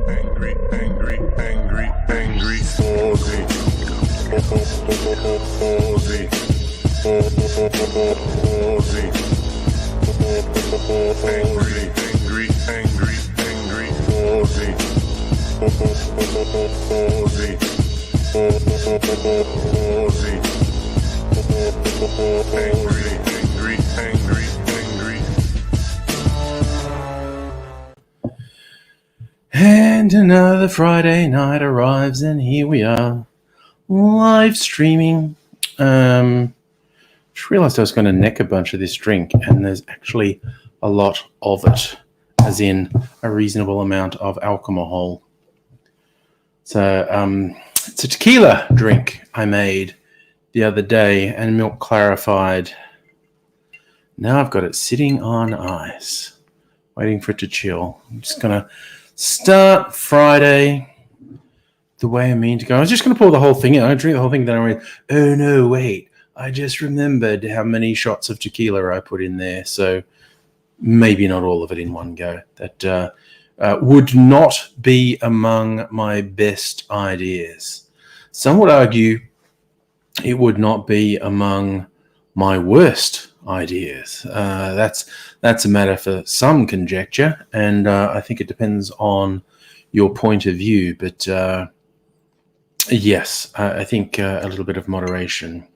angry, angry, angry, angry, Aussie, Aussie, Aussie, angry, angry, angry, angry, Aussie, Aussie, Aussie, angry, angry, angry, angry. And another Friday night arrives, and here we are, live streaming. Just realised I was going to neck a bunch of this drink, and there's actually a lot of it, as in a reasonable amount of alcohol. So it's a tequila drink I made the other day, and milk clarified. Now I've got it sitting on ice, waiting for it to chill. I'm just going to start Friday the way I mean to go. I was just going to pour the whole thing in. I drink the whole thing, then I went, oh no, wait. I just remembered how many shots of tequila I put in there. So maybe not all of it in one go. That would not be among my best ideas. Some would argue it would not be among my worst ideas. That's a matter for some conjecture, and I think it depends on your point of view. But yes, I think a little bit of moderation.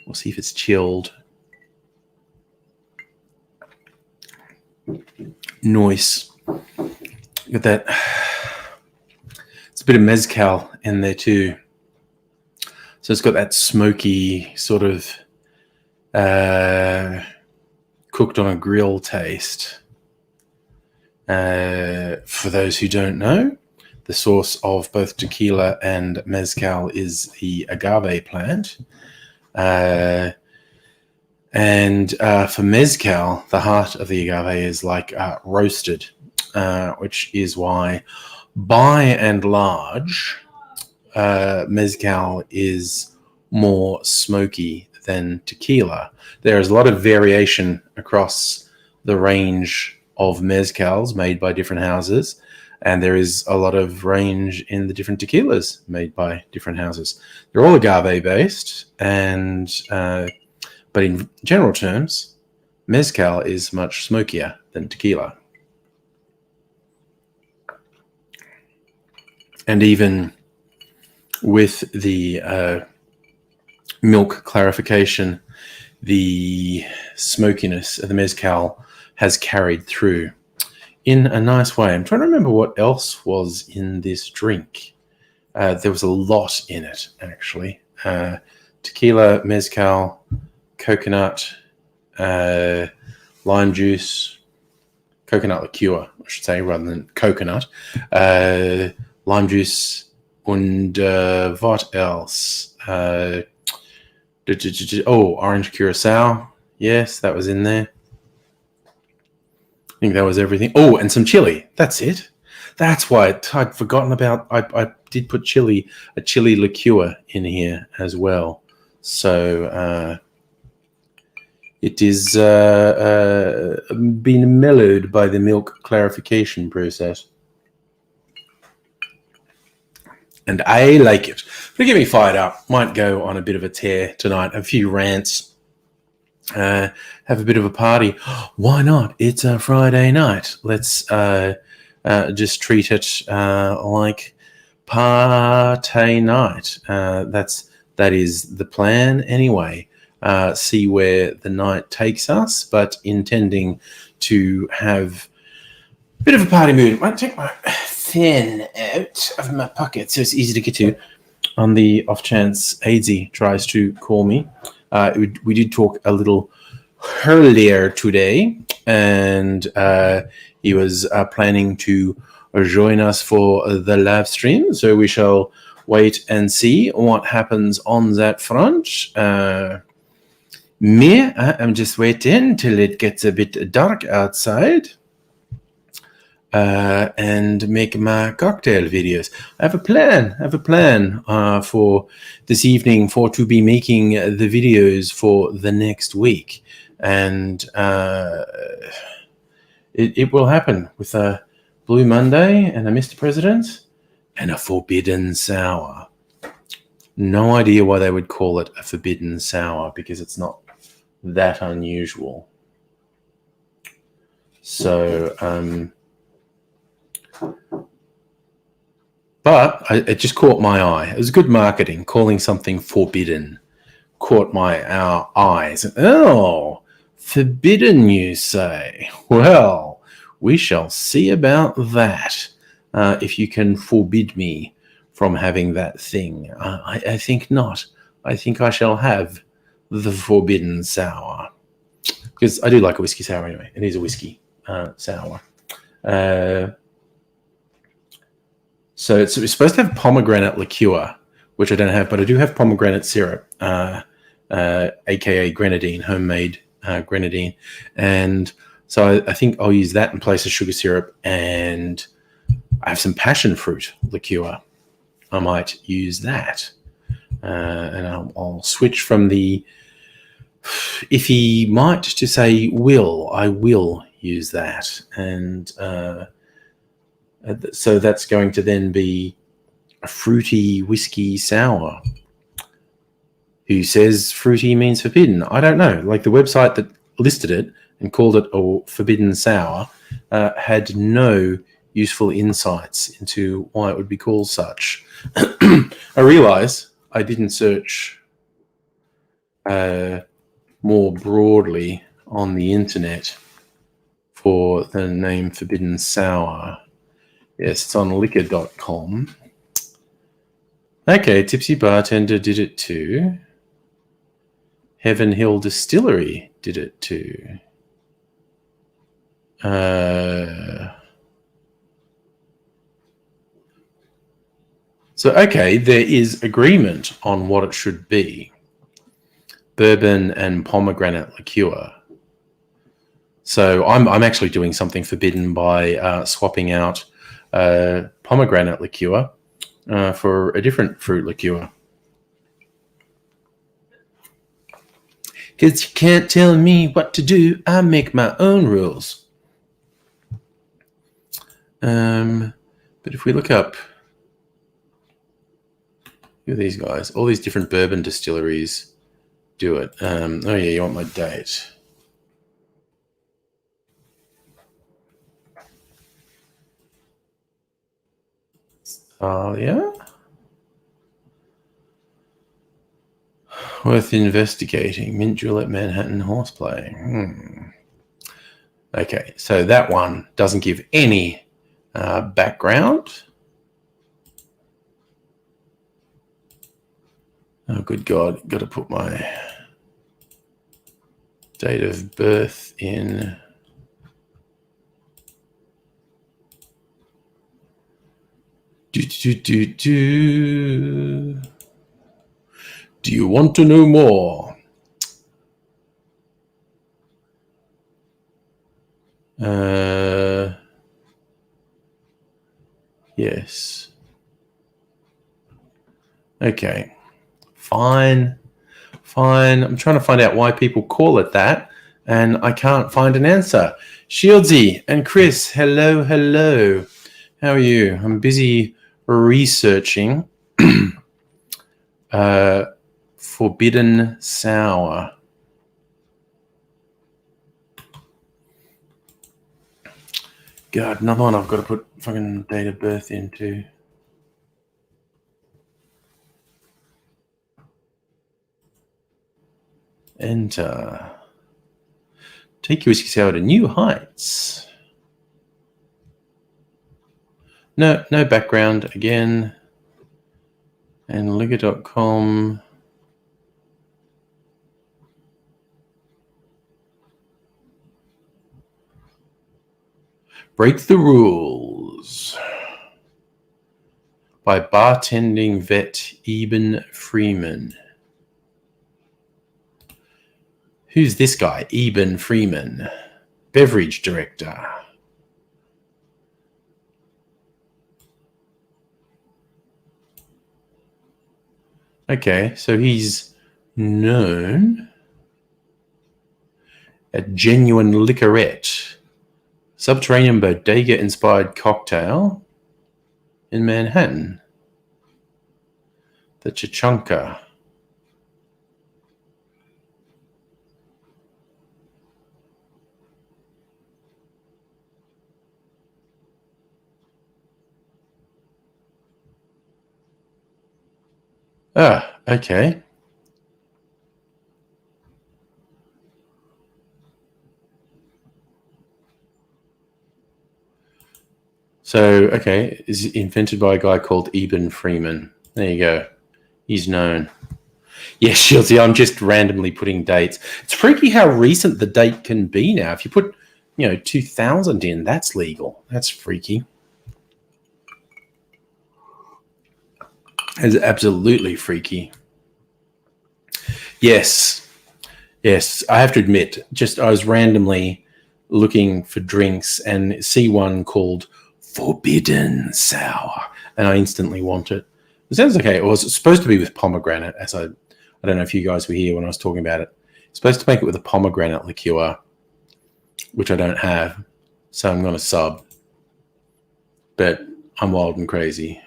We'll see if it's chilled. Nice. Got that. It's a bit of mezcal in there too. So it's got that smoky sort of cooked on a grill taste. For those who don't know, the source of both tequila and mezcal is the agave plant. And for mezcal, the heart of the agave is like roasted, which is why, by and large, mezcal is more smoky than tequila. There is a lot of variation across the range of mezcals made by different houses, and there is a lot of range in the different tequilas made by different houses. They're all agave based, and but in general terms, mezcal is much smokier than tequila. And even with the milk clarification, the smokiness of the mezcal has carried through in a nice way. I'm trying to remember what else was in this drink. There was a lot in it, actually. Tequila, mezcal, coconut, lime juice, coconut liqueur, I should say, rather than coconut, lime juice, and what else? Orange curacao. Yes, that was in there. I think that was everything. Oh, and some chili. That's it. That's why I'd forgotten about. I did put chili, a chili liqueur in here as well. So it is been mellowed by the milk clarification process. And I like it. But get me fired up. Might go on a bit of a tear tonight. A few rants. Have a bit of a party. Why not? It's a Friday night. Let's just treat it like party night. That is the plan anyway. See where the night takes us, but intending to have a bit of a party mood. I might take my pen out of my pocket so it's easy to get to on the off chance Aidsy tries to call me. We did talk a little earlier today, and he was planning to join us for the live stream, so we shall wait and see what happens on that front. Me, I'm just waiting till it gets a bit dark outside and make my cocktail videos. I have a plan for this evening to be making the videos for the next week, and it will happen with Blue Monday and a Mr. President and a forbidden sour. No idea why they would call it a forbidden sour because it's not that unusual. So, but it just caught my eye. It was good marketing. Calling something forbidden caught our eyes. Oh, forbidden, you say? Well, we shall see about that. If you can forbid me from having that thing. I think not. I think I shall have the forbidden sour. Because I do like a whiskey sour anyway. It is a whiskey sour. So it's supposed to have pomegranate liqueur, which I don't have, but I do have pomegranate syrup, aka grenadine, homemade grenadine. And so I think I'll use that in place of sugar syrup. And I have some passion fruit liqueur. I might use that. And I'll switch from the iffy might to say will. I will use that. And so that's going to then be a fruity whiskey sour. Who says fruity means forbidden? I don't know. Like the website that listed it and called it a forbidden sour had no useful insights into why it would be called such. I realize I didn't search more broadly on the internet for the name forbidden sour. Yes, it's on liquor.com. Okay, Tipsy Bartender did it too. Heaven Hill Distillery did it too. So, okay, there is agreement on what it should be. Bourbon and pomegranate liqueur. So I'm actually doing something forbidden by swapping out pomegranate liqueur for a different fruit liqueur. Because you can't tell me what to do. I make my own rules. But if we look up, who are these guys? All these different bourbon distilleries do it. Oh yeah, you want my date. Yeah. Worth investigating. Mint Julep Manhattan Horseplay. Okay, so that one doesn't give any background. Oh, good God. Got to put my date of birth in. Do you want to know more? Yes. Okay. Fine. I'm trying to find out why people call it that, and I can't find an answer. Shieldsy and Chris, hello. How are you? I'm busy researching forbidden sour. God, another one I've got to put fucking date of birth into. Enter. Take your whiskey sour to new heights. No background again. And liquor.com. Break the rules by bartending vet Eben Freeman. Who's this guy? Eben Freeman, beverage director. Okay, so he's known at Genuine Liquorette. Subterranean bodega-inspired cocktail in Manhattan. The Chichanka. Ah, okay. So, okay, is invented by a guy called Eben Freeman. There you go. He's known. Yes, Shieldsy, I'm just randomly putting dates. It's freaky how recent the date can be now. If you put, 2000 in, that's legal. That's freaky. It's absolutely freaky. Yes. I have to admit, I was randomly looking for drinks and see one called Forbidden Sour, and I instantly want it. It sounds okay. It was supposed to be with pomegranate, as I don't know if you guys were here when I was talking about it. It's supposed to make it with a pomegranate liqueur, which I don't have, so I'm going to sub. But I'm wild and crazy.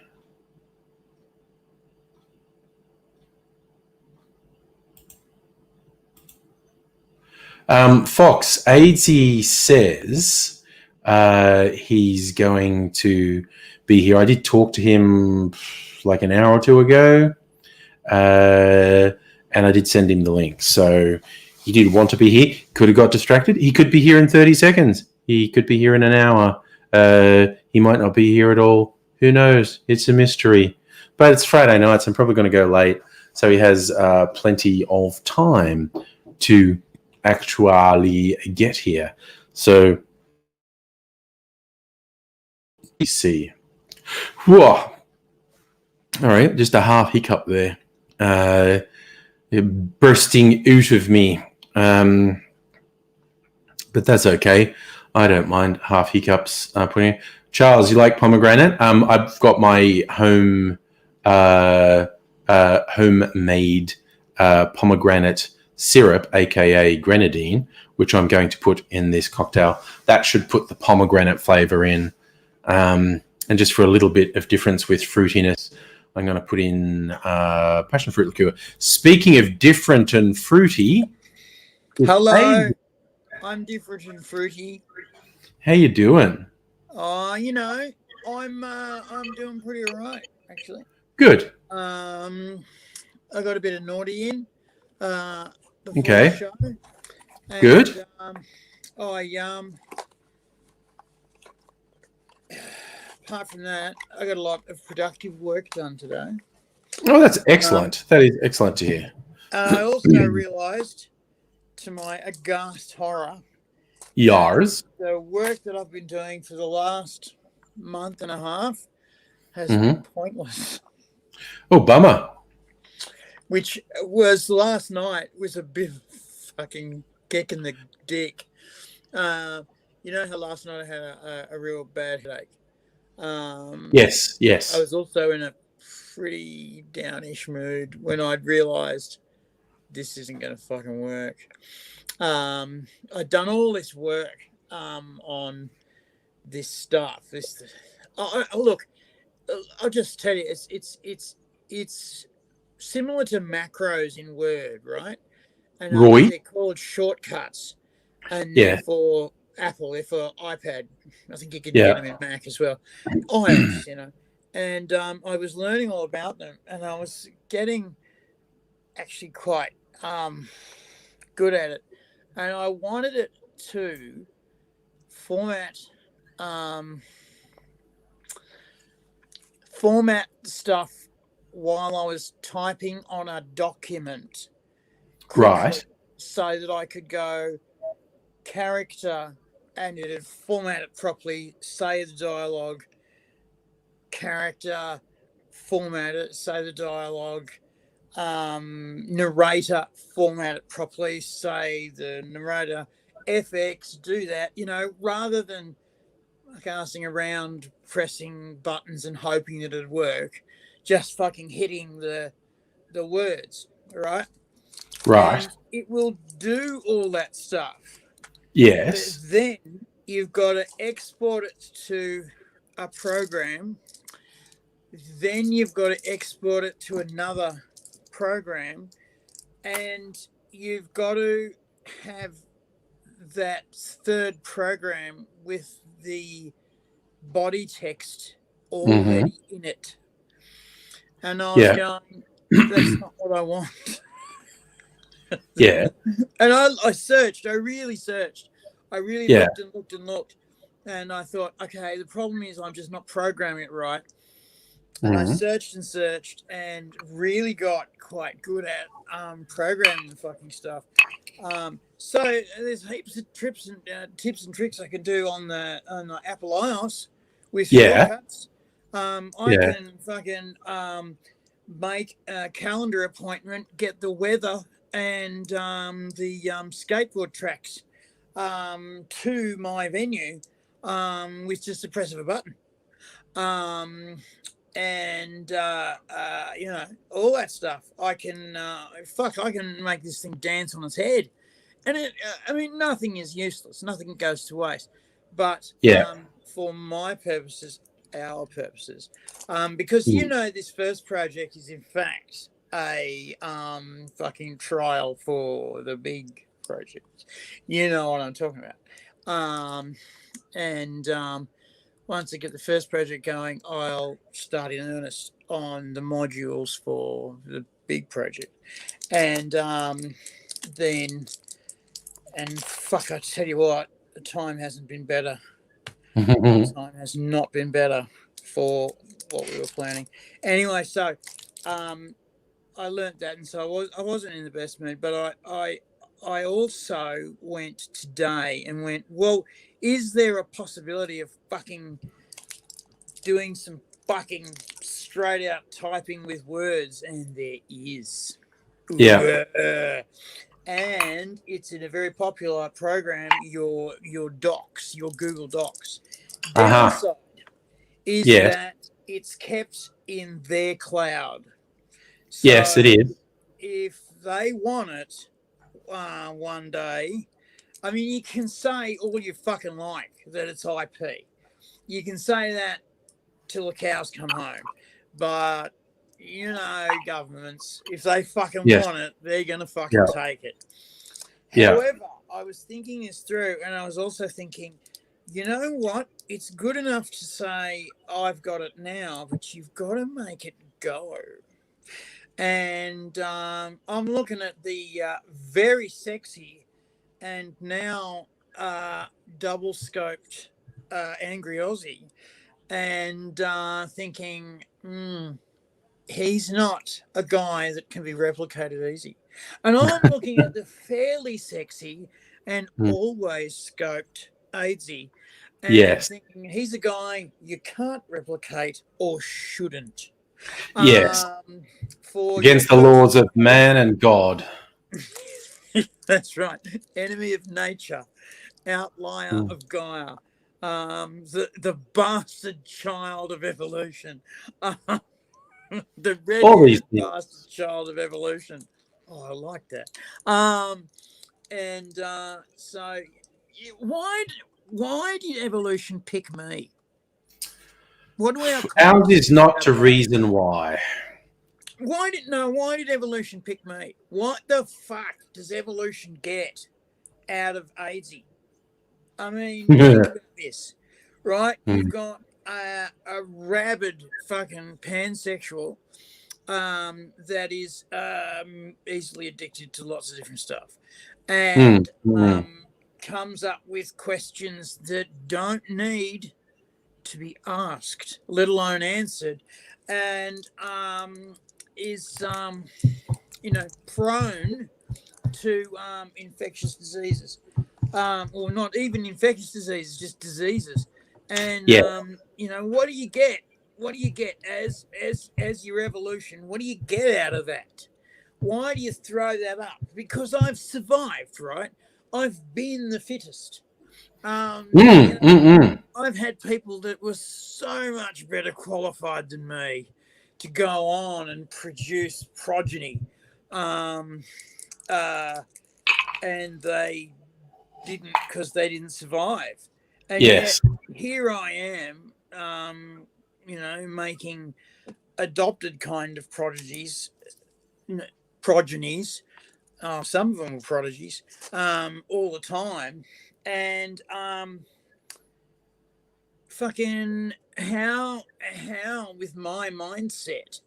Fox, Aidsy says he's going to be here. I did talk to him like an hour or two ago, and I did send him the link. So he did want to be here. Could have got distracted. He could be here in 30 seconds. He could be here in an hour. He might not be here at all. Who knows? It's a mystery. But it's Friday night, so I'm probably going to go late. So he has plenty of time to actually get here. So let's see. Whoa. All right, just a half hiccup there. Bursting out of me. But that's okay. I don't mind half hiccups putting in. Charles, you like pomegranate? I've got my homemade pomegranate syrup, aka grenadine, which I'm going to put in this cocktail. That should put the pomegranate flavor in. And just for a little bit of difference with fruitiness, I'm going to put in passion fruit liqueur. Speaking of different and fruity. Hello, I'm different and fruity. How you doing? I'm doing pretty all right, actually. Good. I got a bit of naughty in before Okay. the show. And, Good. Apart from that, I got a lot of productive work done today. Oh, that's excellent. That is excellent to hear. I also realised, to my aghast horror, Yars. the work that I've been doing for the last month and a half has been pointless. Oh, bummer. Which was last night was a bit of fucking kick in the dick. You know how last night I had a real bad headache. Yes. I was also in a pretty downish mood when I'd realised this isn't going to fucking work. I'd done all this work on this stuff. Look, I'll just tell you, it's similar to macros in Word, right? And they're called shortcuts. And for Apple, they're for iPad. I think you can get them in Mac as well. iOS, And I was learning all about them, and I was getting actually quite good at it. And I wanted it to format stuff while I was typing on a document. Right. So that I could go character and it'd format it properly, say the dialogue, character, format it, say the dialogue, narrator, format it properly, say the narrator, FX, do that, rather than casting around, pressing buttons and hoping that it'd work, just fucking hitting the words, right? Right. And it will do all that stuff. Yes. But then you've got to export it to a program. Then you've got to export it to another program, and you've got to have that third program with the body text already in it. And I was going, that's not what I want. Yeah. And I searched. I really searched. I really looked and looked and looked. And I thought, okay, the problem is I'm just not programming it right. And I searched and searched and really got quite good at programming the fucking stuff. So there's heaps of tips and tricks I can do on the Apple iOS with shortcuts. I can fucking make a calendar appointment, get the weather and the skateboard tracks to my venue with just the press of a button. And you know, all that stuff. I can I can make this thing dance on its head. And it I mean, nothing is useless, nothing goes to waste. But for my purposes, our purposes, because you know, this first project is in fact a fucking trial for the big project. You know what I'm talking about. Once I get the first project going, I'll start in earnest on the modules for the big project. And then, and fuck, I tell you what, the time hasn't been better. The time has not been better for what we were planning. Anyway, so I learnt that, and so I wasn't in the best mood, but I also went today and went, well, is there a possibility of fucking doing some fucking straight out typing with words? And there is. And it's in a very popular program, your docs, your Google Docs. Downside is that it's kept in their cloud. So yes, it is. If they want it one day, I mean, you can say all you fucking like that it's IP. You can say that till the cows come home. But, you know, governments, if they fucking want it, they're going to fucking take it. However, I was thinking this through, and I was also thinking, you know what? It's good enough to say, I've got it now, but you've got to make it go. And I'm looking at the very sexy and now double-scoped Angry Aussie, and thinking, he's not a guy that can be replicated easy. And I'm looking at the fairly sexy and always scoped Aidsy, and thinking he's a guy you can't replicate or shouldn't. For against the laws of man and God. That's right. Enemy of nature, outlier of Gaia, the bastard child of evolution, the red bastard child of evolution. Oh, I like that. So why did evolution pick me? What do our ours is not to reason why. Why did evolution pick me? What the fuck does evolution get out of Aidsy? I mean, think about this, right? You've got a rabid fucking pansexual that is easily addicted to lots of different stuff, and comes up with questions that don't need to be asked, let alone answered, and is prone to infectious diseases, or not even infectious diseases, just diseases. And what do you get? What do you get as your evolution? What do you get out of that? Why do you throw that up? Because I've survived, right? I've been the fittest. I've had people that were so much better qualified than me to go on and produce progeny, and they didn't, because they didn't survive. And Yes. yet here I am, making adopted kind of prodigies, progenies. Some of them were prodigies, all the time. And fucking how with my mindset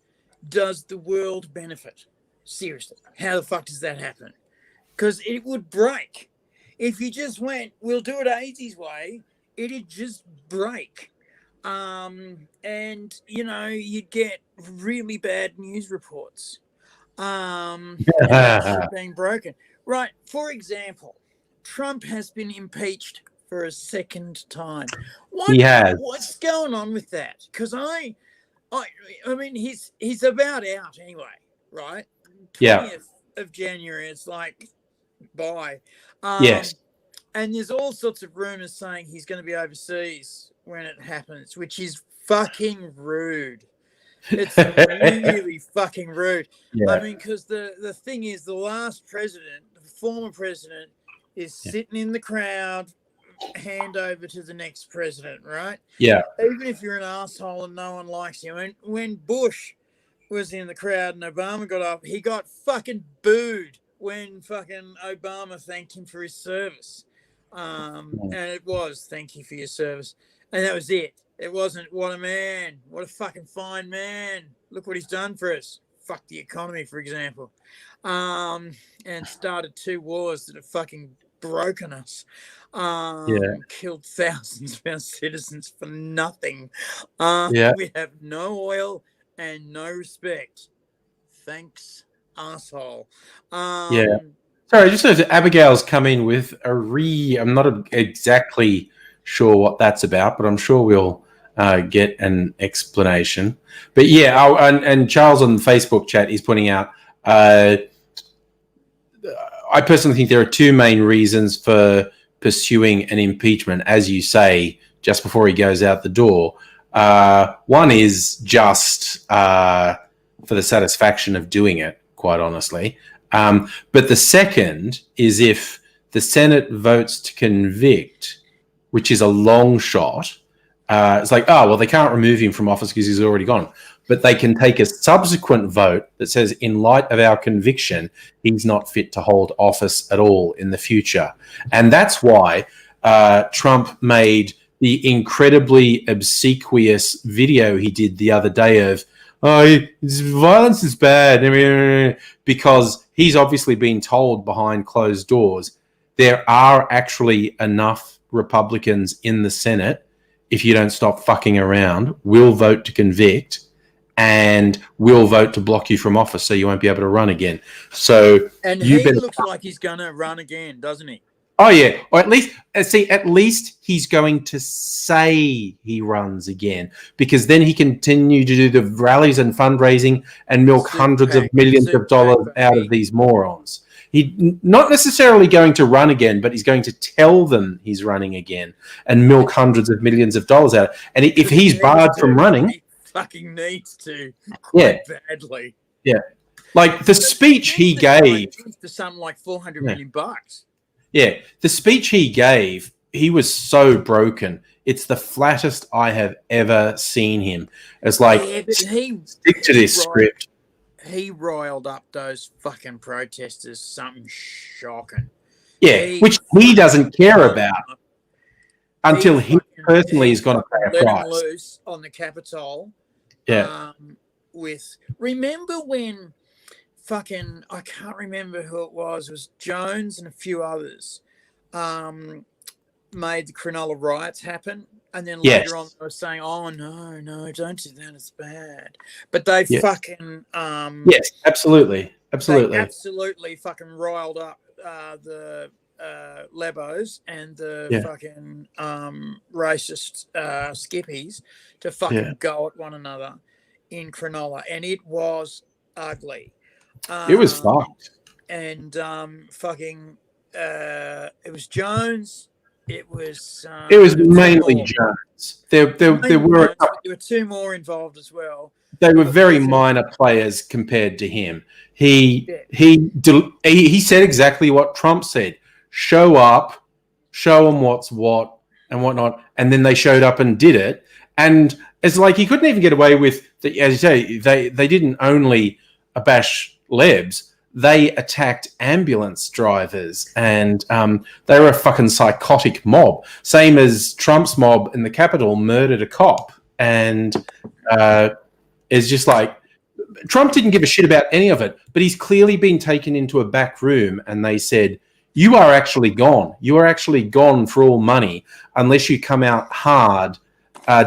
does the world benefit? Seriously, how the fuck does that happen? Because it would break. If you just went, we'll do it Aisy's way, it'd just break. And you'd get really bad news reports. And that shit being broken. Right. For example, Trump has been impeached for a second time. He has. What's going on with that? Because I mean, he's about out anyway, right? 20th Yeah. of January. It's like, bye. Yes. And there's all sorts of rumors saying he's going to be overseas when it happens, which is fucking rude. It's really fucking rude. Yeah. I mean, because the thing is, the last president, the former president, is sitting in the crowd, hand over to the next president, right? Yeah. Even if you're an asshole and no one likes you. And when Bush was in the crowd and Obama got up, he got fucking booed when fucking Obama thanked him for his service. And it was, thank you for your service. And that was it. It wasn't, what a man, what a fucking fine man. Look what he's done for us. Fuck the economy, for example. And started 2 wars that have fucking broken us. Killed thousands of our citizens for nothing. We have no oil and no respect. Thanks, asshole. Sorry, just so Abigail's come in with I'm not exactly sure what that's about, but I'm sure we'll get an explanation. But and Charles on the Facebook chat is pointing out, I personally think there are 2 main reasons for pursuing an impeachment, as you say, just before he goes out the door. One is just for the satisfaction of doing it, quite honestly. But the second is if the Senate votes to convict, which is a long shot. It's like, they can't remove him from office because he's already gone. But they can take a subsequent vote that says, in light of our conviction, he's not fit to hold office at all in the future. And that's why Trump made the incredibly obsequious video he did the other day of, violence is bad, because he's obviously been told behind closed doors there are actually enough Republicans in the Senate, if you don't stop fucking around, will vote to convict and will vote to block you from office so you won't be able to run again. So he looks like he's going to run again, doesn't he? Oh, yeah. Or at least he's going to say he runs again, because then he continue to do the rallies and fundraising and milk hundreds of millions of dollars out of these morons. He's not necessarily going to run again, but he's going to tell them he's running again and milk hundreds of millions of dollars out. And if he's barred from running, he fucking needs to quite badly. Yeah. Like the speech he gave to something like $400 million. Yeah, the speech he gave, he was so broken. It's the flattest I have ever seen him. It's like, stick to this script. He riled up those fucking protesters, something shocking. Yeah, which he doesn't care about until he personally is going to pay a price. Loose on the Capitol. Yeah. Remember when fucking, I can't remember who it was Jones and a few others made the Cronulla riots happen, and then later on they were saying, oh no, don't do that, it's bad. But they fucking yes, absolutely they absolutely fucking riled up the lebos and the fucking racist skippies to fucking go at one another in Cronulla, and it was ugly. It was fucked. And fucking it was Jones. It was mainly Jones. There were 2 more involved as well. They were very minor players compared to him. He said exactly what Trump said: show up, show them what's what, and whatnot, and then they showed up and did it. And it's like he couldn't even get away with the, as you say, they didn't only bash Lebs, they attacked ambulance drivers, and they were a fucking psychotic mob. Same as Trump's mob in the Capitol murdered a cop, and it's just like Trump didn't give a shit about any of it, but he's clearly been taken into a back room, and they said, "You are actually gone. You are actually gone for all money unless you come out hard."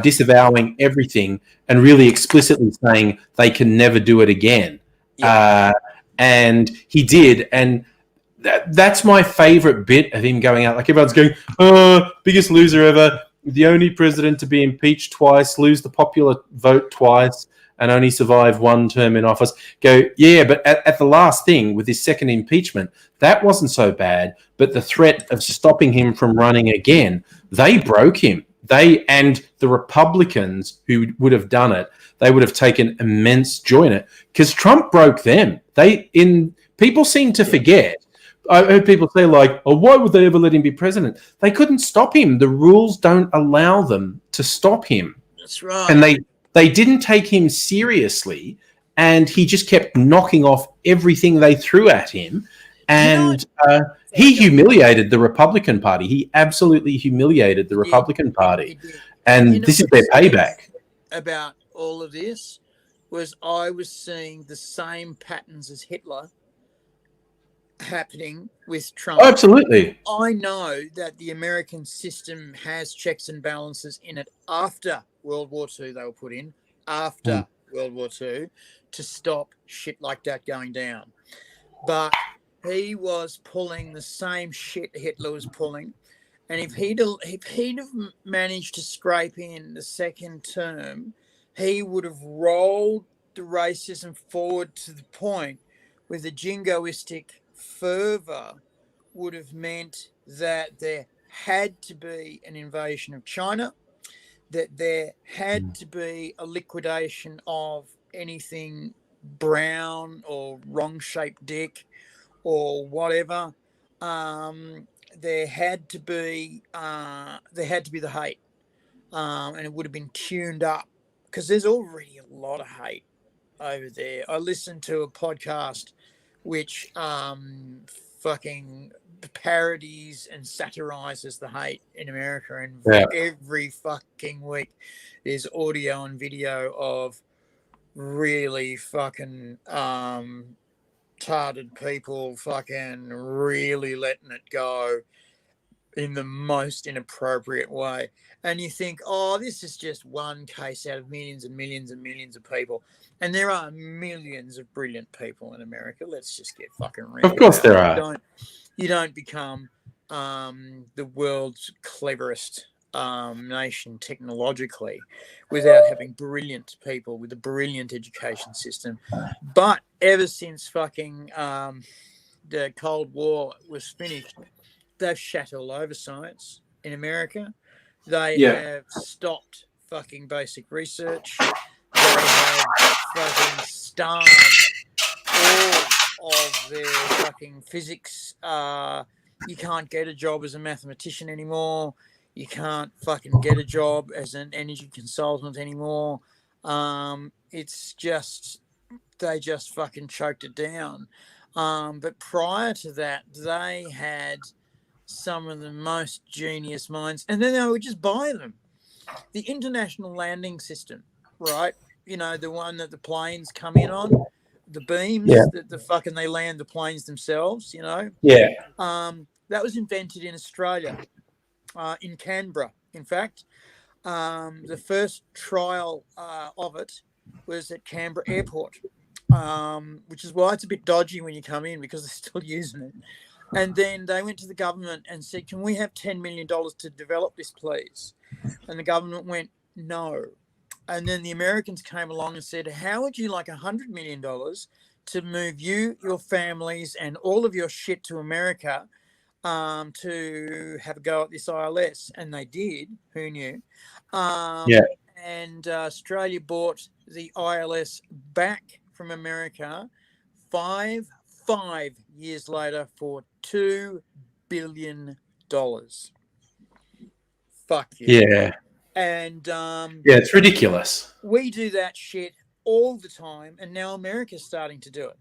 Disavowing everything and really explicitly saying they can never do it again. Yeah. And he did. And that's my favorite bit of him going out. Like everyone's going, oh, biggest loser ever. The only president to be impeached twice, lose the popular vote twice, and only survive one term in office. Go, yeah, but at the last thing with his second impeachment, that wasn't so bad. But the threat of stopping him from running again, they broke him. They and the Republicans who would have done it, they would have taken immense joy in it because Trump broke them. People seem to forget. I heard people say like, "Oh, why would they ever let him be president?" They couldn't stop him. The rules don't allow them to stop him. That's right. And they didn't take him seriously, and he just kept knocking off everything they threw at him. And he humiliated the Republican Party. He absolutely humiliated the Republican Party. And this is their payback. About all of this was I was seeing the same patterns as Hitler happening with Trump. Oh, absolutely. I know that the American system has checks and balances in it after World War II they were put in, after World War II, to stop shit like that going down. But he was pulling the same shit Hitler was pulling, and if he'd have managed to scrape in the second term, he would have rolled the racism forward to the point where the jingoistic fervor would have meant that there had to be an invasion of China, that there had to be a liquidation of anything brown or wrong-shaped dick or whatever. There had to be the hate, and it would have been tuned up because there's already a lot of hate over there. I listened to a podcast which fucking parodies and satirizes the hate in America, and every fucking week there's audio and video of really fucking retarded people fucking really letting it go in the most inappropriate way. And you think, oh, this is just one case out of millions and millions and millions of people. And there are millions of brilliant people in America. Let's just get fucking real. Of course there are. You don't become the world's cleverest nation technologically without having brilliant people with a brilliant education system. But ever since fucking the Cold War was finished, they've shat all over science in America. They have stopped fucking basic research. They have fucking starved all of their fucking physics. You can't get a job as a mathematician anymore. You can't fucking get a job as an energy consultant anymore. It's just, they just fucking choked it down. But prior to that, they had some of the most genius minds, and then they would just buy them. The International Landing System, right? You know, the one that the planes come in on, the beams that the fucking they land the planes themselves, you know? Yeah. That was invented in Australia. In Canberra, in fact. The first trial of it was at Canberra Airport, which is why it's a bit dodgy when you come in because they're still using it. And then they went to the government and said, can we have $10 million to develop this, please? And the government went, no. And then the Americans came along and said, how would you like $100 million to move you, your families, and all of your shit to America to have a go at this ILS? And they did. Who knew? And Australia bought the ILS back from America five years later for $2 billion. fuck you. Yeah. And Yeah, it's ridiculous. we do that shit all the time, and now America's starting to do it.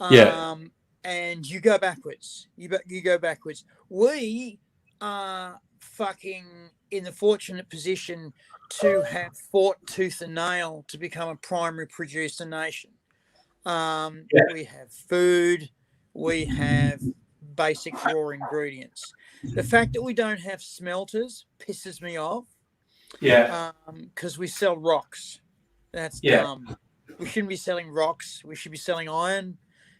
Yeah. And you go backwards. You go backwards. We are fucking in the fortunate position to have fought tooth and nail to become a primary producer nation. We have food. We have basic raw ingredients. The fact that we don't have smelters pisses me off. Yeah. Because we sell rocks. That's dumb. We shouldn't be selling rocks. We should be selling iron.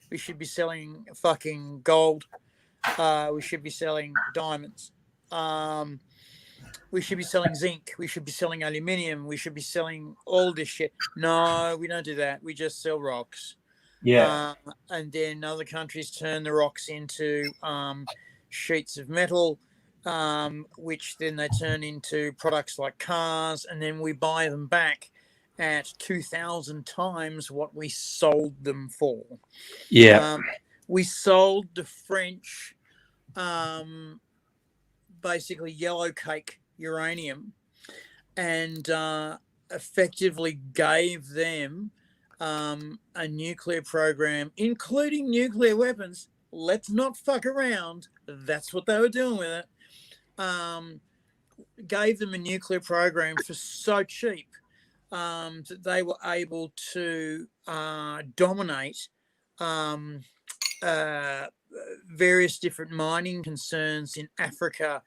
We should be selling fucking gold. We should be selling diamonds. We should be selling zinc. We should be selling aluminium. We should be selling all this shit. No, we don't do that. We just sell rocks. Yeah. And then other countries turn the rocks into sheets of metal, which then they turn into products like cars, and then we buy them back at 2,000 times what we sold them for. Yeah. We sold the French basically yellow cake uranium and effectively gave them a nuclear program, including nuclear weapons. Let's not fuck around. That's what they were doing with it. Gave them a nuclear program for so cheap that they were able to dominate various different mining concerns in Africa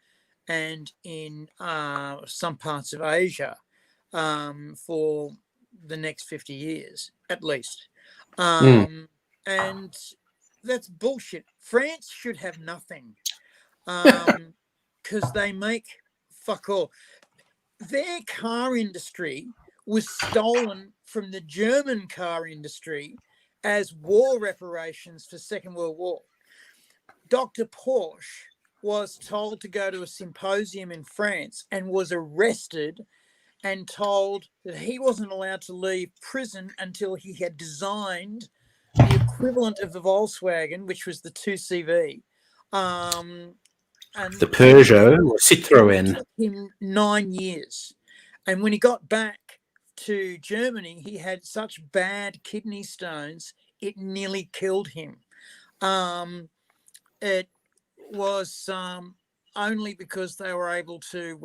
and in some parts of Asia for the next 50 years, at least. And that's bullshit. France should have nothing because they make fuck all. Their car industry was stolen from the German car industry as war reparations for Second World War. Dr. Porsche was told to go to a symposium in France and was arrested and told that he wasn't allowed to leave prison until he had designed the equivalent of the Volkswagen, which was the 2CV. And the Peugeot or Citroën. It took him 9 years. And when he got back to Germany, he had such bad kidney stones, it nearly killed him. It was only because they were able to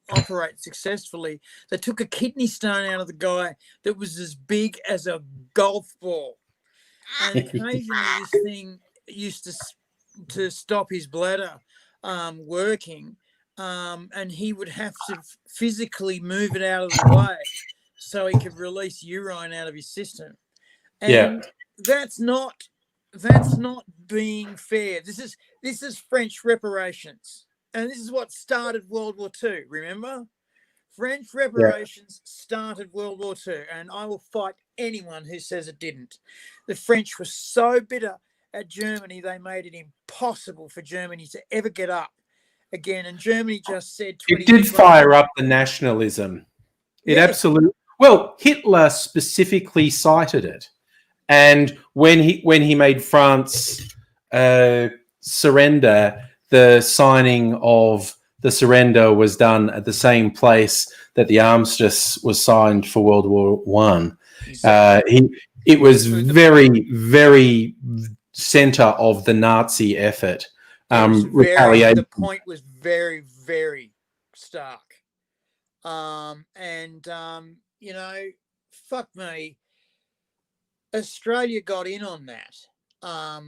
operate successfully. They took a kidney stone out of the guy that was as big as a golf ball. And occasionally this thing used to stop his bladder working, and he would have to physically move it out of the way so he could release urine out of his system. And that's not being fair. This is French reparations, and this is what started World War II. Remember, French reparations started World War II, and I will fight anyone who says it didn't. The French were so bitter at Germany, they made it impossible for Germany to ever get up again. And Germany just said, it did fire up the nationalism. It absolutely. Well, Hitler specifically cited it, and when he made France surrender, the signing of the surrender was done at the same place that the armistice was signed for World War One. It was very, very center of the Nazi effort. Retaliation. The point was very, very stark. You know, fuck me. Australia got in on that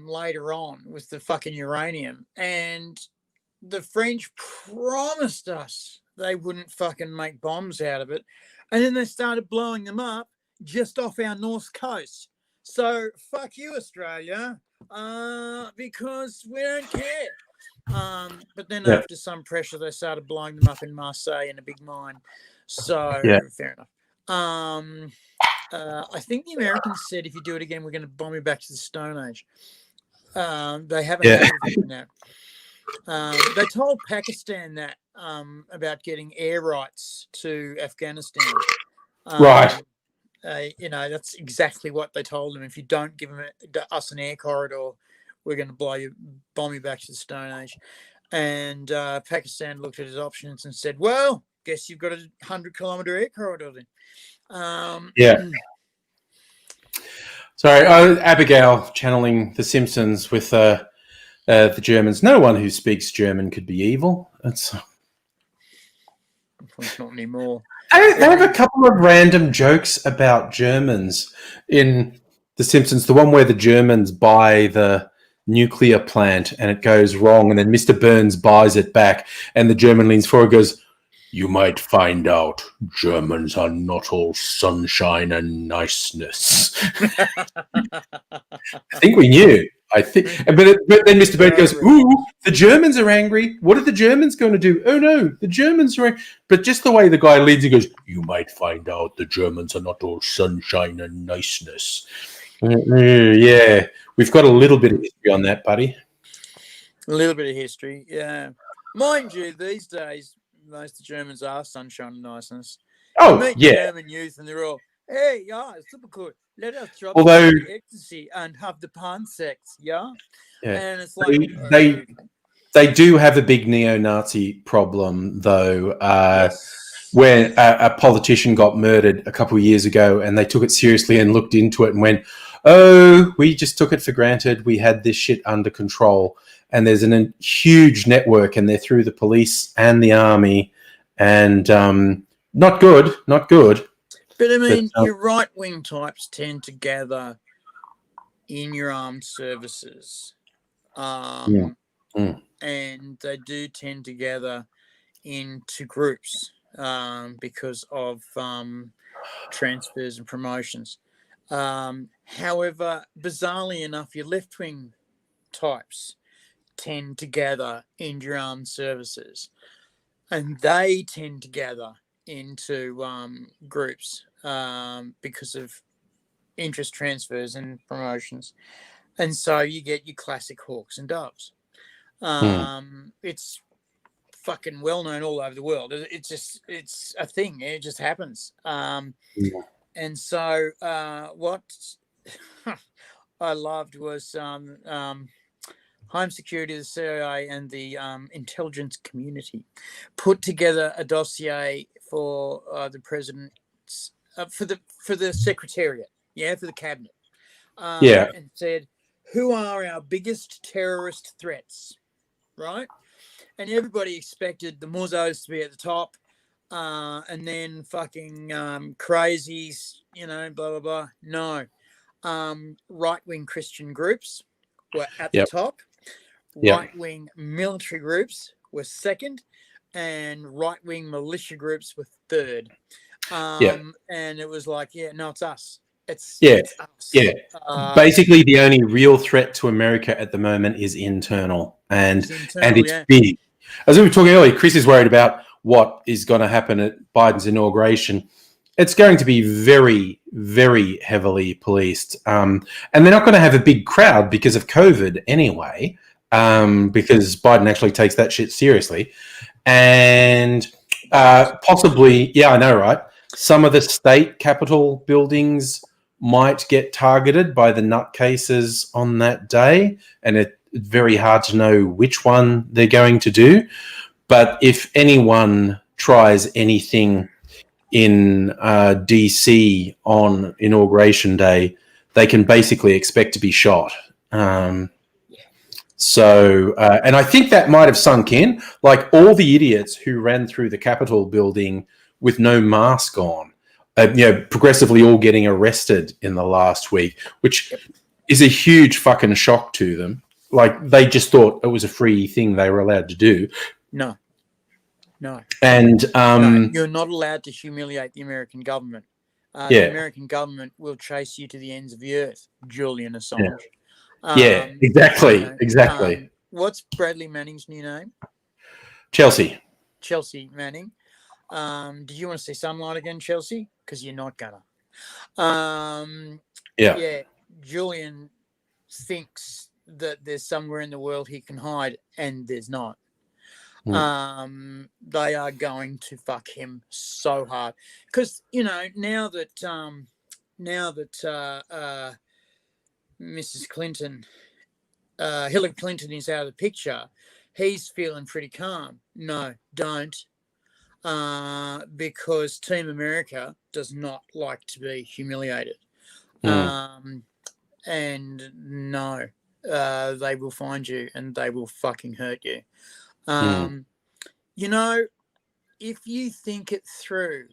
later on with the fucking uranium, and the French promised us they wouldn't fucking make bombs out of it, and then they started blowing them up just off our north coast. So fuck you, Australia, because we don't care. But then after some pressure, they started blowing them up in Marseille in a big mine. So fair enough. I think the Americans said, if you do it again, we're going to bomb you back to the Stone Age. They haven't had anything now. They told Pakistan that about getting air rights to Afghanistan. Right. You know, that's exactly what they told them. If you don't give us an air corridor, we're going to bomb you back to the Stone Age. And Pakistan looked at his options and said, well, guess you've got a 100-kilometre air corridor then. Yeah. Sorry, Abigail channeling The Simpsons with the Germans. No one who speaks German could be evil. It's not anymore. They have a couple of random jokes about Germans in The Simpsons. The one where the Germans buy the nuclear plant and it goes wrong, and then Mr. Burns buys it back, and the German leans forward and goes, "You might find out Germans are not all sunshine and niceness." I think we knew. But then Mr. Burns goes, "Ooh, the Germans are angry. What are the Germans going to do? Oh no, the Germans are angry." But just the way the guy leads, he goes, "You might find out the Germans are not all sunshine and niceness." Yeah, we've got a little bit of history on that, buddy. A little bit of history, yeah. Mind you, these days, most of the Germans are sunshine and niceness. Oh, you meet yeah. German youth and they're all, "Hey, yeah, super cool. Let us drop Although the ecstasy and have the pan sex, yeah?" And it's like they do have a big neo-Nazi problem, though. Yes. Where a politician got murdered a couple of years ago, and they took it seriously and looked into it and went, "Oh, we just took it for granted. We had this shit under control." And there's a huge network, and they're through the police and the army, and not good. But I mean, your right-wing types tend to gather in your armed services, and they do tend to gather into groups because of transfers and promotions. However, bizarrely enough, your left-wing types tend to gather in your armed services, and they tend to gather into groups because of interest transfers and promotions, and so you get your classic hawks and doves. It's fucking well known all over the world. It's a thing. It just happens. And so what I loved was Home Security, the CIA, and the intelligence community put together a dossier for the president's for the secretariat, for the cabinet, and said, who are our biggest terrorist threats, right? And everybody expected the muzzos to be at the top, and then fucking crazies, blah blah blah. No, right-wing Christian groups were at the top. Right-wing military groups were second, and right-wing militia groups were third. And it was like, no, it's us. It's us. Basically, the only real threat to America at the moment is internal, and it's big. As we were talking earlier, Chris is worried about what is going to happen at Biden's inauguration. It's going to be very, very heavily policed, and they're not going to have a big crowd because of COVID anyway. Because Biden actually takes that shit seriously, and possibly, I know, right? Some of the state capitol buildings might get targeted by the nutcases on that day, and it's very hard to know which one they're going to do. But if anyone tries anything in DC on Inauguration Day, they can basically expect to be shot. So, and I think that might have sunk in, like all the idiots who ran through the Capitol building with no mask on, progressively all getting arrested in the last week, which is a huge fucking shock to them. Like, they just thought it was a free thing they were allowed to do. No. And no, you're not allowed to humiliate the American government. The American government will chase you to the ends of the earth, Julian Assange. Exactly. What's Bradley Manning's new name? Chelsea Manning. Did you want to see sunlight again, Chelsea? Because you're not gonna. Julian thinks that there's somewhere in the world he can hide, and there's not. They are going to fuck him so hard because now that Mrs. Clinton, Hillary Clinton is out of the picture, he's feeling pretty calm. No, don't. Because Team America does not like to be humiliated. And no, they will find you and they will fucking hurt you. You know, if you think it through,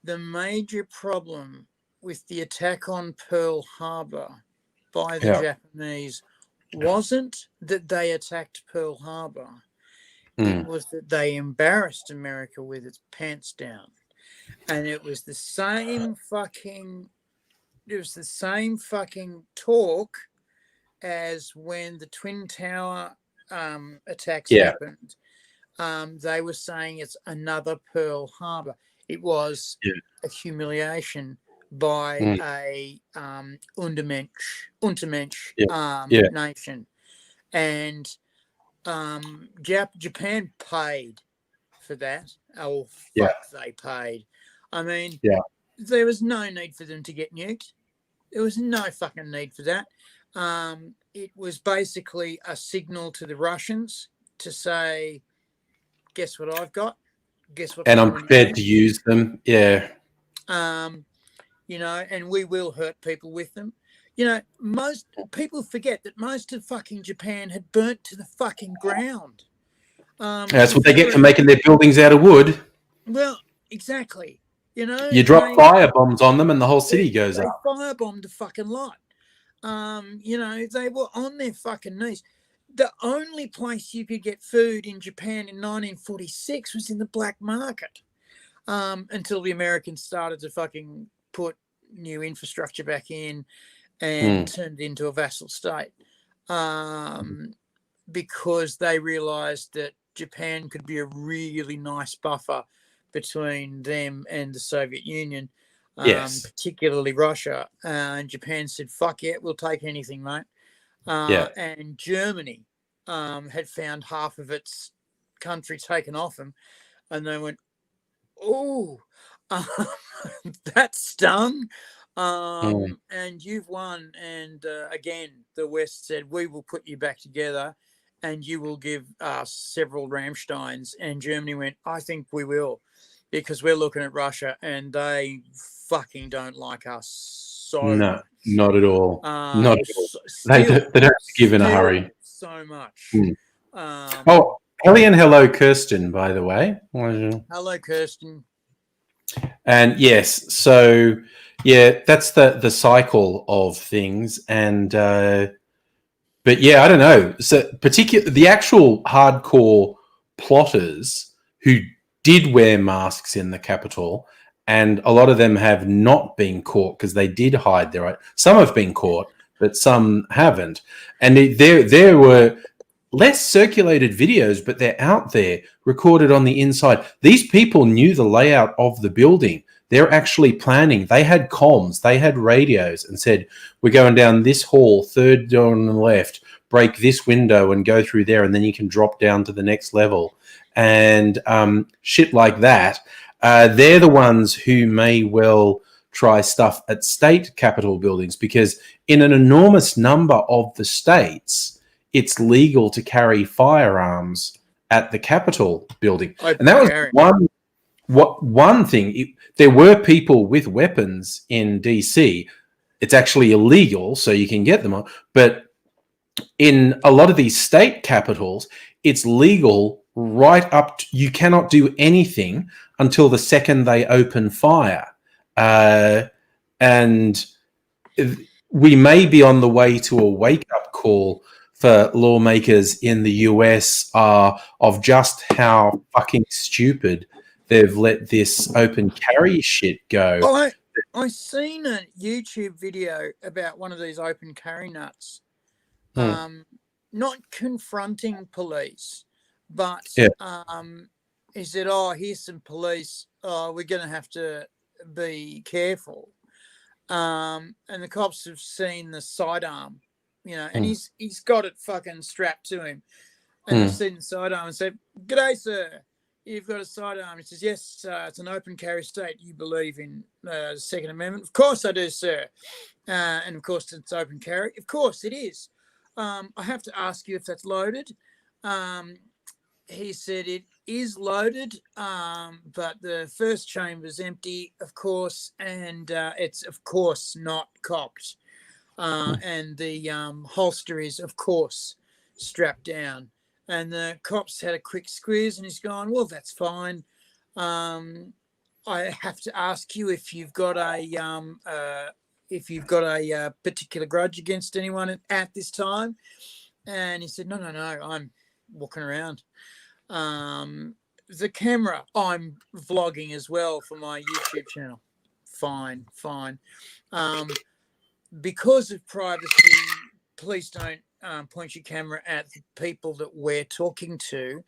the major problem with the attack on Pearl Harbor by the Japanese wasn't that they attacked Pearl Harbor. It was that they embarrassed America with its pants down. And it was the same fucking talk as when the Twin Tower attacks happened. They were saying it's another Pearl Harbor. It was a humiliation by a Untermensch nation. And Japan paid for that. Oh, fuck, they paid. I mean, there was no need for them to get nuked. There was no fucking need for that. It was basically a signal to the Russians to say, guess what I've got? Guess what? And I'm prepared to use them. Yeah. You know, and we will hurt people with them. You know, most people forget that most of fucking Japan had burnt to the fucking ground. That's what they get for making their buildings out of wood. Well, exactly. You know, you drop fire bombs on them and the whole city goes up. They firebombed the fucking lot. You know, they were on their fucking knees. The only place you could get food in Japan in 1946 was in the black market, until the Americans started to fucking put new infrastructure back in and turned it into a vassal state, because they realized that Japan could be a really nice buffer between them and the Soviet Union, particularly Russia. And Japan said, fuck yeah, we'll take anything, mate. And Germany had found half of its country taken off them, and they went, oh, that stung. And you've won. And again, the West said, we will put you back together and you will give us several Rammsteins. And Germany went, I think we will, because we're looking at Russia and they fucking don't like us. No, not at all. Not at all. They don't give in a hurry. So much. Hello, Kirsten, by the way. Hello, Kirsten. And yes, so that's the cycle of things. And but yeah, I don't know. So the actual hardcore plotters who did wear masks in the Capitol, and a lot of them have not been caught because they did hide their own. Some have been caught, but some haven't. And there were less circulated videos, but they're out there, recorded on the inside. These people knew the layout of the building. They're actually planning. They had comms, they had radios, and said, we're going down this hall, third door on the left, break this window and go through there, and then you can drop down to the next level. And shit like that. They're the ones who may well try stuff at state capitol buildings, because in an enormous number of the states, it's legal to carry firearms at the Capitol building. And that was one thing. There were people with weapons in DC. It's actually illegal, so you can get them. But in a lot of these state capitals, it's legal right up to, you cannot do anything until the second they open fire. And we may be on the way to a wake-up call for lawmakers in the US of just how fucking stupid they've let this open carry shit go. Oh, I seen a YouTube video about one of these open carry nuts, not confronting police, but he said, oh, here's some police. Oh, we're going to have to be careful. And the cops have seen the sidearm, you know, and he's got it fucking strapped to him. And they've seen the sidearm and said, g'day, sir. You've got a sidearm. He says, yes, it's an open carry state. You believe in the Second Amendment? Of course I do, sir. And, of course, it's open carry. Of course it is. I have to ask you if that's loaded. He said it is loaded, but the first chamber's empty, of course, and it's of course not cocked. And the holster is, of course, strapped down. And the cops had a quick squeeze, and he's gone, well, that's fine. I have to ask you if you've got a particular grudge against anyone at this time. And he said, no, I'm walking around. The camera, I'm vlogging as well for my YouTube channel. Fine. Because of privacy, please don't point your camera at the people that we're talking to.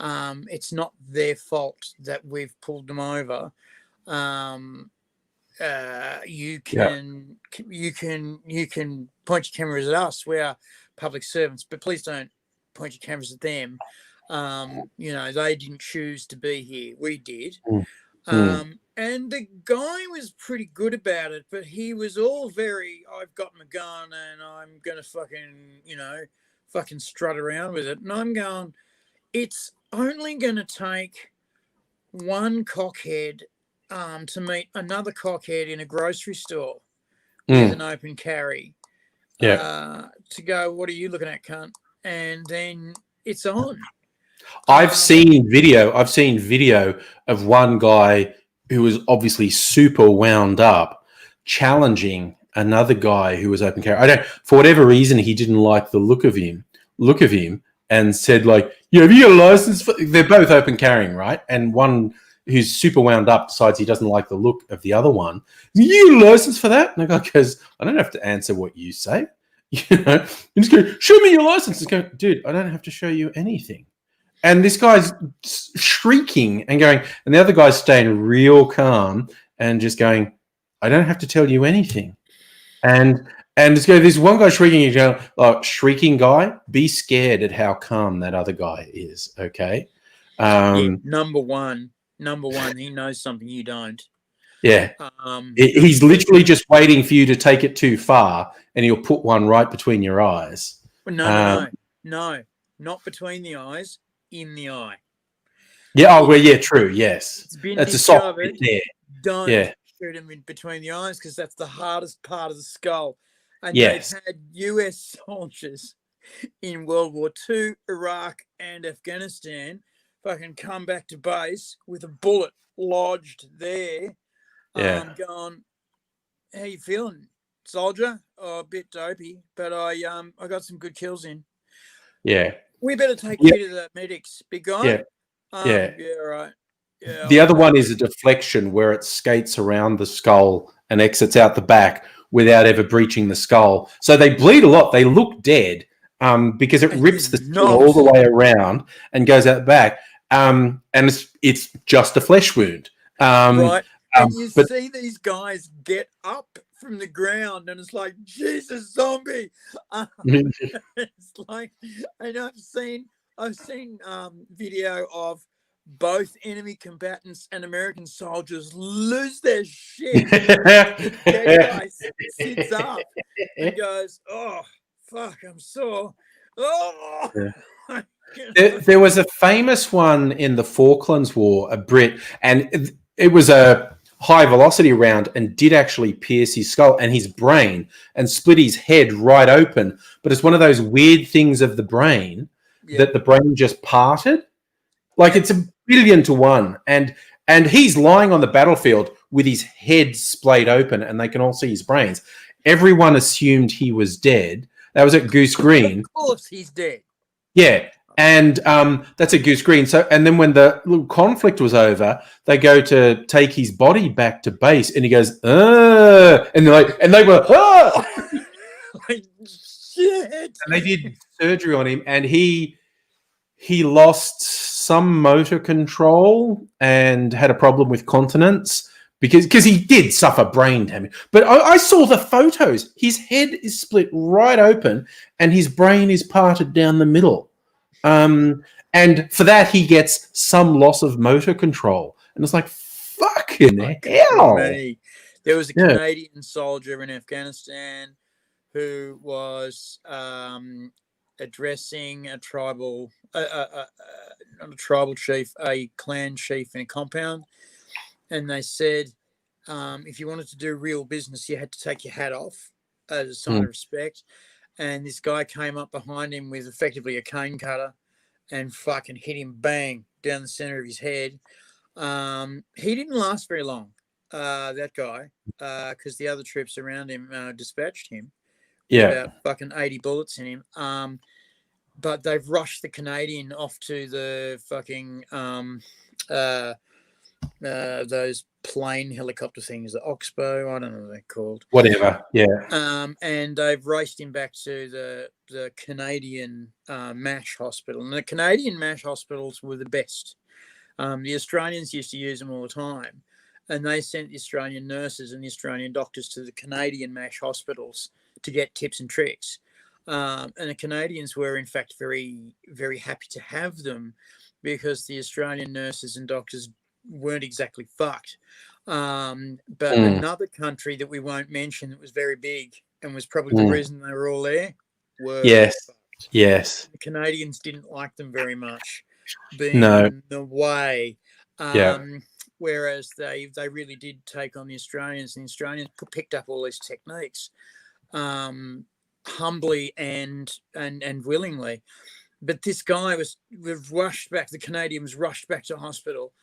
It's not their fault that we've pulled them over. You can point your cameras at us. We are public servants, but please don't point your cameras at them. They didn't choose to be here. We did. And the guy was pretty good about it, but he was all very, I've got my gun and I'm going to fucking strut around with it. And I'm going, it's only going to take one cockhead to meet another cockhead in a grocery store with an open carry. To go, what are you looking at, cunt? And then it's on. I've seen video of one guy who was obviously super wound up challenging another guy who was open carry. For whatever reason, he didn't like the look of him and said, like, have you got a license? They're both open carrying, right? And one who's super wound up decides he doesn't like the look of the other one. You got a license for that? And the guy goes, I don't have to answer what you say. You just go, show me your license. And go, dude, I don't have to show you anything. And this guy's shrieking and going, and the other guy's staying real calm and just going, I don't have to tell you anything. And this one guy shrieking, and going, like, shrieking guy, be scared at how calm that other guy is. Okay. Number one, he knows something you don't. Yeah. He's literally just waiting for you to take it too far, and he'll put one right between your eyes. No, not between the eyes. In the eye. Yeah. Oh, well, yeah. True. Yes. That's a soft bit there. Don't shoot him in between the eyes, because that's the hardest part of the skull. And they've had US soldiers in World War II, Iraq, and Afghanistan fucking come back to base with a bullet lodged there. Going, how you feeling, soldier? Oh, a bit dopey, but I got some good kills in. Yeah. We better take you to the medics, big guy. Yeah, right. Yeah. The other one is a deflection where it skates around the skull and exits out the back without ever breaching the skull. So they bleed a lot. They look dead because it rips the skull all the way around and goes out the back. And it's just a flesh wound. Right. And you see these guys get up from the ground, and it's like, Jesus, zombie. It's like, and I've seen video of both enemy combatants and American soldiers lose their shit. That guy sits up and goes, oh, fuck, I'm sore. Oh. Yeah. There was a famous one in the Falklands War, a Brit, and it was a high velocity round and did actually pierce his skull and his brain and split his head right open. But it's one of those weird things of the brain that the brain just parted. Like, it's 1,000,000,000 to 1. And he's lying on the battlefield with his head splayed open and they can all see his brains. Everyone assumed he was dead. That was at Goose Green. Of course he's dead. Yeah. And that's a Goose Green. So, and then when the little conflict was over, they go to take his body back to base, and he goes, and they're like, and they were, like, shit. And they did surgery on him, and he lost some motor control and had a problem with continence because he did suffer brain damage. But I saw the photos. His head is split right open, and his brain is parted down the middle. And for that, he gets some loss of motor control. And it's like, fucking hell. There was a Canadian soldier in Afghanistan who was addressing a tribal, not a tribal chief, a clan chief in a compound, and they said, if you wanted to do real business, you had to take your hat off as a sign of respect. And this guy came up behind him with effectively a cane cutter and fucking hit him bang down the center of his head. He didn't last very long, that guy, because the other troops around him dispatched him with about fucking 80 bullets in him. But they've rushed the Canadian off to the fucking those plane helicopter things, the Oxbow, I don't know what they're called. Whatever, yeah. And they've raced him back to the Canadian MASH hospital. And the Canadian MASH hospitals were the best. The Australians used to use them all the time. And they sent the Australian nurses and the Australian doctors to the Canadian MASH hospitals to get tips and tricks. And the Canadians were, in fact, very, very happy to have them because the Australian nurses and doctors weren't exactly fucked. But another country that we won't mention that was very big and was probably the reason they were all there were fucked. Yes. The Canadians didn't like them very much, being in the way. Whereas they really did take on the Australians, and the Australians picked up all these techniques humbly and willingly. But this guy was rushed back. The Canadian was rushed back to hospital,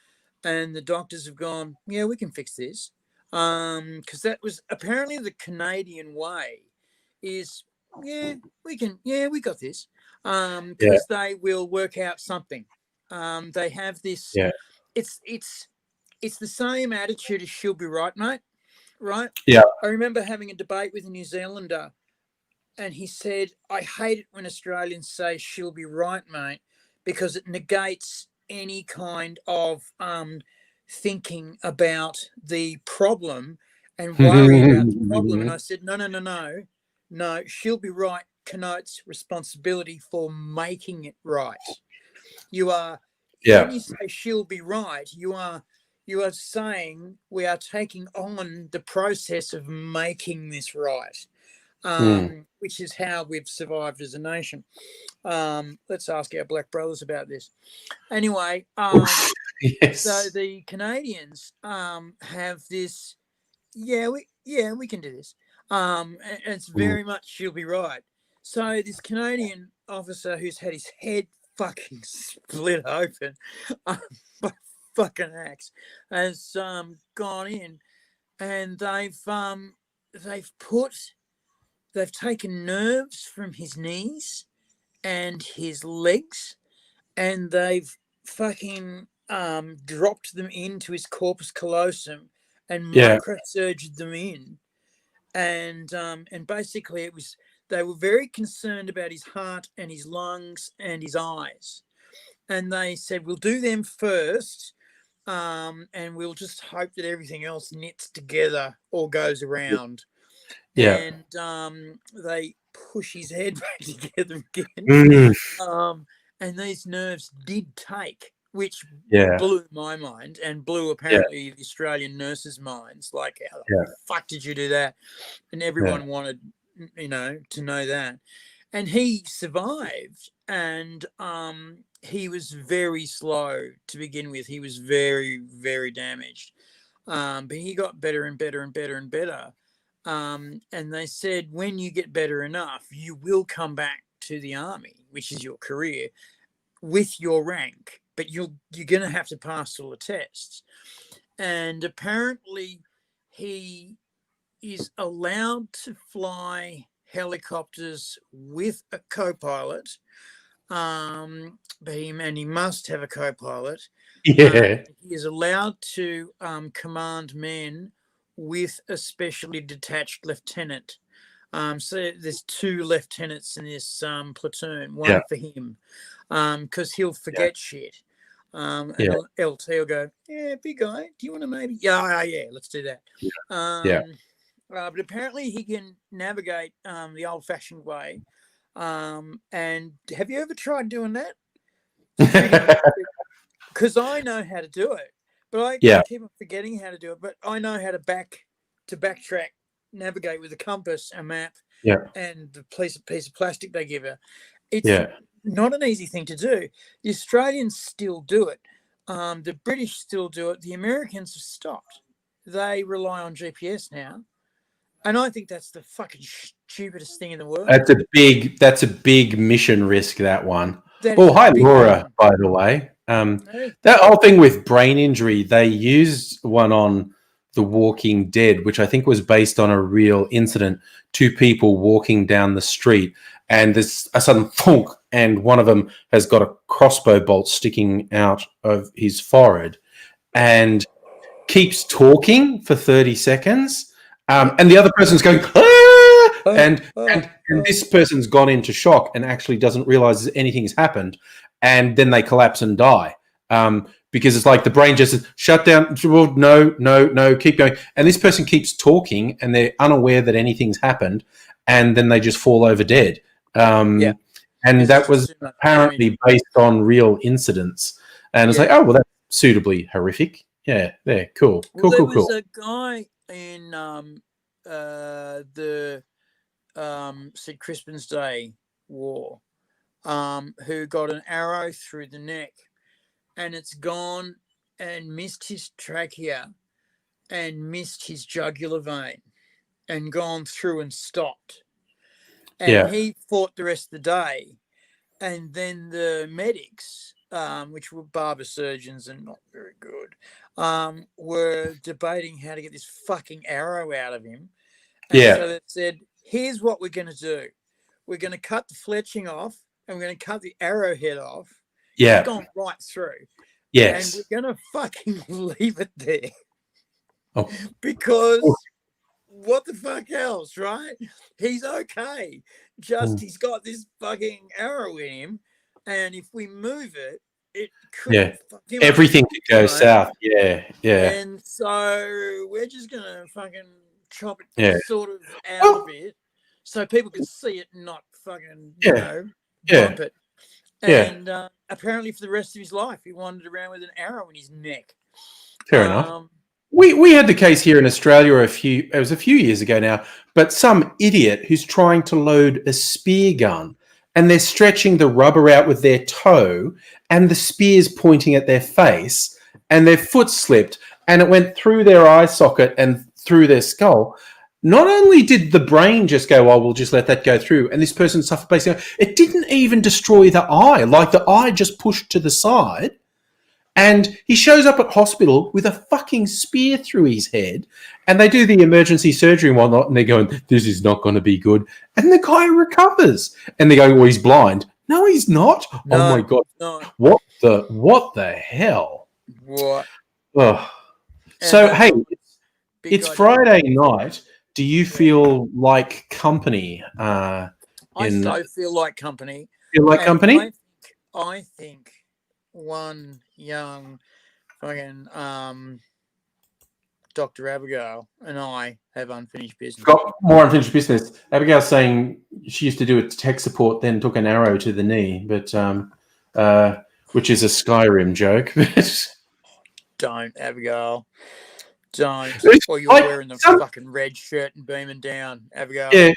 and the doctors have gone, yeah, we can fix this. Because that was apparently the Canadian way is, we got this. Because they will work out something. They have this, it's the same attitude as she'll be right, mate. Right? Yeah. I remember having a debate with a New Zealander, and he said, I hate it when Australians say she'll be right, mate, because it negates any kind of thinking about the problem and worry about the problem. And I said, no, she'll be right connotes responsibility for making it right. You are, when you say she'll be right, you are saying we are taking on the process of making this right. Which is how we've survived as a nation. Let's ask our black brothers about this. Anyway, so the Canadians have this, we can do this. And it's very much she'll be right. So this Canadian officer who's had his head fucking split open by fucking axe has gone in, and they've taken nerves from his knees and his legs, and they've fucking dropped them into his corpus callosum and microsurged them in. And basically they were very concerned about his heart and his lungs and his eyes. And they said, we'll do them first, and we'll just hope that everything else knits together or goes around. And they push his head back together again. And these nerves did take, which blew my mind and blew apparently the Australian nurses' minds. Like, how the fuck did you do that? And everyone wanted, to know that. And he survived, and he was very slow to begin with. He was very, very damaged. But he got better and better and better and better. And they said, when you get better enough, you will come back to the army, which is your career, with your rank, but you're going to have to pass all the tests. And apparently he is allowed to fly helicopters with a co-pilot, but he must have a co-pilot. He is allowed to command men with a specially detached lieutenant. So there's 2 lieutenants in this platoon, one for him, because he'll forget shit. And LT will go, big guy, do you want to maybe? Yeah, let's do that. But apparently he can navigate the old-fashioned way. And have you ever tried doing that? Because I know how to do it. But I keep on forgetting how to do it. But I know how to backtrack, navigate with a compass, a map, and the piece of plastic they give you. It's not an easy thing to do. The Australians still do it. The British still do it. The Americans have stopped. They rely on GPS now. And I think that's the fucking stupidest thing in the world. That's a big mission risk, that one. That Oh, is a hi, big Laura, one. by the way. Hey. That whole thing with brain injury, they used one on The Walking Dead, which I think was based on a real incident. Two people walking down the street, and there's a sudden thunk, and one of them has got a crossbow bolt sticking out of his forehead and keeps talking for 30 seconds. And the other person's going, ah! And this person's gone into shock and actually doesn't realize anything's happened. And then they collapse and die. Because it's like the brain just says, shut down. No, keep going. And this person keeps talking and they're unaware that anything's happened. And then they just fall over dead. And that was apparently based on real incidents. And it's like, oh, well, that's suitably horrific. Yeah, there, cool. There was a guy in the St. Crispin's Day War who got an arrow through the neck, and it's gone and missed his trachea and missed his jugular vein and gone through and stopped. And he fought the rest of the day. And then the medics, which were barber surgeons and not very good, were debating how to get this fucking arrow out of him. And so they said, here's what we're going to do. We're going to cut the fletching off and we're going to cut the arrowhead off. Yeah. It's gone right through. Yes. And we're going to fucking leave it there. Oh. Because what the fuck else, right? He's okay. Just he's got this fucking arrow in him. And if we move it, it could everything could go south. Yeah. And so we're just gonna fucking chop it sort of out of it so people can see it and not fucking bump it. And apparently for the rest of his life he wandered around with an arrow in his neck. Fair enough. We had the case here in Australia it was a few years ago now, but some idiot who's trying to load a spear gun. And they're stretching the rubber out with their toe, and the spear's pointing at their face, and their foot slipped, and it went through their eye socket and through their skull. Not only did the brain just go, oh, we'll just let that go through, and this person suffered basically, it didn't even destroy the eye. Like the eye just pushed to the side, and he shows up at hospital with a fucking spear through his head, and they do the emergency surgery and whatnot, and they're going, this is not going to be good. And the guy recovers. And they're going, well, he's blind. No, he's not. No, oh, my God. No. What the hell? What? Oh. So, hey, it's Friday night. Do you feel like company? I so feel like company. Feel like company? I think one young fucking Dr. Abigail and I have unfinished business. Got more unfinished business. Abigail's saying she used to do it tech support, then took an arrow to the knee, but which is a Skyrim joke. Don't, Abigail. Don't. Or you're wearing the fucking red shirt and beaming down, Abigail. Yeah.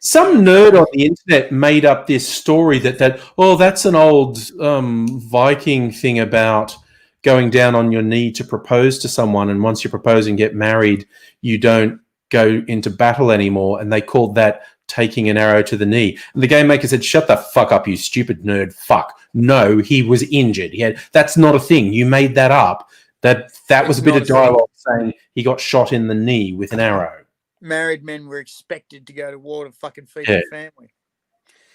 Some nerd on the internet made up this story that that's an old Viking thing about going down on your knee to propose to someone, and once you propose and get married, you don't go into battle anymore, and they called that taking an arrow to the knee. And the game maker said, shut the fuck up, you stupid nerd fuck. No, he was injured. That's not a thing. You made that up. That was a bit of dialogue saying he got shot in the knee with an arrow. Married men were expected to go to war to fucking feed their family.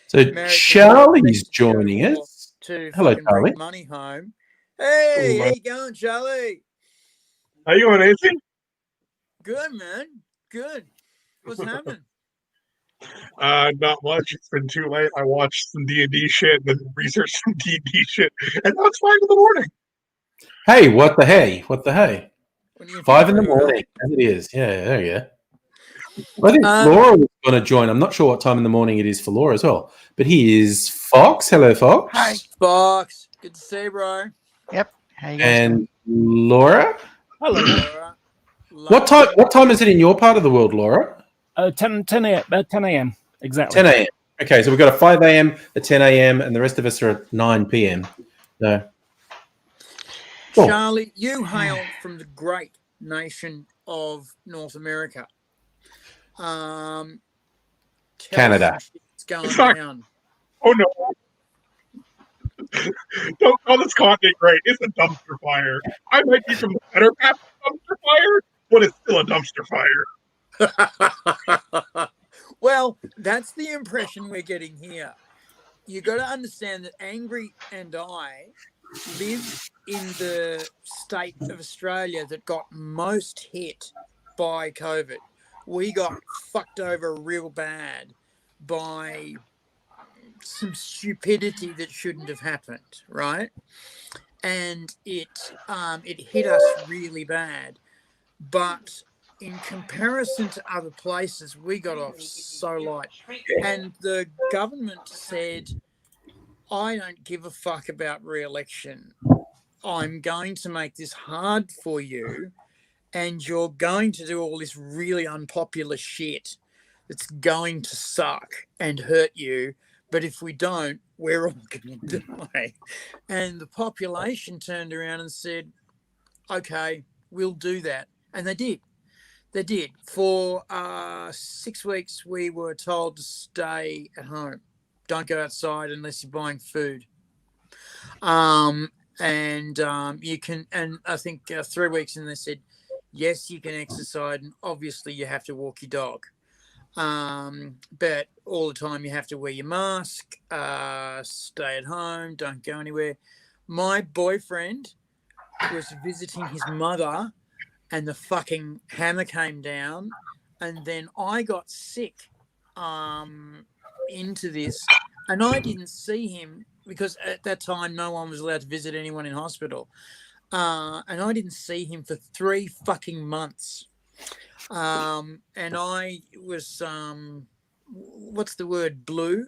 So Charlie's joining us. Hello, Charlie. Bring money home. Hey, how you going, Charlie? How you going, Nancy? Good, man. Good. What's happening? Not much. It's been too late. I watched some D&D shit, then researched some D&D shit, and now it's 5 in the morning. Hey, what the hey? 5 in the morning, as it is. Yeah, there you go. I think Laura was going to join. I'm not sure what time in the morning it is for Laura as well. But he is Fox. Hello, Fox. Hi, Fox. Good to see you, bro. Yep. How you guys and doing? Laura. Hello, Laura. What time is it in your part of the world, Laura? 10 a.m. Exactly. 10 a.m. Okay, so we've got a 5 a.m., a 10 a.m., and the rest of us are at 9 p.m. So, cool. Charlie, you hail from the great nation of North America. Tell Canada. us some shit's going Fuck. down. Oh no. Don't call this continent great. It's a dumpster fire. I might be from the better half of dumpster fire, but it's still a dumpster fire. Well, that's the impression we're getting here. You got to understand that Angry and I live in the state of Australia that got most hit by COVID. We got fucked over real bad by some stupidity that shouldn't have happened, right? And it hit us really bad. But in comparison to other places, we got off so light. And the government said, I don't give a fuck about re-election. I'm going to make this hard for you, and you're going to do all this really unpopular shit that's going to suck and hurt you. But if we don't, we're all going to die. And the population turned around and said, okay, we'll do that. And they did. They did. For 6 weeks, we were told to stay at home. Don't go outside unless you're buying food. You can, and I think 3 weeks in, they said, yes, you can exercise, and obviously you have to walk your dog. But all the time you have to wear your mask, stay at home, don't go anywhere. My boyfriend was visiting his mother, and the fucking hammer came down, and then I got sick into this, and I didn't see him because at that time no one was allowed to visit anyone in hospital, and I didn't see him for 3 fucking months, and I was what's the word, blue,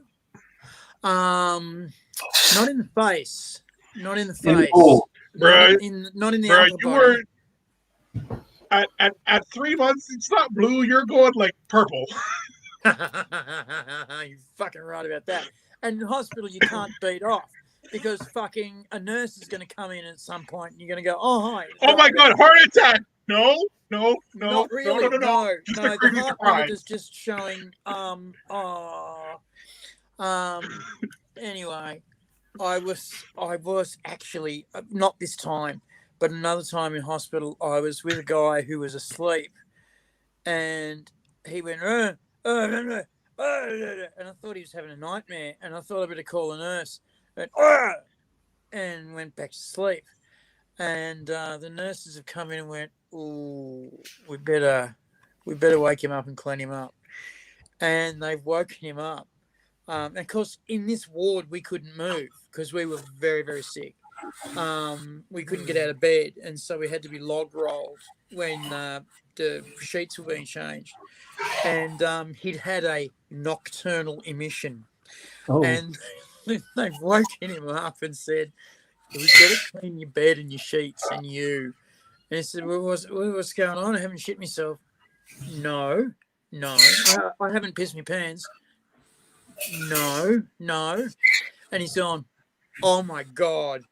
not in the face, not in the face, Right. not in the Right. upper You body. were at 3 months, it's not blue, you're going like purple. You're fucking right about that. And in hospital, you can't beat off because fucking a nurse is going to come in at some point and you're going to go, oh, hi. Oh my god, heart attack! No. Not really. No. Just The a crazy heart surprise. monitor's just showing. Anyway, I was actually not this time, but another time in hospital. I was with a guy who was asleep, and he went, and I thought he was having a nightmare, and I thought I better call a nurse, and went back to sleep. And the nurses have come in and went, "Ooh, we better wake him up and clean him up." And they've woken him up. And of course, in this ward, we couldn't move because we were very, very sick. We couldn't get out of bed, and so we had to be log rolled when the sheets were being changed. And he'd had a nocturnal emission, and they've woken him up and said, "We've got to clean your bed and your sheets and you." And he said, well, what's going on? I haven't shit myself. No. I haven't pissed my pants. No. And he's gone, oh my God.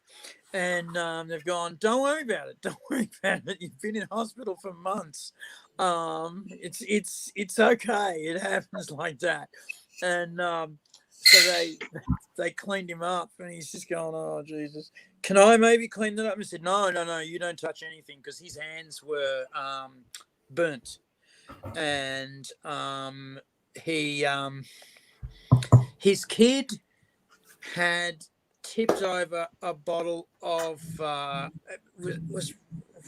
And they've gone, don't worry about it. Don't worry about it. You've been in hospital for months. It's okay. It happens like that. And so they cleaned him up, and he's just going, oh, Jesus. Can I maybe clean that up? And I said, no, you don't touch anything, because his hands were burnt. And his kid had tipped over a bottle of, was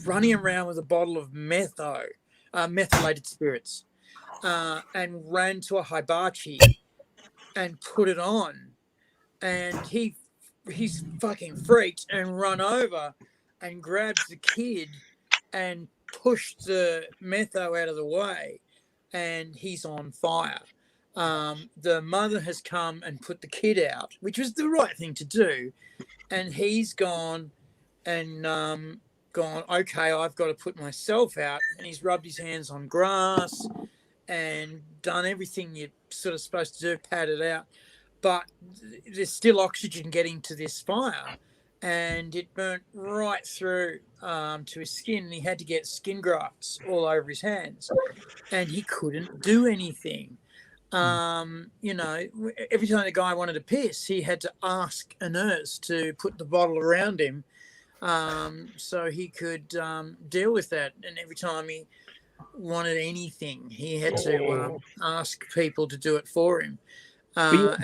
running around with a bottle of methylated spirits, and ran to a hibachi and put it on, and he's fucking freaked and run over and grabs the kid and pushed the metho out of the way, and he's on fire. The mother has come and put the kid out, which was the right thing to do, and he's gone and gone, okay, I've got to put myself out, and he's rubbed his hands on grass, and done everything you're sort of supposed to do, pad it out. But there's still oxygen getting to this fire, and it burnt right through to his skin, and he had to get skin grafts all over his hands, and he couldn't do anything. You know, every time the guy wanted to piss, he had to ask a nurse to put the bottle around him so he could deal with that. And every time he wanted anything, he had to ask people to do it for him.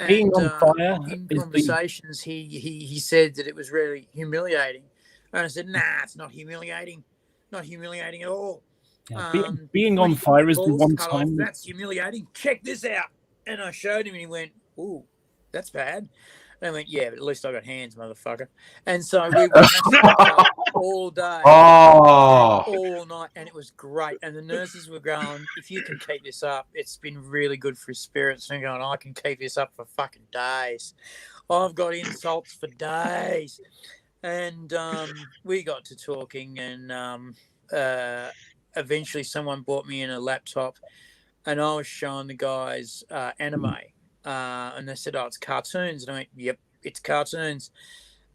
Being on fire in is conversations, he said that it was really humiliating. And I said, nah, it's not humiliating. Not humiliating at all. being on fire is the balls one cut time. off, that's humiliating. Check this out. And I showed him, and he went, ooh, that's bad. And I went, yeah, but at least I got hands, motherfucker. And so we went all day, all night, and it was great. And the nurses were going, if you can keep this up, it's been really good for his spirits. And going, I can keep this up for fucking days. I've got insults for days. And we got to talking, and eventually someone bought me in a laptop, and I was showing the guys anime. And they said, oh, it's cartoons. And I went, yep, it's cartoons.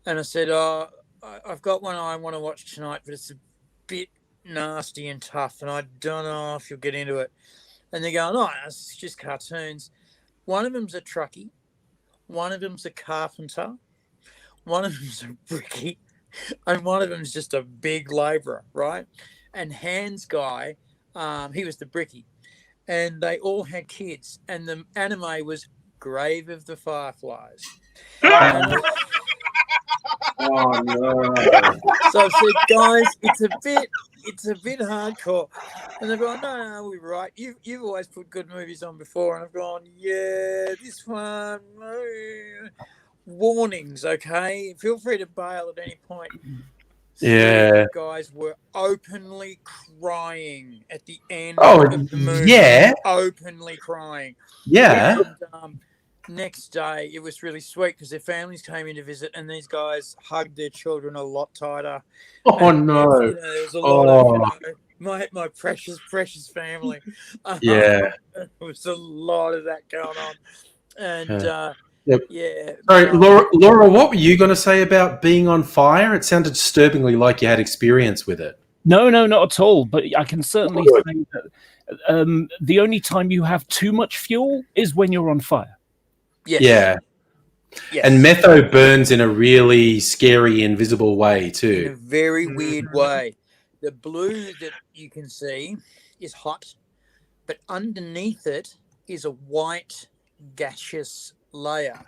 And I said, oh, I've got one I want to watch tonight, but it's a bit nasty and tough, and I don't know if you'll get into it. And they're going, oh, it's just cartoons. One of them's a truckie. One of them's a carpenter. One of them's a brickie. And one of them's just a big labourer, right? And Hans guy, he was the brickie. And they all had kids. And the anime was Grave of the Fireflies. Oh no! So I said, guys, it's a bit hardcore. And they're going, no, we're right. You've always put good movies on before. And I've gone, yeah, this one, warnings, okay? Feel free to bail at any point. Yeah. Guys were openly crying at the end Oh, of the movie. yeah. Openly crying. Yeah. And, next day, it was really sweet because their families came in to visit, and these guys hugged their children a lot tighter. Oh and, no! You know, there was a lot of my precious family. Yeah. There was a lot of that going on, and Yep. yeah. Sorry, Laura, what were you going to say about being on fire? It sounded disturbingly like you had experience with it. No, not at all. But I can certainly say that the only time you have too much fuel is when you're on fire. Yes. Yeah. Yes. And metho burns in a really scary, invisible way too. In a very weird way. The blue that you can see is hot, but underneath it is a white gaseous layer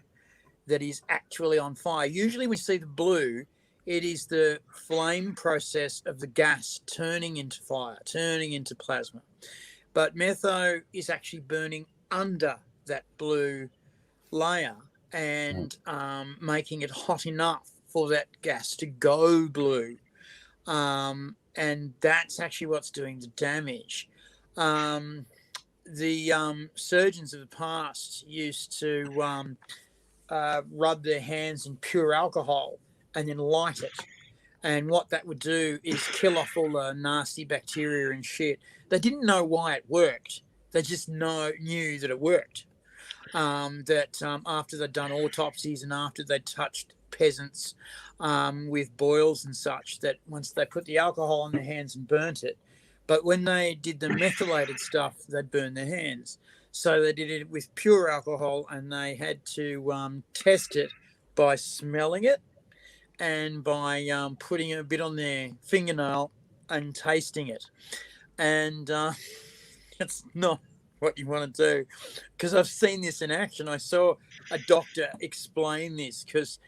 that is actually on fire. Usually when you see the blue, it is the flame process of the gas turning into fire, turning into plasma. But metho is actually burning under that blue layer and making it hot enough for that gas to go blue. And that's actually what's doing the damage. The surgeons of the past used to rub their hands in pure alcohol and then light it. And what that would do is kill off all the nasty bacteria and shit. They didn't know why it worked. They just knew that it worked. After they'd done autopsies and after they'd touched peasants with boils and such, that once they put the alcohol on their hands and burnt it, but when they did the methylated stuff, they'd burn their hands. So they did it with pure alcohol, and they had to test it by smelling it and by putting a bit on their fingernail and tasting it. And it's not what you want to do, because I've seen this in action. I saw a doctor explain this, because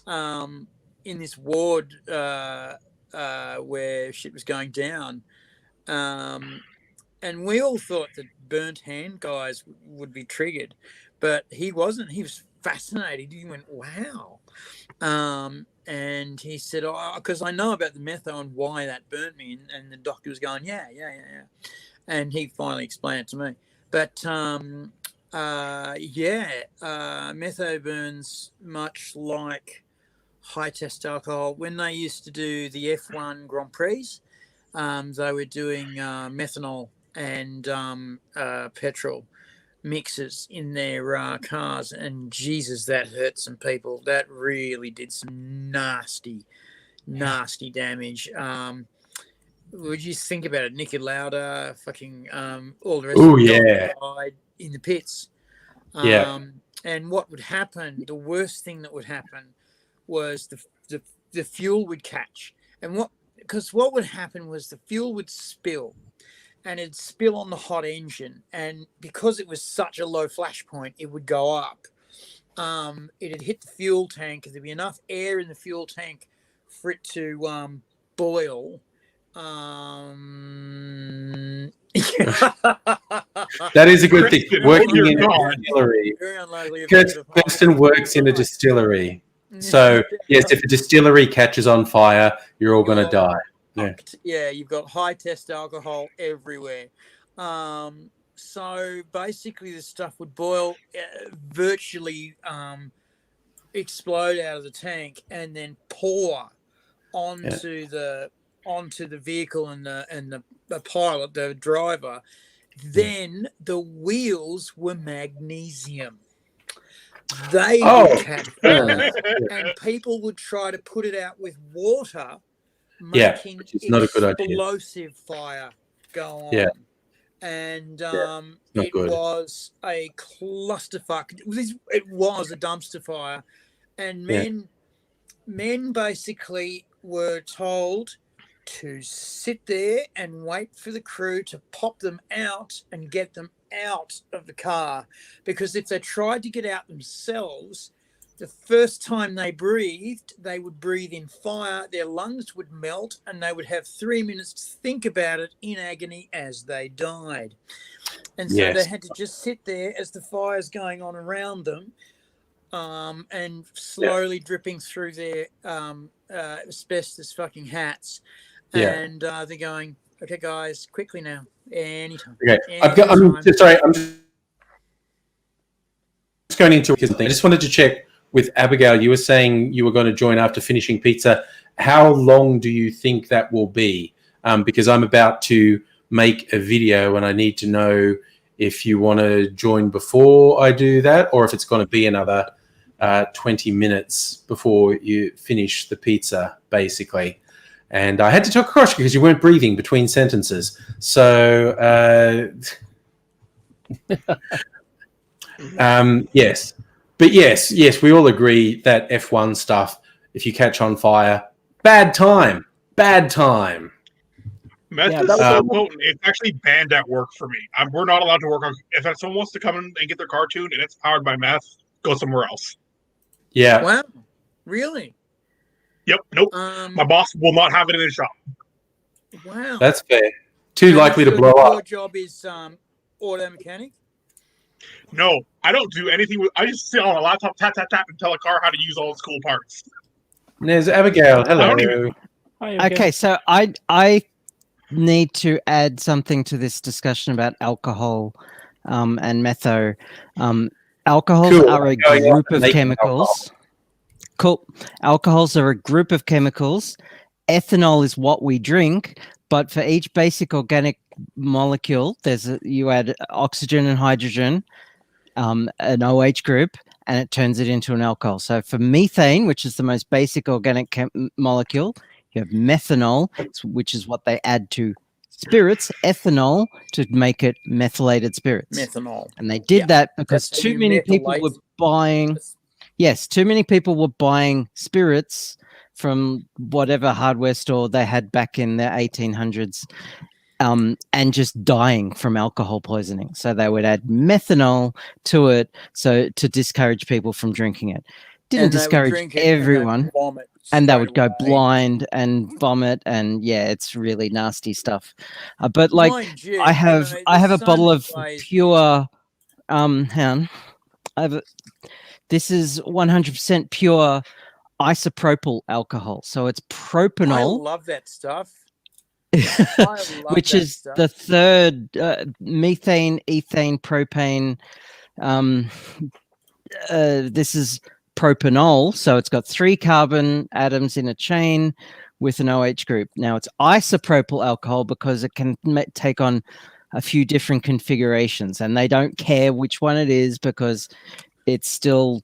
in this ward where shit was going down, and we all thought that burnt hand guys would be triggered, but he wasn't. He was fascinated. He went, wow. And he said, oh, because I know about the metho and why that burnt me. And the doctor was going, yeah. And he finally explained it to me. But metho burns much like high test alcohol. When they used to do the F1 Grand Prix, they were doing methanol and petrol mixes in their cars, and Jesus, that hurt some people. That really did some nasty damage. Would you think about it? Niki Lauda, fucking all the rest Oh of them yeah, died in the pits. Yeah. And what would happen? The worst thing that would happen was the fuel would catch, and because what would happen was the fuel would spill, and it'd spill on the hot engine, and because it was such a low flash point, it would go up. It'd hit the fuel tank, and there'd be enough air in the fuel tank for it to boil. That is a good thing. Kristen, Working oh in dear a God. distillery. Very unlikely. Kirsten works in a distillery. So, yes, if a distillery catches on fire, you're all going to die. Yeah, you've got high test alcohol everywhere. So basically, the stuff would boil, virtually explode out of the tank, and then pour onto the vehicle and the pilot, the driver. Then the wheels were magnesium. They would catch fire, and people would try to put it out with water, making which is not a good idea. explosive fire go on. Yeah. And it was a clusterfuck. It was a dumpster fire, and men basically were told to sit there and wait for the crew to pop them out and get them out of the car, because if they tried to get out themselves, the first time they breathed, they would breathe in fire, their lungs would melt, and they would have 3 minutes to think about it in agony as they died. And so they had to just sit there as the fire's going on around them, and slowly dripping through their asbestos fucking hats. And they're going, okay, guys, quickly now, anytime. Okay, I'm just going into something. I just wanted to check with Abigail. You were saying you were going to join after finishing pizza. How long do you think that will be? Because I'm about to make a video, and I need to know if you want to join before I do that, or if it's going to be another 20 minutes before you finish the pizza, basically. And I had to talk across because you weren't breathing between sentences. So, yes. But yes, we all agree that F1 stuff, if you catch on fire, bad time. Meth is so potent. It's actually banned at work for me. We're not allowed to work on. If someone wants to come in and get their car tuned and it's powered by meth, go somewhere else. Yeah. Wow. Really? Yep. Nope. My boss will not have it in his shop. Wow. That's fair. Too likely to blow up. Your job is auto mechanic? No, I don't do anything with. I just sit on a laptop, tap, and tell a car how to use all its cool parts. There's Abigail. Hello. Okay, so I need to add something to this discussion about alcohol and metho. Alcohols are a group of chemicals. Cool. Alcohols are a group of chemicals. Ethanol is what we drink, but for each basic organic molecule, you add oxygen and hydrogen, an OH group, and it turns it into an alcohol. So for methane, which is the most basic organic molecule, you have methanol, which is what they add to spirits, ethanol to make it methylated spirits. Methanol. And they did that because too many people were buying. Yes, too many people were buying spirits from whatever hardware store they had back in the 1800s, and just dying from alcohol poisoning. So they would add methanol to it to discourage people from drinking it. Didn't discourage everyone. And they would go blind and vomit, and it's really nasty stuff. But like, I have a bottle of pure. This is 100% pure isopropyl alcohol, so it's propanol. I love that stuff. Which is the third methane, ethane, propane. This is propanol, so it's got 3 carbon atoms in a chain. with an OH group. Now it's isopropyl alcohol because it can take on a few different configurations, and they don't care which one it is because it's still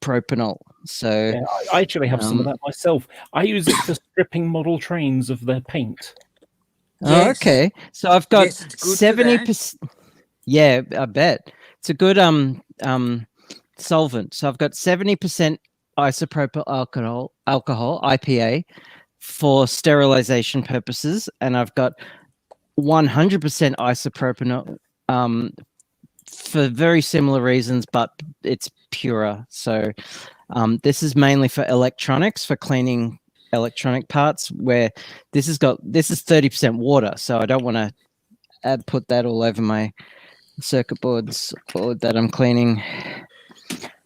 propanol. So Yeah, I actually have some of that myself. I use it for stripping model trains of their paint. Oh, okay. So I've got Yes, it's good for 70%. Yeah, I bet. It's a good solvent. So I've got 70% isopropyl alcohol, IPA, for sterilization purposes, and I've got 100% isopropanol for very similar reasons, but it's purer. So this is mainly for electronics, for cleaning electronic parts, where this is 30% water, so I don't want to put that all over my circuit boards that I'm cleaning.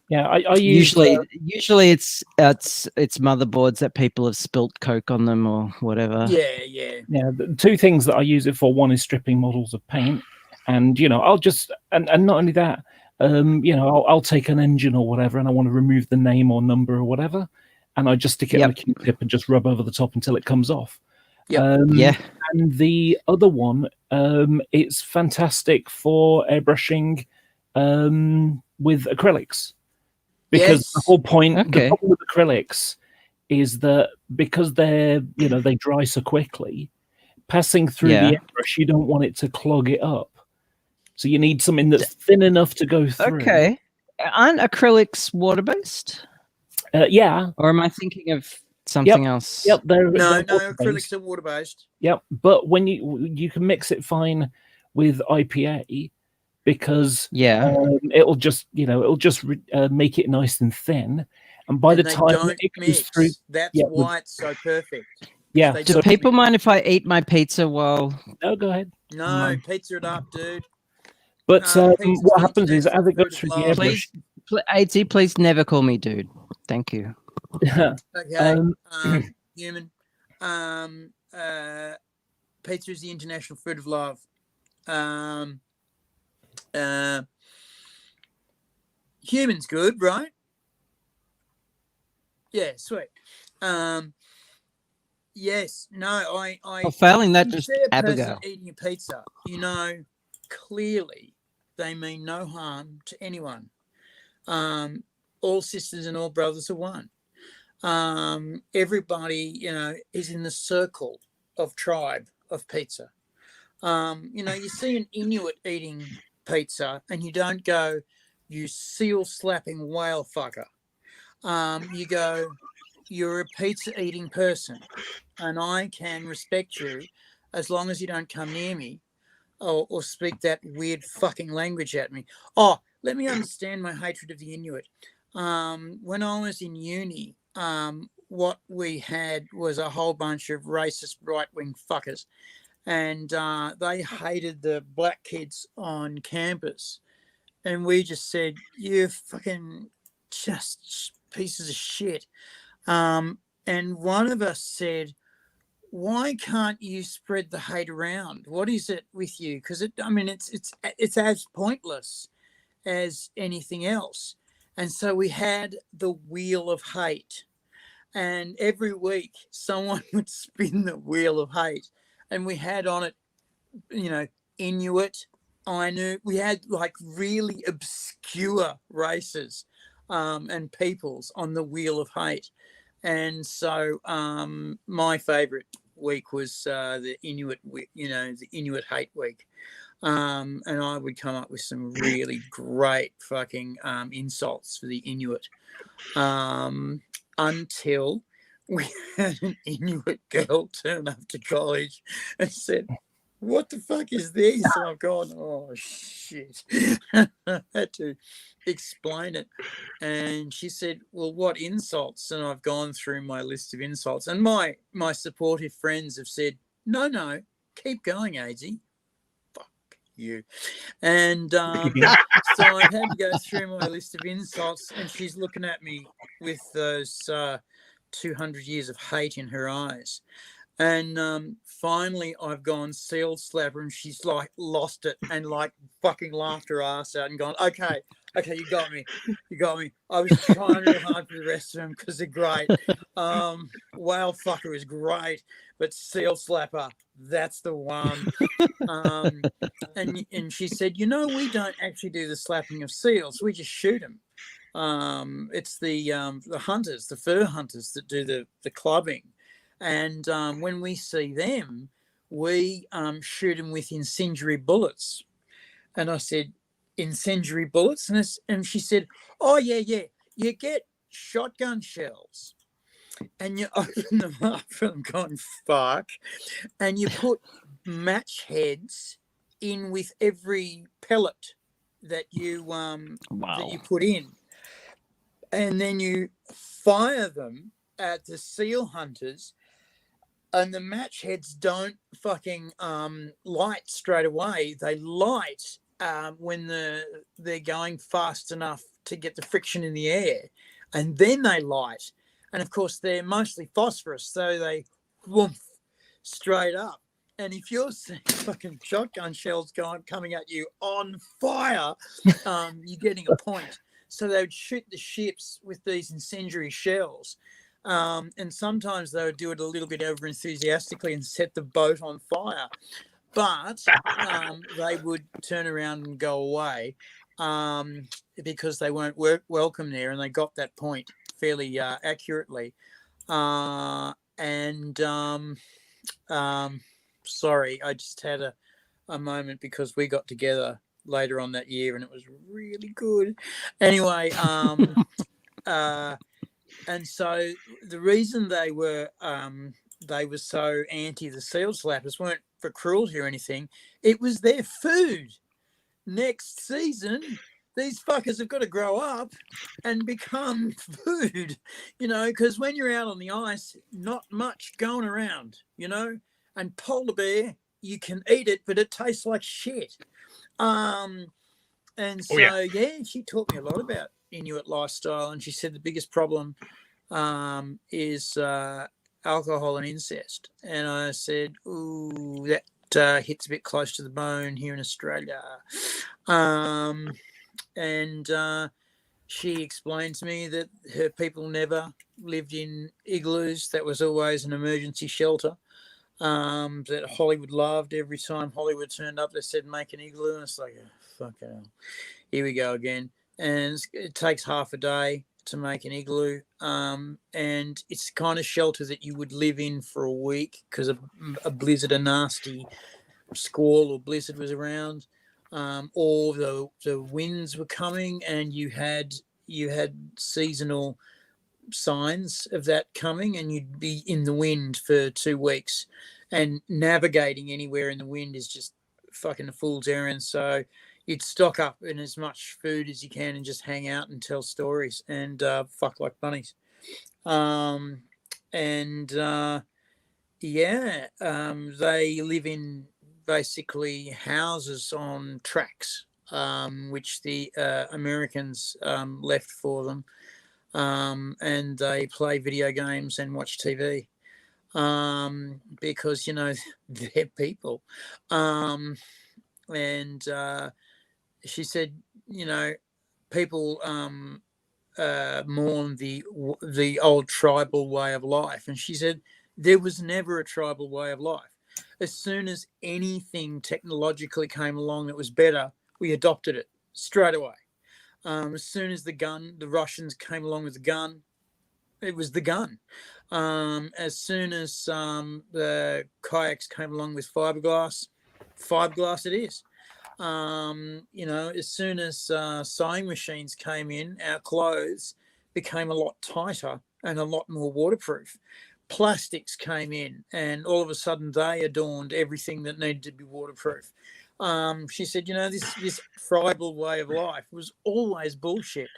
Yeah, I use usually it's motherboards that people have spilt Coke on them or whatever. Yeah. The two things that I use it for. One is stripping models of paint, and I'll just and not only that, I'll take an engine or whatever, and I want to remove the name or number or whatever, and I just stick it on a Q-tip and just rub over the top until it comes off. Yeah. And the other one, it's fantastic for airbrushing with acrylics. Because the whole point, the problem with acrylics is that because they dry so quickly, passing through the airbrush, you don't want it to clog it up. So you need something that's thin enough to go through. Okay. Aren't acrylics water-based? Yeah. Or am I thinking of something else? Yep. No, acrylics are water-based. Yep. But when you can mix it fine with IPA, because it'll just make it nice and thin, and by the time it goes through, that's why it's so perfect. Yeah. Do people mind if I eat my pizza while? No, go ahead. No, pizza it up, dude. But what happens is, as it goes through the airbrush, AT, please never call me dude. Thank you. Okay. Human. Pizza is the international food of love. Human's good, right? Yeah, sweet. Yes, no, I failing that, just Abigail eating a pizza, clearly they mean no harm to anyone. All sisters and all brothers are one. Everybody, is in the circle of tribe of pizza. You see an Inuit eating pizza and you don't go, you seal slapping whale fucker. You go, you're a pizza eating person and I can respect you as long as you don't come near me or speak that weird fucking language at me. Oh, let me understand my hatred of the Inuit. When I was in uni, what we had was a whole bunch of racist right-wing fuckers. And they hated the black kids on campus. And we just said, you fucking just pieces of shit. And one of us said, why can't you spread the hate around? What is it with you? Because it's as pointless as anything else. And so we had the wheel of hate. And every week someone would spin the wheel of hate. And we had on it, Inuit, Ainu. We had like really obscure races and peoples on the wheel of hate. And so my favorite week was the Inuit, the Inuit Hate Week. And I would come up with some really great fucking insults for the Inuit until we had an Inuit girl turn up to college and said, what the fuck is this? And I've gone, oh, shit. I had to explain it. And she said, well, what insults? And I've gone through my list of insults. And my supportive friends have said, no, keep going, AZ. Fuck you. And so I had to go through my list of insults. And she's looking at me with those 200 years of hate in her eyes. And finally, I've gone seal slapper, and she's like lost it and like fucking laughed her ass out and gone, okay, you got me. I was trying real hard for the rest of them because they're great. Whale fucker is great, but seal slapper, that's the one. And she said, we don't actually do the slapping of seals. We just shoot them. It's the hunters, the fur hunters that do the clubbing. And when we see them, we shoot them with incendiary bullets. And I said, incendiary bullets? And she said, oh, yeah. You get shotgun shells and you open them up and going, fuck. And you put match heads in with every pellet that you that you put in. And then you fire them at the seal hunters, and the match heads don't fucking light straight away. They light when they're going fast enough to get the friction in the air, and then they light. And of course, they're mostly phosphorus, so they whoomph straight up. And if you're seeing fucking shotgun shells coming at you on fire, you're getting a point. So they would shoot the ships with these incendiary shells. And sometimes they would do it a little bit over enthusiastically and set the boat on fire. But they would turn around and go away because they weren't welcome there, and they got that point fairly accurately. Sorry, I just had a moment because we got together later on that year and it was really good. Anyway, and so the reason they were so anti the seal slappers weren't for cruelty or anything. It was their food. Next season, these fuckers have got to grow up and become food, because when you're out on the ice, not much going around, and polar bear, you can eat it, but it tastes like shit. And so, she taught me a lot about Inuit lifestyle, and she said the biggest problem is alcohol and incest. And I said, ooh, that hits a bit close to the bone here in Australia. And she explained to me that her people never lived in igloos. That was always an emergency shelter that Hollywood loved. Every time Hollywood turned up, they said, make an igloo. And it's like, oh, fuck hell. Here we go again. And it takes half a day to make an igloo. And it's the kind of shelter that you would live in for a week because a blizzard, a nasty squall or blizzard was around. Or the winds were coming, and you had seasonal signs of that coming, and you'd be in the wind for 2 weeks, and navigating anywhere in the wind is just fucking a fool's errand. So you'd stock up in as much food as you can and just hang out and tell stories and fuck like bunnies. They live in basically houses on tracks, which the Americans left for them, and they play video games and watch TV because they're people. And she said, people mourn the old tribal way of life, and she said there was never a tribal way of life. As soon as anything technologically came along that was better, we adopted it straight away. As soon as the Russians came along with the gun, it was the gun. As soon as the kayaks came along with fiberglass it is. As soon as sewing machines came in, our clothes became a lot tighter and a lot more waterproof. Plastics came in, and all of a sudden they adorned everything that needed to be waterproof. She said, this tribal way of life was always bullshit.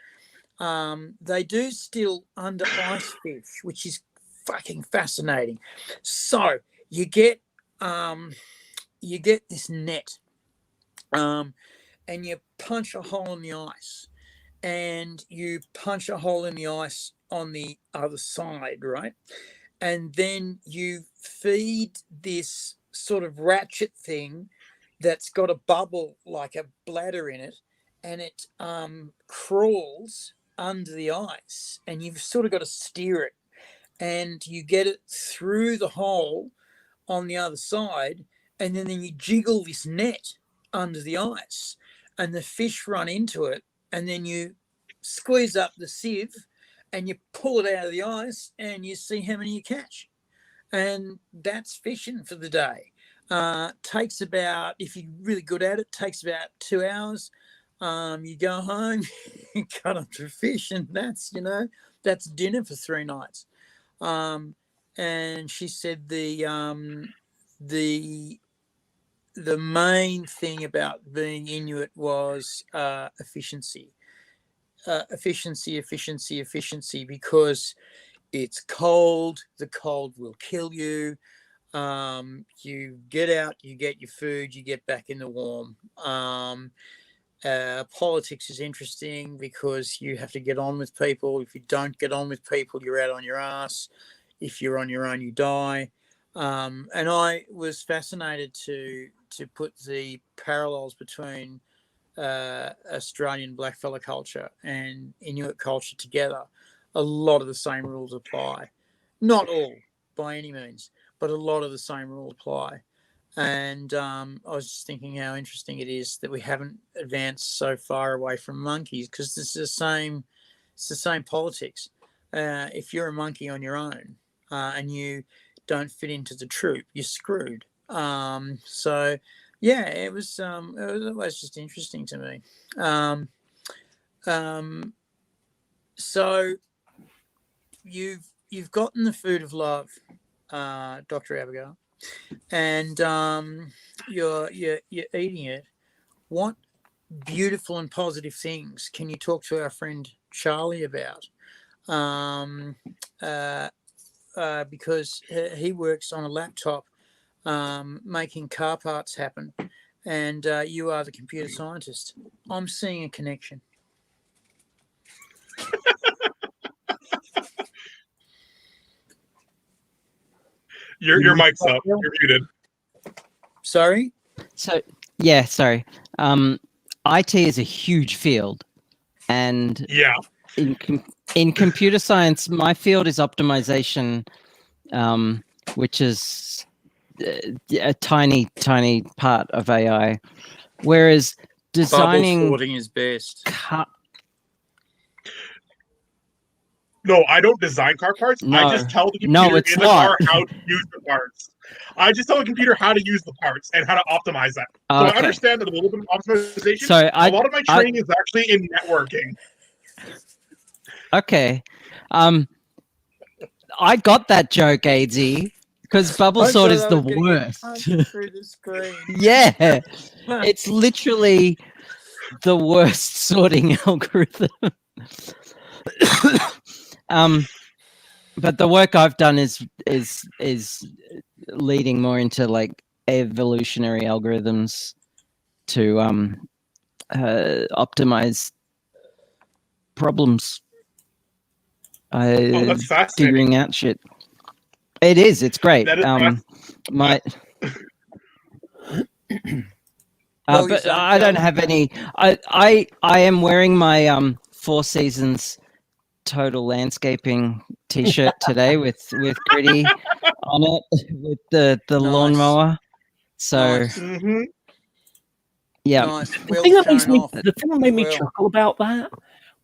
They do still under ice fish, which is fucking fascinating. So you get this net, and you punch a hole in the ice, and you punch a hole in the ice on the other side, right? and then you feed this sort of ratchet thing that's got a bubble like a bladder in it, and it crawls under the ice, and you've sort of got to steer it, and you get it through the hole on the other side, and then you jiggle this net under the ice, and the fish run into it, and then you squeeze up the sieve and you pull it out of the ice, and you see how many you catch. And that's fishing for the day. Takes about, if you're really good at it, takes about 2 hours. You go home, you cut up the fish, and that's dinner for 3 nights. And she said the main thing about being Inuit was efficiency, because it's cold. The cold will kill you. You get out, you get your food, you get back in the warm. Politics is interesting because you have to get on with people. If you don't get on with people, you're out on your ass. If you're on your own, you die. And I was fascinated to put the parallels between Australian blackfella culture and Inuit culture together. A lot of the same rules apply. Not all, by any means, but a lot of the same rules apply. And I was just thinking how interesting it is that we haven't advanced so far away from monkeys, because it's the same politics. If you're a monkey on your own and you don't fit into the troop, you're screwed. So yeah, it was always just interesting to me. So you've gotten the food of love, Dr. Abigail, and you're eating it. What beautiful and positive things can you talk to our friend Charlie about? Because he works on a laptop making car parts happen, and you are the computer scientist. I'm seeing a connection. Your mic's up. You're muted. Sorry? So, yeah, sorry. IT is a huge field. And yeah, in computer science, my field is optimization, which is a tiny, tiny part of AI. Whereas designing... Bubble sorting is best. No, I don't design car parts. No. I just tell the computer it's in the car how to use the parts. I just tell the computer how to use the parts and how to optimize that. So I understand that a little bit of optimization. So a lot of my training is actually in networking. Okay. I got that joke, AZ, because bubble sort is the worst. Through the screen. Yeah. It's literally the worst sorting algorithm. But the work I've done is leading more into like evolutionary algorithms to optimize problems. That's fascinating. Figuring out shit. It is. It's great. That is but I don't have any. I am wearing my Four Seasons Total Landscaping T-shirt today with Gritty on it with the lawnmower. So yeah, Nice. The thing that made me chuckle about that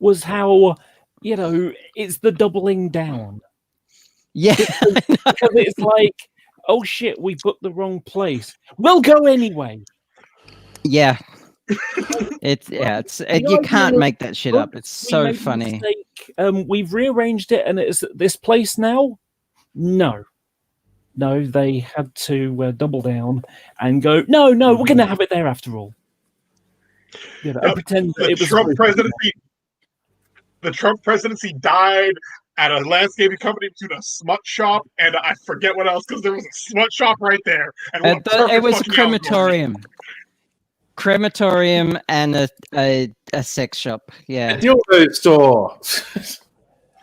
was how it's the doubling down. Yeah, because it's like, oh shit, we booked the wrong place. We'll go anyway. Yeah. You can't make that shit up. It's so funny. We've rearranged it and it's at this place now. No, they had to double down and go, no, we're going to have it there after all. And pretend that it was Trump presidency. The Trump presidency died at a landscaping company between a smut shop and I forget what else, because there was a smut shop right there. And it was a crematorium. Crematorium and a sex shop. Yeah. A dildo store.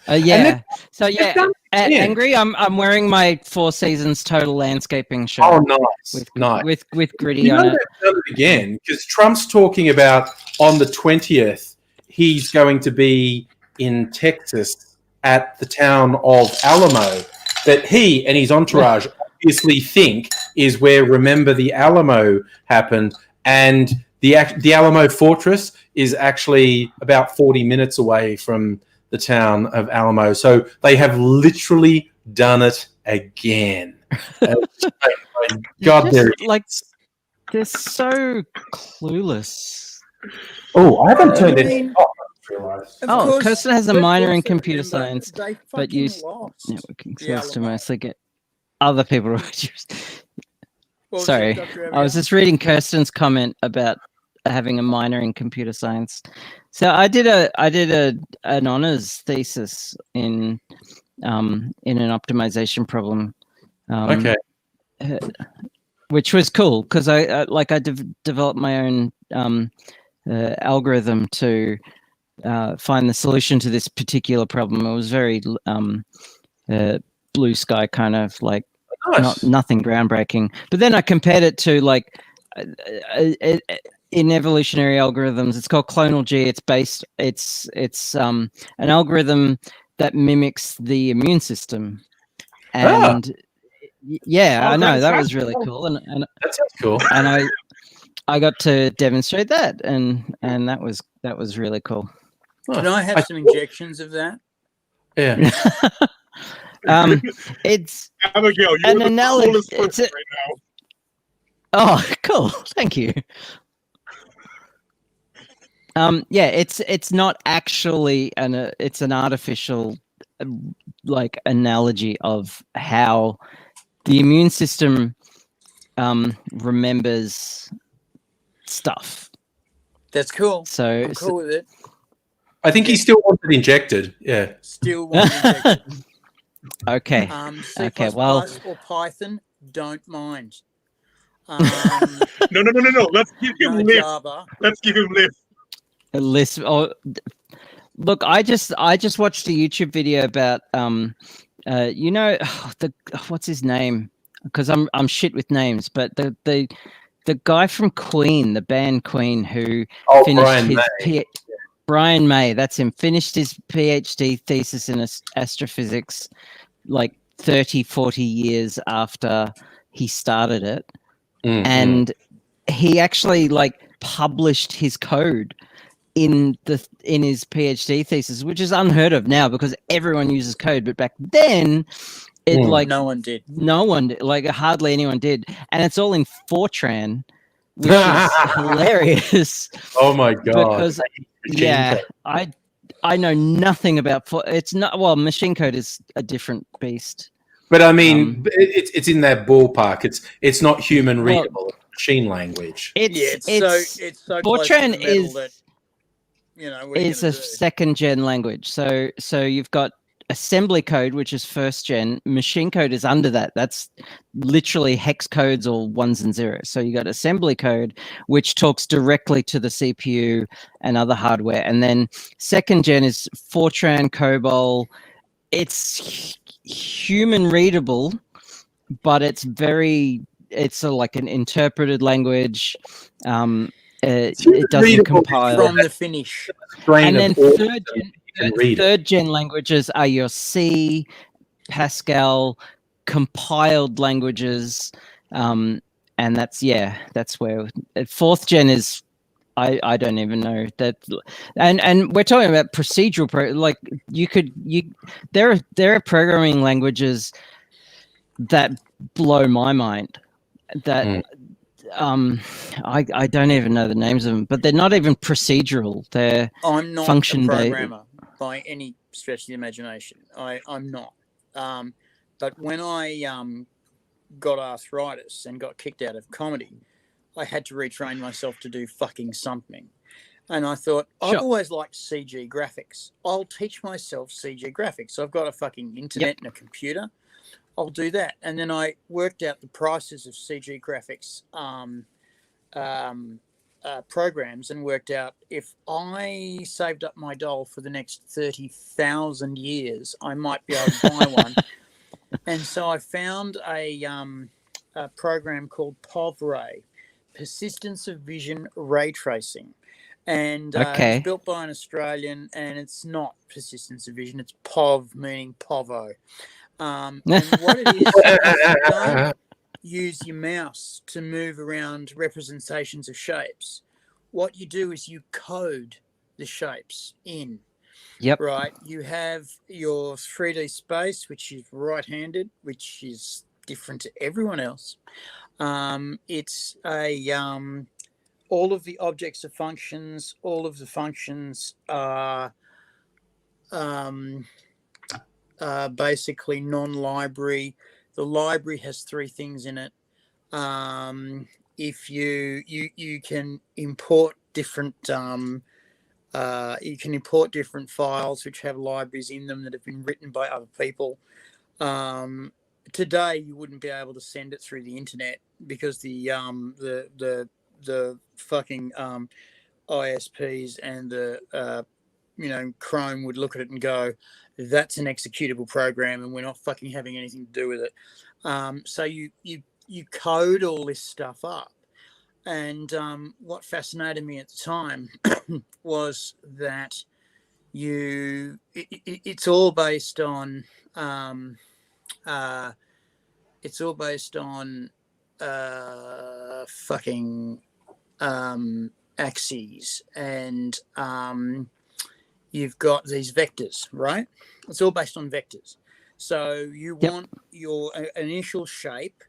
Yeah. So yeah, done it again. angry. I'm wearing my Four Seasons Total Landscaping shirt. Oh, nice, with nice. with gritty You know on it. they've done it again because Trump's talking about on the 20th he's going to be in Texas at the town of Alamo that he and his entourage obviously think is where Remember the Alamo happened, and the Alamo Fortress is actually about 40 minutes away from the town of Alamo. So they have literally done it again. God, they're so clueless. Oh, I haven't turned it off. Oh, Kirsten has a minor in also computer remember, science, they but fucking used lost networking the skills to Alamo. mostly get other people. What was Sorry, it, Dr. I was Abigail? just reading Kirsten's comment about having a minor in computer science. So I did an honors thesis in an optimization problem. Okay. Which was cool because I developed my own algorithm to find the solution to this particular problem. It was very blue sky kind of like nothing groundbreaking. But then I compared it to like in evolutionary algorithms. It's called clonal G. It's an algorithm that mimics the immune system, and yeah, I know that was really cool, and that sounds cool. And I got to demonstrate that, and that was really cool. Can I have some injections of that? Yeah. It's Abigail, you're the coolest person right now. Oh, cool! Thank you. Yeah, it's not actually it's an artificial like analogy of how the immune system remembers stuff. That's cool. So I'm cool with it. I think he still wants it injected. Yeah. Still want it injected. Okay. C++ okay. Well, or Python, don't mind. No. Let's give him lift. Java. Let's give him lift. List. Oh, look, I just watched a YouTube video about you know what's his name? Because I'm shit with names, but the guy from Queen, the band Queen, who finished Brian May, that's him, finished his PhD thesis in astrophysics like 30, 40 years after he started it. Mm-hmm. And he actually like published his code in his PhD thesis, which is unheard of now because everyone uses code. But back then, no one did. No one did. Like hardly anyone did, and it's all in Fortran, which is hilarious. Oh my god! Because I know nothing about it's not. Well, machine code is a different beast. But I mean, it's in that ballpark. It's not human readable machine language. It's so Fortran is that, you know, it's a second gen language. So you've got assembly code, which is first gen. Machine code is under that. That's literally hex codes or ones and zeros. So you got assembly code, which talks directly to the CPU and other hardware. And then second gen is Fortran, COBOL. It's human readable, but it's like an interpreted language. It doesn't compile from the finish. And then third gen languages are your C, Pascal, compiled languages, and that's where fourth gen is. I don't even know that, and we're talking about procedural there are programming languages that blow my mind that I don't even know the names of them, but they're not even procedural. I'm not function a programmer by any stretch of the imagination. I'm not. But when I got arthritis and got kicked out of comedy, I had to retrain myself to do fucking something. And I thought, I've always liked CG graphics. I'll teach myself CG graphics. I've got a fucking internet and a computer. I'll do that. And then I worked out the prices of CG graphics programs and worked out if I saved up my doll for the next 30,000 years, I might be able to buy one. And so I found a program called POV-Ray, Persistence of Vision Ray Tracing. And it's built by an Australian, and it's not persistence of vision, it's POV, meaning POVO. And what it is you don't use your mouse to move around representations of shapes. What you do is you code the shapes in. Yep. Right. You have your 3D space, which is right-handed, which is different to everyone else. It's a all of the objects are functions. All of the functions are basically non-library. The library has 3 things in it. If you can import different different files which have libraries in them that have been written by other people. Today you wouldn't be able to send it through the internet because the fucking ISPs and the Chrome would look at it and go, that's an executable program and we're not fucking having anything to do with it. So you code all this stuff up. And what fascinated me at the time was that it's all based on fucking axes, and you've got these vectors, right? It's all based on vectors. So you want your initial shape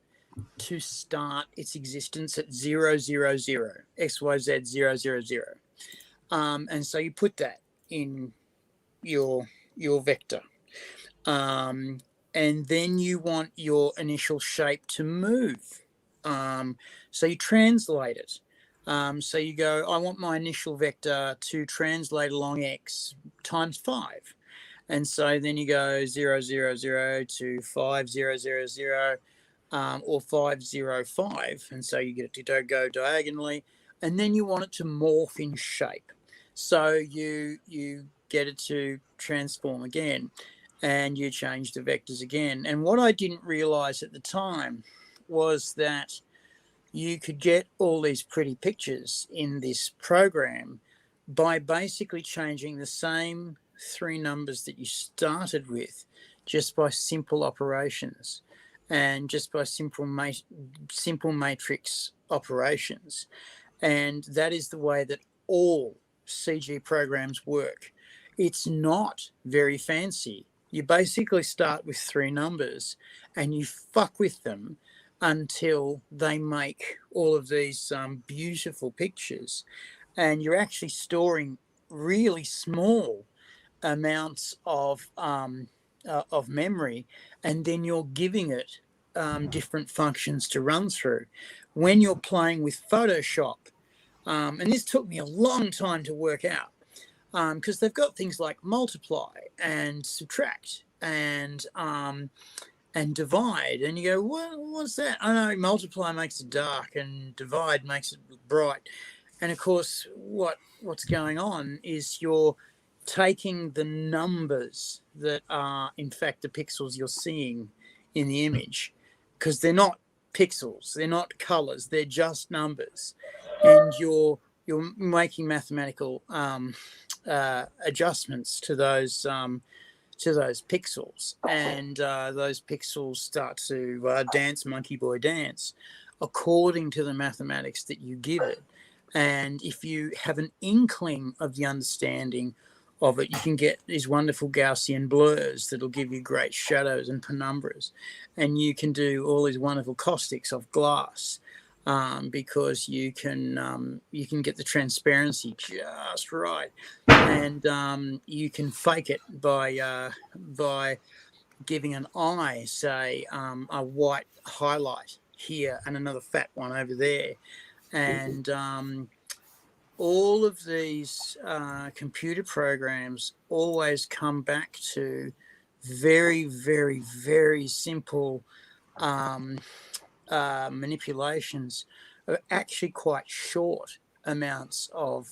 to start its existence at 0, 0, 0, XYZ 0, 0, 0. And so you put that in your vector. And then you want your initial shape to move. So you translate it. So you go, I want my initial vector to translate along X times 5. And so then you go 0, 0, 0 to 5, 0, 0, 0. Or 5, 0, 5, and so you get it to go diagonally, and then you want it to morph in shape. So you get it to transform again, and you change the vectors again. And what I didn't realize at the time was that you could get all these pretty pictures in this program by basically changing the same 3 numbers that you started with just by simple operations. And just by simple matrix operations. And that is the way that all CG programs work. It's not very fancy. You basically start with 3 numbers and you fuck with them until they make all of these beautiful pictures. And you're actually storing really small amounts of memory, and then you're giving it different functions to run through. When you're playing with Photoshop, and this took me a long time to work out, because they've got things like multiply and subtract and divide, and you go, what's that? I know multiply makes it dark and divide makes it bright. And of course, what's going on is you're taking the numbers that are in fact the pixels you're seeing in the image, because they're not pixels, they're not colors, they're just numbers, and you're making mathematical adjustments to those pixels, and those pixels start to dance monkey boy dance according to the mathematics that you give it. And if you have an inkling of the understanding of it, you can get these wonderful Gaussian blurs that'll give you great shadows and penumbras, and you can do all these wonderful caustics of glass, because you can get the transparency just right, and you can fake it by giving an eye, say, a white highlight here and another fat one over there, and all of these computer programs always come back to very, very, very simple manipulations. Are actually quite short amounts of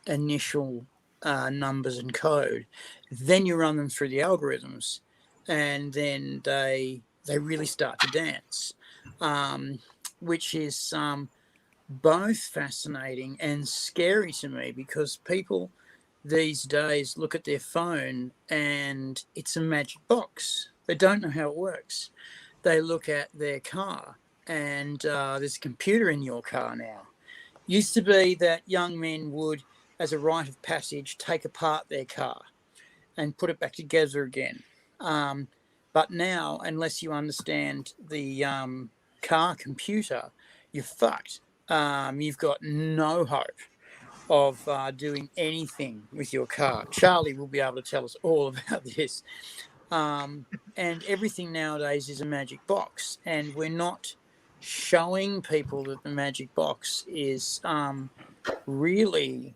initial numbers and code. Then you run them through the algorithms, and then they really start to dance, which is both fascinating and scary to me, because people these days look at their phone and it's a magic box. They don't know how it works. They look at their car and there's a computer in your car now. Used to be that young men would, as a rite of passage, take apart their car and put it back together again. But now, unless you understand the car computer, you're fucked. You've got no hope of doing anything with your car. Charlie will be able to tell us all about this. And everything nowadays is a magic box, and we're not showing people that the magic box is really,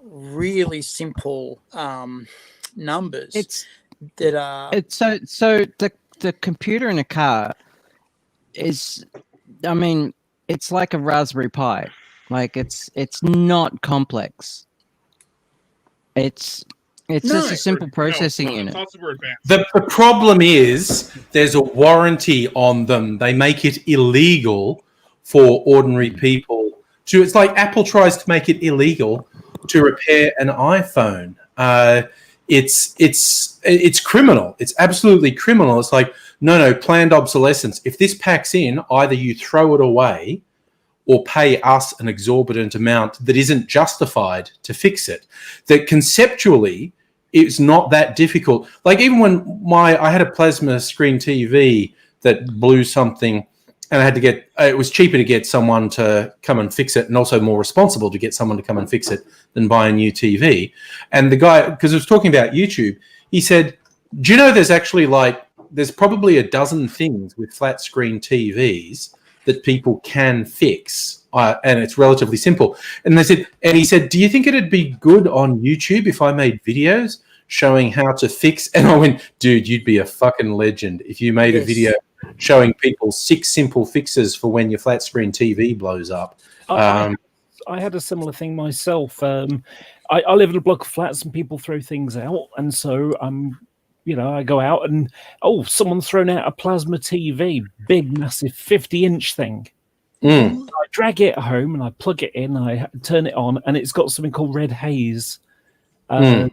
really simple numbers. It's so the computer in a car is, I mean, it's like a Raspberry Pi. Like it's not complex. It's just a simple processing unit. The problem is there's a warranty on them. They make it illegal for ordinary people to. It's like Apple tries to make it illegal to repair an iPhone. It's criminal. It's absolutely criminal. It's like, no, planned obsolescence. If this packs in, either you throw it away or pay us an exorbitant amount that isn't justified to fix it. That conceptually, it's not that difficult. Like even when I had a plasma screen TV that blew something, and I had to get, it was cheaper to get someone to come and fix it, and also more responsible to get someone to come and fix it than buy a new TV. And the guy, because I was talking about YouTube, he said, do you know there's probably a dozen things with flat screen TVs that people can fix, and it's relatively simple. And he said, do you think it'd be good on YouTube if I made videos showing how to fix? And I went, dude, you'd be a fucking legend if you made a video showing people 6 simple fixes for when your flat screen TV blows up. I had a similar thing myself. I live in a block of flats and people throw things out, and so I go out and someone's thrown out a plasma TV, big, massive 50-inch thing. I drag it home and I plug it in, I turn it on, and it's got something called red haze. And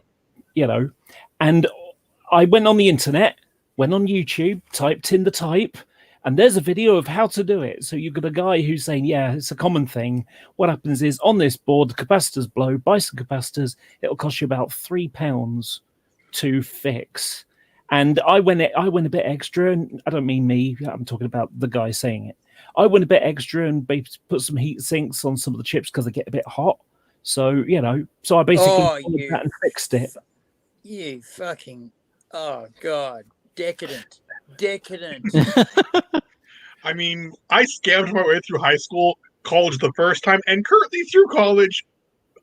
I went on the internet, went on YouTube, typed in the type, and there's a video of how to do it. So you've got a guy who's saying, yeah, it's a common thing. What happens is on this board, the capacitors blow, buy some capacitors, it'll cost you about £3 to fix. And I went a bit extra, and I don't mean me, I'm talking about the guy saying it. I went a bit extra and put some heat sinks on some of the chips because they get a bit hot. So, so I basically that and fixed it. You fucking, oh God, decadent. I mean, I scammed my way through high school, college the first time, and currently through college,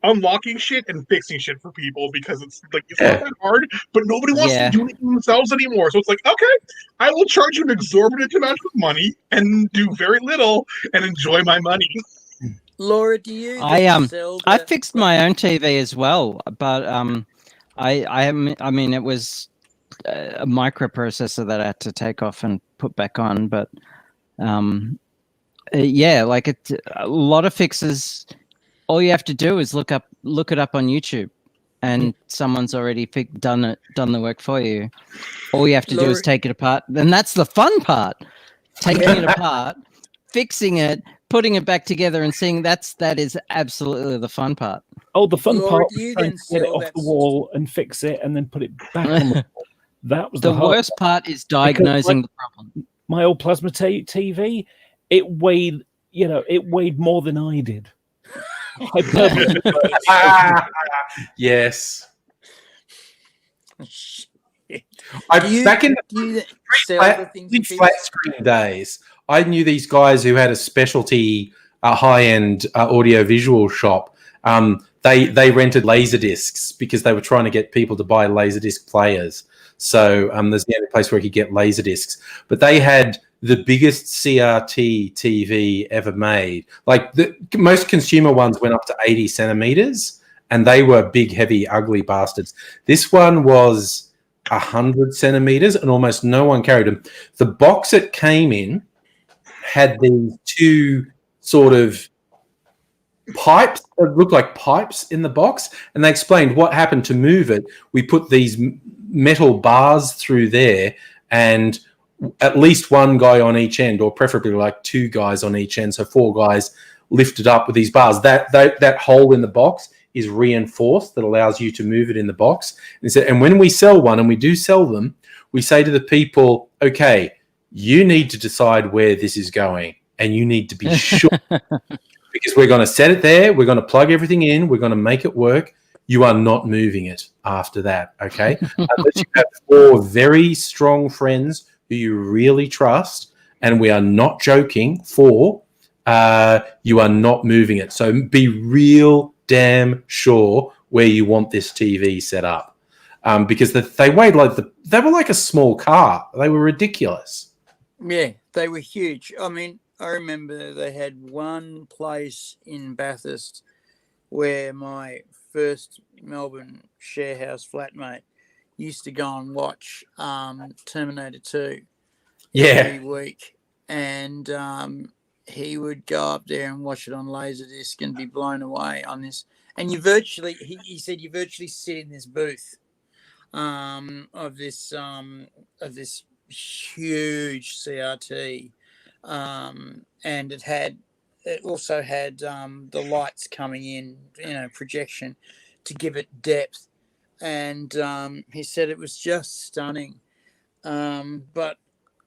unlocking shit and fixing shit for people, because it's not that hard, but nobody wants to do anything themselves anymore. So it's like, okay, I will charge you an exorbitant amount of money and do very little and enjoy my money. Laura, do you? I fixed my own TV as well, but I mean, it was a microprocessor that I had to take off and put back on, but a lot of fixes. All you have to do is look it up on YouTube, and someone's already done the work for you. All you have to do is take it apart, and that's the fun part: taking it apart, fixing it, putting it back together, and seeing that is absolutely the fun part. Oh, the fun part was trying to get it off the wall and fix it, and then put it back on the wall. That was the worst part is diagnosing the problem. My old plasma TV, it weighed more than I did. Yes. Back in the flat screen days, I knew these guys who had a specialty high-end audio-visual shop. They rented laser discs because they were trying to get people to buy laser disc players. So there's the only place where you could get laser discs. But they had the biggest CRT TV ever made. Like the most consumer ones went up to 80 centimeters, and they were big, heavy, ugly bastards. This one was 100 centimeters, and almost no one carried them. The box it came in had these two sort of pipes that looked like pipes in the box, and they explained what happened to move it. We put these metal bars through there, and at least one guy on each end, or preferably like two guys on each end, so four guys lifted up with these bars. That hole in the box is reinforced, that allows you to move it in the box. And when we sell one, and we do sell them, we say to the people, okay, you need to decide where this is going, and you need to be sure. Because we're going to set it there, we're going to plug everything in, we're going to make it work. You are not moving it after that, okay? Unless you have four very strong friends who you really trust, and we are not joking, you are not moving it. So be real damn sure where you want this TV set up, because they weighed they were like a small car. They were ridiculous. Yeah, they were huge. I mean, I remember they had one place in Bathurst where my first Melbourne sharehouse flatmate used to go and watch Terminator 2 every week. And he would go up there and watch it on Laserdisc and be blown away on this. And he said you virtually sit in this booth of this huge CRT. And it also had the lights coming in, projection to give it depth. And he said it was just stunning, but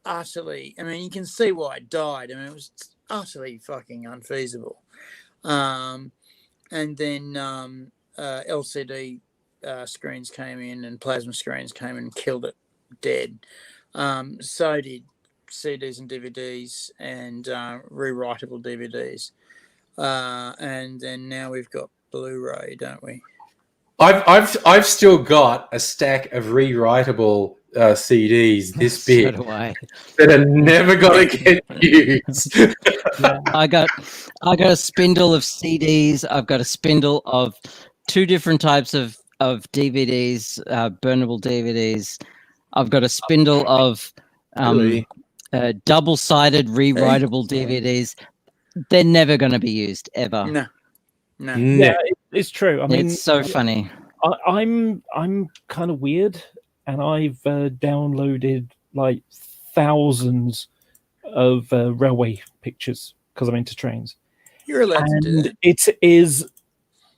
utterly, I mean, you can see why it died. I mean, it was utterly fucking unfeasible. And then LCD screens came in, and plasma screens came in and killed it dead. So did CDs and DVDs and rewritable DVDs, and then now we've got Blu-ray, don't we? I've still got a stack of rewritable CDs this big that are never going to get used. I got a spindle of CDs. I've got a spindle of two different types of DVDs, burnable DVDs. I've got a spindle of double-sided rewritable DVDs. They're never going to be used ever. No. Yeah, it's true. I mean, it's so funny. I'm kind of weird, and I've downloaded like thousands of railway pictures because I'm into trains. You're allowed to do that. It is,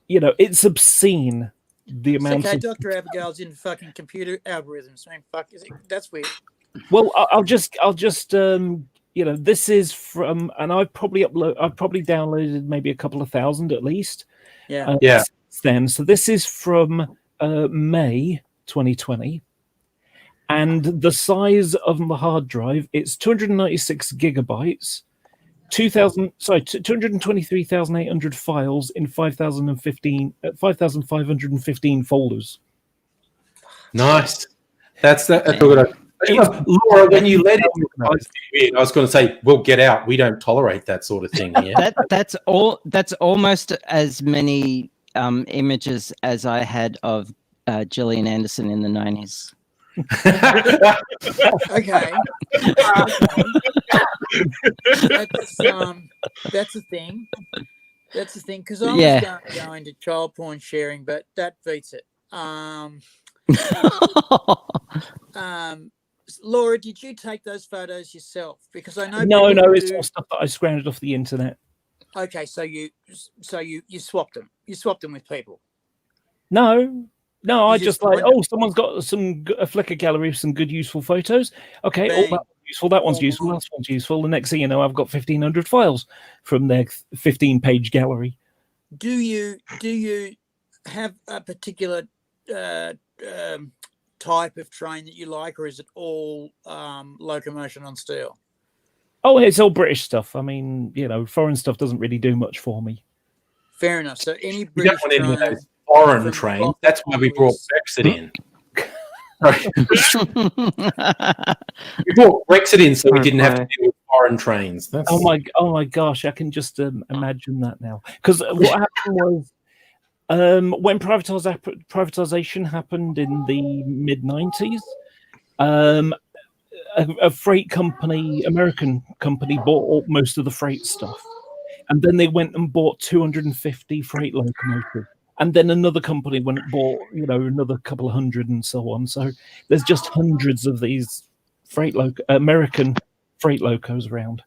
it's obscene. The amount. Okay, Dr. Abigail's in fucking computer algorithms. Man, that's weird. Well, I'll just this is from, and I've probably downloaded maybe a couple of thousand at least. Yeah. Since then, so this is from May 2020, and the size of the hard drive, it's 296 gigabytes, 223,800 files in 5,515 folders. Nice. That's good. Laura, when you let it, I was going to say, "Well, get out. We don't tolerate that sort of thing here." That's almost as many images as I had of Gillian Anderson in the 90s. Okay. That's a thing. That's the thing, because I was going to child porn sharing, but that beats it. Laura, did you take those photos yourself? Because I know. No, it's all stuff that I scrounged off the internet. Okay, so you swapped them. You swapped them with people. No, I just someone's got a Flickr gallery of some good, useful photos. Okay, that one's useful, that one's useful, that one's useful. The next thing you know, I've got 1,500 files from their 15-page gallery. Do you have a particular type of train that you like, or is it all locomotion on steel? Oh, it's all British stuff. I mean, foreign stuff doesn't really do much for me. Fair enough. So any British train, foreign train. That's why we brought Brexit in. We brought Brexit in so we didn't have to deal with foreign trains. That's... Oh my gosh! I can just imagine that now. Because what happened was when privatization happened in the mid '90s, a freight company, American company, bought most of the freight stuff, and then they went and bought 250 freight locomotives. And then another company went and bought, another couple of hundred and so on. So there's just hundreds of these American freight locos around.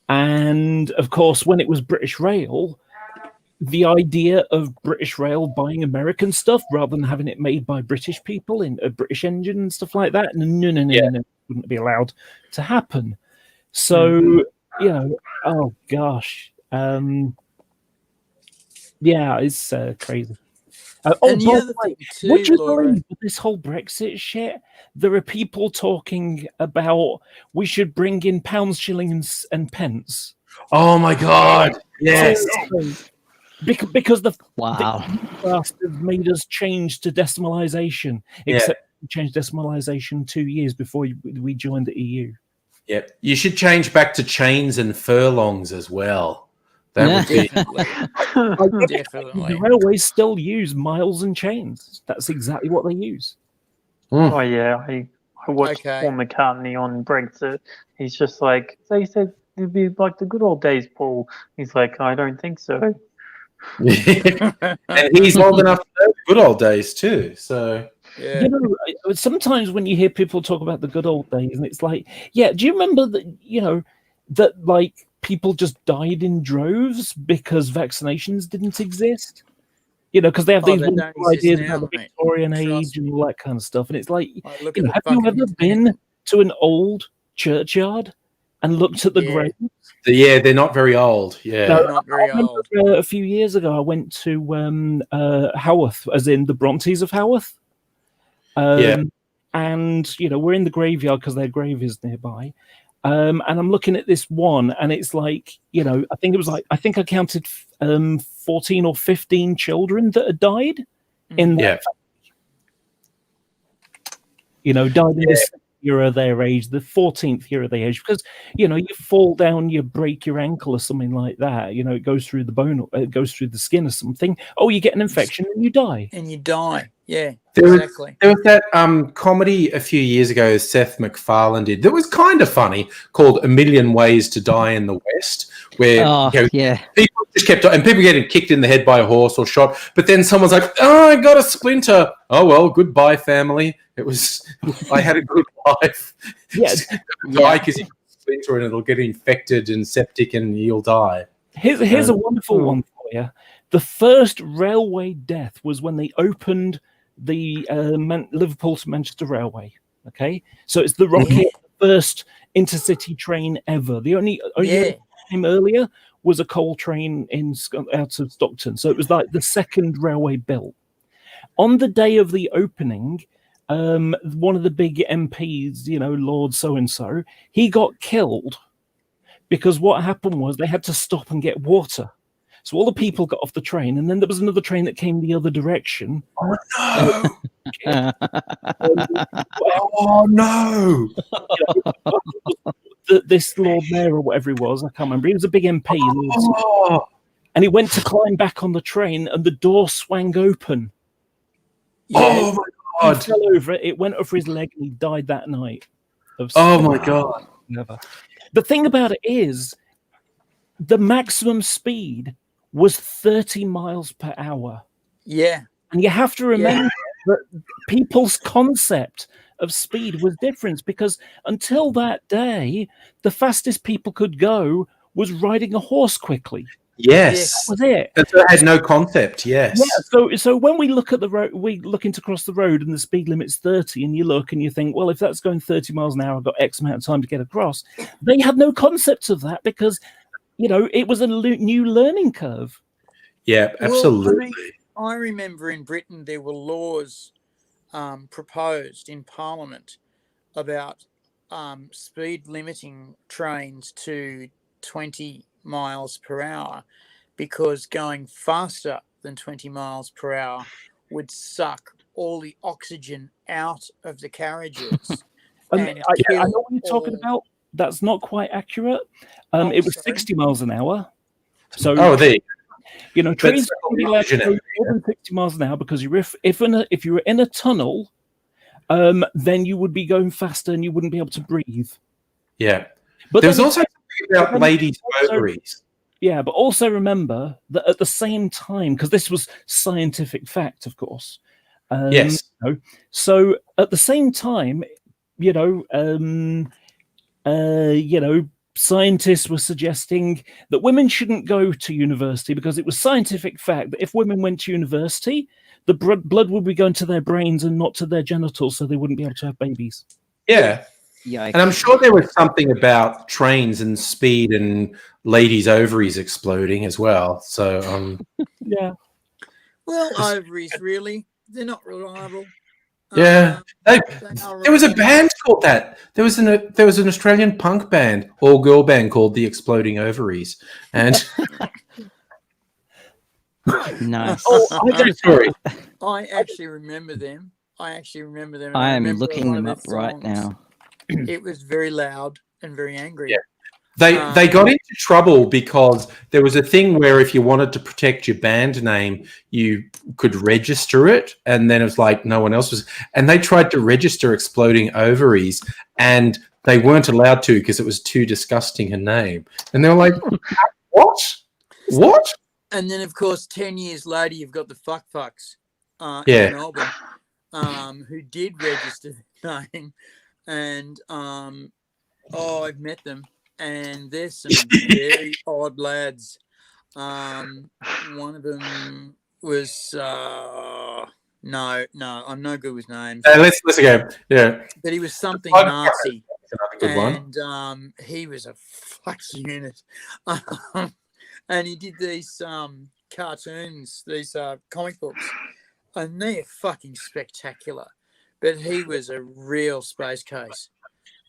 And of course, when it was British Rail, the idea of British Rail buying American stuff rather than having it made by British people in a British engine and stuff like that, no, wouldn't be allowed to happen. So, oh gosh. Yeah, it's crazy. Would you believe this whole Brexit shit? There are people talking about we should bring in pounds, shillings, and pence. Oh my god! Yes, because the have made us change to decimalisation. Except we changed decimalisation 2 years before we joined the EU. Yep, you should change back to chains and furlongs as well. That would be definitely. The railways still use miles and chains. That's exactly what they use. Oh yeah, I watched Paul McCartney on Brexit. He's just like, they said it'd be like the good old days, Paul. He's like, I don't think so. And he's old enough to know the good old days too. So sometimes when you hear people talk about the good old days, and it's like, do you remember that? That like people just died in droves because vaccinations didn't exist. Because they have these ideas about the Victorian age and all that kind of stuff. And it's like, have you ever been to an old churchyard and looked at the graves? They're not very old. Yeah, no, not very old. A few years ago, I went to Haworth, as in the Brontes of Haworth. And we're in the graveyard because their grave is nearby. And I'm looking at this one, and it's like, I think I counted 14 or 15 children that had died in that died in the year of their age, the 14th year of their age, because you fall down, you break your ankle or something like that, it goes through the bone, it goes through the skin or something. Oh, you get an infection and you die. Yeah, exactly. There was that comedy a few years ago Seth MacFarlane did that was kind of funny, called A Million Ways to Die in the West, where people just kept and people getting kicked in the head by a horse or shot, but then someone's like, "Oh, I got a splinter. Oh well, goodbye, family. It was I had a good life." Die because you got a splinter and it'll get infected and septic and you'll die. Here's a wonderful one for you. The first railway death was when they opened the Liverpool to Manchester Railway. Okay, so it's the Rocket, first intercity train ever. The only time earlier was a coal train out of Stockton. So it was like the second railway built. On the day of the opening, one of the big MPs, Lord so and so, he got killed because what happened was they had to stop and get water. So all the people got off the train, and then there was another train that came the other direction. Oh no! Oh no! This Lord Mayor or whatever he was, I can't remember. He was a big MP, and he went to climb back on the train, and the door swung open. Oh my god! He fell over it. It went over his leg, and he died that night. Oh my god! Never. The thing about it is, the maximum speed was 30 miles per hour. Yeah. And you have to remember that people's concept of speed was different, because until that day, the fastest people could go was riding a horse quickly. Yes. That was it. And so it had no concept, yes. Yeah, so when we look at the road, we look into across the road and the speed limit's 30, and you look and you think, well, if that's going 30 miles an hour, I've got X amount of time to get across. They had no concept of that because it was a new learning curve. Yeah, absolutely. Well, I remember in Britain there were laws proposed in Parliament about speed limiting trains to 20 miles per hour, because going faster than 20 miles per hour would suck all the oxygen out of the carriages. I and know what you're talking about. That's not quite accurate. It was 60 miles an hour. So trains are only allowed to go more than 60 miles an hour because if you were in a tunnel, then you would be going faster and you wouldn't be able to breathe. Yeah. But there's also something about ladies' ovaries. Yeah, but also remember that at the same time, because this was scientific fact, of course. Yes. So at the same time, scientists were suggesting that women shouldn't go to university because it was scientific fact that if women went to university, the blood would be going to their brains and not to their genitals, so they wouldn't be able to have babies. Yeah. Yikes. And I'm sure there was something about trains and speed and ladies' ovaries exploding as well. So, yeah. Well, ovaries, really? They're not reliable. Yeah. There was a band called that. There was an Australian punk band, all-girl band called the Exploding Ovaries. And nice. I actually remember them. I am looking them up right now. It was very loud and very angry. Yeah. They got into trouble because there was a thing where if you wanted to protect your band name, you could register it, and then it was like no one else was. And they tried to register Exploding Ovaries, and they weren't allowed to because it was too disgusting a name. And they were like, "What?" And then, of course, 10 years later, you've got the fucks in Melbourne who did register the name, and I've met them. And there's some very odd lads. One of them was no, I'm no good with names. Let's go. Yeah, but he was something Nazi, and he was a fuck unit. And he did these cartoons, these comic books, and they're fucking spectacular. But he was a real space case.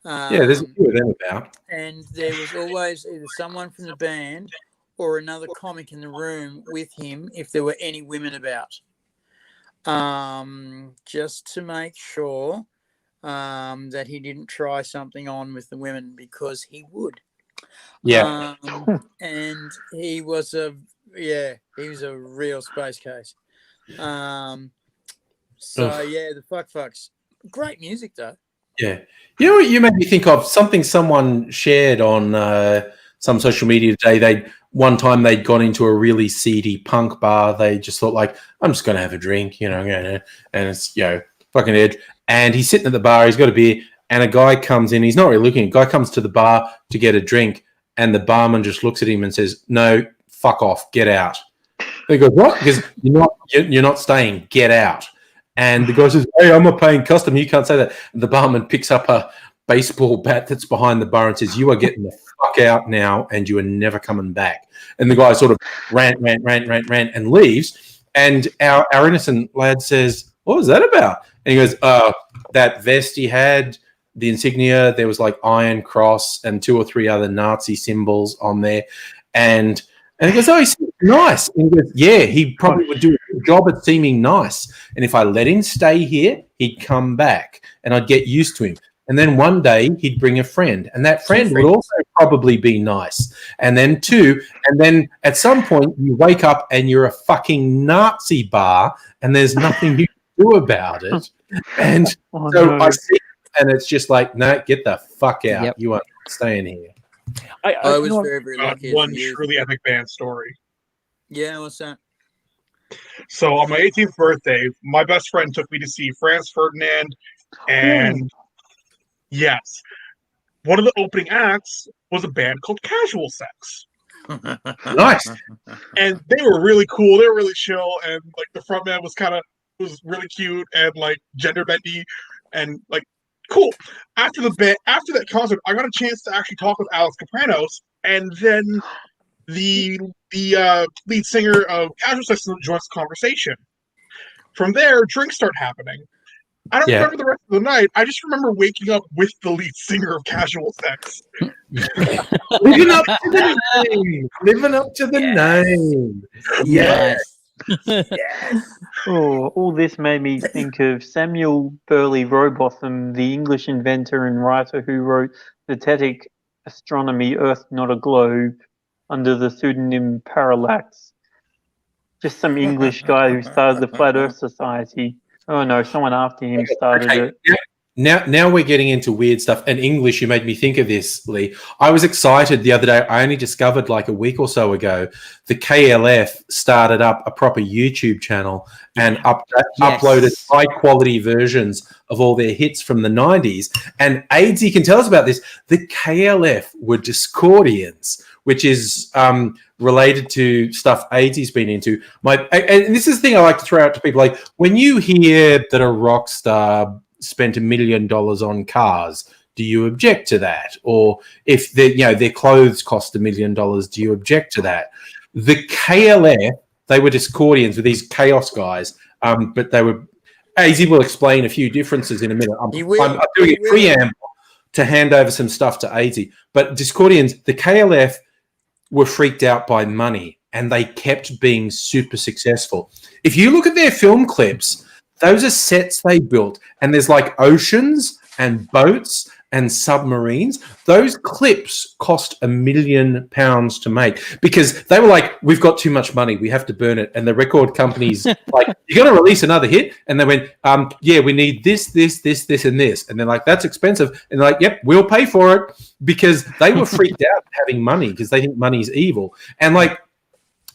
There's a few of them about. And there was always either someone from the band or another comic in the room with him if there were any women about. Just to make sure that he didn't try something on with the women, because he would. Yeah. And he was a real space case. The fucks. Great music though. Yeah. You know what you made me think of? Something someone shared on some social media today. One time they'd gone into a really seedy punk bar. They just thought, like, I'm just going to have a drink, and it's, fucking edge. And he's sitting at the bar. He's got a beer. And a guy comes in. He's not really looking. A guy comes to the bar to get a drink. And the barman just looks at him and says, "No, fuck off. Get out." He goes, "What?" Because you're not staying. Get out. And the guy says, "Hey, I'm a paying customer. You can't say that." The barman picks up a baseball bat that's behind the bar and says, "You are getting the fuck out now, and you are never coming back." And the guy sort of rant, and leaves. And our innocent lad says, "What was that about?" And he goes, "That vest he had, the insignia, there was like Iron Cross and 2 or 3 other Nazi symbols on there." And he goes, "Oh, he seems nice." And he goes, "Yeah, he probably would do a good job at seeming nice. And if I let him stay here, he'd come back and I'd get used to him. And then one day he'd bring a friend, and that friend would also probably be nice. And then 2, and then at some point you wake up and you're a fucking Nazi bar and there's nothing you can do about it." And I see it, and it's just like, no, get the fuck out. Yep. You aren't staying here. I was very, very lucky. One truly epic band story. Yeah, what's that? So on my 18th birthday, my best friend took me to see Franz Ferdinand, and yes, one of the opening acts was a band called Casual Sex. Nice. And they were really cool. They were really chill, and like the frontman was really cute and like gender bendy and like cool. After that concert, I got a chance to actually talk with Alex Kapranos, and then the lead singer of Casual Sex joins the conversation. From there, drinks start happening. I don't remember the rest of the night. I just remember waking up with the lead singer of Casual Sex. Living up to the name. Living up to the name. Yes. Yes. Oh, all this made me think of Samuel Burley Rowbotham, the English inventor and writer who wrote Zetetic Astronomy, Earth Not a Globe, under the pseudonym Parallax. Just some English guy who started the Flat Earth Society. Oh no, someone after him started it. Now we're getting into weird stuff. And English, you made me think of this, Lee. I was excited the other day. I only discovered like a week or so ago, the KLF started up a proper YouTube channel and uploaded high-quality versions of all their hits from the 90s. And Aidsy can tell us about this. The KLF were Discordians, which is related to stuff Aidsy's been into. And this is the thing I like to throw out to people. Like, when you hear that a rock star spent $1 million on cars, do you object to that? Or if their clothes cost $1 million, do you object to that? The KLF, they were Discordians with these chaos guys, but they were. AZ will explain a few differences in a minute. I'm doing a preamble to hand over some stuff to AZ. But Discordians, the KLF were freaked out by money, and they kept being super successful. If you look at their film clips, those are sets they built, and there's like oceans and boats and submarines. Those clips cost £1 million to make because they were like, we've got too much money, we have to burn it. And the record companies like, you're going to release another hit? And they went, yeah, we need this, and this. And they're like, that's expensive. And they're like, yep, we'll pay for it, because they were freaked out having money because they think money's evil. And like,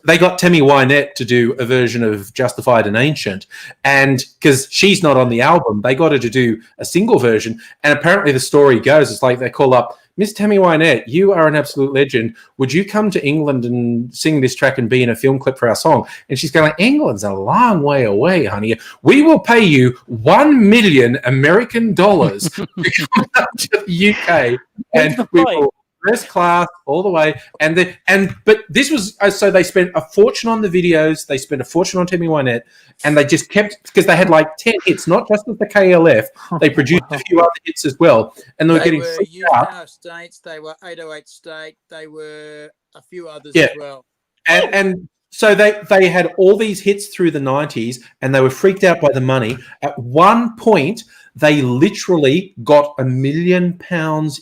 they got Tammy Wynette to do a version of Justified and Ancient, and because she's not on the album, they got her to do a single version. And apparently the story goes, it's like they call up, Miss Tammy Wynette, you are an absolute legend. Would you come to England and sing this track and be in a film clip for our song? And she's going, England's a long way away, honey. We will pay you $1 million American dollars to come up to the UK, and we will first class all the way. But this was, so they spent a fortune on the videos, they spent a fortune on Tammy Wynette, and they just kept, because they had like 10 hits, not just with the KLF, they produced a few other hits as well, and they were getting freaked out. States, they were 808 State, they were a few others as well. And so they had all these hits through the 90s, and they were freaked out by the money. At one point, they literally got £1 million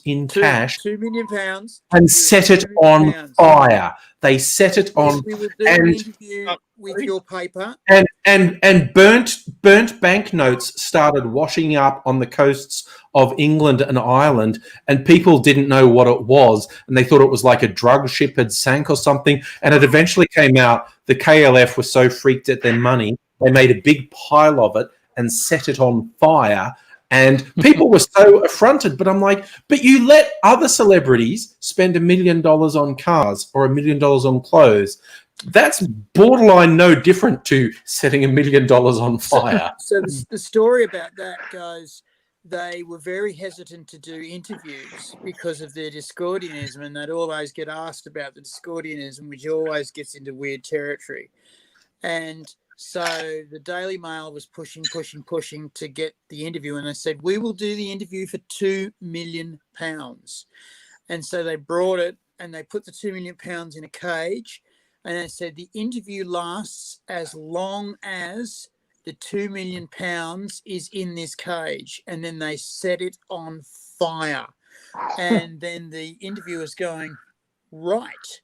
in cash. £2 million. And set it on fire. They set it on. We would do an interview with your paper. And burnt banknotes started washing up on the coasts of England and Ireland, and people didn't know what it was, and they thought it was like a drug ship had sank or something. And it eventually came out the KLF were so freaked at their money, they made a big pile of it and set it on fire. And people were so affronted, but I'm like, but you let other celebrities spend $1 million on cars or $1 million on clothes. That's borderline no different to setting $1 million on fire. So the story about that goes, they were very hesitant to do interviews because of their Discordianism, and they'd always get asked about the Discordianism, which always gets into weird territory. And so the Daily Mail was pushing to get the interview, and they said, we will do the interview for £2 million. And so they brought it, and they put the £2 million in a cage, and they said the interview lasts as long as the £2 million is in this cage. And then they set it on fire. And then the interviewer's going, right,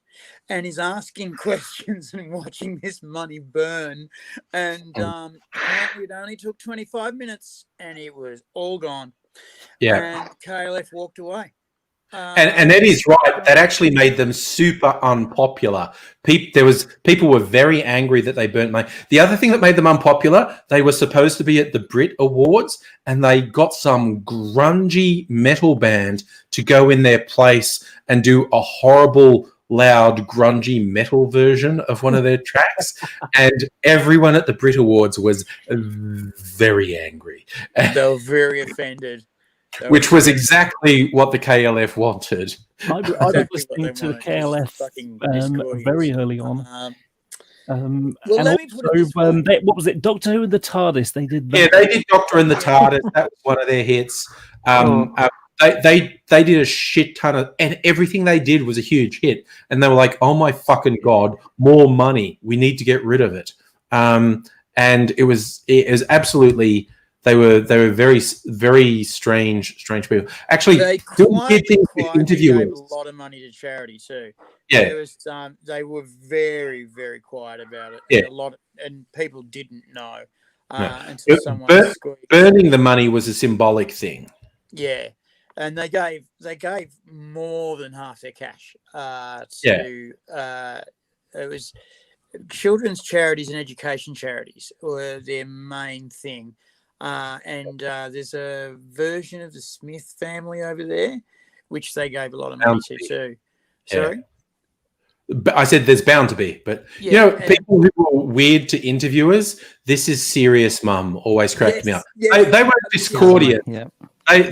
and is asking questions and watching this money burn. And apparently it only took 25 minutes and it was all gone. Yeah. And KLF walked away. And Ed is right. That actually made them super unpopular. People were very angry that they burnt money. The other thing that made them unpopular, they were supposed to be at the Brit Awards, and they got some grungy metal band to go in their place and do a horrible, loud, grungy metal version of one of their tracks. And everyone at the Brit Awards was very angry. They were very offended. Which was exactly what the KLF wanted. I was listening to the KLF very early on. Well, let me put it this way. What was it? Doctor Who and the TARDIS. They did that. Yeah, they did Doctor and the TARDIS. That was one of their hits. They did a shit ton of, and everything they did was a huge hit. And they were like, "Oh my fucking god, more money! We need to get rid of it." and it was absolutely. They were very strange people. Actually, They doing weird things with quietly gave a interviewers. lot of money to charity too. Yeah, There was they were very, very quiet about it, yeah. and people didn't know No. until someone squeaked. Burning the money was a symbolic thing. Yeah, and they gave more than half their cash to it was children's charities and education charities were their main thing. And there's a version of the Smith family over there, which they gave a lot of money to too. Sorry? But I said there's bound to be, but people who are weird to interviewers, this is serious, mum, always cracked me up. Yes, they weren't Discordian. Yeah.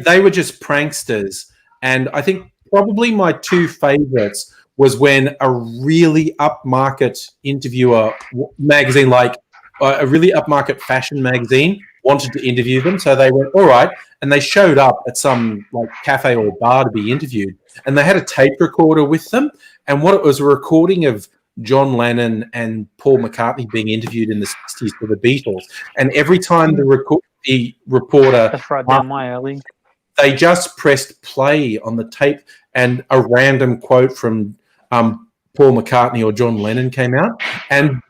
They were just pranksters. And I think probably my two favorites was when a really upmarket interviewer magazine, like a really upmarket fashion magazine, wanted to interview them. So they went, all right. And they showed up at some like cafe or bar to be interviewed. And they had a tape recorder with them. And what it was a recording of John Lennon and Paul McCartney being interviewed in the 60s for the Beatles. And every time the reporter... That's right down my alley. They just pressed play on the tape and a random quote from Paul McCartney or John Lennon came out. And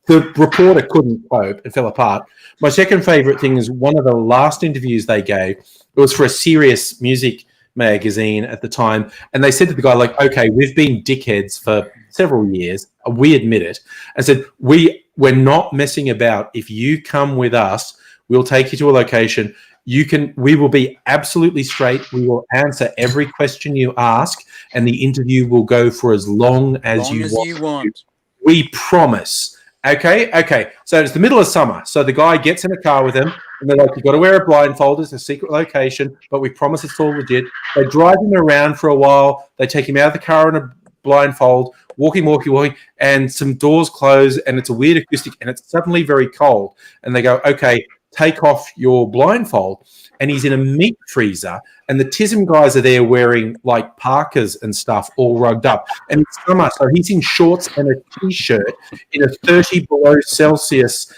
the reporter couldn't cope. It fell apart. My second favourite thing is one of the last interviews they gave. It was for a serious music magazine at the time. And they said to the guy, like, okay, we've been dickheads for several years. We admit it. I said, we're not messing about. If you come with us, we'll take you to a location. We will be absolutely straight. We will answer every question you ask, and the interview will go for as long as you want. We promise. Okay. So it's the middle of summer. So the guy gets in a car with him, and they're like, you've got to wear a blindfold. It's a secret location, but we promise it's all legit. They drive him around for a while. They take him out of the car in a blindfold, walking, and some doors close, and it's a weird acoustic, and it's suddenly very cold. And they go, okay, take off your blindfold. And he's in a meat freezer, and the TISM guys are there wearing like parkas and stuff, all rugged up. And it's summer, so he's in shorts and a t-shirt in a 30 below Celsius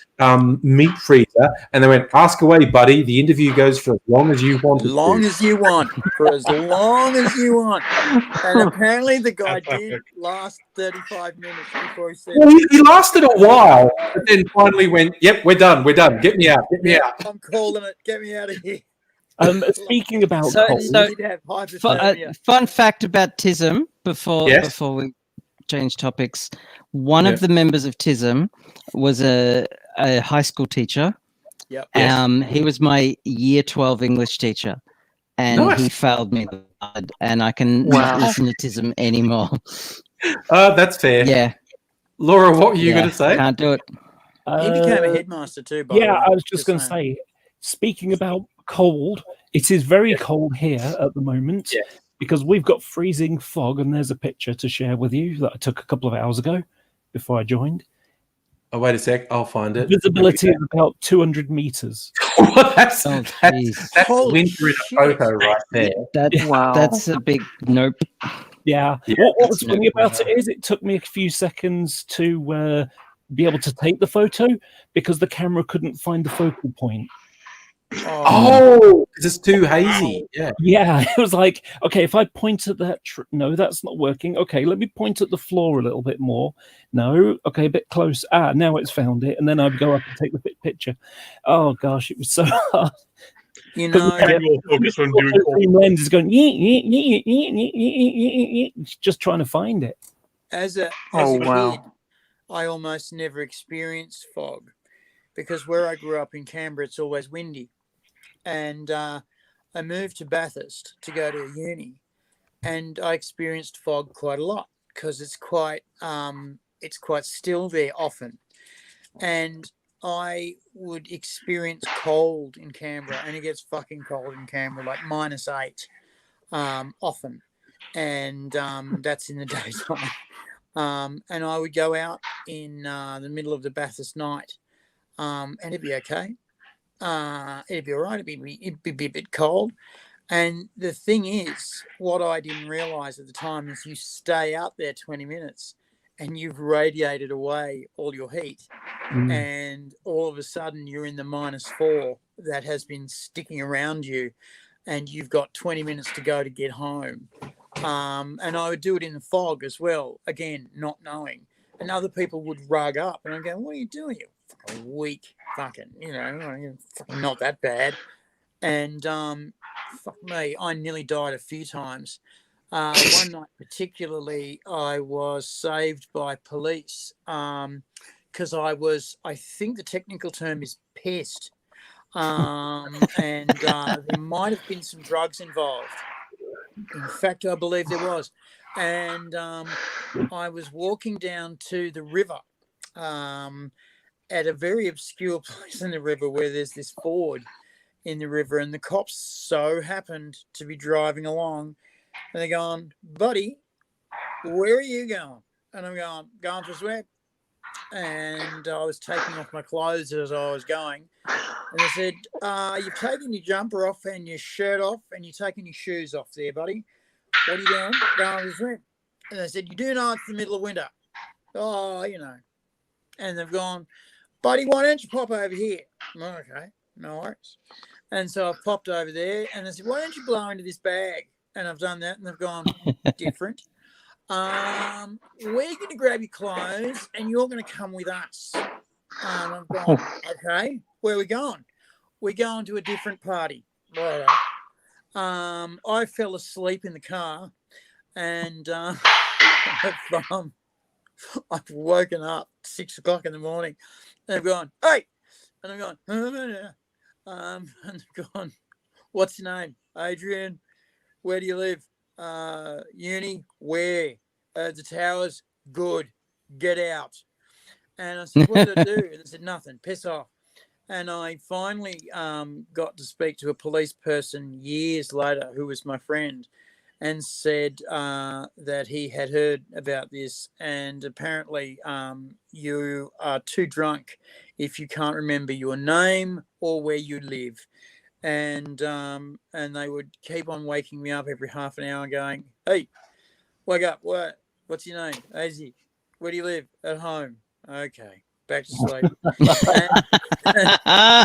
meat freezer. And they went, ask away, buddy. The interview goes for as long as you want. For as long as you want. And apparently the guy did last 35 minutes before he said... Well, he lasted a while, but then finally went, yep, we're done. Get me out. I'm calling it. Get me out of here. Speaking about fun fact about TISM before we change topics. One of the members of TISM was a high school teacher. Yep. He was my year 12 English teacher, and he failed me, and I can not listen to TISM anymore. That's fair. Yeah. Laura, what were you going to say? Can't do it. He became a headmaster too, by the way. I was just going to say, speaking about cold, it is very cold here at the moment because we've got freezing fog, and there's a picture to share with you that I took a couple of hours ago before I joined. Oh, wait a sec. I'll find it. Visibility is about 200 meters. That's winter in a photo right there. That's a big nope. Yeah. What was funny about it is it took me a few seconds to be able to take the photo because the camera couldn't find the focal point. Oh, because it's too hazy. Yeah. It was like, okay, if I point at that, no, that's not working. Okay, let me point at the floor a little bit more. No, okay, a bit close. Now it's found it, and then I'd go up and take the picture. Oh gosh, it was so hard. You know, the lens is going just trying to find it. As a kid, I almost never experienced fog because where I grew up in Canberra, it's always windy. And I moved to Bathurst to go to uni, and I experienced fog quite a lot because it's quite still there often. And I would experience cold in Canberra, and it gets fucking cold in Canberra, like -8 often. And that's in the daytime. And I would go out in the middle of the Bathurst night, and it'd be okay. It'd be all right. It'd be a bit cold. And the thing is, what I didn't realise at the time is you stay out there 20 minutes and you've radiated away all your heat. Mm. And all of a sudden you're in the -4 that has been sticking around you, and you've got 20 minutes to go to get home. And I would do it in the fog as well, again, not knowing. And other people would rug up, and I'd go, what are you doing? You fucking weak fucking, not that bad. And fuck me, I nearly died a few times. One night particularly, I was saved by police because I think the technical term is pissed. And there might have been some drugs involved. In fact, I believe there was. And I was walking down to the river at a very obscure place in the river where there's this ford in the river, and the cops so happened to be driving along, and they're going, buddy, where are you going? And I'm going for a swim. And I was taking off my clothes as I was going. And they said, you've taken your jumper off and your shirt off, and you're taking your shoes off there, buddy. What are you doing? Going for a swim. And they said, you do know it's the middle of winter. Oh, And they've gone, buddy, why don't you pop over here? Okay, no worries. And so I've popped over there, and they said, why don't you blow into this bag? And I've done that, and they've gone, different. We're going to grab your clothes, and you're going to come with us. I've gone, okay, where are we going? We're going to a different party. Right. I fell asleep in the car, and I've woken up 6 o'clock in the morning, and they've gone, hey! And I'm going, and they've gone, what's your name? Adrian. Where do you live? Uni. Where? The Towers. Good. Get out. And I said, what did I do? And they said, nothing. Piss off. And I finally got to speak to a police person years later who was my friend, and said that he had heard about this, and apparently you are too drunk if you can't remember your name or where you live. And they would keep on waking me up every half an hour going, hey, wake up, what's your name? Azy. Where do you live? At home. Okay, back to sleep.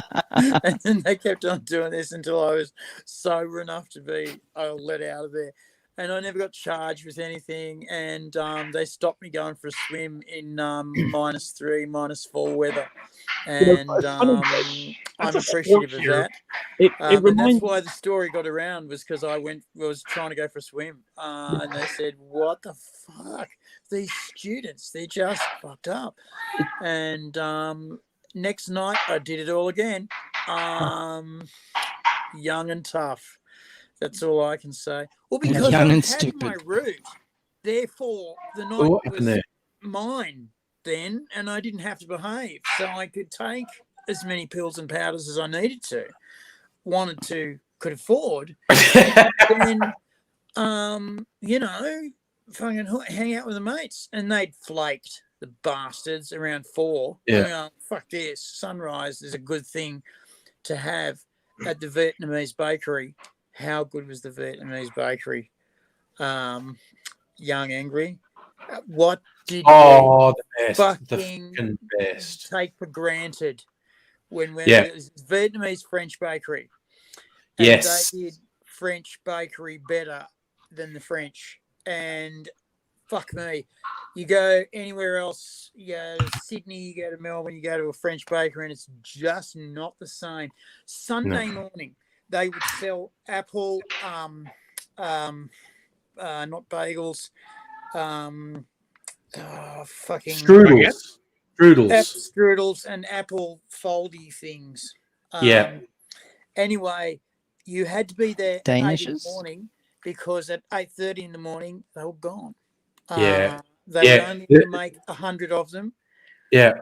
And then they kept on doing this until I was sober enough to be let out of there. And I never got charged with anything. And they stopped me going for a swim in -3, -4 weather. And I'm appreciative of that. And that's why the story got around, was because I was trying to go for a swim. And they said, what the fuck? These students, they're just fucked up. And next night I did it all again. Young and tough. That's all I can say. Well, because I had my route, therefore the night was mine then, and I didn't have to behave, so I could take as many pills and powders as I needed to, wanted to, could afford, and fucking hang out with the mates. And they'd flaked, the bastards, around 4. Yeah. Fuck this. Sunrise is a good thing to have at the Vietnamese bakery. How good was the Vietnamese bakery? Young Angry. What did the best, fucking best take for granted when it was Vietnamese French bakery? And yes, they did French bakery better than the French. And fuck me, you go anywhere else, you go to Sydney, you go to Melbourne, you go to a French bakery, and it's just not the same. Sunday morning, they would sell apple, not bagels, fucking strudels and apple foldy things. Anyway, you had to be there at 8 in the morning, because at 8:30 in the morning they were gone. They were only to make 100 of them. Yeah.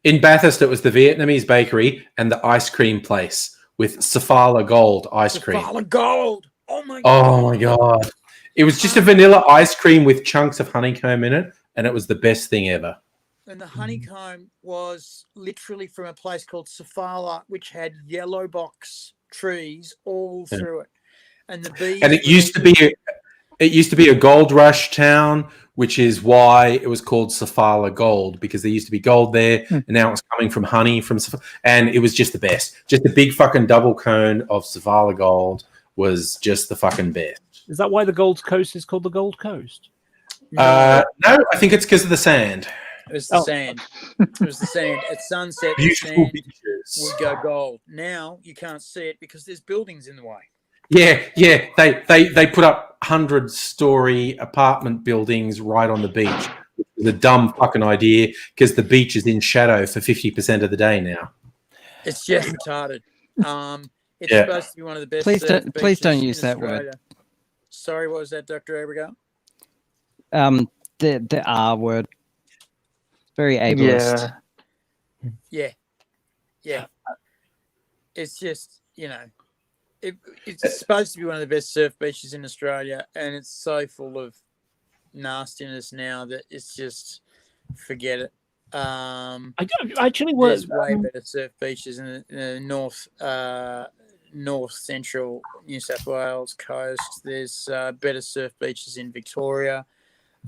In Bathurst, it was the Vietnamese bakery and the ice cream place with Safala Gold ice cream. Safala Gold. Oh my god. Oh my god. It was just a vanilla ice cream with chunks of honeycomb in it, and it was the best thing ever. And the honeycomb was literally from a place called Safala, which had yellow box trees all through it. And the bees. And it used to be It used to be a gold rush town, which is why it was called Safala Gold, because there used to be gold there, and now it's coming from honey and it was just the best. Just a big fucking double cone of Safala Gold was just the fucking best. Is that why the Gold Coast is called the Gold Coast? No, I think it's because of the sand. It was the sand. It was the sand. At sunset, the Beautiful sand beaches. would go gold. Now you can't see it because there's buildings in the way. Yeah. They put up 100-story apartment buildings right on the beach. It's a dumb fucking idea because the beach is in shadow for 50% of the day now. It's just retarded. It's supposed to be one of the best. Please don't use that word. Sorry, what was that, Dr. Abigail? The R word. Very ableist. Yeah. It's just, it's supposed to be one of the best surf beaches in Australia, and it's so full of nastiness now that it's just forget it. I actually was way better surf beaches in the north central New South Wales coast. There's better surf beaches in Victoria.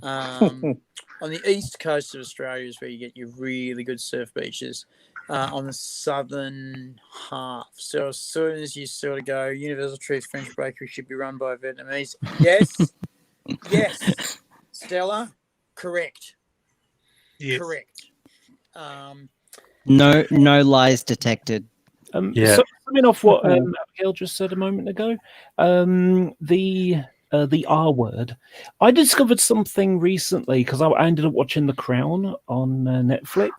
On the east coast of Australia is where you get your really good surf beaches. On the southern half. So as soon as you sort of go, Universal Truth French Bakery should be run by Vietnamese. Yes. Stella, correct. Yes. Correct. No lies detected. So coming off what Abigail just said a moment ago, the R word. I discovered something recently because I ended up watching The Crown on Netflix.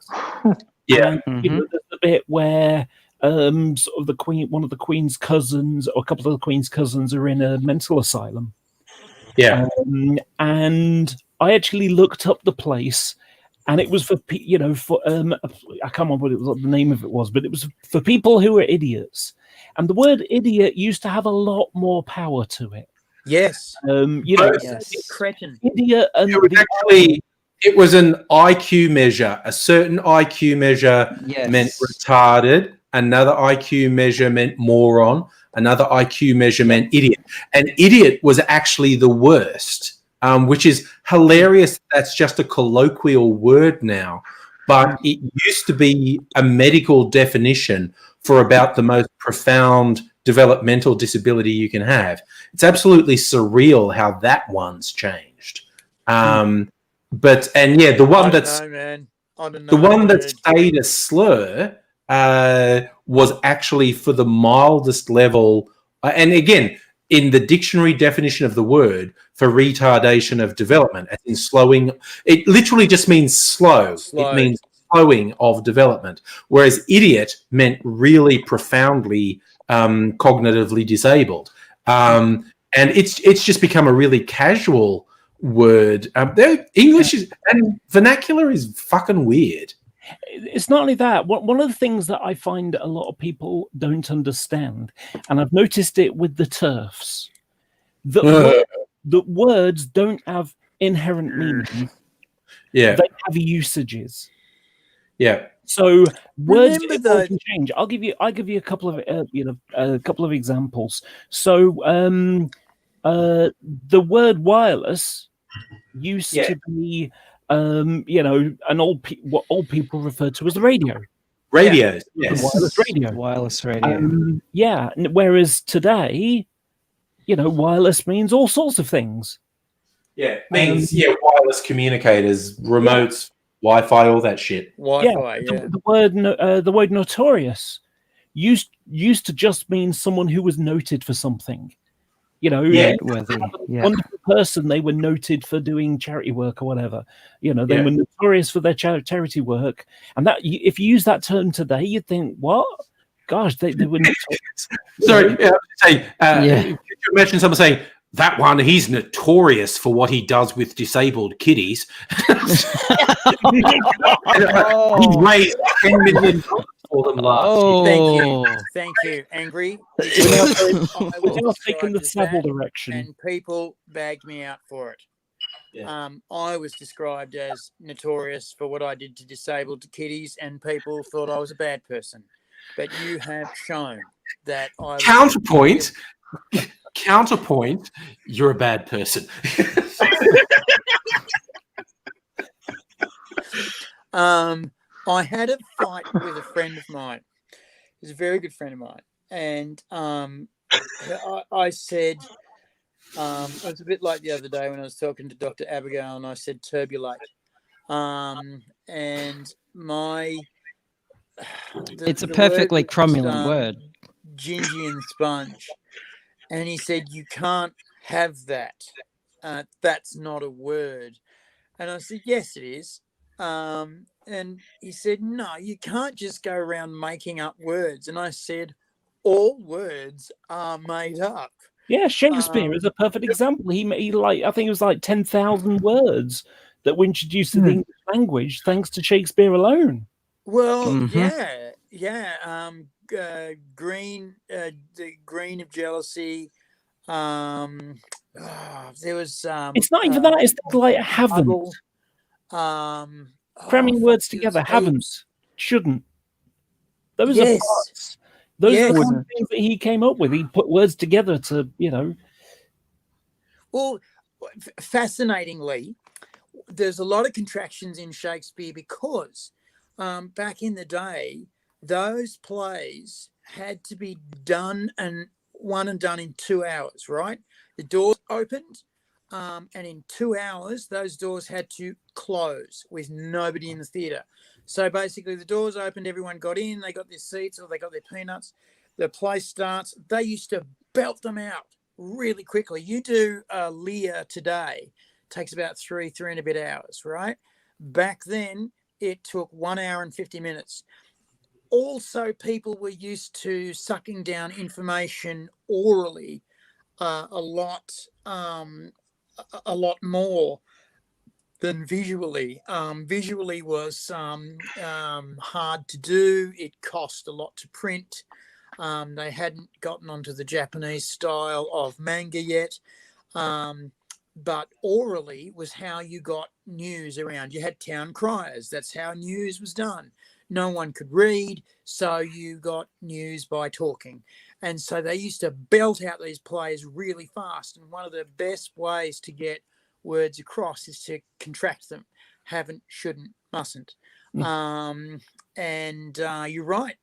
And, there's a bit where sort of the Queen, one of the Queen's cousins, or a couple of the Queen's cousins, are in a mental asylum. Yeah, and I actually looked up the place, and it was for I can't remember what the name of it was, but it was for people who were idiots. And the word idiot used to have a lot more power to it. Yes. Cretin. Idiot. And it was an IQ measure. A certain IQ measure meant retarded. Another IQ measure meant moron. Another IQ measure meant idiot. And idiot was actually the worst, which is hilarious. That's just a colloquial word now. But it used to be a medical definition for about the most profound developmental disability you can have. It's absolutely surreal how that one's changed. The one that stayed a slur was actually for the mildest level. And again, in the dictionary definition of the word for retardation of development, as in slowing, it literally just means slow. It means slowing of development. Whereas idiot meant really profoundly cognitively disabled. And it's just become a really casual word. English is, and vernacular is fucking weird. It's not only that. One of the things that I find a lot of people don't understand, and I've noticed it with the TERFs, that words don't have inherent meaning. Yeah, they have usages. Yeah. So words can change. I'll give you a couple of a couple of examples. So the word wireless used to be what old people refer to as the radio. Radios, wireless radio. Whereas today, wireless means all sorts of things. Yeah, means wireless communicators, remotes, Wi-Fi, all that shit. Wi-Fi, The word notorious used to just mean someone who was noted for something. Wonderful person. They were noted for doing charity work or whatever. They were notorious for their charity work. And that, if you use that term today, you'd think, what? Gosh, they were notorious. Sorry, could you imagine someone saying, that one, he's notorious for what he does with disabled kiddies. He raised $10 million for them last year. Thank you. Angry. We're now taking the Savile direction. And people bagged me out for it. Yeah. I was described as notorious for what I did to disabled kiddies, and people thought I was a bad person. But you have shown that I was... Counterpoint. Counterpoint, you're a bad person. I had a fight with a friend of mine. He's a very good friend of mine. And I said, it was a bit like the other day when I was talking to Dr. Abigail and I said turbulate. And my... it's a perfectly cromulent word. Gingian sponge. And he said, you can't have that. That's not a word. And I said, yes, it is. And he said, no, you can't just go around making up words. And I said, all words are made up. Yeah, Shakespeare is a perfect example. He like, I think it was like 10,000 words that were introduced to the English language thanks to Shakespeare alone. Well, yeah. The green of jealousy. There was. It's not even that. It's like haven't. Cramming words together. Haven't. Shouldn't. Those are parts. Those are the things that he came up with. He put words together to, Well, fascinatingly, there's a lot of contractions in Shakespeare because back in the day, those plays had to be done and done in 2 hours, right? The doors opened, and in 2 hours, those doors had to close with nobody in the theatre. So basically, the doors opened, everyone got in, they got their seats or they got their peanuts. The play starts. They used to belt them out really quickly. You do Lear today, takes about three and a bit hours, right? Back then, it took 1 hour and 50 minutes. Also, people were used to sucking down information orally a lot more than visually. Visually was hard to do. It cost a lot to print. They hadn't gotten onto the Japanese style of manga yet. But orally was how you got news around. You had town criers. That's how news was done. No one could read, so you got news by talking. And so they used to belt out these plays really fast. And one of the best ways to get words across is to contract them. Haven't, shouldn't, mustn't. And you're right.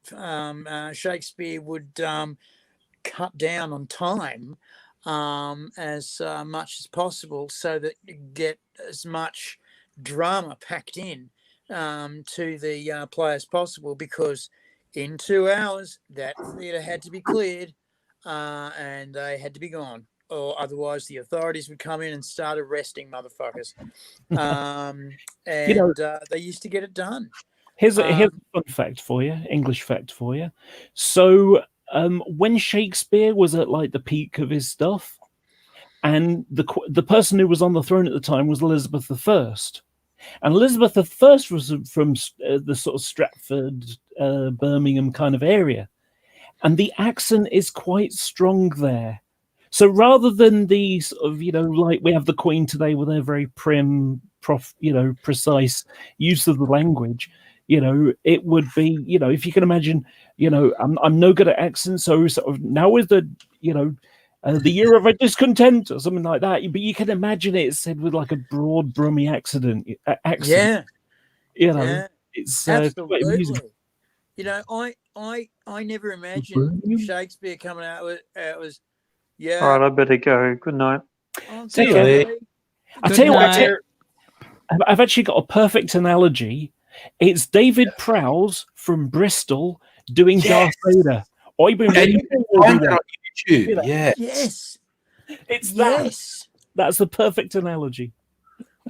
Shakespeare would cut down on time as much as possible so that you get as much drama packed in to the play as possible, because in 2 hours that theatre had to be cleared and they had to be gone, or otherwise the authorities would come in and start arresting motherfuckers. They used to get it done. Here's a fun fact for you, English fact for you. So when Shakespeare was at like the peak of his stuff, and the person who was on the throne at the time was Elizabeth I. And Elizabeth I was from the sort of Stratford, Birmingham kind of area. And the accent is quite strong there. So rather than the sort of, like we have the Queen today with her very precise use of the language, it would be, if you can imagine, I'm no good at accents. So sort of now is the year of a discontent or something like that. But you can imagine it said with like a broad Brummie accent. Yeah. It's absolutely. I never imagined Shakespeare coming out with it was. Yeah. All right, I better go. Good night. Take care. I tell you what, I've actually got a perfect analogy. It's David Prowse from Bristol doing Darth Vader. I've been Yes. It's that. That's the perfect analogy.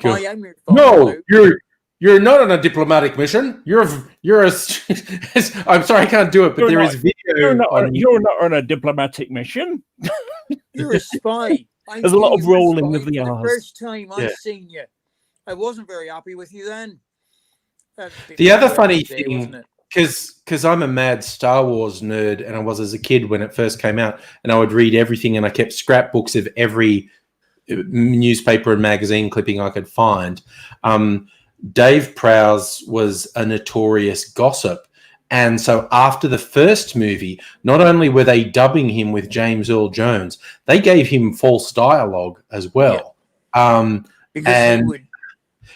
Cool. No, you're not on a diplomatic mission. You're a. I'm sorry, I can't do it, but there is video. You're not on a diplomatic mission. You're a spy. There's a lot of rolling of the R's. The first time I seen you, I wasn't very happy with you then. The other funny thing, because I'm a mad Star Wars nerd, and I was as a kid when it first came out, and I would read everything, and I kept scrapbooks of every newspaper and magazine clipping I could find. Dave Prowse was a notorious gossip, And so after the first movie, not only were they dubbing him with James Earl Jones, they gave him false dialogue as well. Because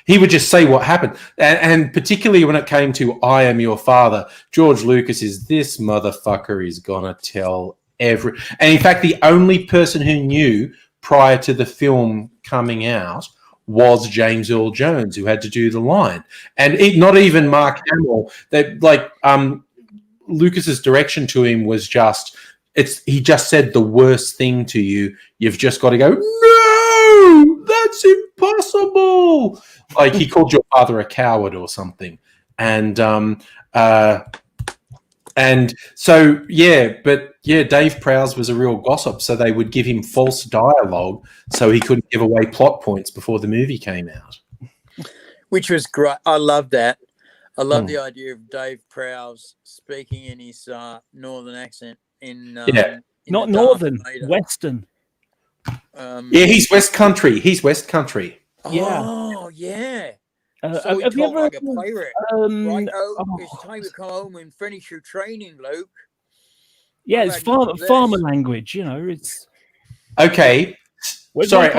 he would just say what happened. And particularly when it came to I Am Your Father, George Lucas is, this motherfucker is going to tell every... And in fact, the only person who knew prior to the film coming out was James Earl Jones, who had to do the line. And not even Mark Hamill. Lucas's direction to him was just... he just said the worst thing to you. You've just got to go, no, that's impossible. Like he called your father a coward or something. And so, Dave Prowse was a real gossip. So they would give him false dialogue so he couldn't give away plot points before the movie came out. Which was great. I love that. I love the idea of Dave Prowse speaking in his northern accent. Not northern, western. He's West Country. Oh, yeah. So have you ever like a pirate. It's time to come home and finish your training, Luke. Yeah, it's farmer language, it's... Okay. Sorry.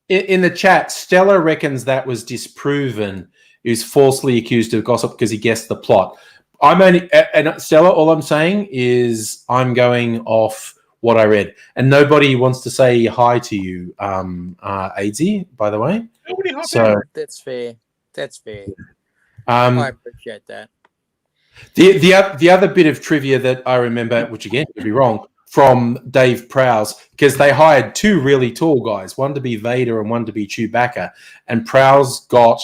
In the chat, Stella reckons that was disproven. He was falsely accused of gossip because he guessed the plot. And Stella, all I'm saying is I'm going off what I read. And nobody wants to say hi to you, Aidsy, by the way. That's fair. I appreciate that. The other bit of trivia that I remember, which again could be wrong, from Dave Prowse, because they hired two really tall guys, one to be Vader and one to be Chewbacca, and Prowse got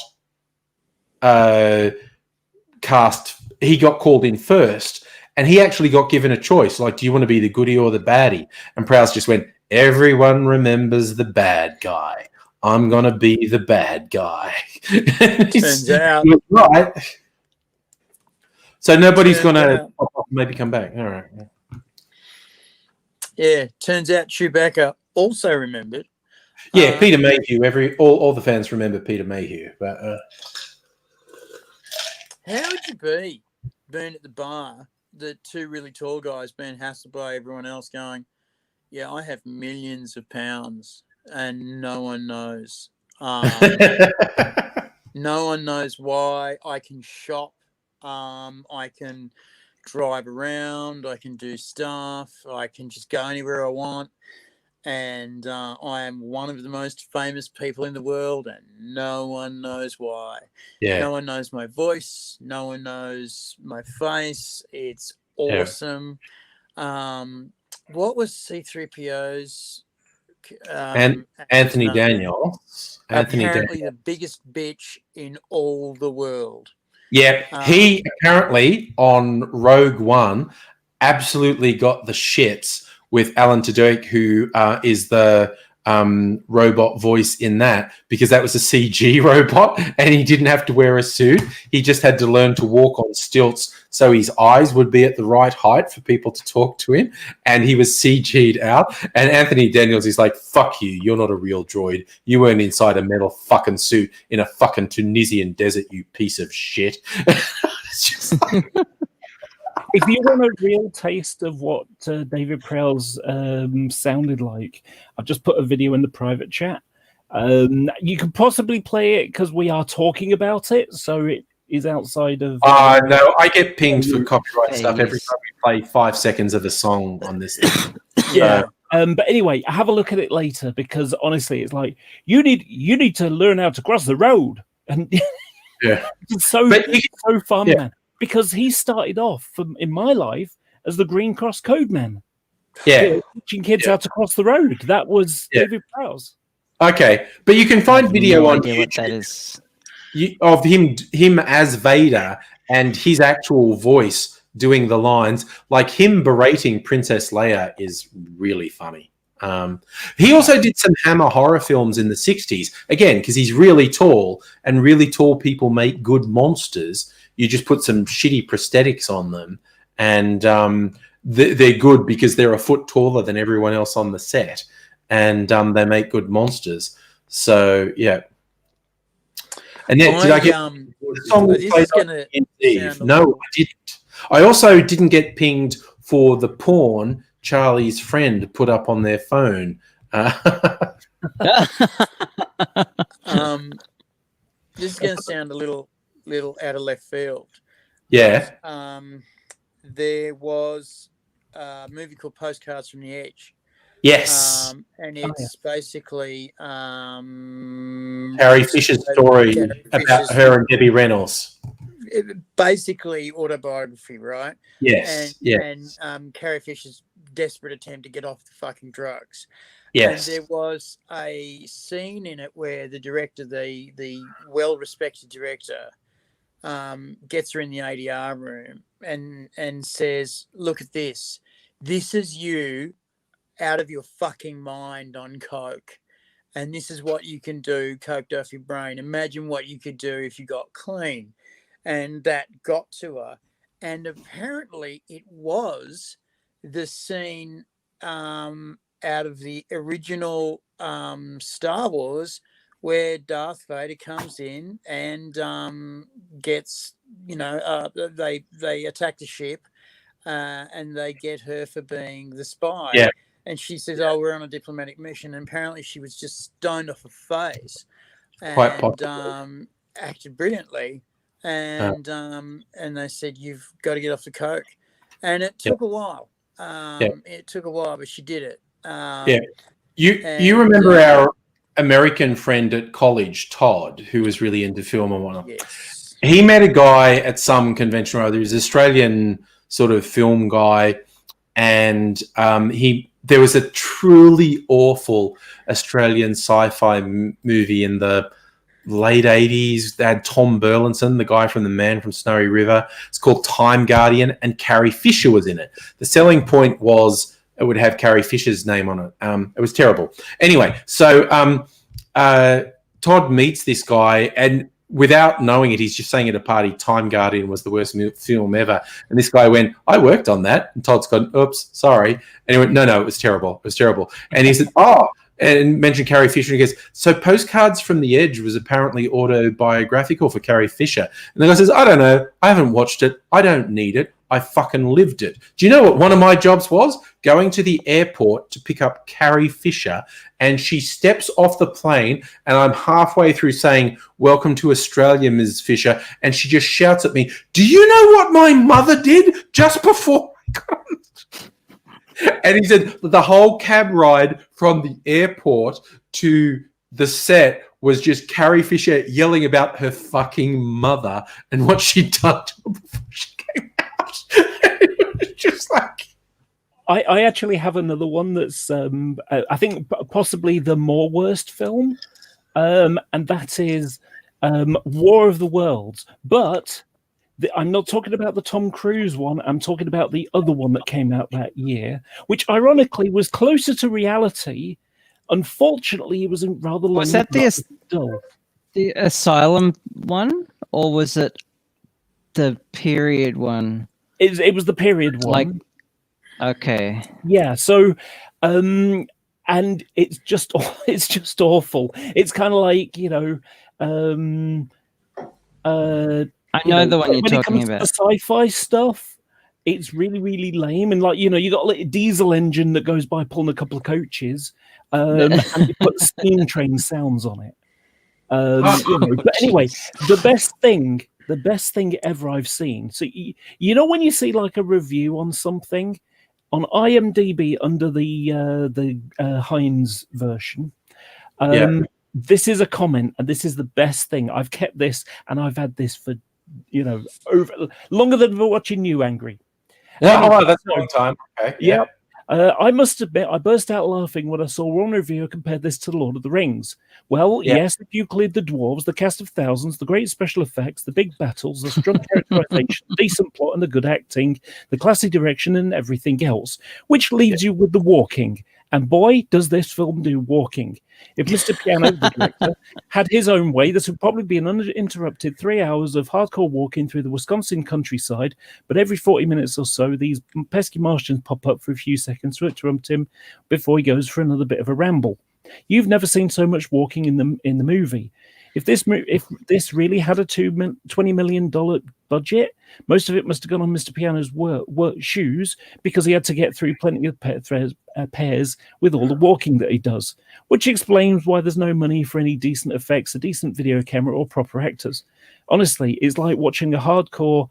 cast. He got called in first, and he actually got given a choice, like, do you want to be the goodie or the baddie? And Prowse just went, everyone remembers the bad guy. I'm going to be the bad guy. Turns out. Right. So nobody's going to maybe come back. All right. Yeah, turns out Chewbacca also remembered. Yeah, Peter Mayhew. All the fans remember Peter Mayhew. But how would you be being at the bar, the two really tall guys being hassled by everyone else going, yeah, I have millions of pounds and no one knows. No one knows why. I can shop. I can drive around. I can do stuff. I can just go anywhere I want. And I am one of the most famous people in the world, and no one knows why. Yeah. No one knows my voice. No one knows my face. It's awesome. Yeah. What was C-3PO's? Anthony Daniels. Apparently the biggest bitch in all the world. Yeah, he apparently on Rogue One absolutely got the shits with Alan Tudyk, who is the robot voice in that, because that was a CG robot and he didn't have to wear a suit. He just had to learn to walk on stilts so his eyes would be at the right height for people to talk to him, and he was CG'd out. And Anthony Daniels is like, fuck you, you're not a real droid. You weren't inside a metal fucking suit in a fucking Tunisian desert, you piece of shit. It's just like... If you want a real taste of what David Prowse sounded like, I've just put a video in the private chat. You could possibly play it because we are talking about it, so it is outside of... no, I get pinged for copyright stuff every time we play 5 seconds of a song on this thing. Yeah. But anyway, have a look at it later, because honestly, it's like, you need to learn how to cross the road. And yeah, it's so fun, man. Because he started off in my life as the Green Cross Code Man. Yeah. Teaching kids how to cross the road. That was David Prowse. Okay. But you can find video on YouTube what that is. Of him as Vader and his actual voice doing the lines. Like him berating Princess Leia is really funny. He also did some Hammer horror films in the 60s. Again, because he's really tall, and really tall people make good monsters. You just put some shitty prosthetics on them, and they're good because they're a foot taller than everyone else on the set, and they make good monsters. So, yeah. And then, did I get the song was This played is on going New to Year's Eve. sound a No, little... I didn't. I also didn't get pinged for the porn Charlie's friend put up on their phone. This is going to sound a little out of left field. Yeah. But, there was a movie called Postcards from the Edge. Yes. And it's basically Carrie Fisher's story about her and Debbie Reynolds. Basically autobiography, right? Yes. And Carrie Fisher's desperate attempt to get off the fucking drugs. Yes. And there was a scene in it where the director, the well-respected director, gets her in the ADR room and says, "Look at this. This is you out of your fucking mind on coke, and this is what you can do coked off your brain. Imagine what you could do if you got clean." And that got to her, and apparently it was the scene out of the original Star Wars where Darth Vader comes in and gets, they attack the ship and they get her for being the spy. Yeah. And she says, "Oh, we're on a diplomatic mission." And apparently she was just stoned off her face Quite and possibly. acted brilliantly. And they said, "You've got to get off the coke." And it took a while. It took a while, but she did it. You remember our American friend at college, Todd, who was really into film and whatnot. Yes. He met a guy at some convention or other. He was an Australian sort of film guy, and there was a truly awful Australian sci-fi movie in the late 80s. They had Tom Burlinson, the guy from The Man from Snowy River. It's called Time Guardian, and Carrie Fisher was in it. The selling point was it would have Carrie Fisher's name on it. It was terrible. Anyway, so Todd meets this guy, and without knowing it, he's just saying at a party, Time Guardian was the worst film ever. And this guy went, "I worked on that." And Todd's gone, "Oops, sorry." And he went, No, it was terrible. It was terrible. And he said, "Oh," and mentioned Carrie Fisher. And he goes, "So Postcards from the Edge was apparently autobiographical for Carrie Fisher." And the guy says, "I don't know. I haven't watched it. I don't need it. I fucking lived it." Do you know what one of my jobs was? Going to the airport to pick up Carrie Fisher, and she steps off the plane, and I'm halfway through saying, "Welcome to Australia, Ms. Fisher," and she just shouts at me, "Do you know what my mother did just before I got on?" And he said the whole cab ride from the airport to the set was just Carrie Fisher yelling about her fucking mother and what she'd done to her before she came out. It was just like... I actually have another one that's, I think, possibly the more worst film, and that is War of the Worlds. But I'm not talking about the Tom Cruise one. I'm talking about the other one that came out that year, which ironically was closer to reality. Unfortunately, it was rather long. Was that the Asylum one, or was it the period one? It was the period one. Okay. Yeah. So, and it's just awful. It's kind of like, I know the one you're talking about. The sci-fi stuff, it's really, really lame. And you got a little diesel engine that goes by pulling a couple of coaches, and you put steam train sounds on it. But anyway, the best thing ever I've seen. So when you see like a review on something on IMDb under the Heinz version, this is a comment, and this is the best thing. I've kept this, and I've had this for longer than we're watching you, Angry. Anyway, that's a long time. Okay. Yeah. I must admit, I burst out laughing when I saw one reviewer compare this to The Lord of the Rings. Well, yes, if you cleared the dwarves, the cast of thousands, the great special effects, the big battles, the strong characterization, decent plot and the good acting, the classy direction and everything else, which leaves you with the walking. And boy, does this film do walking. If Mr. Piano, the director, had his own way, this would probably be an uninterrupted 3 hours of hardcore walking through the Wisconsin countryside, but every 40 minutes or so, these pesky Martians pop up for a few seconds to interrupt him before he goes for another bit of a ramble. You've never seen so much walking in the movie. If this really had a $20 million budget, most of it must have gone on Mr. Piano's shoes, because he had to get through plenty of pairs with all the walking that he does, which explains why there's no money for any decent effects, a decent video camera, or proper actors. Honestly, it's like watching a hardcore,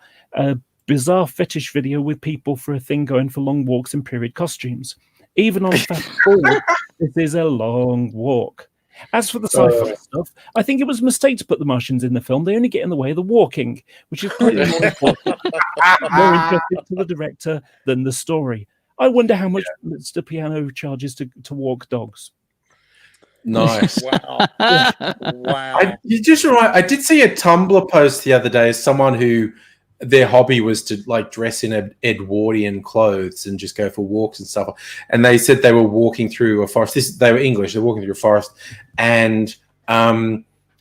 bizarre fetish video with people for a thing going for long walks in period costumes. Even on fast forward, this is a long walk. As for the sci-fi stuff, I think it was a mistake to put the Martians in the film. They only get in the way of the walking, which is clearly more important, more interesting to the director than the story. I wonder how much Mr. Piano charges to walk dogs. Nice. Wow. Wow. You're just right. I did see a Tumblr post the other day. Someone who their hobby was to like dress in Edwardian clothes and just go for walks and stuff. And they said they were walking through a forest. They were English. They're walking through a forest, and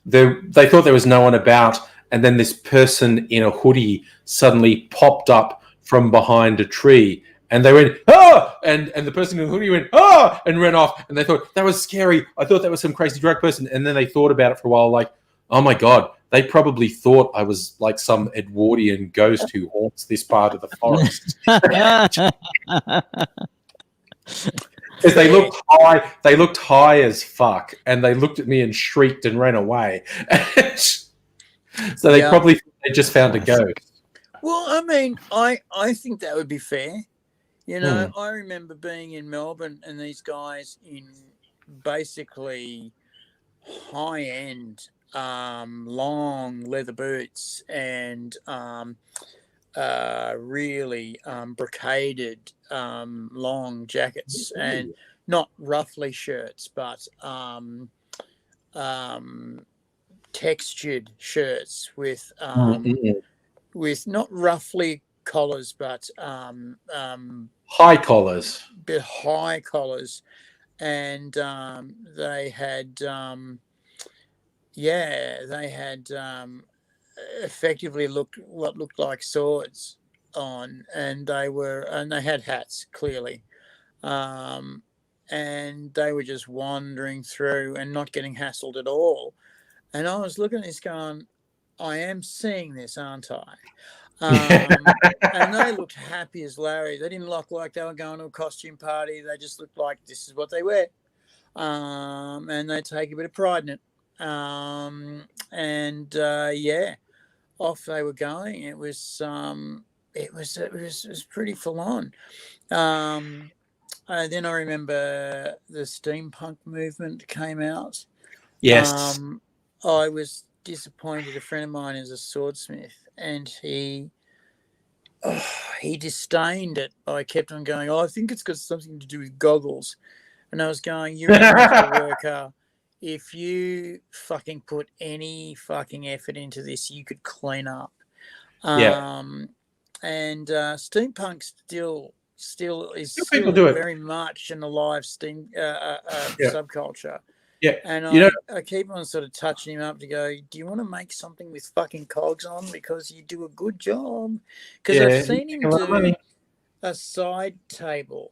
they thought there was no one about. And then this person in a hoodie suddenly popped up from behind a tree. And they went, "Ah!" And the person in the hoodie went, "Ah!" and ran off. And they thought, that was scary. I thought that was some crazy drug person. And then they thought about it for a while, like, oh my God, they probably thought I was like some Edwardian ghost who haunts this part of the forest. Because they looked high as fuck. And they looked at me and shrieked and ran away. So they probably just found a ghost. Well, I mean, I think that would be fair. You know, I remember being in Melbourne and these guys in basically high-end, long leather boots and really brocaded long jackets, and not ruffly shirts, but textured shirts with not roughly collars, but high collars. Bit high collars, and they had effectively what looked like swords on, and they had hats clearly, and they were just wandering through and not getting hassled at all. And I was looking at this going, I am seeing this, aren't I? And they looked happy as Larry. They didn't look like they were going to a costume party. They just looked like this is what they wear. And they take a bit of pride in it. Off they were going. It was pretty full on. Then I remember the steampunk movement came out. Yes. I was disappointed. A friend of mine is a swordsmith, and he disdained it. I kept on going, I think it's got something to do with goggles. And I was going, you're a metal worker. If you fucking put any fucking effort into this, you could clean up. And steampunk still is very much an alive subculture. Yeah, and I keep on sort of touching him up to go, do you want to make something with fucking cogs on? Because you do a good job. Because I've seen him do a side table,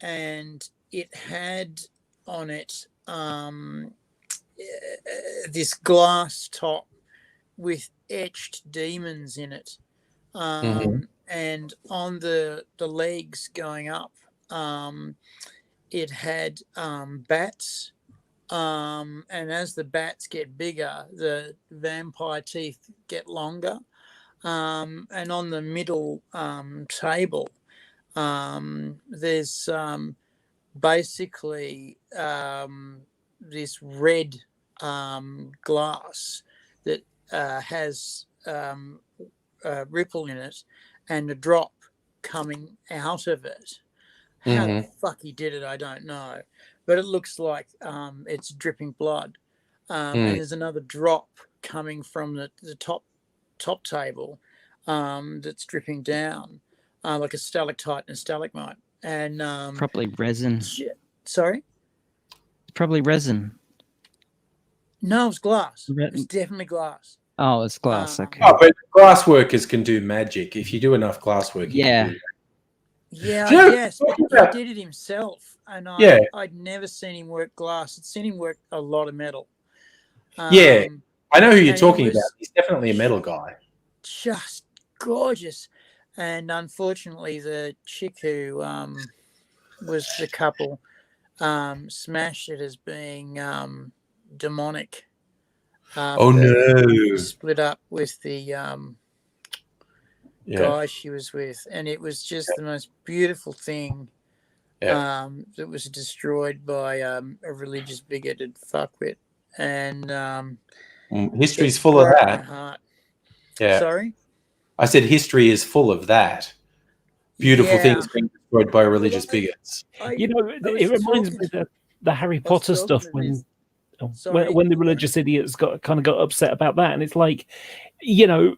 and it had on it this glass top with etched demons in it. And on the legs going up, it had bats. And as the bats get bigger, the vampire teeth get longer. And on the middle table, there's basically this red glass that has a ripple in it and a drop coming out of it. How the fuck he did it, I don't know. But it looks like it's dripping blood. And there's another drop coming from the top table that's dripping down like a stalactite and a stalagmite. And probably resin. Sorry? Probably resin. No, it was glass. It was definitely glass. Oh, it's glass. Okay. Oh, but glass workers can do magic. If you do enough glass work, yeah. Yeah, yes, but he did it himself, and I'd never seen him work glass. I'd seen him work a lot of metal. Yeah, I know who you're and talking he about. was He's definitely a metal guy. just gorgeous. And unfortunately, the chick who was the couple smashed it as being demonic Oh after no! split up with the Yeah, guy she was with, and it was just the most beautiful thing yeah. that was destroyed by a religious bigoted fuckwit, and History's it full of broke my that. heart. Yeah, Sorry. I said history is full of that. Beautiful Yeah. things being destroyed by Well, religious bigots. You know, I it was reminds talking. me of the Harry I was Potter talking stuff to when this. Sorry. when the religious idiots got upset about that, and it's like, you know,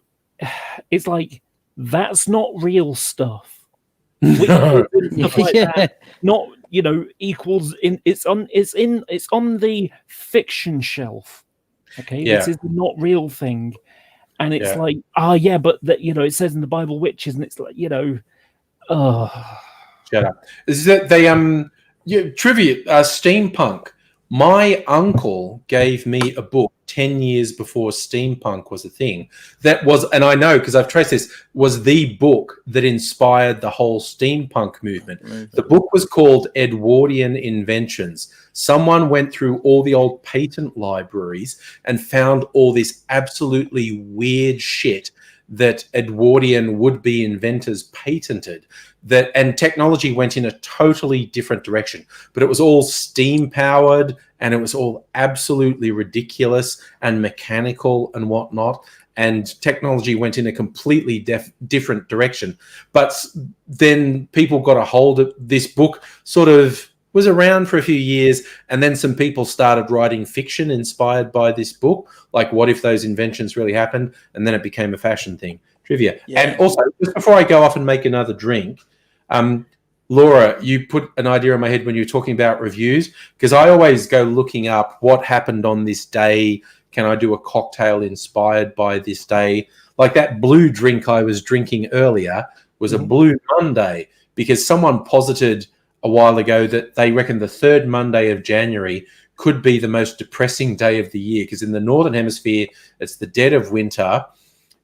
it's like that's not real stuff. No. Stuff like that, not equals in it's on the fiction shelf. Okay, Yeah. this is not real thing, and it's Yeah. like, yeah, but that it says in the Bible witches, and it's like, oh. Shut up. Is that they trivia steampunk? My uncle gave me a book 10 years before steampunk was a thing. That was, and I know because I've traced this, was the book that inspired the whole steampunk movement. The book was called Edwardian Inventions. Someone went through all the old patent libraries and found all this absolutely weird shit that Edwardian would-be inventors patented, that, and technology went in a totally different direction, but it was all steam powered and it was all absolutely ridiculous and mechanical and whatnot, and technology went in a completely different direction. But then people got a hold of this book, sort of was around for a few years, and then some people started writing fiction inspired by this book, like what if those inventions really happened, and then it became a fashion thing. Trivia. Yeah. And also, just before I go off and make another drink, Laura, you put an idea in my head when you were talking about reviews, because I always go looking up what happened on this day. Can I do a cocktail inspired by this day? Like that blue drink I was drinking earlier was a Blue Monday, because someone posited a while ago that they reckon the third Monday of January could be the most depressing day of the year, because in the Northern Hemisphere, it's the dead of winter.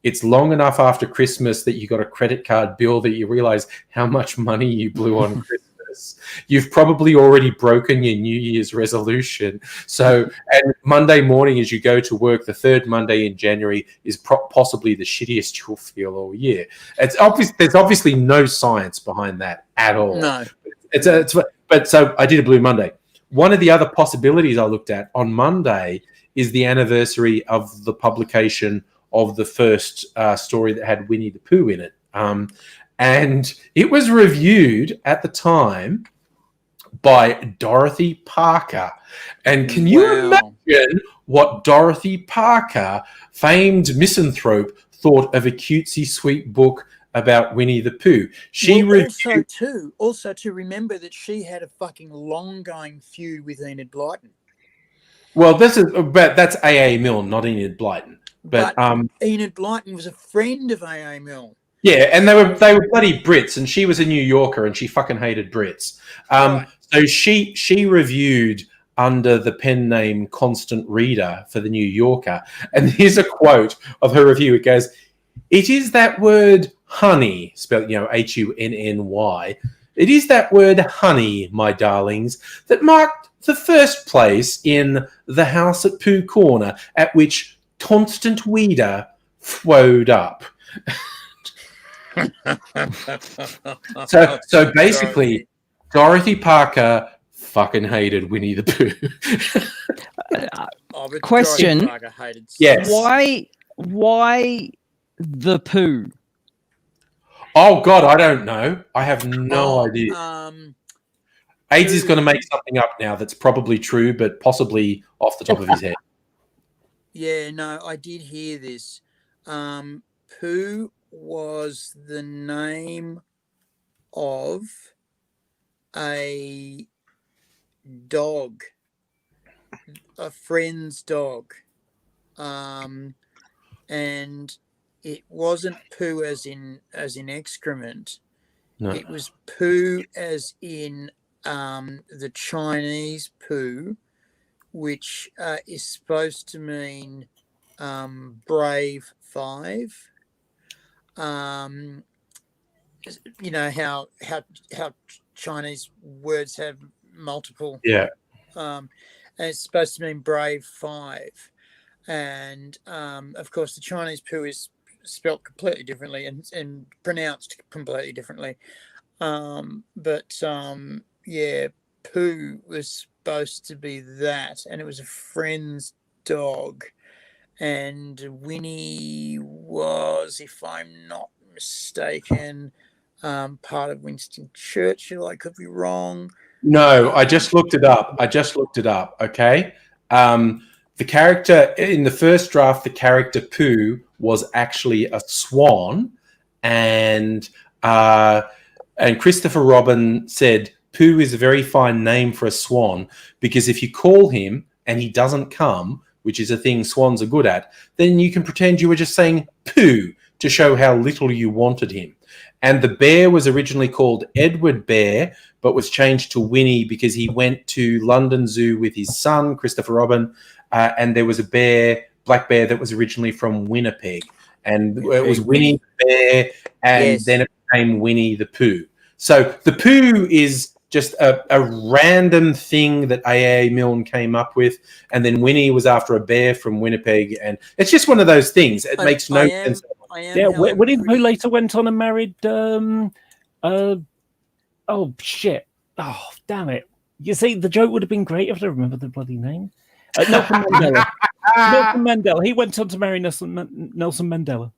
It's long enough after Christmas that you got a credit card bill that you realize how much money you blew on Christmas. You've probably already broken your New Year's resolution. So, and Monday morning as you go to work, the third Monday in January is possibly the shittiest you'll feel all year. It's obvious. There's obviously no science behind that at all. No. But so I did a Blue Monday. One of the other possibilities I looked at on Monday is the anniversary of the publication of the first story that had Winnie the Pooh in it. And it was reviewed at the time by Dorothy Parker. And can you imagine what Dorothy Parker, famed misanthrope, thought of a cutesy sweet book about Winnie the Pooh? She also to remember that she had a fucking long-going feud with Enid Blyton. Well, that's A.A. Milne, not Enid Blyton. But Enid Blyton was a friend of A.A. Milne. Yeah, and they were bloody Brits, and she was a New Yorker, and she fucking hated Brits. Right. So she reviewed under the pen name Constant Reader for the New Yorker, and here's a quote of her review. It goes, "It is that word honey, spelled Hunny. It is that word honey, my darlings, that marked the first place in the house at Pooh Corner, at which Constant Reader flowed up." So basically, Dorothy Parker fucking hated Winnie the Pooh. Question: Yes. Why the Pooh? Oh God, I don't know. I have no idea. AIDS is going to make something up now that's probably true, but possibly off the top of his head. Yeah, no, I did hear this. Pooh was the name of a dog, a friend's dog, and it wasn't poo as in excrement. No. It was poo as in the Chinese poo, which is supposed to mean brave 5. You know how Chinese words have multiple. Yeah. And it's supposed to mean brave 5. And of course, the Chinese poo is spelt completely differently and pronounced completely differently. Yeah, poo was supposed to be that, and it was a friend's dog. And Winnie was, if I'm not mistaken, part of Winston Churchill. I could be wrong. No, I just looked it up. Okay. The character in the first draft, the character Pooh was actually a swan, and Christopher Robin said Pooh is a very fine name for a swan because if you call him and he doesn't come, which is a thing swans are good at, then you can pretend you were just saying Pooh to show how little you wanted him. And the bear was originally called Edward Bear, but was changed to Winnie because he went to London Zoo with his son, Christopher Robin, and there was a black bear that was originally from Winnipeg. And it was Winnie the Bear, and then it became Winnie the Pooh. So the Pooh is just a random thing that A.A. Milne came up with, and then Winnie was after a bear from Winnipeg, and it's just one of those things. It makes no sense. Winnie the Pooh later went on and married. Oh shit! Oh damn it! You see, the joke would have been great if I remember the bloody name. Nelson Mandela. Nelson Mandela. He went on to marry Nelson Mandela.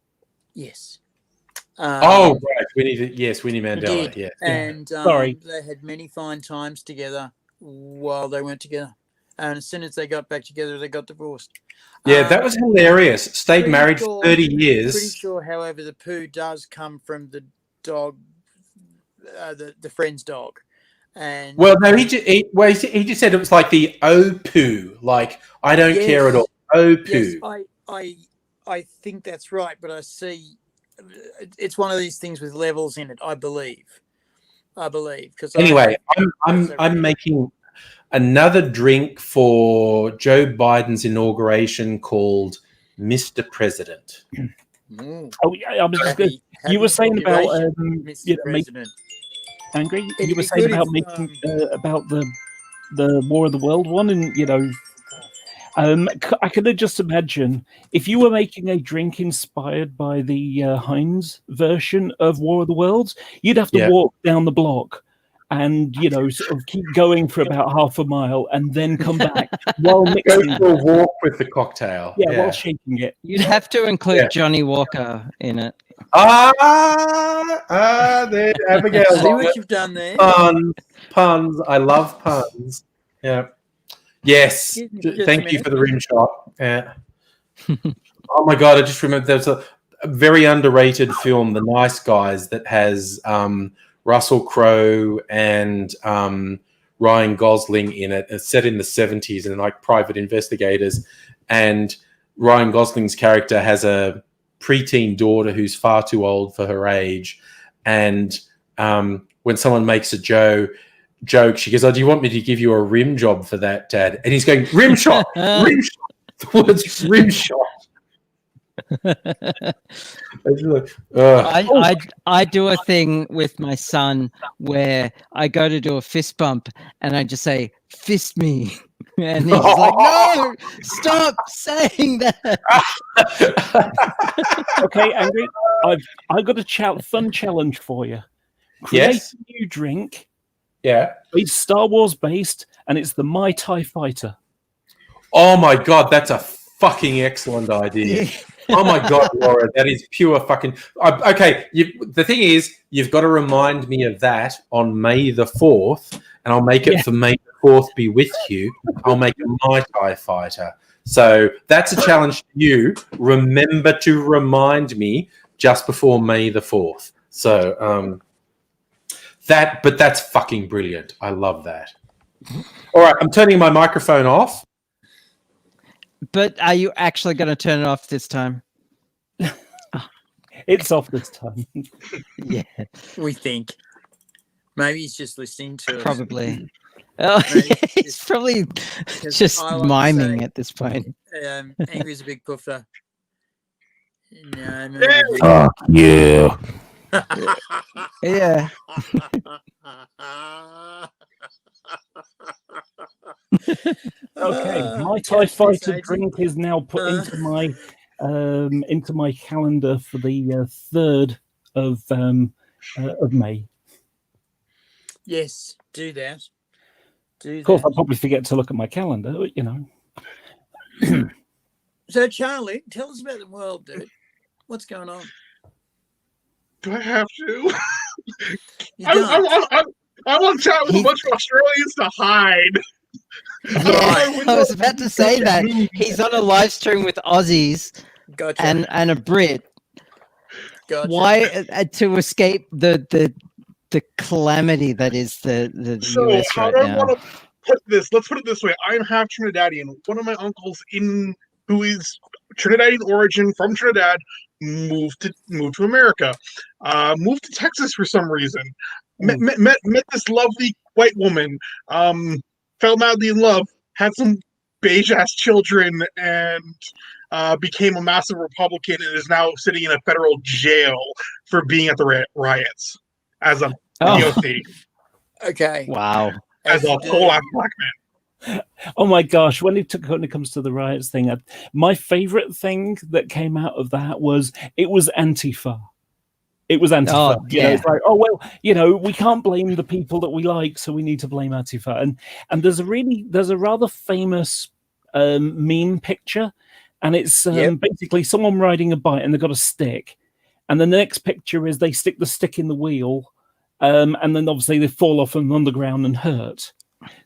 Yes. Right. Winnie Mandela. Yeah. And Sorry. They had many fine times together while they weren't together. And as soon as they got back together, they got divorced. Yeah, that was hilarious. Stayed married for 30 years. Pretty sure, however, the poo does come from the dog, the friend's dog. And well, no, he just said it was like the oh poo, like I don't care at all. Oh poo. Yes, I think that's right, but I see it's one of these things with levels in it. I believe because anyway, I'm making another drink for Joe Biden's inauguration called Mr. President. Oh, yeah, I was just good. You were saying about Mr. President. Angry. You were saying about making about the War of the World one, and you know, I could just imagine if you were making a drink inspired by the Heinz version of War of the Worlds, you'd have to walk down the block and sort of keep going for about half a mile and then come back while mixing. Go for a walk with the cocktail. Yeah, while shaking it. You'd have to include Johnny Walker in it. There, Abigail. See what you've done there. Puns. I love puns. Yeah. Yes. Thank you for the rim shot. Yeah. Oh my God! I just remember there's a very underrated film, The Nice Guys, that has Russell Crowe and Ryan Gosling in it. It's set in the 70s and like private investigators. And Ryan Gosling's character has a preteen daughter who's far too old for her age. And when someone makes a joke, she goes, "Oh, do you want me to give you a rim job for that, Dad?" And he's going, "Rim shot, rim shot." The words rim shot. I do a thing with my son where I go to do a fist bump and I just say, "Fist me." And he's like, "No, stop saying that." Okay, Angry, I've got a fun challenge for you. Create a new drink. Yeah. It's Star Wars based, and it's the My TIE Fighter. Oh my God, that's a fucking excellent idea. Oh my God, Laura, that is pure fucking... Okay, the thing is, you've got to remind me of that on May the 4th, and I'll make it for May the 4th be with you. I'll make a My TIE Fighter. So that's a challenge to you. Remember to remind me just before May the 4th. So but that's fucking brilliant. I love that. All right, I'm turning my microphone off. But are you actually going to turn it off this time? It's off this time. Yeah. We think. Maybe he's just listening to us. Probably. Oh, Maybe yeah, he's probably just I like to miming say, at this point. Angry's a big puffer. No, Yeah. Fuck you. Yeah. Okay, my TIE Catch this, Fighter AG. drink is now put into my calendar for the 3rd of May. Yes, do that. Do Of course, that. I'll probably forget to look at my calendar, but, you know. So, Charlie, tell us about the world, dude. What's going on? Do I have to? You I don't. want to chat with a bunch of Australians to hide. Yeah, I was about to say that. He's on a live stream with Aussies Gotcha. and a Brit. Gotcha. Why to escape the calamity that is the So US how right do I now? want to put this? Let's put it this way. I am half Trinidadian. One of my uncles who is Trinidadian origin from Trinidad moved to America. Moved to Texas for some reason. Met this lovely white woman. Fell madly in love. Had some beige ass children and became a massive Republican and is now sitting in a federal jail for being at the riots as a POC. Okay. Wow. As a whole ass black man. Oh my gosh, when it comes to the riots thing, my favorite thing that came out of that was Antifa. It was Antifa. Oh, You know, yeah. it's like, oh well, you know, we can't blame the people that we like, so we need to blame Antifa. And there's a rather famous meme picture, and it's basically someone riding a bike and they've got a stick, and then the next picture is they stick the stick in the wheel, and then obviously they fall off and on the ground and hurt.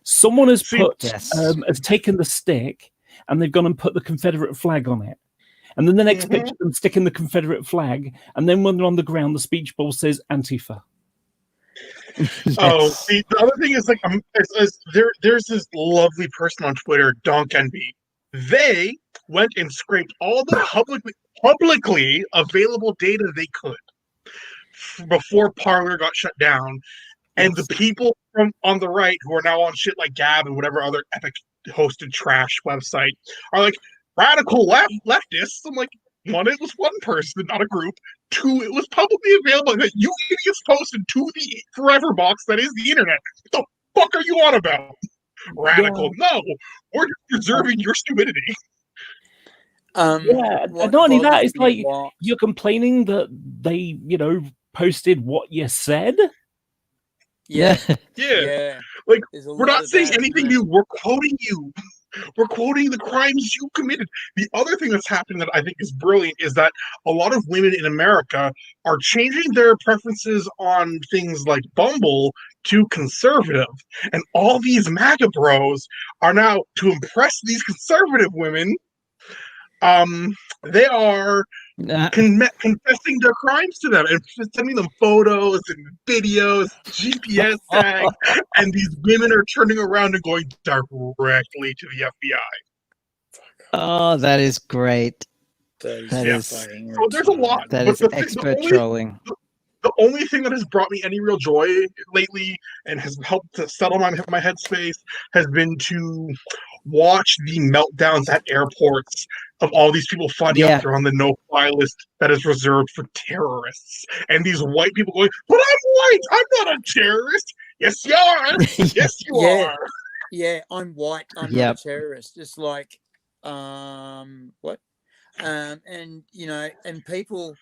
Someone has has taken the stick and they've gone and put the Confederate flag on it. And then the next picture of them sticking the Confederate flag, and then when they're on the ground, the speech bubble says Antifa. Yes. Oh, see, the other thing is like there's this lovely person on Twitter, Donk Envy. They went and scraped all the publicly available data they could before Parler got shut down. And the people from on the right who are now on shit like Gab and whatever other epic hosted trash website are like radical leftists. I'm like, one, it was one person, not a group. Two, it was publicly available that you idiots posted to the forever box that is the internet. What the fuck are you on about? Radical? No, we're preserving your stupidity. And not only that, it's like you're complaining that they, you know, posted what you said. Yeah. Like, we're not saying anything new. We're quoting you. We're quoting the crimes you committed. The other thing that's happening that I think is brilliant is that a lot of women in America are changing their preferences on things like Bumble to conservative. And all these MAGA bros are now, to impress these conservative women, they are confessing their crimes to them and sending them photos and videos, GPS tags, and these women are turning around and going directly to the FBI. Oh, that is great. So there's a lot. That is expert trolling. The only thing that has brought me any real joy lately and has helped to settle my headspace has been to watch the meltdowns at airports of all these people finding out they're on the no-fly list that is reserved for terrorists. And these white people going, but I'm white! I'm not a terrorist! Yes, you are! Yes, you are! Yeah, I'm white. I'm not a terrorist. It's like, what? And, you know, and people...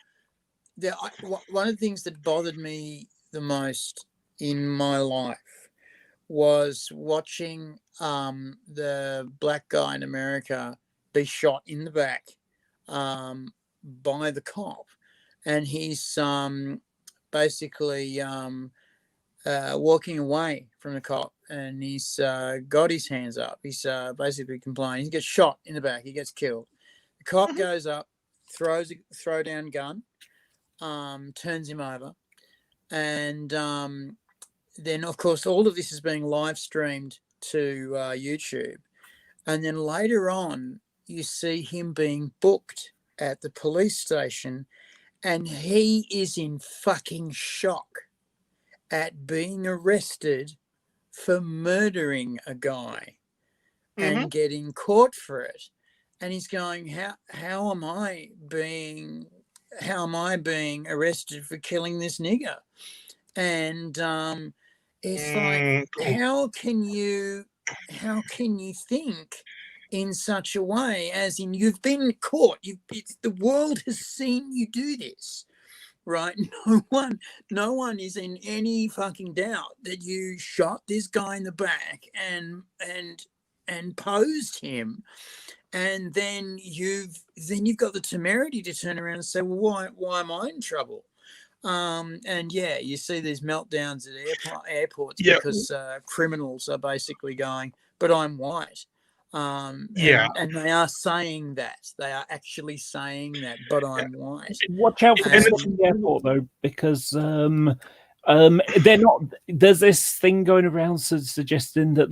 one of the things that bothered me the most in my life was watching the black guy in America be shot in the back by the cop, and he's basically walking away from the cop, and he's got his hands up. He's basically complaining. He gets shot in the back. He gets killed. The cop goes up, throws a throwdown gun, turns him over, and then of course all of this is being live streamed to YouTube, and then later on you see him being booked at the police station, and he is in fucking shock at being arrested for murdering a guy Mm-hmm. and getting caught for it. And he's going, how am I being arrested for killing this nigger? And it's like, how can you think in such a way, as in you've been caught, the world has seen you do this, right? No one is in any fucking doubt that you shot this guy in the back and posed him. And then you've got the temerity to turn around and say, well, why am I in trouble? And yeah, you see these meltdowns at airports because criminals are basically going, but I'm white. And they are saying that. They are actually saying that, but I'm white. Watch out for this in the airport, though, because they're not. There's this thing going around suggesting that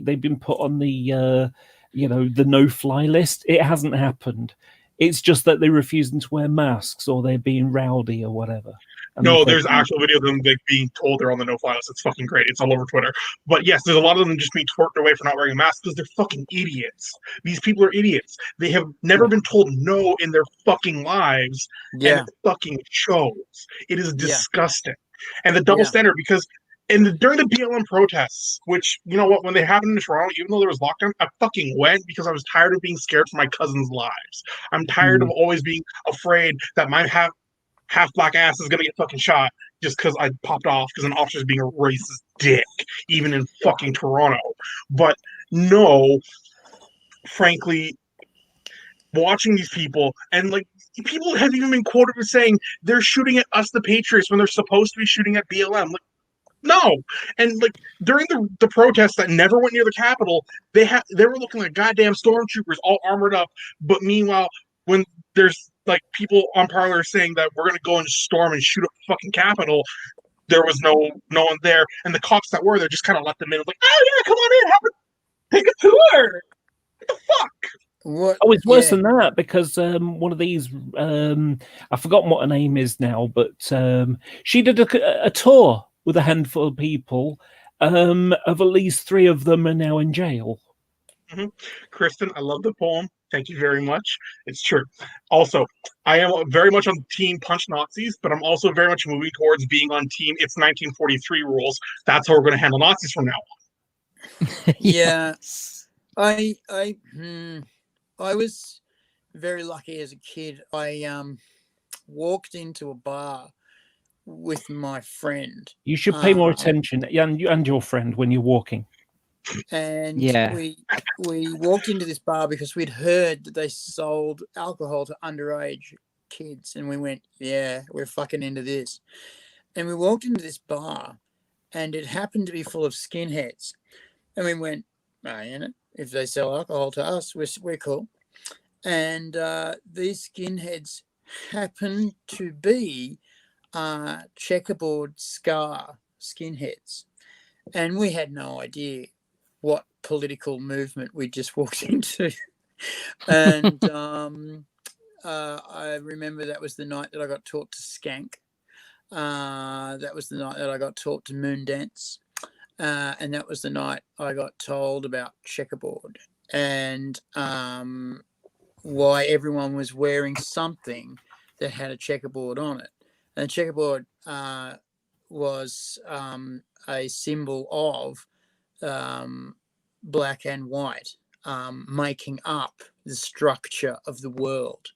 they've been put on the the no-fly list. It hasn't happened. It's just that they're refusing to wear masks or they're being rowdy or whatever. No, there's actual video of them being told they're on the no-fly list. It's fucking great. It's all over Twitter. But yes, there's a lot of them just being twerked away for not wearing masks because they're fucking idiots. These people are idiots. They have never been told no in their fucking lives, and it fucking shows. It is disgusting. And the double standard, because during the BLM protests, which, you know what, when they happened in Toronto, even though there was lockdown, I fucking went because I was tired of being scared for my cousin's lives. I'm tired of always being afraid that my half black ass is gonna get fucking shot just because I popped off because an officer's being a racist dick, even in fucking Toronto. But no, frankly, watching these people, and like people have even been quoted as saying they're shooting at us, the Patriots, when they're supposed to be shooting at BLM. Like, no. And like during the protests that never went near the Capitol, they were looking like goddamn stormtroopers all armored up. But meanwhile, when there's like people on Parler saying that we're gonna go and storm and shoot up the fucking Capitol, there was no one there, and the cops that were there just kind of let them in, like, oh yeah, come on in, take a tour. What the fuck? What? Oh, it's worse than that, because one of these, I've forgotten what her name is now, but she did a tour with a handful of people. Of at least 3 of them are now in jail. Mm-hmm. Kristen, I love the poem. Thank you very much. It's true. Also, I am very much on team punch Nazis, but I'm also very much moving towards being on team it's 1943 rules. That's how we're going to handle Nazis from now on. Yeah. I was very lucky as a kid. I walked into a bar with my friend. You should pay more attention, and your friend, when you're walking. And we walked into this bar because we'd heard that they sold alcohol to underage kids, and we went, yeah, we're fucking into this. And we walked into this bar, and it happened to be full of skinheads, and we went, if they sell alcohol to us, we're cool. And these skinheads happened to be checkerboard scar skinheads, and we had no idea what political movement we just walked into. And I remember that was the night that I got taught to skank. That was the night that I got taught to moon dance. And that was the night I got told about checkerboard and why everyone was wearing something that had a checkerboard on it. And checkerboard was a symbol of black and white making up the structure of the world.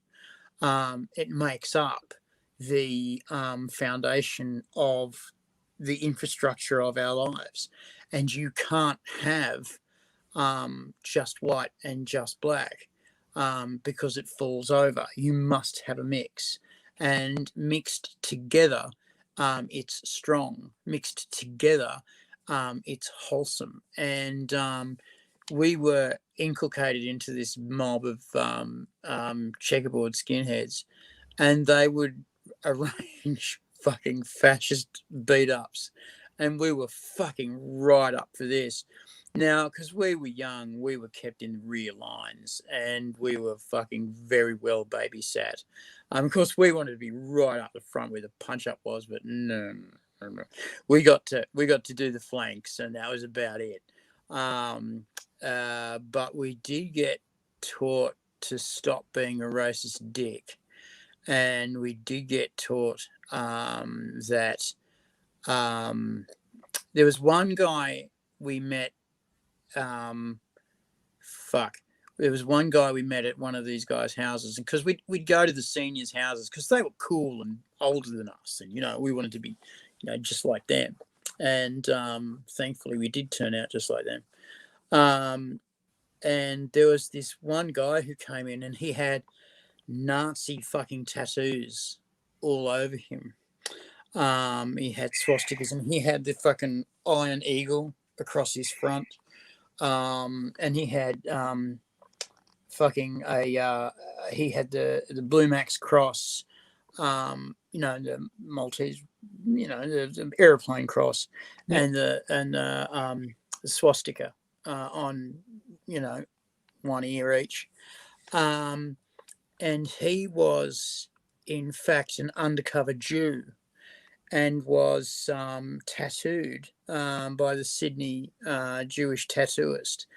It makes up the foundation of the infrastructure of our lives. And you can't have just white and just black because it falls over. You must have a mix. And mixed together, it's strong. Mixed together, it's wholesome. And we were inculcated into this mob of checkerboard skinheads, and they would arrange fucking fascist beat ups, and we were fucking right up for this. Now, because we were young, we were kept in the rear lines, and we were fucking very well babysat. Of course, we wanted to be right up the front where the punch up was, but no. We got to do the flanks, and that was about it. But we did get taught to stop being a racist dick, and we did get taught that there was one guy we met. There was one guy we met at one of these guys' houses, and because we'd go to the seniors' houses because they were cool and older than us, and we wanted to be, just like them. And thankfully, we did turn out just like them. And there was this one guy who came in, and he had Nazi fucking tattoos all over him. He had swastikas, and he had the fucking Iron Eagle across his front. And he had he had the Blue Max cross, the Maltese, the airplane cross, and the swastika on, one ear each. And he was, in fact, an undercover Jew, and was tattooed by the Sydney Jewish tattooist,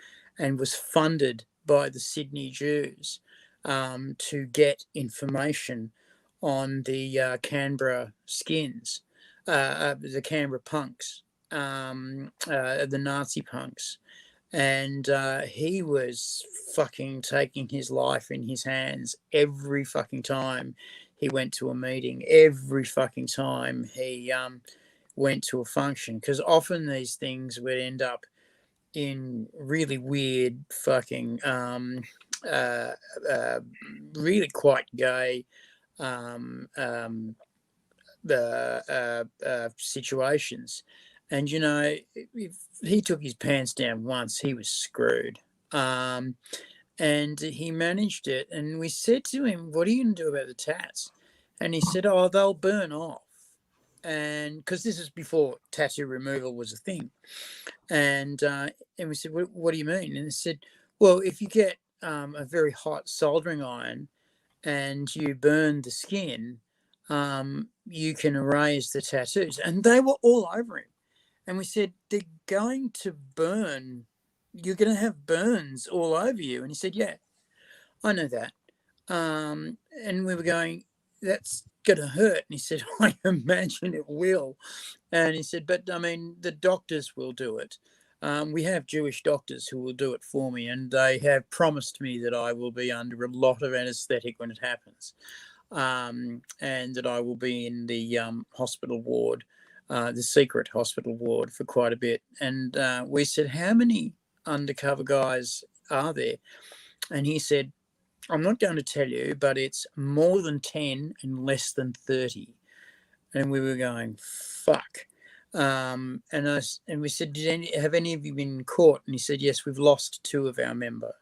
and was funded by the Sydney Jews to get information on the Canberra skins, the Canberra punks, the Nazi punks. And he was fucking taking his life in his hands every fucking time he went to a meeting, every fucking time he went to a function, because often these things would end up in really weird fucking really quite gay situations. And if he took his pants down once, he was screwed. And he managed it. And we said to him, "What are you going to do about the tats?" And he said, "Oh, they'll burn off." And because this is before tattoo removal was a thing. And we said, "What do you mean?" And he said, "Well, if you get a very hot soldering iron and you burn the skin, you can erase the tattoos." And they were all over him. And we said, "They're going to burn. You're going to have burns all over you." And he said, "Yeah, I know that." And we were going, "That's going to hurt." And he said, "I imagine it will." And he said, "But I mean, the doctors will do it. We have Jewish doctors who will do it for me, and they have promised me that I will be under a lot of anesthetic when it happens, and that I will be in the hospital ward, the secret hospital ward, for quite a bit." And we said, "How many undercover guys are there?" And he said, "I'm not going to tell you, but it's more than 10 and less than 30. And we were going, "Fuck." And we said, "Have any of you been caught?" And he said, "Yes, we've lost 2 of our members."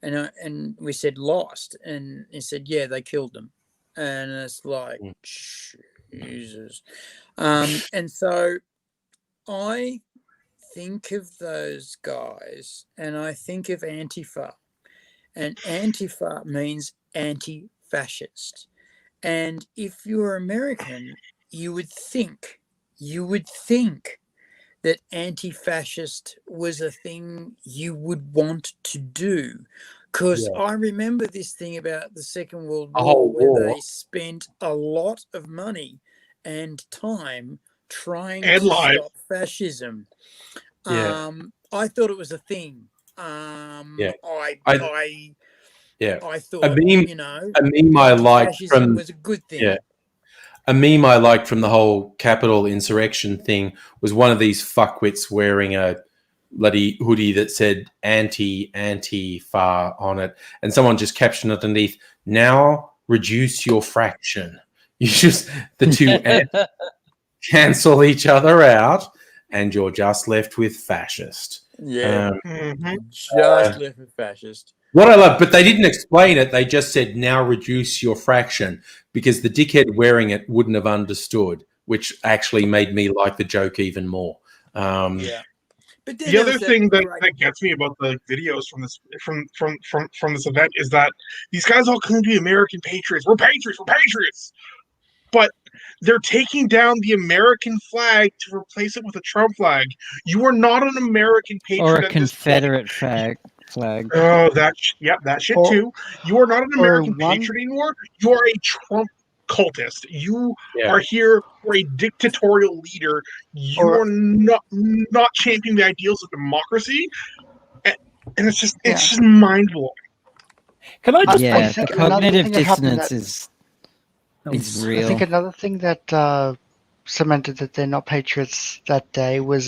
And we said, "Lost?" And he said, "Yeah, they killed them." And it's like, Jesus. And so I think of those guys, and I think of Antifa. And Antifa means anti-fascist. And if you're American, you would think that anti-fascist was a thing you would want to do. Because I remember this thing about the Second World War, where they spent a lot of money and time trying to stop fascism. I thought it was a thing. I thought, a meme I liked from was a good thing. A meme I liked from the whole Capitol insurrection thing was one of these fuckwits wearing a bloody hoodie that said anti-far on it, and someone just captioned underneath, "Now reduce your fraction." You just the two cancel each other out, and you're just left with fascist. Just left with fascist. What I love, but they didn't explain it. They just said, "Now reduce your fraction," because the dickhead wearing it wouldn't have understood, which actually made me like the joke even more. But the other thing that gets me about the videos from this from this event is that these guys all claim to be American patriots. We're patriots. We're patriots. but they're taking down the American flag to replace it with a Trump flag. You are not an American patriot Or a at this point. Confederate flag. Oh, that shit Or- too. You are not an or American one- patriot anymore. You are a Trump cultist. You Yeah. are here for a dictatorial leader. You Or- are not championing the ideals of democracy, and it's just mind blowing. Can I just Yeah, point the think another cognitive thing that happened dissonance that- is I real. think another thing that cemented that they're not patriots that day was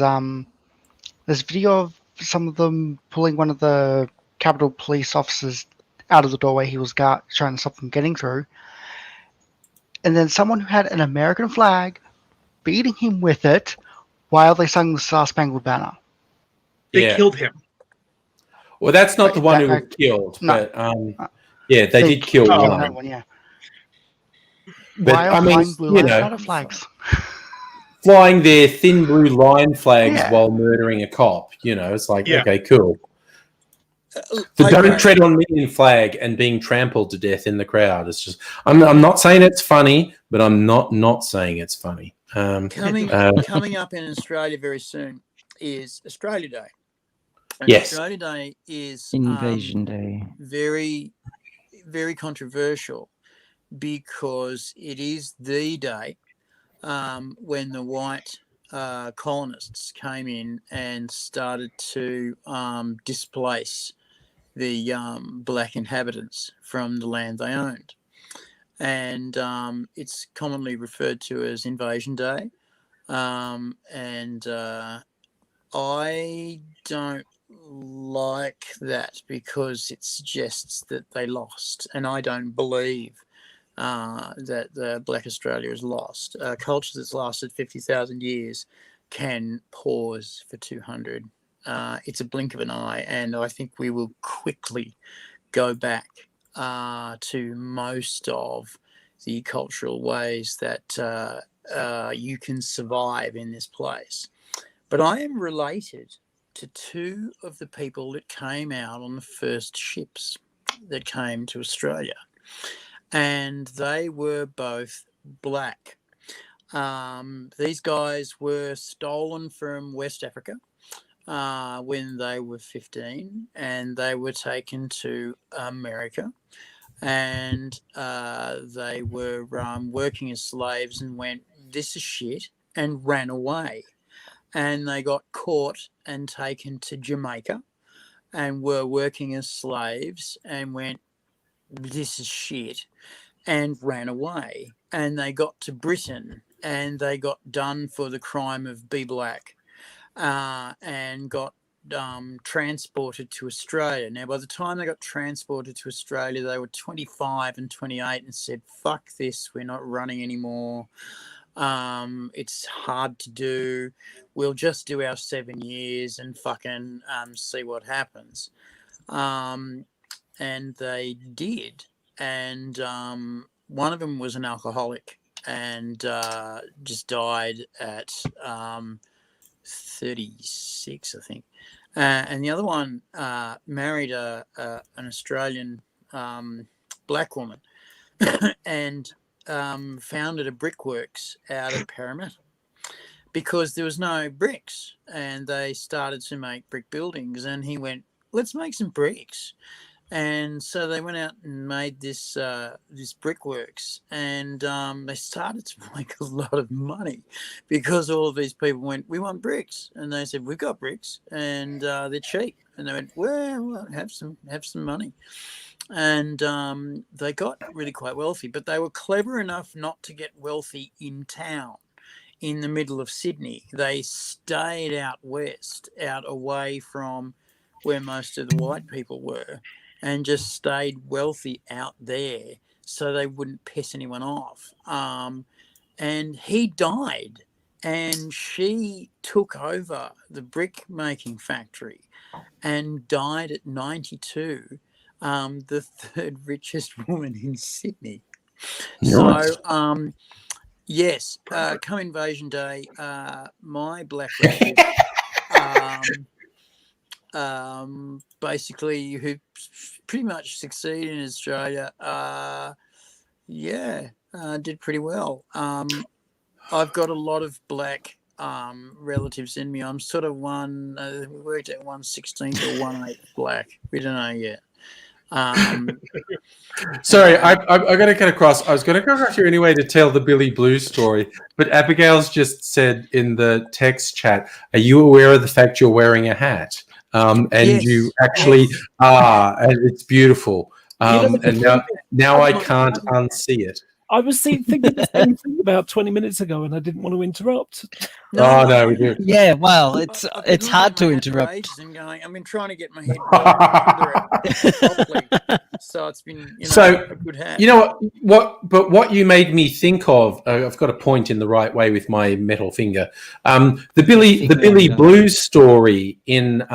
this video of some of them pulling one of the Capitol police officers out of the doorway he was trying to stop them getting through, and then someone who had an American flag beating him with it while they sung the Star Spangled Banner. They killed him. Well, that's not the one who was That- killed, no. but yeah, they did kill kill one. another one, yeah. But, While I mean, flying blue you lives know, matter flags. flying their thin blue line flags Yeah. while murdering a cop. You know, it's like, Yeah. okay, cool. The Okay. don't tread on me flag and being trampled to death in the crowd. It's just, I'm not saying it's funny, but I'm not saying it's funny. Coming up in Australia very soon is Australia Day. And Yes. Australia Day is Invasion Day. very, very controversial because it is the day when the white colonists came in and started to displace the black inhabitants from the land they owned. And it's commonly referred to as Invasion Day. And I don't like that because it suggests that they lost. And I don't believe that the Black Australia is lost. A culture that's lasted 50,000 years can pause for 200. It's a blink of an eye, and I think we will quickly go back to most of the cultural ways that you can survive in this place. But I am related to two of the people that came out on the first ships that came to Australia, and they were both black. These guys were stolen from West Africa when they were 15, and they were taken to America, and they were working as slaves and went, this is shit, and ran away. And they got caught and taken to Jamaica and were working as slaves and went, this is shit, and ran away. And they got to Britain and they got done for the crime of be black and got transported to Australia. Now, by the time they got transported to Australia, they were 25 and 28 and said, fuck this, we're not running anymore. It's hard to do. We'll just do our 7 years and fucking see what happens. And they did. And one of them was an alcoholic and just died at 36, I think. And the other one married an Australian black woman and founded a brickworks out of Parramatta because there was no bricks, and they started to make brick buildings, and he went, let's make some bricks. And so they went out and made this brickworks, and they started to make a lot of money because all of these people went, we want bricks, and they said, we've got bricks, and they're cheap, and they went, well, have some money. And they got really quite wealthy, but they were clever enough not to get wealthy in town in the middle of Sydney. They stayed out west, out away from where most of the white people were, and just stayed wealthy out there so they wouldn't piss anyone off. And he died, and she took over the brick making factory and died at 92. The third richest woman in Sydney. Nice. So, yes, come Invasion Day, my black relative, basically, who pretty much succeeded in Australia, Yeah, did pretty well. I've got a lot of black relatives in me. I'm sort of we worked at 1/16 or 1/8 black. We don't know yet. Sorry, I got to cut across. I was going to cut across here anyway to tell the Billy Blue story, but Abigail's just said in the text chat, "Are you aware of the fact you're wearing a hat?" And Yes, you actually are, and it's beautiful. And now I can't unsee it. I was thinking the same thing about 20 minutes ago, and I didn't want to interrupt. No, we do. Yeah, well, it's hard to interrupt. And going, I've been trying to get my head under it properly, so it's been a good hat. You know what you made me think of. I've got a point in the right way with my metal finger. The Billy Blue story in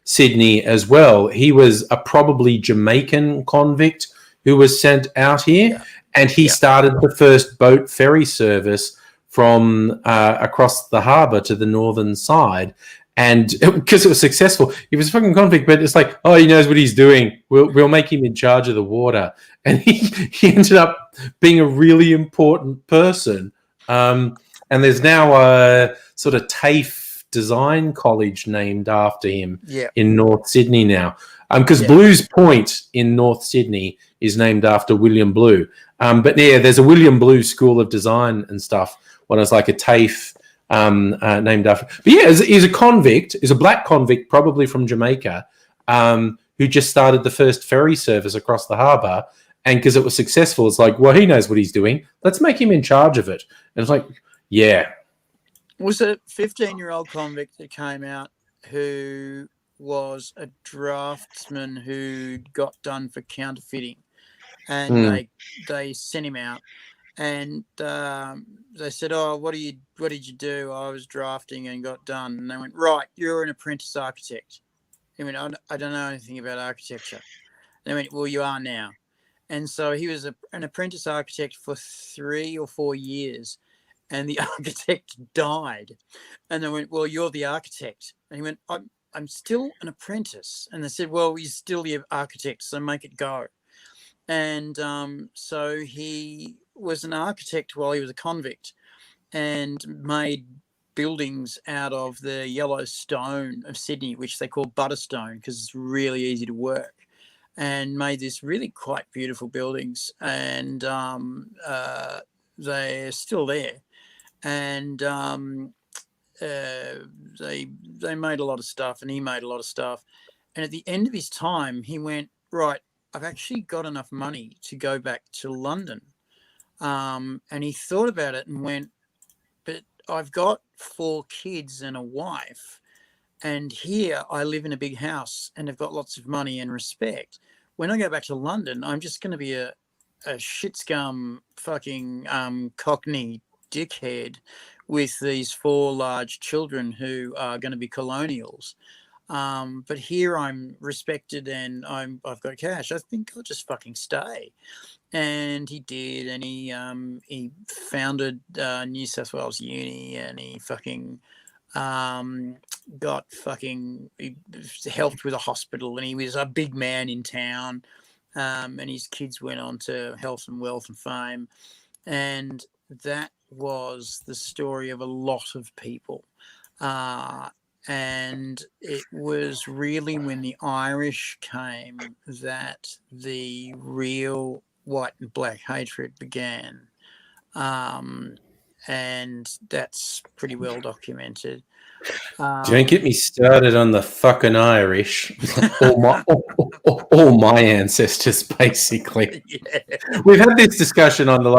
Sydney as well. He was a probably Jamaican convict who was sent out here. Yeah. And he started the first boat ferry service from across the harbour to the northern side. And because it was successful, he was a fucking convict, but it's like, oh, he knows what he's doing. We'll make him in charge of the water. And he ended up being a really important person. And there's now a sort of TAFE design college named after him in North Sydney now. Because Blues Point in North Sydney is named after William Blue. But yeah, there's a William Blue School of Design and stuff. When it's like a TAFE named after. But yeah, he's a convict. He's a black convict, probably from Jamaica, who just started the first ferry service across the harbour. And because it was successful, it's like, well, he knows what he's doing. Let's make him in charge of it. And it's like, yeah. Was a 15-year-old convict that came out who was a draftsman who got done for counterfeiting, and they sent him out, and they said, "Oh, what did you do?" "I was drafting and got done." And they went, "Right, you're an apprentice architect." He went, "I don't know anything about architecture." And they went, "Well, you are now." And so he was an apprentice architect for 3 or 4 years, and the architect died. And they went, "Well, you're the architect." And he went, I'm still an apprentice. And they said, "Well, he's still the architect, so make it go." And so he was an architect while he was a convict and made buildings out of the yellow stone of Sydney, which they call butterstone because it's really easy to work, and made this really quite beautiful buildings. And they're still there. And they made a lot of stuff, and he made a lot of stuff. And at the end of his time, he went, "Right, I've actually got enough money to go back to London." And he thought about it and went, "But I've got 4 kids and a wife, and here I live in a big house and I've got lots of money and respect. When I go back to London, I'm just going to be a shit scum fucking Cockney dickhead with these 4 large children who are going to be colonials. But here I'm respected and I've got cash. I think I'll just fucking stay." And he did, and he founded New South Wales Uni, and he fucking he helped with a hospital, and he was a big man in town. And his kids went on to health and wealth and fame. And that was the story of a lot of people. And it was really when the Irish came that the real white and black hatred began. And that's pretty well documented. Don't get me started on the fucking Irish. all my ancestors, basically. Yeah. We've had this discussion on the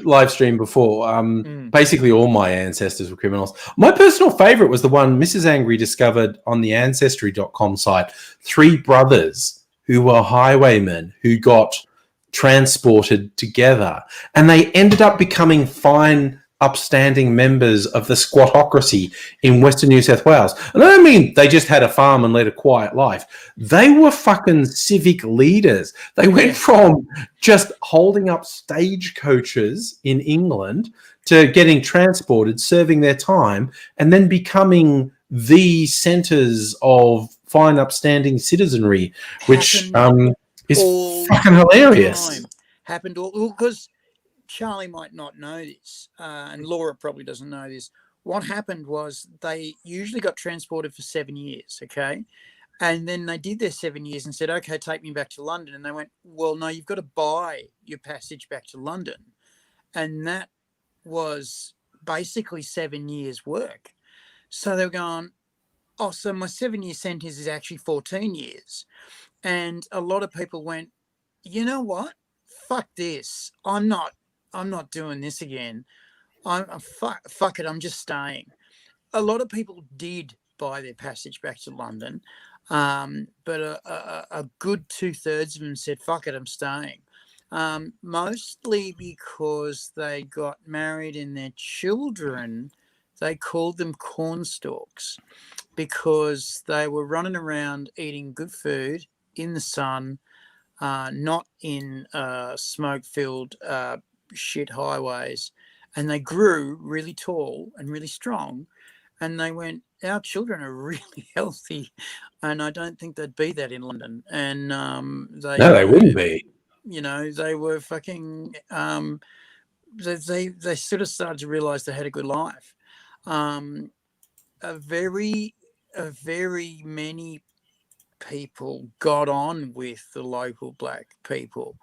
live stream before. Basically, all my ancestors were criminals. My personal favourite was the one Mrs. Angry discovered on the Ancestry.com site. 3 brothers who were highwaymen who got transported together. And they ended up becoming fine, upstanding members of the squattocracy in Western New South Wales. And I don't mean they just had a farm and led a quiet life. They were fucking civic leaders. They went from just holding up stagecoaches in England to getting transported, serving their time, and then becoming the centres of fine, upstanding citizenry, which is fucking hilarious. happened, because Charlie might not know this, and Laura probably doesn't know this. What happened was they usually got transported for 7 years, okay? And then they did their 7 years and said, okay, take me back to London. And they went, well, no, you've got to buy your passage back to London. And that was basically 7 years' work. So they were going, oh, so my 7 year sentence is actually 14 years. And a lot of people went, you know what? Fuck this. I'm not doing this again. Fuck it. I'm just staying. A lot of people did buy their passage back to London, but a good 2/3 of them said, fuck it, I'm staying. Mostly because they got married and their children, they called them cornstalks because they were running around eating good food in the sun, not in smoke-filled shit highways. And they grew really tall and really strong. And they went, our children are really healthy. And I don't think they'd be that in London. And they wouldn't be. You know, they were fucking, they sort of started to realize they had a good life. A very many people got on with the local black people.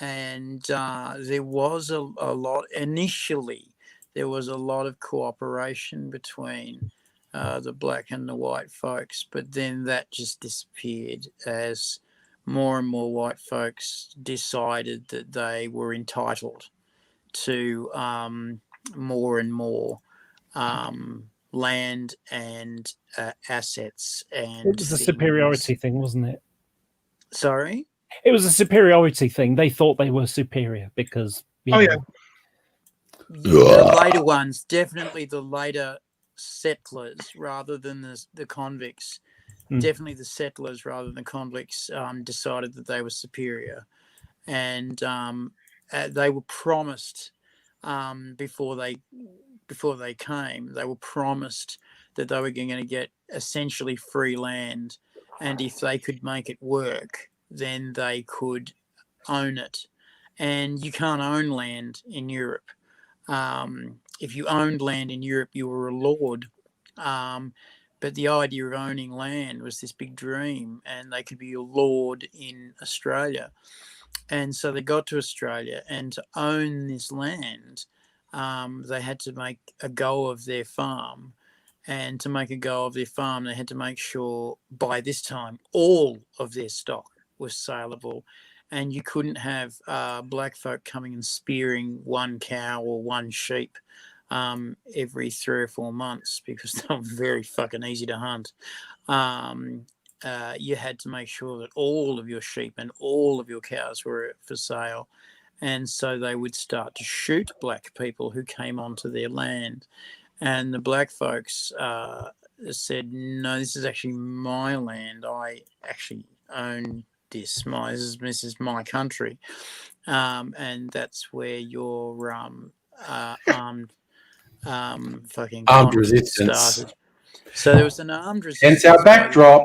And there was a lot, initially, there was a lot of cooperation between the black and the white folks, but then that just disappeared as more and more white folks decided that they were entitled to more and more land and assets. And it was a superiority thing, wasn't it? Sorry? It was a superiority thing. They thought they were superior because... The later ones, definitely the later settlers rather than the convicts, definitely the settlers rather than the convicts decided that they were superior. And they were promised before they came, they were promised that they were going to get essentially free land. And if they could make it work, then they could own it. And you can't own land in Europe. If you owned land in Europe, you were a lord. But the idea of owning land was this big dream, and they could be a lord in Australia. And so they got to Australia, and to own this land, they had to make a go of their farm. And to make a go of their farm, they had to make sure by this time all of their stock was saleable. And you couldn't have black folk coming and spearing one cow or one sheep every 3 or 4 months because they were very fucking easy to hunt. You had to make sure that all of your sheep and all of your cows were for sale. And so they would start to shoot black people who came onto their land. And the black folks said, no, this is actually my land. I actually own this. This is my country. And that's where your armed resistance started. So there was an armed resistance. Hence our backdrop.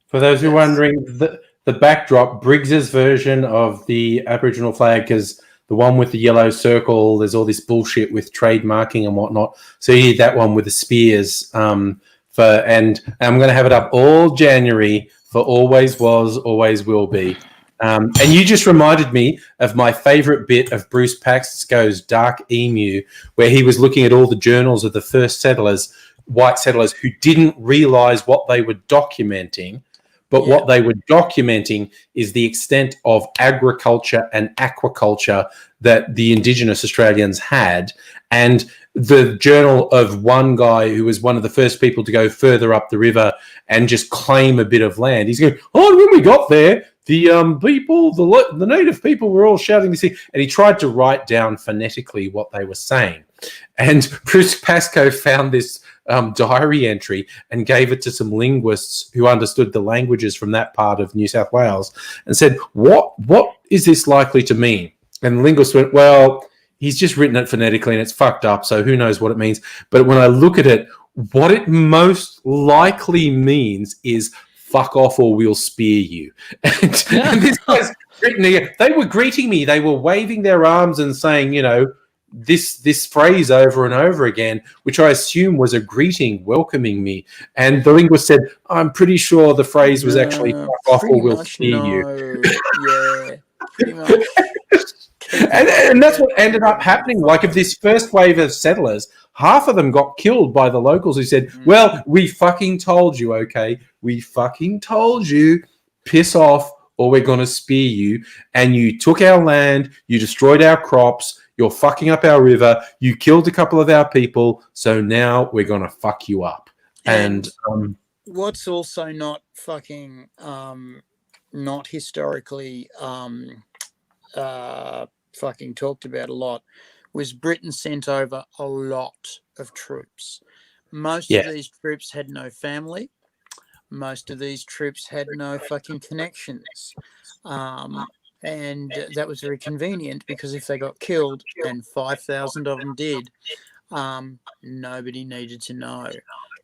For those who are wondering, the backdrop, Briggs's version of the Aboriginal flag, because the one with the yellow circle, there's all this bullshit with trademarking and whatnot. So you need that one with the spears. And I'm going to have it up all January for Always Was, Always Will Be. And you just reminded me of my favorite bit of Bruce Pascoe's Dark Emu, where he was looking at all the journals of the first settlers, white settlers, who didn't realize what they were documenting. But what they were documenting is the extent of agriculture and aquaculture that the Indigenous Australians had. And the journal of one guy who was one of the first people to go further up the river and just claim a bit of land. He's going, oh, when we got there, the people, the native people were all shouting this thing. And he tried to write down phonetically what they were saying. And Bruce Pascoe found this diary entry and gave it to some linguists who understood the languages from that part of New South Wales and said, what is this likely to mean? And the linguist went, well, he's just written it phonetically and it's fucked up, so who knows what it means. But when I look at it, what it most likely means is fuck off or we'll spear you. And this guy's they were greeting me. They were waving their arms and saying, this phrase over and over again, which I assume was a greeting welcoming me. And the linguist said, I'm pretty sure the phrase was actually fuck off or we'll spear you. Yeah, pretty much. And that's what ended up happening. Like, of this first wave of settlers, half of them got killed by the locals who said, well, we fucking told you, okay? We fucking told you, piss off or we're going to spear you. And you took our land, you destroyed our crops, you're fucking up our river, you killed a couple of our people, so now we're going to fuck you up. And what's also not fucking, not historically fucking talked about a lot was Britain sent over a lot of troops. Most of these troops had no family. Most of these troops had no fucking connections. And that was very convenient because if they got killed, and 5,000 of them did, nobody needed to know.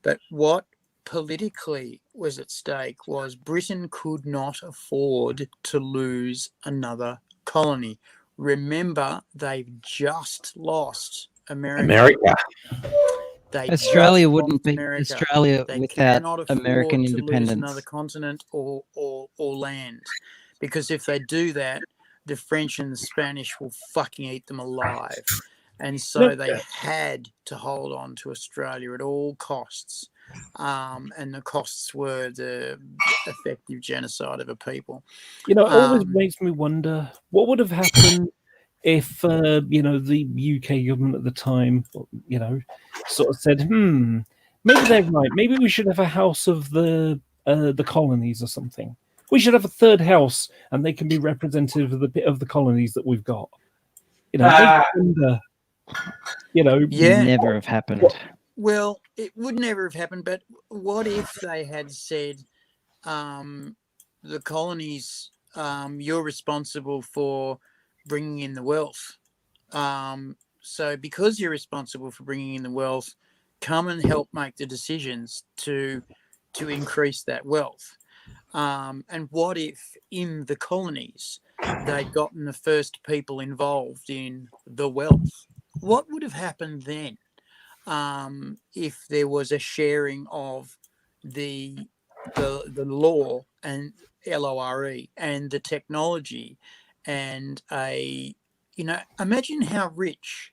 But what politically was at stake was Britain could not afford to lose another colony. Remember, they've just lost America. Australia wouldn't be Australia without American independence. To lose another continent or land, because if they do that, the French and the Spanish will fucking eat them alive. And so they had to hold on to Australia at all costs. And the costs were the effective genocide of a people. It always makes me wonder what would have happened if, the UK government at the time, sort of said, maybe they're right. Maybe we should have a house of the colonies or something. We should have a third house, and they can be representative of the colonies that we've got. Never have happened. Well, it would never have happened. But what if they had said, the colonies, you're responsible for bringing in the wealth. So because you're responsible for bringing in the wealth, come and help make the decisions to increase that wealth. And what if in the colonies they'd gotten the first people involved in the wealth? What would have happened then if there was a sharing of the law and LORE and the technology and imagine how rich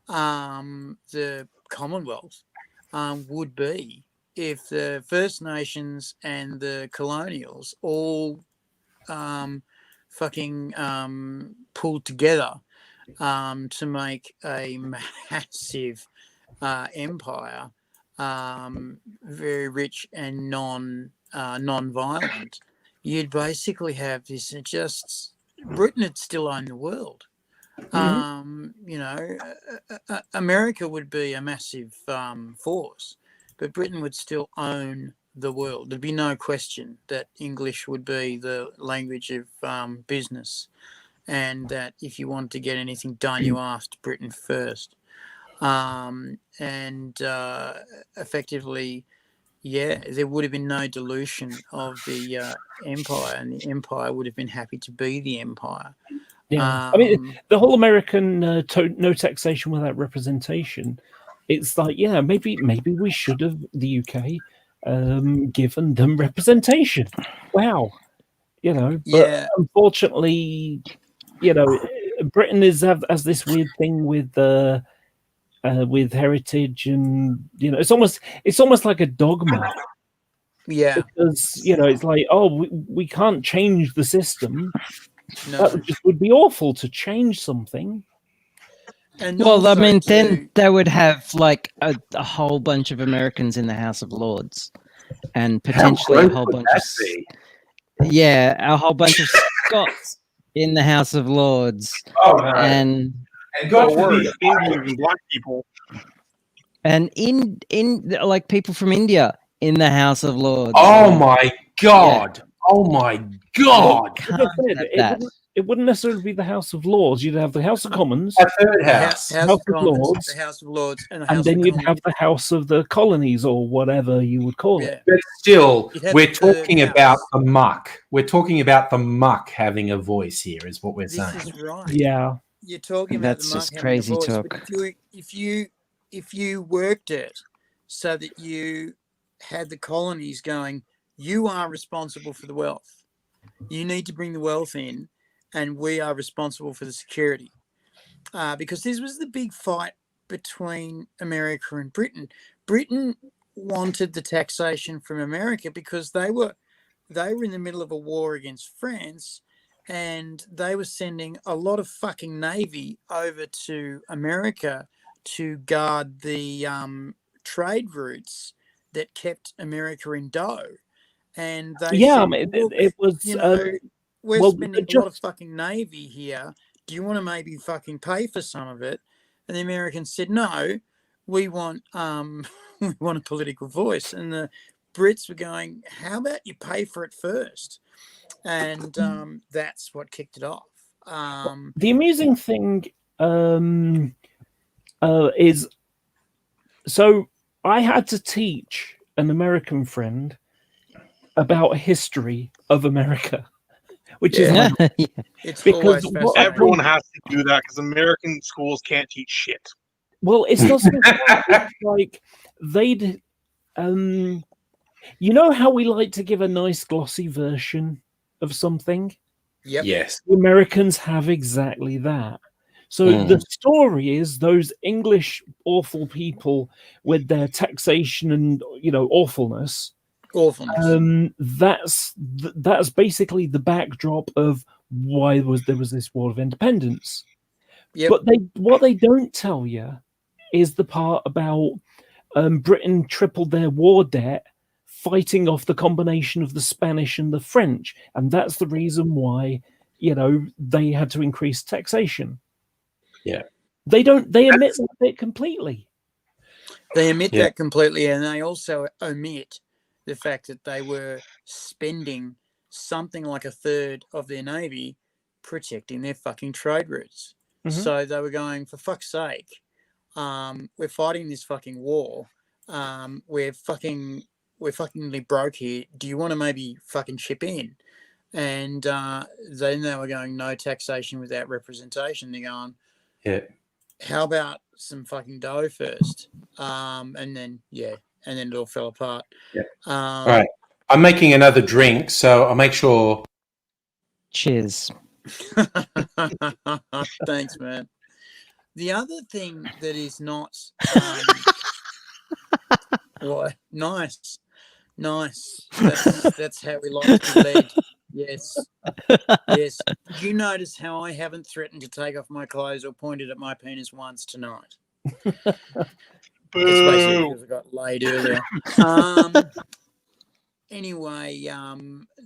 the Commonwealth would be if the First Nations and the colonials all pulled together to make a massive empire, very rich and non-violent. You'd basically have this Britain would still own the world. America would be a massive force, but Britain would still own the world. There'd be no question that English would be the language of business, and that if you wanted to get anything done, you asked Britain first. Effectively, there would have been no dilution of the empire, and the empire would have been happy to be the empire. Yeah, the whole American no taxation without representation. It's like, maybe we should have, the UK, given them representation. Wow, but unfortunately, Britain has this weird thing with heritage, and it's almost like a dogma. Yeah, because it's like, we can't change the system. No. That would be awful to change something. And then they would have like a whole bunch of Americans in the House of Lords, and potentially a whole bunch of a whole bunch of Scots in the House of Lords. Oh no! And worse, Indians and black people, and in like people from India in the House of Lords. Oh my god! Oh my god! it wouldn't necessarily be the House of Lords. You'd have the House of Commons, A third The house. House of Commons, the House of Lords, and the House and then of you'd Commons. have the House of the Colonies, or whatever you would call it. But still, It had we're the third talking house. about the muck. We're talking about the muck having a voice here, is what we're This saying. is right. Yeah, You're talking about That's the just muck having a crazy voice, talk. but if you worked it so that you had the colonies going, you are responsible for the wealth. You need to bring the wealth in, and we are responsible for the security. Because this was the big fight between America and Britain. Britain wanted the taxation from America because they were in the middle of a war against France, and they were sending a lot of fucking navy over to America to guard the trade routes that kept America in dough. And they said, it was. you know, we're well, spending a lot of fucking navy here. Do you want to maybe fucking pay for some of it? And the Americans said, no, we want we want a political voice. And the Brits were going, how about you pay for it first? And that's what kicked it off. The amusing thing is, so I had to teach an American friend about history of America, which is like, it's because everyone has to do that because American schools can't teach shit. Well, it's not so much it's like they'd, you know how we like to give a nice glossy version of something? Yep. Yes. The Americans have exactly that. So the story is those English awful people with their taxation and awfulness. That's basically the backdrop of why there was this war of independence. Yep. But what they don't tell you is the part about Britain tripled their war debt fighting off the combination of the Spanish and the French, and that's the reason why they had to increase taxation. Yeah, they omit that bit completely. They omit that completely, and they also omit the fact that they were spending something like a third of their navy protecting their fucking trade routes. Mm-hmm. So they were going, for fuck's sake, we're fighting this fucking war. We're fucking broke here. Do you want to maybe fucking chip in? And then they were going, no taxation without representation. They're going, how about some fucking dough first? And then it all fell apart. All right. I'm making another drink, so I'll make sure. Cheers. Thanks, man. The other thing that is not what nice. That's how we like to be led. Yes. Did you notice how I haven't threatened to take off my clothes or pointed at my penis once tonight? It's basically because I got laid earlier. Anyway,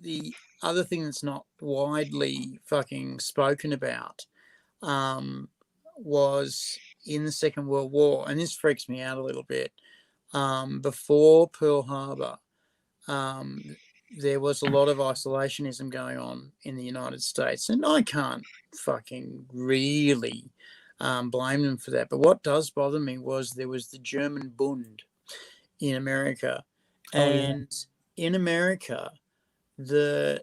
the other thing that's not widely fucking spoken about was in the Second World War, and this freaks me out a little bit. Before Pearl Harbor, there was a lot of isolationism going on in the United States, and I can't fucking really blame them for that. But what does bother me was there was the German Bund in America, and in America, the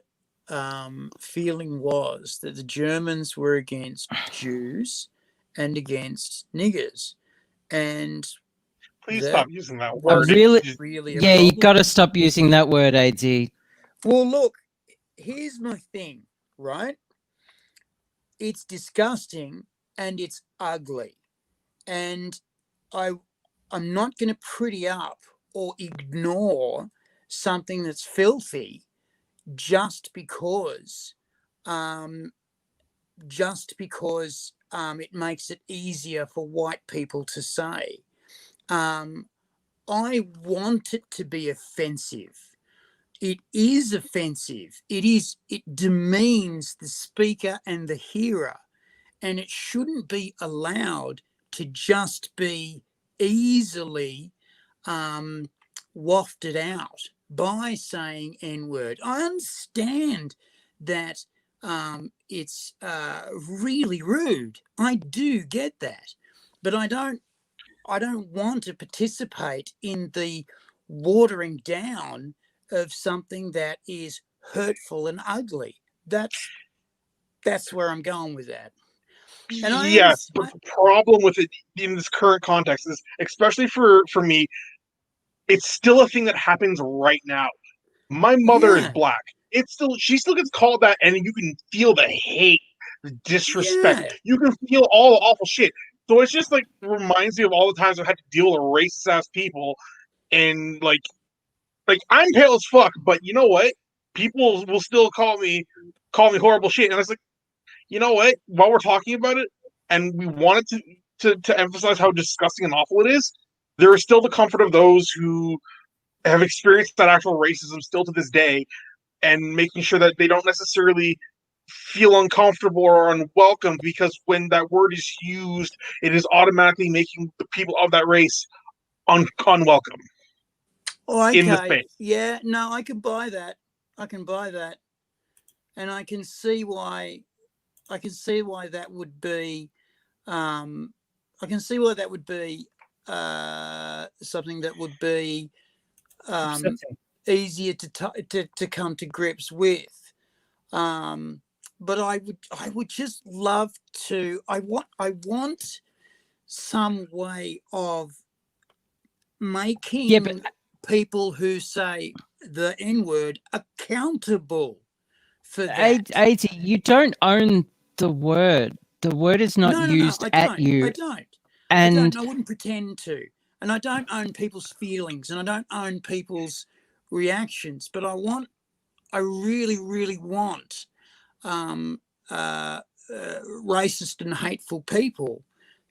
feeling was that the Germans were against Jews and against niggers, and please stop using that word. Really, you got to stop using that word, AD. Well, look, here's my thing, right? It's disgusting and it's ugly, and I'm not going to pretty up or ignore something that's filthy just because it makes it easier for white people to say. I want it to be offensive. It is offensive. It demeans the speaker and the hearer, and it shouldn't be allowed to just be easily wafted out by saying N-word. I understand that it's really rude. I do get that, but I don't want to participate in the watering down of something that is hurtful and ugly. That's where I'm going with that. And Yes, but the problem with it in this current context is, especially for me, it's still a thing that happens right now. My mother is black. She still gets called that, and you can feel the hate, the disrespect. Yeah. You can feel all the awful shit. So it's just like reminds me of all the times I've had to deal with racist ass people, and like I'm pale as fuck, but you know what? People will still call me horrible shit, and I was like, you know what? While we're talking about it, and we wanted to emphasize how disgusting and awful it is, there is still the comfort of those who have experienced that actual racism still to this day, and making sure that they don't necessarily feel uncomfortable or unwelcome, because when that word is used, it is automatically making the people of that race unwelcome. Oh, okay. In the space. Yeah, no, I can buy that. And I can see why that would be I can see why that would be something that would be easier to come to grips with. But I would just love to. I want some way of making people who say the N-word accountable for that. 80, you don't own the word. The word is not used at you. I don't. And I wouldn't pretend to. And I don't own people's feelings, and I don't own people's reactions. But I really, really want racist and hateful people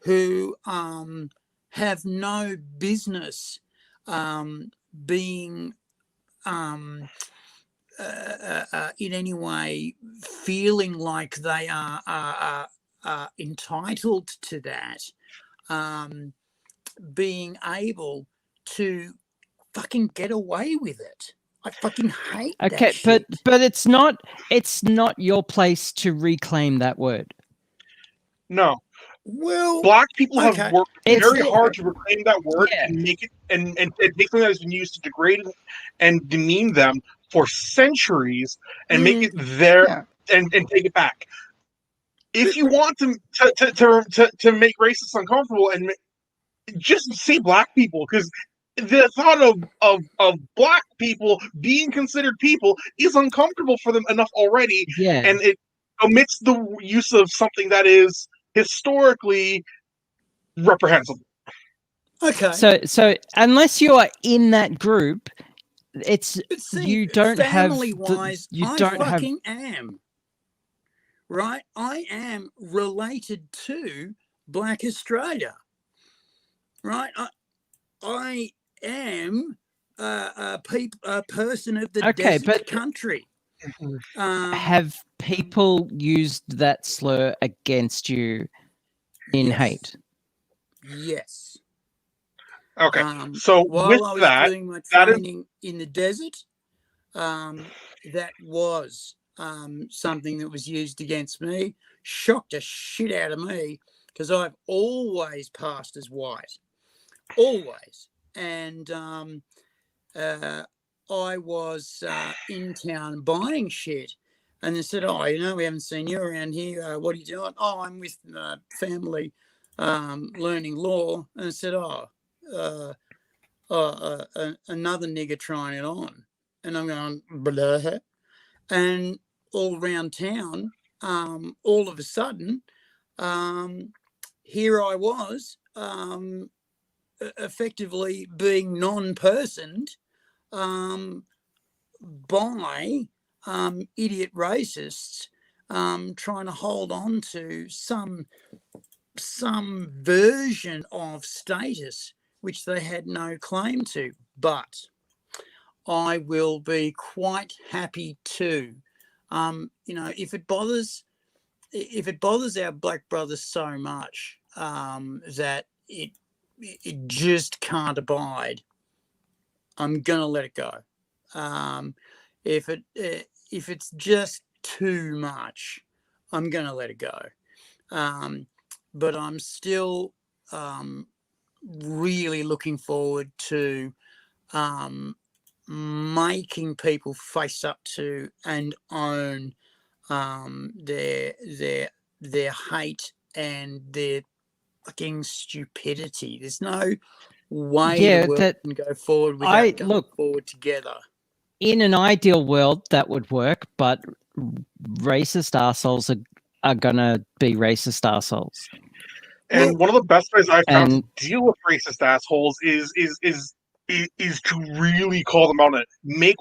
who have no business being in any way feeling like they are entitled to that, being able to fucking get away with it. I fucking hate that shit. but it's not your place to reclaim that word. No. Well, black people have worked very hard to reclaim that word and make it and take something that has been used to degrade and demean them for centuries and make it their and take it back. If you want to make racists uncomfortable, and just say black people, because the thought of black people being considered people is uncomfortable for them enough already, and it omits the use of something that is historically reprehensible. Okay. So unless you are in that group, it's you don't have family-wise. I am. Right, I am related to Black Australia. Right, I am a person of the desert country. Have people used that slur against you in hate? Yes. Okay. So while I was doing my training in the desert, that was something that was used against me. Shocked the shit out of me, because I've always passed as white. Always. And I was in town buying shit, and they said, "Oh, we haven't seen you around here. What are you doing?" "Oh, I'm with family learning law." And I said, another nigger trying it on. And I'm going, blah. And all around town, all of a sudden, here I was, effectively being non-personed by idiot racists, trying to hold on to some version of status which they had no claim to. But I will be quite happy to, if it bothers our black brothers so much that it just can't abide, I'm gonna let it go. If it's just too much, I'm going to let it go. But I'm still really looking forward to making people face up to and own their hate and their fucking stupidity. There's no way the world can go forward without going forward together. In an ideal world, that would work, but racist assholes are gonna be racist assholes. And one of the best ways I've found to deal with racist assholes is to really call them out on it. Make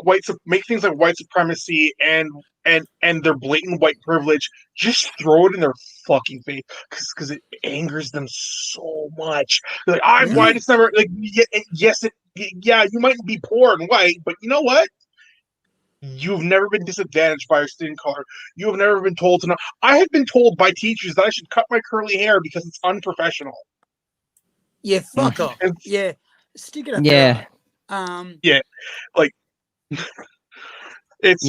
things like white supremacy and their blatant white privilege, just throw it in their fucking face because it angers them so much. They're like, I'm white. It's never like yes, you might be poor and white, but you know what? You've never been disadvantaged by your skin color. You have never been told to know. I have been told by teachers that I should cut my curly hair because it's unprofessional. Yeah, fuck off. Yeah, stick it up. Yeah. Yeah, like it's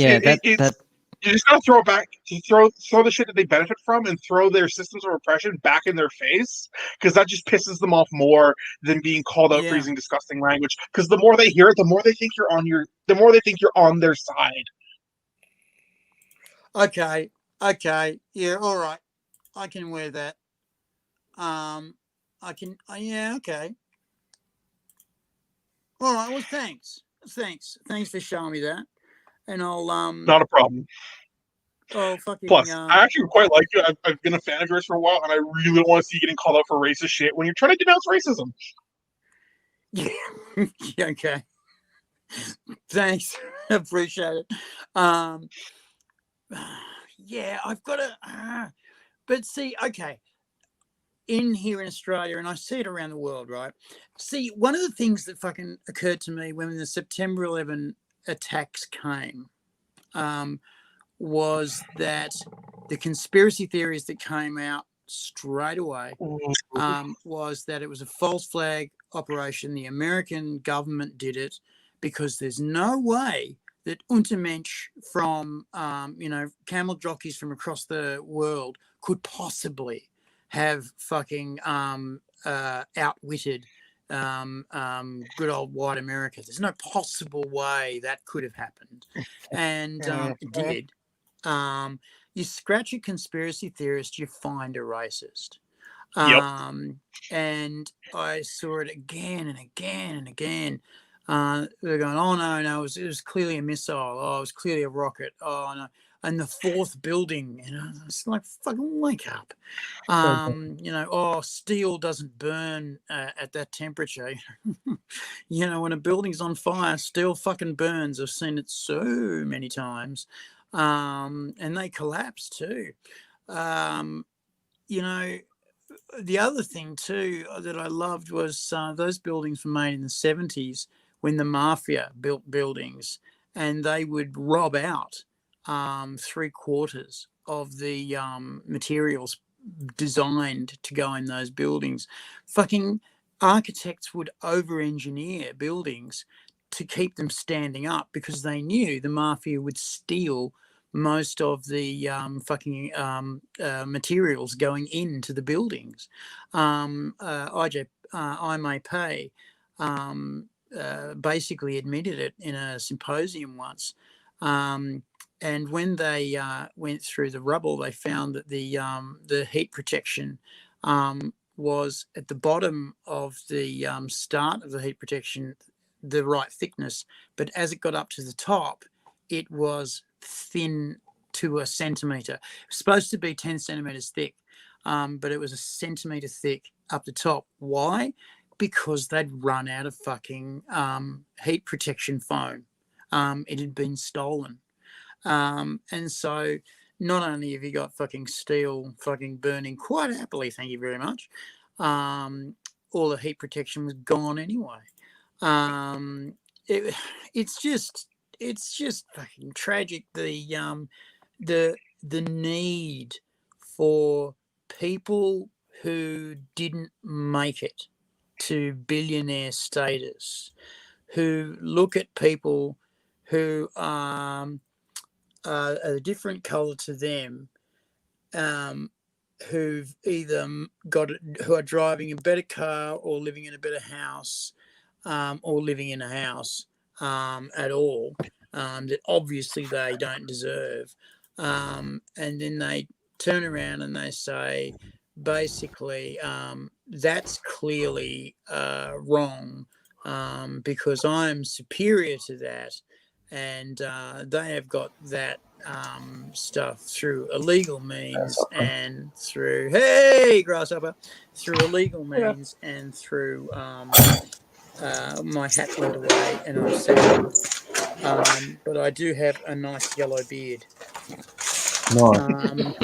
you just gotta throw it back, throw the shit that they benefit from, and throw their systems of oppression back in their face, because that just pisses them off more than being called out for using disgusting language. Because the more they hear it, the more they think you're on their side. Okay, yeah, all right, I can wear that. Okay. All right, well, thanks for showing me that, and I'll not a problem. Oh, fucking. Plus, I actually quite like you. I've been a fan of yours for a while, and I really don't want to see you getting called out for racist shit when you're trying to denounce racism. Yeah. Okay. Thanks. Appreciate it. Yeah, I've got to. But see, okay. Here in Australia, and I see it around the world, right? See, one of the things that fucking occurred to me when the September 11 attacks came, was that the conspiracy theories that came out straight away was that it was a false flag operation. The American government did it because there's no way that Untermensch from, camel jockeys from across the world could possibly have fucking outwitted good old white America. There's no possible way that could have happened. And it did. You scratch a conspiracy theorist, you find a racist. And I saw it again and again and again. They're going, oh no, it was clearly a missile. Oh, it was clearly a rocket. Oh no. And the fourth building, it's like, fucking wake up. Steel doesn't burn at that temperature. When a building's on fire, steel fucking burns. I've seen it so many times. And they collapse too. The other thing too that I loved was those buildings were made in the 70s when the mafia built buildings, and they would rob out 3/4 of the materials designed to go in those buildings. Fucking architects would over-engineer buildings to keep them standing up because they knew the mafia would steal most of the materials going into the buildings. I May Pay basically admitted it in a symposium once. And when they went through the rubble, they found that the heat protection was at the bottom of the start of the heat protection, the right thickness. But as it got up to the top, it was thin to a centimetre. It was supposed to be 10 centimetres thick, but it was a centimetre thick up the top. Why? Because they'd run out of fucking heat protection foam. It had been stolen. And so not only have you got fucking steel fucking burning quite happily, thank you very much, all the heat protection was gone anyway. It's just fucking tragic. The need for people who didn't make it to billionaire status, who look at people who are a different colour to them, who've either who are driving a better car or living in a better house, or living in a house at all, that obviously they don't deserve. And then they turn around and they say, basically, that's clearly wrong, because I'm superior to that. And they have got that stuff through illegal means and through, hey, grasshopper, through illegal means and through my hat went away and I'm sad. But I do have a nice yellow beard. And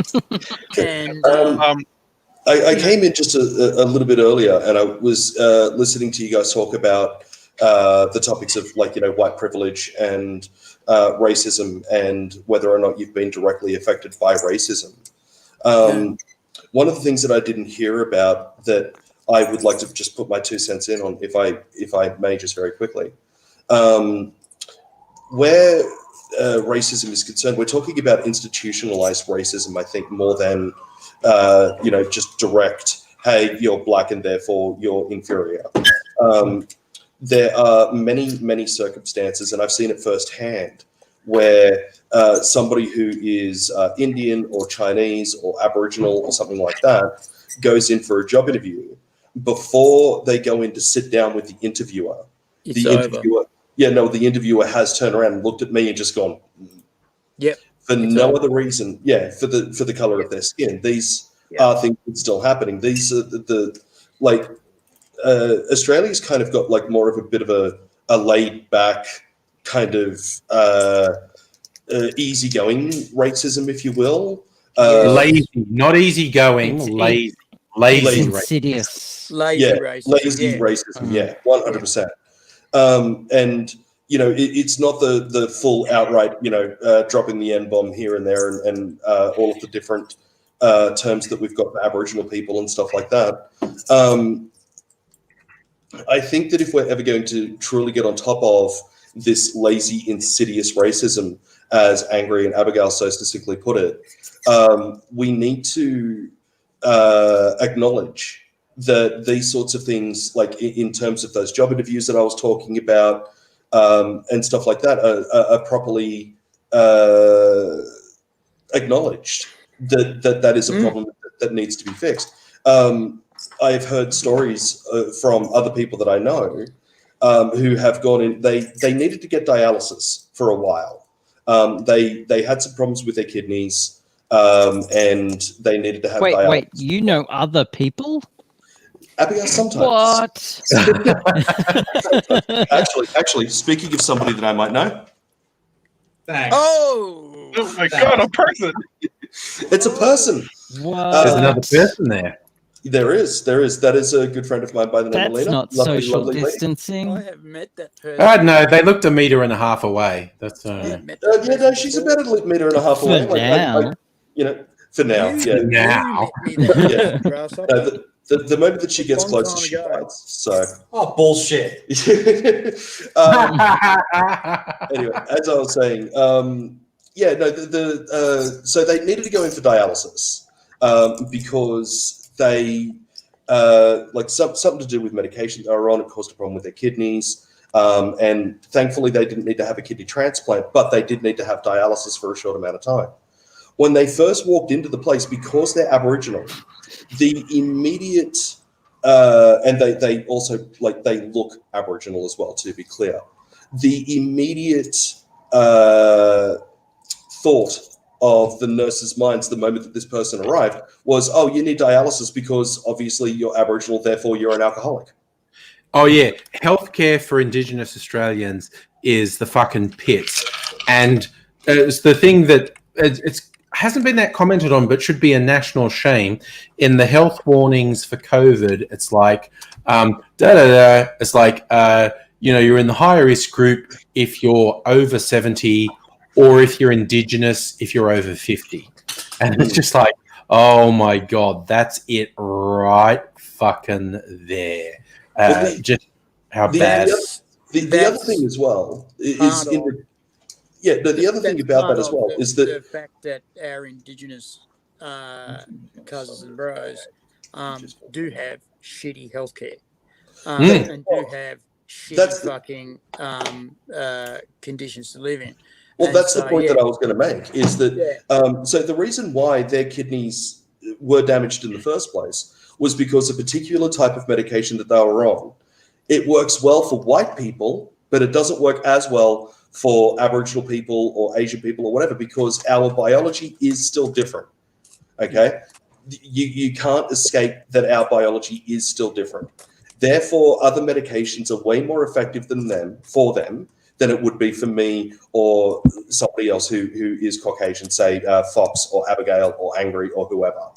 I came in just a little bit earlier, and I was listening to you guys talk about the topics of, like, you know, white privilege and racism, and whether or not you've been directly affected by racism. One of the things that I didn't hear about that I would like to just put my 2 cents in on, if I may, just very quickly, where racism is concerned, we're talking about institutionalized racism, I think, more than you know, just direct, hey, you're black and therefore you're inferior. There are many circumstances, and I've seen it firsthand, where somebody who is Indian or Chinese or Aboriginal or something like that goes in for a job interview. Before they go in to sit down with the interviewer, the interviewer has turned around and looked at me and just gone, for no other reason, for the color of their skin. These are things that's still happening. These are Australia's kind of got like more of a bit of a laid back kind of easygoing racism, if you will. Lazy, not easygoing, lazy insidious. Lazy racism, 100%. And you know, it's not the full outright, you know, dropping the N-bomb here and there, and all of the different terms that we've got for Aboriginal people and stuff like that. I think that if we're ever going to truly get on top of this lazy, insidious racism, as Angry and Abigail so succinctly put it, we need to acknowledge that these sorts of things, like in terms of those job interviews that I was talking about, and stuff like that, are properly acknowledged. That is a problem that needs to be fixed. I've heard stories from other people that I know who have gone in. They needed to get dialysis for a while. They had some problems with their kidneys, and they needed to have dialysis. Wait, you know other people? Abigail, sometimes. What? actually, speaking of somebody that I might know. Thanks. Oh my God, a person. It's a person. What? There's another person there. There is. That is a good friend of mine by the name of Lena. That's not social distancing. I have met that person. No, they looked a meter and a half away. That's no, she's about a meter and a half away. For now. For now, Now. The moment that she gets closer, she bites. So. Oh, bullshit. Anyway, as I was saying, so they needed to go in for dialysis because they something to do with medication they were on. It caused a problem with their kidneys, and thankfully they didn't need to have a kidney transplant, but they did need to have dialysis for a short amount of time. When they first walked into the place, because they're Aboriginal, the immediate and they also they look Aboriginal as well, to be clear. The immediate thought of the nurses' minds the moment that this person arrived was, oh, you need dialysis because obviously you're Aboriginal, therefore you're an alcoholic. Oh, yeah. Healthcare for Indigenous Australians is the fucking pits. And it's the thing that it's hasn't been that commented on, but should be a national shame. In the health warnings for COVID, it's like, it's like, you're in the high risk group if you're over 70, or if you're Indigenous, if you're over 50. And it's just like, oh my God, that's it right fucking there. Just how bad. The other thing as well is Yeah, the other thing about part that as of well is that the fact that our Indigenous cousins and bros do have shitty healthcare and do have shitty that's the, fucking conditions to live in. well, And that's the so, point yeah, that I was going to make is that yeah, so the reason why their kidneys were damaged in the first place was because a particular type of medication that they were on, it works well for white people, but it doesn't work as well for Aboriginal people or Asian people or whatever, because our biology is still different. Okay, you can't escape that our biology is still different. Therefore, other medications are way more effective than than it would be for me or somebody else who is Caucasian, say Fox or Abigail or Angry or whoever.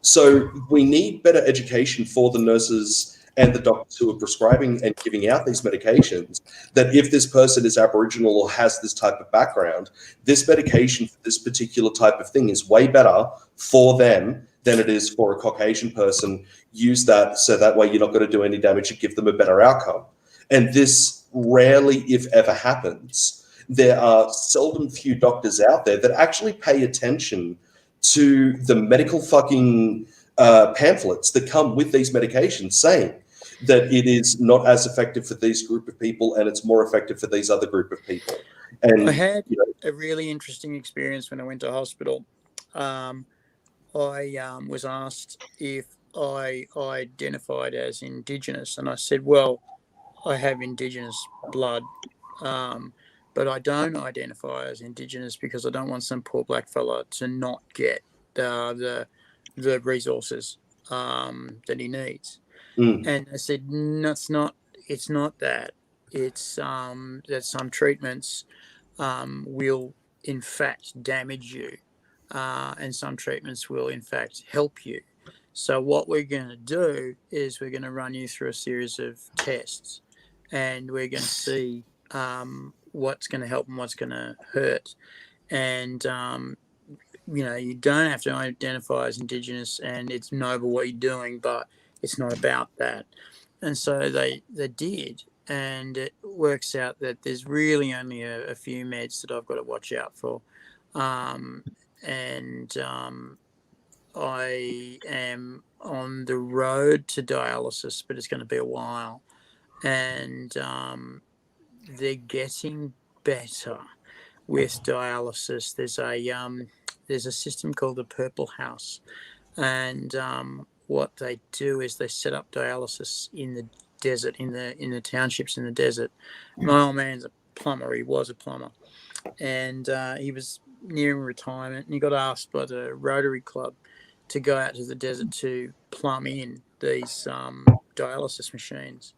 So we need better education for the nurses and the doctors who are prescribing and giving out these medications, that if this person is Aboriginal or has this type of background, this medication for this particular type of thing is way better for them than it is for a Caucasian person. Use that so that way you're not going to do any damage and give them a better outcome. And this rarely, if ever, happens. There are seldom few doctors out there that actually pay attention to the medical fucking pamphlets that come with these medications saying that it is not as effective for these group of people and it's more effective for these other group of people. And I had a really interesting experience when I went to hospital. I was asked if I identified as Indigenous, and I said, well, I have Indigenous blood, but I don't identify as Indigenous because I don't want some poor black fella to not get the resources that he needs. And I said, no, it's not that. It's that some treatments will in fact damage you, and some treatments will in fact help you. So what we're going to do is we're going to run you through a series of tests, and we're going to see what's going to help and what's going to hurt. And you don't have to identify as Indigenous, and it's noble what you're doing, but it's not about that. And so they did, and it works out that there's really only a few meds that I've got to watch out for. I am on the road to dialysis, but it's going to be a while. And they're getting better with dialysis. There's a system called the Purple House, and what they do is they set up dialysis in the desert, in the townships in the desert. My old man's a plumber. He was a plumber, and he was nearing retirement, and he got asked by the Rotary Club to go out to the desert to plumb in these dialysis machines,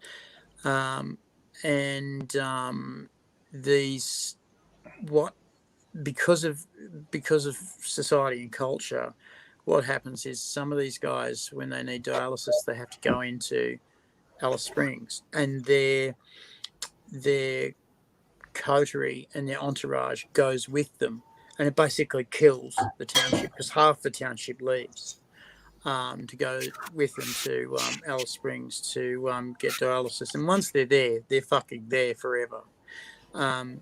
these what because of society and culture, what happens is some of these guys, when they need dialysis, they have to go into Alice Springs, and their coterie and their entourage goes with them, and it basically kills the township because half the township leaves to go with them to Alice Springs to get dialysis. And once they're there, they're fucking there forever.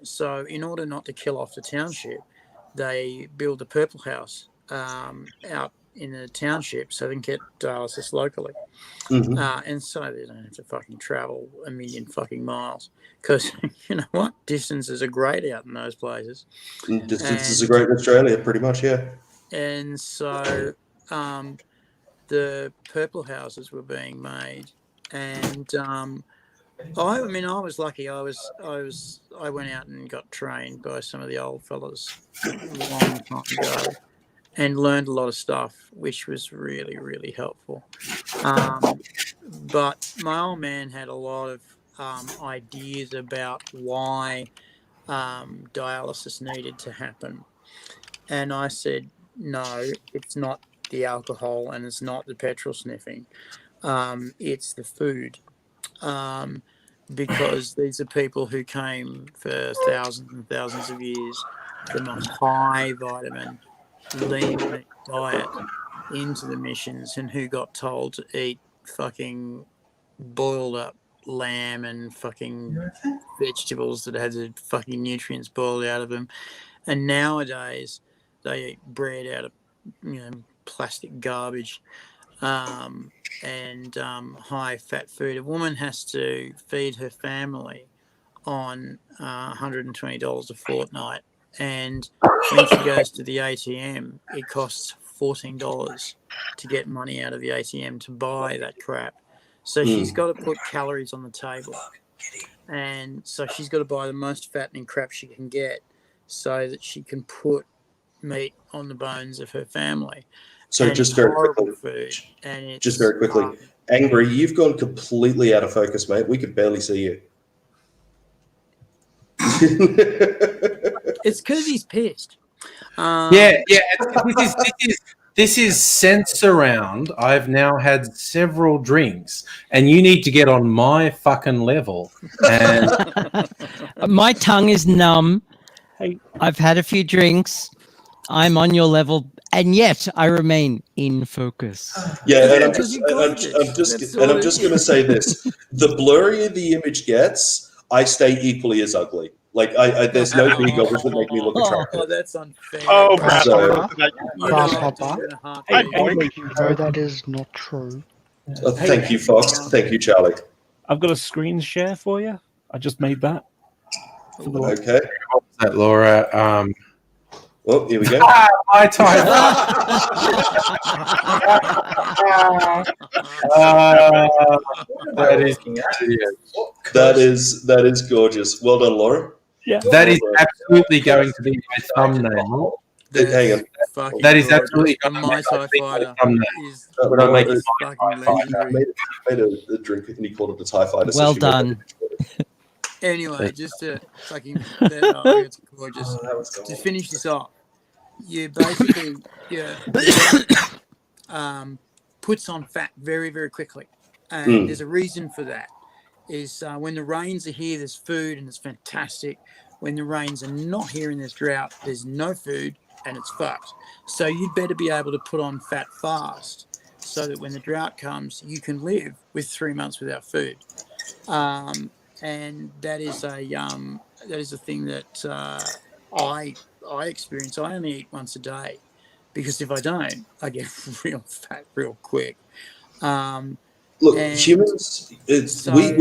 So in order not to kill off the township, they build a Purple House out in the township so they can get dialysis locally. And so they don't have to fucking travel a million fucking miles, because you know what, distances are great out in those places. Distances are great in Australia, pretty much, yeah. And so the Purple Houses were being made, and I was lucky. I went out and got trained by some of the old fellas a long time ago, and learned a lot of stuff, which was really, really helpful. But my old man had a lot of ideas about why dialysis needed to happen, and I said, no, it's not the alcohol and it's not the petrol sniffing. It's the food. Because these are people who came for thousands and thousands of years from a high vitamin, lean meat diet into the missions, and who got told to eat fucking boiled up lamb and fucking vegetables that had the fucking nutrients boiled out of them. And nowadays, they eat bread out of, plastic garbage and high-fat food. A woman has to feed her family on $120 a fortnight, and when she goes to the ATM, it costs $14 to get money out of the ATM to buy that crap. So she's got to put calories on the table, and so she's got to buy the most fattening crap she can get so that she can put meat on the bones of her family. So And just it's very horrible quickly, food, and it's, just very quickly, Angry, you've gone completely out of focus, mate. We could barely see you. it's because he's pissed. This is sense surround. I've now had several drinks, and you need to get on my fucking level. And my tongue is numb. Hey. I've had a few drinks. I'm on your level, and yet I remain in focus. Yeah, and I'm just going to say this: the blurrier the image gets, I stay equally as ugly. Like there's no big goggles that make me look attractive. Oh, that's unfair. Oh, Grasshopper. Grasshopper. That is not true. Thank you, Fox. Thank you, Charlie. I've got a screen share for you. I just made that. Okay. What was that, Laura? Well, here we go. My time. That is gorgeous. Well done, Laura. Yeah. That is absolutely going to be my thumbnail. Hang on. That is absolutely a Mai Tai fighter. When I make it, Fucking legendary. made a drink and he called it a TIE fighter. Well done. Anyway, just to fucking, it's gorgeous. To finish this off, you basically puts on fat very, very quickly, and there's a reason for that. Is when the rains are here, there's food and it's fantastic. When the rains are not here and there's drought, there's no food and it's fucked. So you'd better be able to put on fat fast, so that when the drought comes, you can live with 3 months without food. And that is a thing that I experience. I only eat once a day, because if I don't, I get real fat real quick. Look, humans. There's something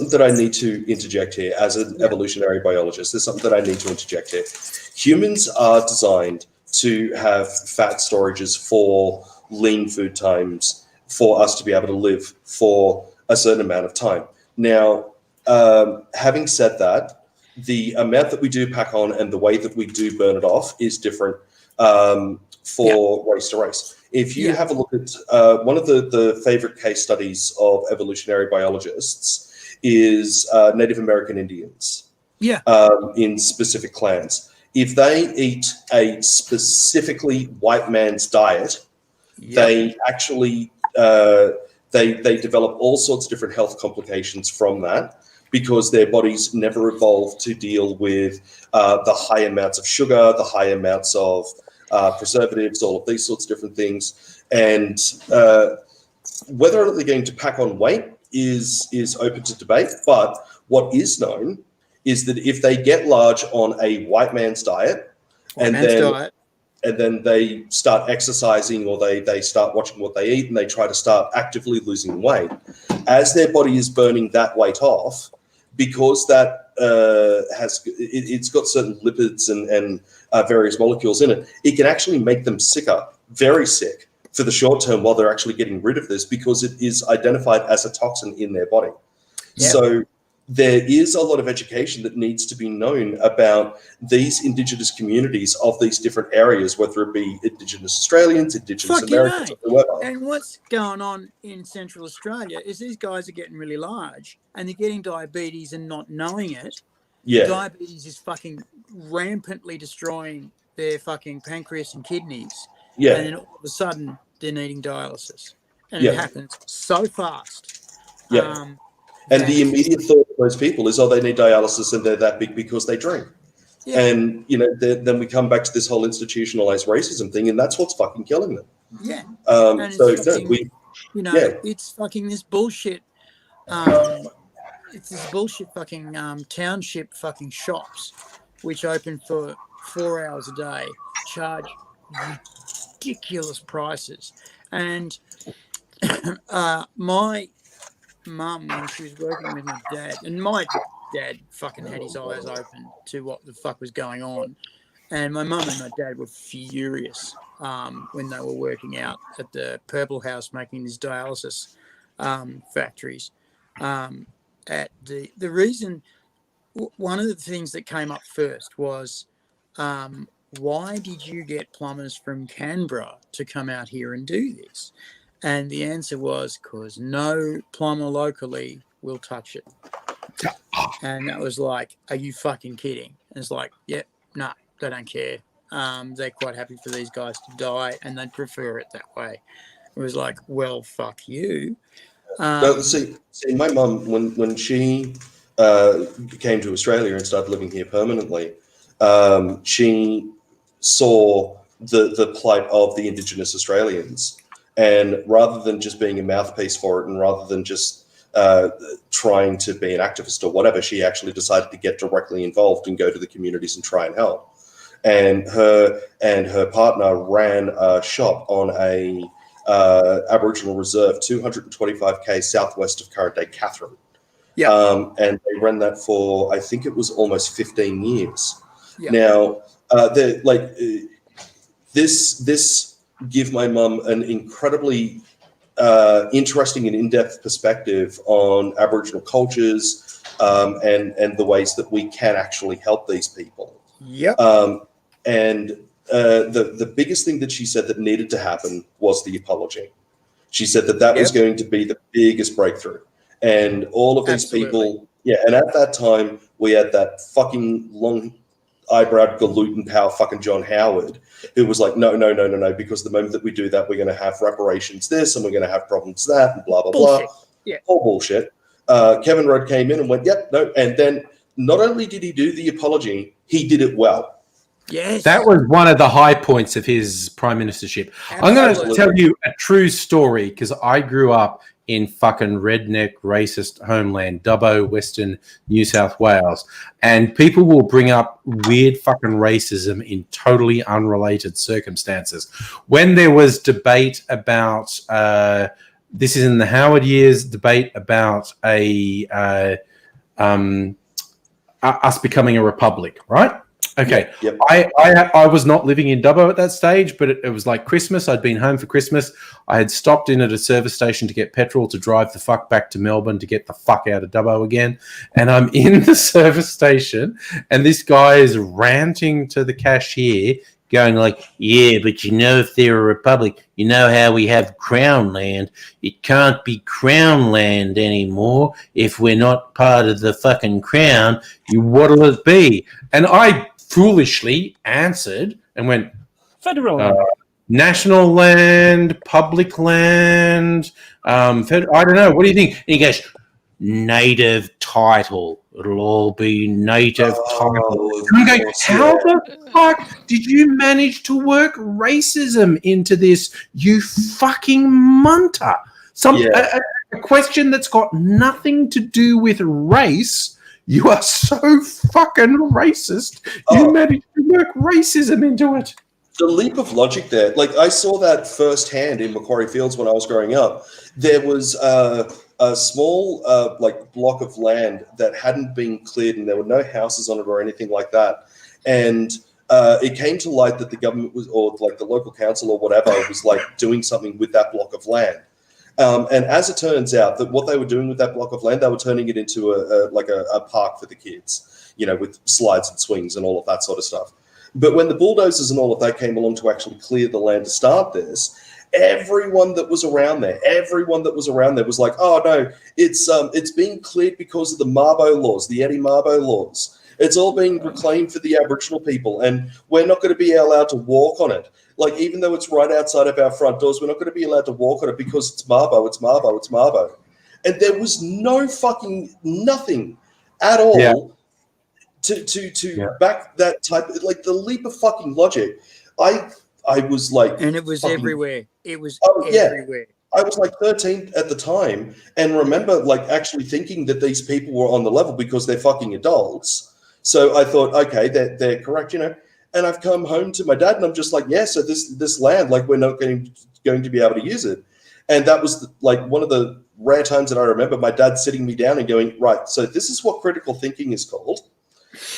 that I need to interject here as an evolutionary biologist. There's something that I need to interject here. Humans are designed to have fat storages for lean food times for us to be able to live for a certain amount of time. Now, having said that, the amount that we do pack on and the way that we do burn it off is different for race to race. If you have a look at one of the favorite case studies of evolutionary biologists is Native American Indians in specific clans. If they eat a specifically white man's diet, they actually they develop all sorts of different health complications from that, because their bodies never evolved to deal with the high amounts of sugar, the high amounts of preservatives, all of these sorts of different things. And whether or not they're going to pack on weight is open to debate. But what is known is that if they get large on a white man's diet, and then they start exercising, or they start watching what they eat, and they try to start actively losing weight, as their body is burning that weight off, because that it's got certain lipids and various molecules in it, it can actually make them sicker, very sick, for the short term, while they're actually getting rid of this, because it is identified as a toxin in their body. Yep. So there is a lot of education that needs to be known about these Indigenous communities of these different areas, whether it be Indigenous Australians, Indigenous Americans, or whoever. And what's going on in Central Australia is these guys are getting really large, and they're getting diabetes and not knowing it. Yeah. Diabetes is fucking rampantly destroying their fucking pancreas and kidneys. Yeah. And then all of a sudden, they're needing dialysis. And it happens so fast. Yeah. And the immediate thought of those people is, oh, they need dialysis and they're that big because they drink. Yeah. And, then we come back to this whole institutionalized racism thing, and that's what's fucking killing them. Yeah. It's fucking this bullshit it's this bullshit fucking township fucking shops, which open for 4 hours a day, charge ridiculous prices. And my mum, when she was working with my dad, and my dad fucking had his eyes open to what the fuck was going on. And my mum and my dad were furious when they were working out at the Purple House making these dialysis factories. At the reason, one of the things that came up first was, why did you get plumbers from Canberra to come out here and do this? And the answer was, because no plumber locally will touch it. And that was like, are you fucking kidding? And it's like, yep, nah, they don't care. They're quite happy for these guys to die, and they'd prefer it that way. It was like, well, fuck you. No, see, my mum, when she came to Australia and started living here permanently, she saw the plight of the Indigenous Australians, and rather than just being a mouthpiece for it, and rather than just trying to be an activist or whatever, she actually decided to get directly involved and go to the communities and try and help. And her partner ran a shop on a Aboriginal reserve 225k southwest of current day Catherine. Yeah. And they ran that for, I think it was almost 15 years. Yeah. Now, this give my mum an incredibly interesting and in-depth perspective on Aboriginal cultures and the ways that we can actually help these people. Yep. And the biggest thing that she said that needed to happen was the apology. She said that was going to be the biggest breakthrough. And all of these people, and at that time, we had that fucking long-eyebrow gluten power fucking John Howard, who was like, no, because the moment that we do that, we're going to have reparations this, and we're going to have problems that, and blah, blah, bullshit. blah. Yeah. All bullshit. Kevin Rudd came in and went, yep, no. And then not only did he do the apology, he did it well. Yes. That was one of the high points of his prime ministership. Absolutely. I'm going to tell you a true story, because I grew up in fucking redneck, racist homeland, Dubbo, Western New South Wales. And people will bring up weird fucking racism in totally unrelated circumstances. When there was debate about, this is in the Howard years, debate about us becoming a republic, right? Okay. Yep. I was not living in Dubbo at that stage, but it was like Christmas. I'd been home for Christmas. I had stopped in at a service station to get petrol to drive the fuck back to Melbourne to get the fuck out of Dubbo again. And I'm in the service station, and this guy is ranting to the cashier, going like, yeah, but you know, if they're a republic, you know how we have crown land. It can't be crown land anymore if we're not part of the fucking crown. What'll it be? And I foolishly answered and went, federal national land, public land, I don't know. What do you think? And he goes, native title. It'll all be native title. I'm going, how the fuck did you manage to work racism into this, you fucking munter? A question that's got nothing to do with race. You are so fucking racist. You managed to work racism into it. The leap of logic there, like I saw that firsthand in Macquarie Fields when I was growing up. There was a small block of land that hadn't been cleared, and there were no houses on it or anything like that. And it came to light that the government was, or like the local council or whatever, was like doing something with that block of land. And as it turns out, that what they were doing with that block of land, they were turning it into a park for the kids, you know, with slides and swings and all of that sort of stuff. But when the bulldozers and all of that came along to actually clear the land to start this, everyone that was around there was like, oh no, it's being cleared because of the Mabo laws, the Eddie Mabo laws. It's all being reclaimed for the Aboriginal people, and we're not going to be allowed to walk on it. Like, even though it's right outside of our front doors, we're not going to be allowed to walk on it because it's Mabo, it's Mabo, it's Mabo. And there was no fucking nothing at all to back that type, like the leap of fucking logic. I was like, and it was fucking, everywhere. It was everywhere. I was like 13 at the time, and remember like actually thinking that these people were on the level because they're fucking adults. So I thought, okay, they're correct, you know. And I've come home to my dad, and I'm just like, yeah. So this land, like, we're not going to be able to use it. And that was like one of the rare times that I remember my dad sitting me down and going, right, so this is what critical thinking is called.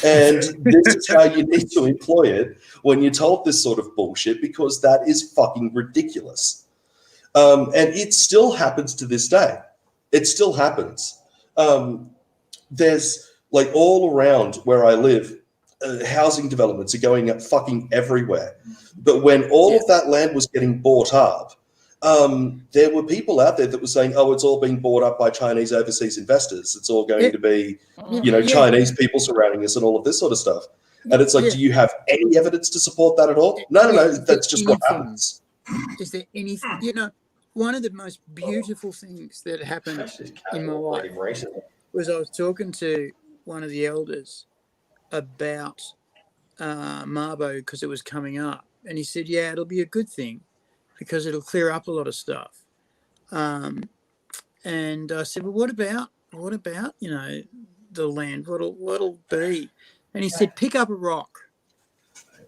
And this is how you need to employ it when you're told this sort of bullshit, because that is fucking ridiculous. And it still happens to this day. It still happens. There's like all around where I live, housing developments are going up fucking everywhere. But when all of that land was getting bought up, there were people out there that were saying, oh, it's all being bought up by Chinese overseas investors. It's all going to be, you know, Chinese people surrounding us and all of this sort of stuff. And it's like, do you have any evidence to support that at all? No, that's just what happens. Is there anything, you know, one of the most beautiful things that happened in my life was I was talking to one of the elders about Mabo because it was coming up. And he said, yeah, it'll be a good thing because it'll clear up a lot of stuff. And I said, well, what about, you know, the land? What'll be? And he said, pick up a rock.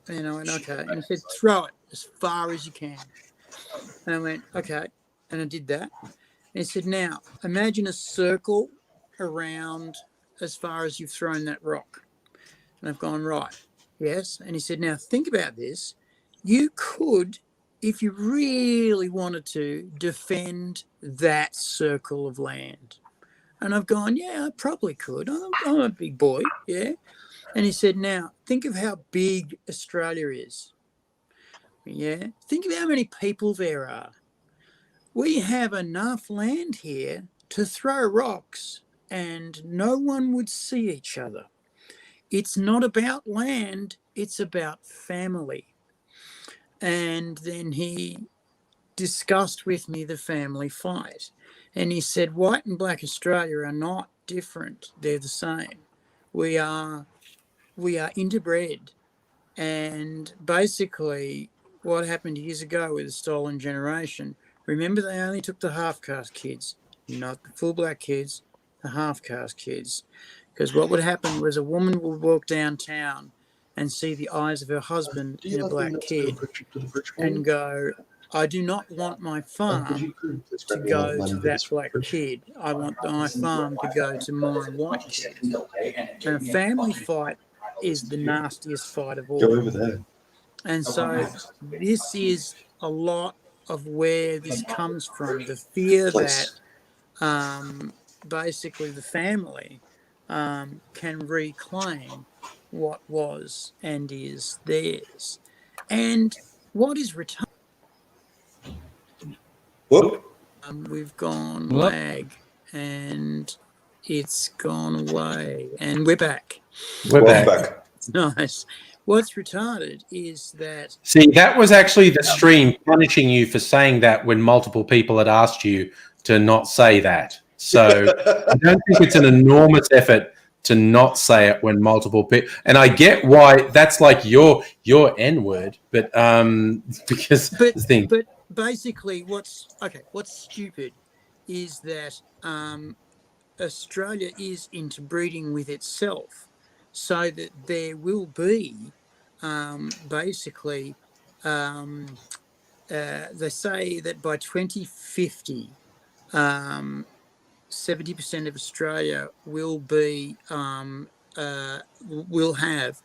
And I went, okay. And he said, throw it as far as you can. And I went, okay. And I did that. And he said, now, imagine a circle around as far as you've thrown that rock. And I've gone, right, yes. And he said, now, think about this. You could, if you really wanted to, defend that circle of land. And I've gone, yeah, I probably could. I'm a big boy, yeah. And he said, now, think of how big Australia is. Yeah, think of how many people there are. We have enough land here to throw rocks and no one would see each other. It's not about land, it's about family. And then he discussed with me the family fight. And he said, white and black Australia are not different. They're the same. We are interbred. And basically what happened years ago with the stolen generation, remember they only took the half-caste kids, not the full black kids, the half-caste kids. Because what would happen was a woman would walk downtown and see the eyes of her husband in a black kid and go, I do not want my farm to go to that black kid. I want my farm to go to my white kid. And a family fight is the nastiest fight of all. Go over there. And so this is a lot of where this comes from, the fear that basically the family can reclaim what was and is theirs. And what is returned? We've gone lag and it's gone away and we're back. We're back. Nice. What's retarded is that... See, that was actually the stream punishing you for saying that when multiple people had asked you to not say that. So I don't think it's an enormous effort to not say it when multiple people... And I get why that's like your N-word, but because the thing... But basically what's stupid is that Australia is interbreeding with itself. So that there will be basically, they say that by 2050, 70% of Australia will be will have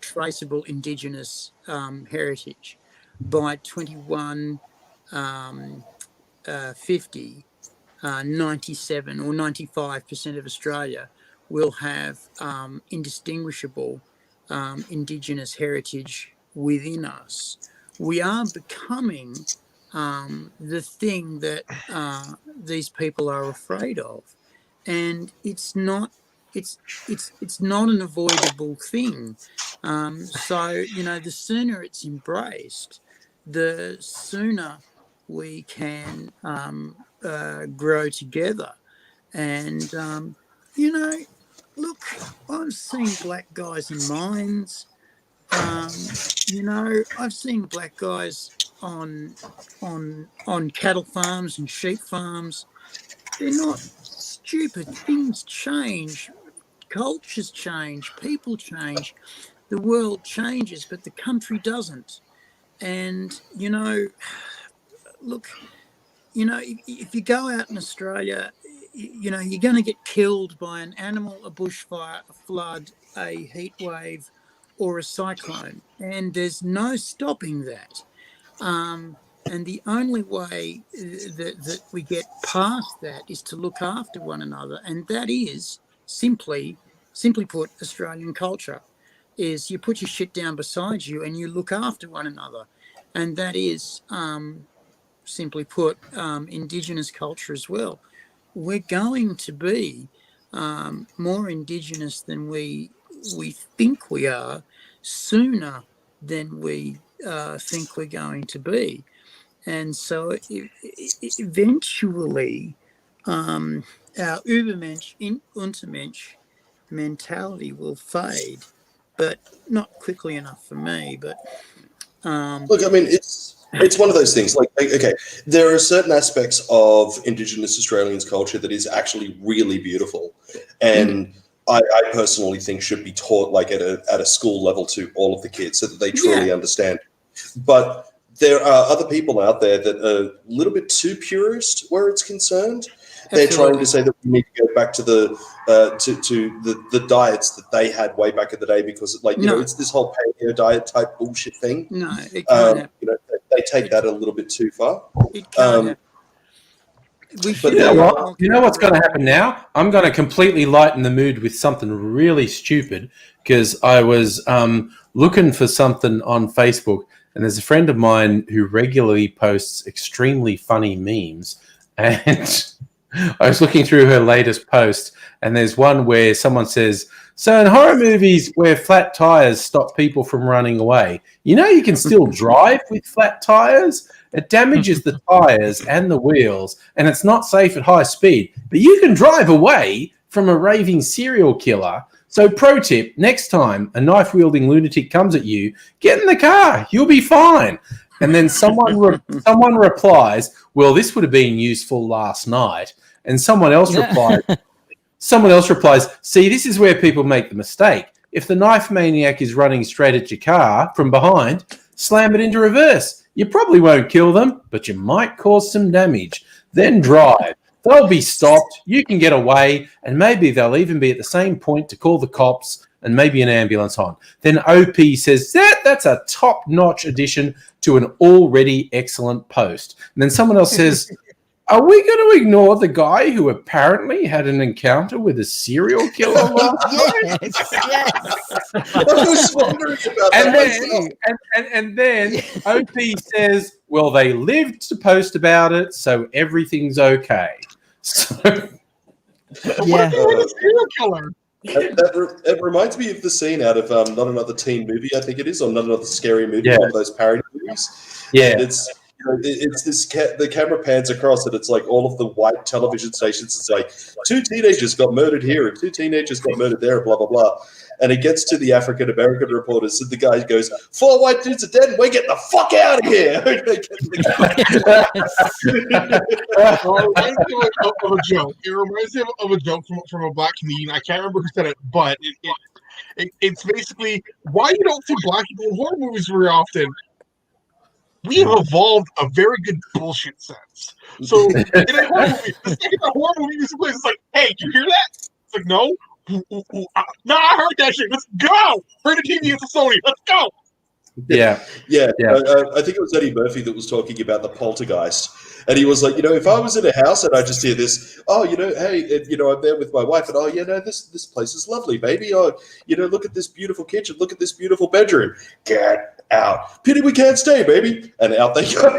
traceable Indigenous heritage. By 2150, 97 or 95% of Australia will have indistinguishable Indigenous heritage within us. We are becoming the thing that these people are afraid of, and it's not an avoidable thing. So you know, the sooner it's embraced, the sooner we can grow together. And you know, look, I've seen black guys in mines. You know, I've seen black guys on cattle farms and sheep farms. They're not stupid. Things change, cultures change, people change, the world changes, but the country doesn't. And look, if you go out in Australia, you're going to get killed by an animal, a bushfire, a flood, a heat wave, or a cyclone, and there's no stopping that. And the only way that we get past that is to look after one another, and that is simply put, Australian culture. Is you put your shit down beside you and you look after one another, and that is simply put Indigenous culture as well. We're going to be more Indigenous than we think we are sooner than we think we're going to be. And so eventually our Übermensch, Untermensch mentality will fade, but not quickly enough for me. But look, I mean, it's one of those things. Like, okay, there are certain aspects of Indigenous Australians culture that is actually really beautiful, and I personally think should be taught like at a school level to all of the kids so that they truly understand. But there are other people out there that are a little bit too purist where it's concerned. They're trying to say that we need to go back to the diets that they had way back in the day because, like, you know, it's this whole paleo diet type bullshit thing. No, it can't happen. You know, they take that a little bit too far. It can't happen. But you know what? You know what's going to happen now? I'm going to completely lighten the mood with something really stupid because I was looking for something on Facebook, and there's a friend of mine who regularly posts extremely funny memes, and I was looking through her latest post, and there's one where someone says, so in horror movies where flat tires stop people from running away, you know you can still drive with flat tires? It damages the tires and the wheels, and it's not safe at high speed. But you can drive away from a raving serial killer. So pro tip, next time a knife-wielding lunatic comes at you, get in the car. You'll be fine. And then someone replies, well, this would have been useful last night. And someone else replies, see, this is where people make the mistake. If the knife maniac is running straight at your car from behind, slam it into reverse. You probably won't kill them, but you might cause some damage. Then drive. They'll be stopped. You can get away, and maybe they'll even be at the same point to call the cops and maybe an ambulance on. Then OP says, that's a top-notch addition to an already excellent post. And then someone else says, are we going to ignore the guy who apparently had an encounter with a serial killer last night? Yes. I was wondering about that. And then OP says, well, they lived to post about it, so everything's okay. So, yeah. Serial killer. It reminds me of the scene out of Not Another Teen Movie, I think it is, or Not Another Scary Movie, one of those parody movies. Yeah. And it's this the camera pans across and it's like all of the white television stations. It's like 2 teenagers got murdered here and 2 teenagers got murdered there, blah blah blah. And it gets to the African American reporters and the guy goes, 4 white dudes are dead and we're getting the fuck out of here. It reminds me of a joke from a black comedian. I can't remember who said it, but it's basically why you don't see black people in horror movies very often. We have evolved a very good bullshit sense. So in a horror movie, the second the horror movie is in place, it's like, hey, you hear that? It's like, no. No, I heard that shit. Let's go. Heard the TV, it's a Sony. Let's go. Yeah. I think it was Eddie Murphy that was talking about the poltergeist. And he was like, if I was in a house and I just hear this, hey, I'm there with my wife, and this place is lovely, baby. Look at this beautiful kitchen, look at this beautiful bedroom. Get out. Pity we can't stay, baby. And out they go.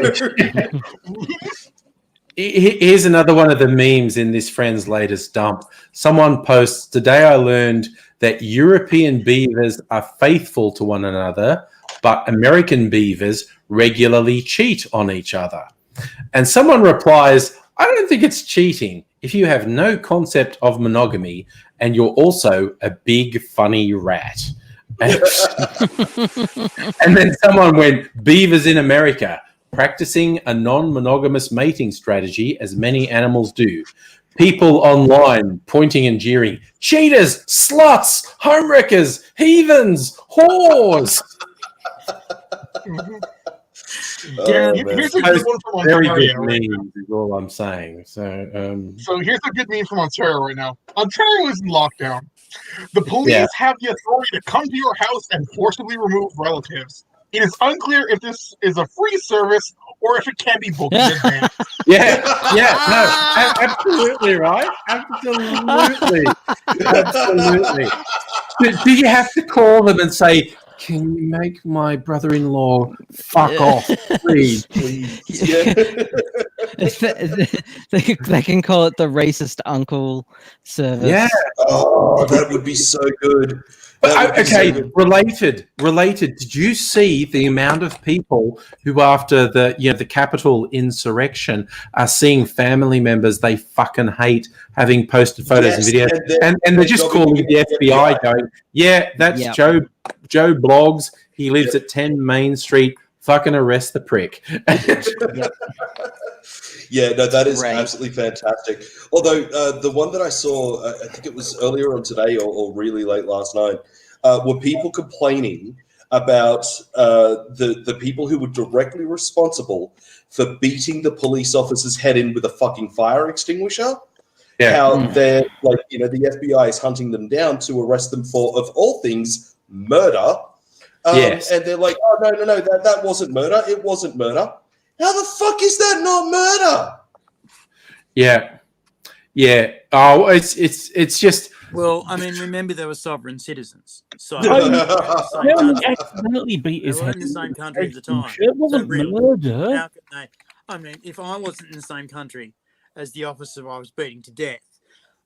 Here's another one of the memes in this friend's latest dump. Someone posts, today I learned that European beavers are faithful to one another, but American beavers regularly cheat on each other. And someone replies, I don't think it's cheating if you have no concept of monogamy and you're also a big funny rat. And then someone went, beavers in America. practicing a non-monogamous mating strategy as many animals do. People online pointing and jeering, cheaters, sluts, homewreckers, heathens, whores. Here's a good one from Very Ontario good right now. memes is all I'm saying. So here's a good meme from Ontario right now. Ontario is in lockdown. The police have the authority to come to your house and forcibly remove relatives. It is unclear if this is a free service or if it can be booked in advance. Absolutely right. Absolutely. Do you have to call them and say, can you make my brother-in-law fuck off, please? They can call it the racist uncle service. Yeah. Oh, that would be so good. Related. Did you see the amount of people who, after the Capitol insurrection, are seeing family members they fucking hate having posted photos and videos, and they're just calling the FBI, going, "Yeah, that's Joe Bloggs. He lives at 10 Main Street. Fucking arrest the prick." Yeah, no, that is absolutely fantastic. Although the one that I saw, I think it was earlier on today or really late last night, were people complaining about the people who were directly responsible for beating the police officer's head in with a fucking fire extinguisher. Yeah. How they're the FBI is hunting them down to arrest them for, of all things, murder. And they're like, oh, no, that wasn't murder. It wasn't murder. How the fuck is that not murder? Yeah. Oh, it's just. Well, I mean, remember they were sovereign citizens. So they accidentally beat his head in the same country at the time. It wasn't murder. How could they? I mean, if I wasn't in the same country as the officer I was beating to death,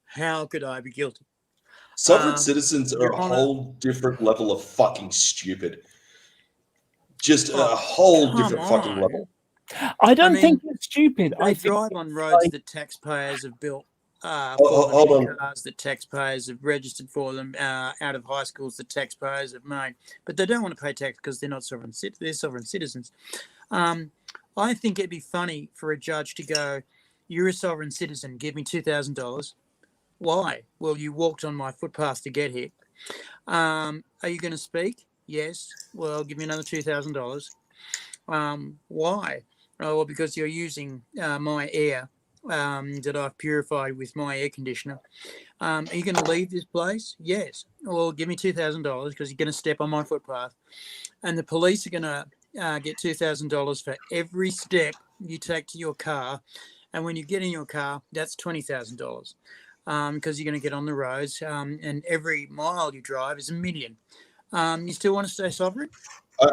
how could I be guilty? Sovereign citizens are a whole different level of fucking stupid. Just a whole different fucking level. I think it's stupid. They drive on roads that taxpayers have built. Hold on. Cars that taxpayers have registered for them, out of high schools that taxpayers have made, but they don't want to pay tax because they're not sovereign. They're sovereign citizens. I think it'd be funny for a judge to go, "You're a sovereign citizen. Give me $2,000." Why? Well, you walked on my footpath to get here. Are you going to speak? Yes. Well, give me another $2,000. Why? Oh, well, because you're using my air that I've purified with my air conditioner. Are you going to leave this place? Yes. Well, give me $2,000 because you're going to step on my footpath. And the police are going to get $2,000 for every step you take to your car. And when you get in your car, that's $20,000 because you're going to get on the roads. And every mile you drive is $1 million. You still want to stay sovereign?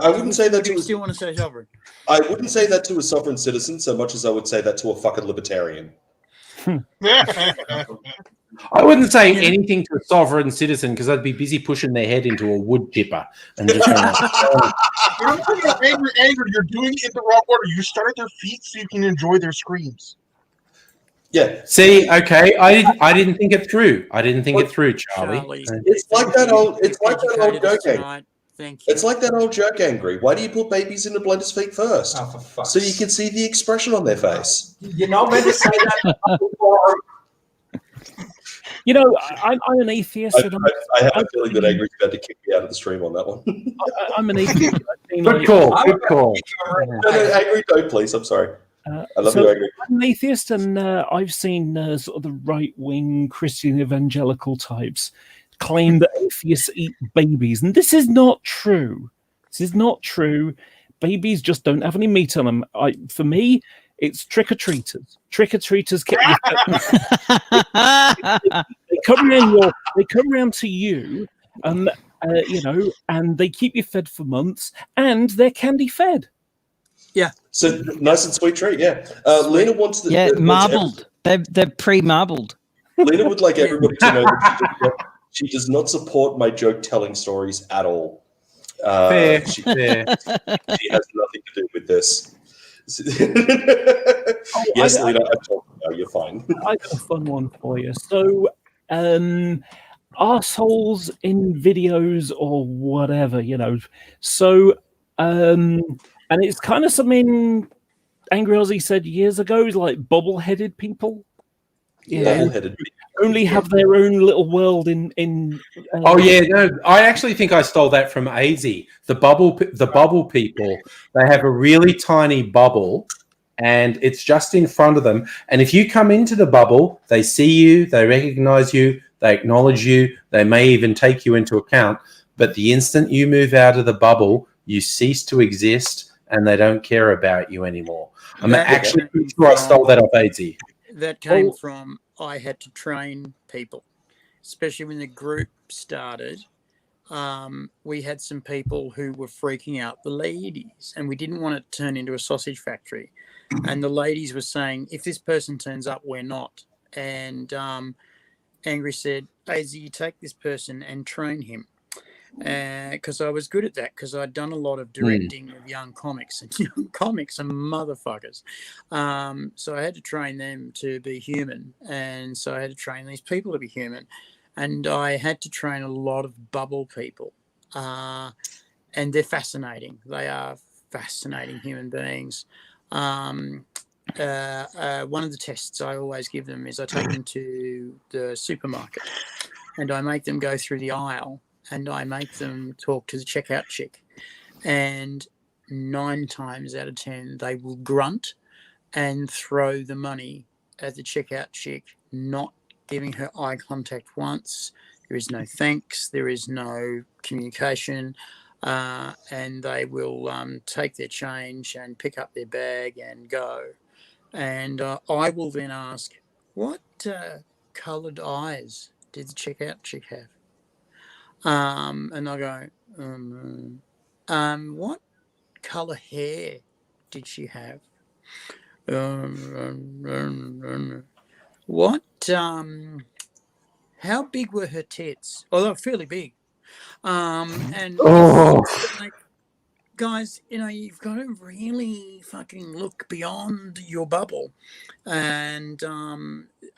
I wouldn't say that to you still want to stay sovereign. I wouldn't say that to a sovereign citizen so much as I would say that to a fucking libertarian. I wouldn't say anything to a sovereign citizen because I'd be busy pushing their head into a wood chipper and just going, you're doing it in the wrong order. You start at their feet so you can enjoy their screams. Yeah. See, okay, I didn't think it through. I didn't think it through, Charlie. It's like that old joke. Thank you. It's like that old joke, Angry. Why do you put babies into blenders' feet first? So you can see the expression on their face. You're not meant to say that. You know, I'm an atheist. I have a feeling that Angry's about to kick me out of the stream on that one. I'm an atheist. Good call. No, Angry, don't please. I'm sorry. I love you, Angry. I'm an atheist, and I've seen sort of the right-wing Christian evangelical types claim that atheists eat babies, and this is not true. This is not true. Babies just don't have any meat on them. For me, it's trick-or-treaters. Trick-or-treaters get they come around to you, and and they keep you fed for months, and they're candy fed. Yeah. So nice and sweet treat. Yeah. Lena wants the marbled. They're pre-marbled. Lena would like everybody to know that she does not support my joke telling stories at all. Fair. She has nothing to do with this. Yes, Lena, I told you. No, you're fine. I got a fun one for you. So, arseholes in videos or whatever, So, and it's kind of something Angry Ozzy said years ago, like bubble-headed people. Bubble-headed. Only have their own little world in. Oh yeah, no, I actually think I stole that from AZ. The bubble people. They have a really tiny bubble, and it's just in front of them. And if you come into the bubble, they see you, they recognize you, they acknowledge you, they may even take you into account. But the instant you move out of the bubble, you cease to exist, and they don't care about you anymore. I'm actually pretty sure I stole that off AZ. That came from I had to train people, especially when the group started. We had some people who were freaking out the ladies, and we didn't want it to turn into a sausage factory. And the ladies were saying, if this person turns up, we're not. And Angry said, Daisy, you take this person and train him. Because I was good at that, because I'd done a lot of directing of young comics, and young comics are motherfuckers. So I had to train them to be human, and so I had to train these people to be human, and I had to train a lot of bubble people, and they're fascinating. They are fascinating human beings. One of the tests I always give them is I take them to the supermarket, and I make them go through the aisle, and I make them talk to the checkout chick. And 9 times out of 10, they will grunt and throw the money at the checkout chick, not giving her eye contact once. There is no thanks. There is no communication. And they will take their change and pick up their bag and go. And I will then ask, what coloured eyes did the checkout chick have? And I'll go, what colour hair did she have? What, how big were her tits? Oh, they were fairly big. And like, guys, you know, you've got to really fucking look beyond your bubble. And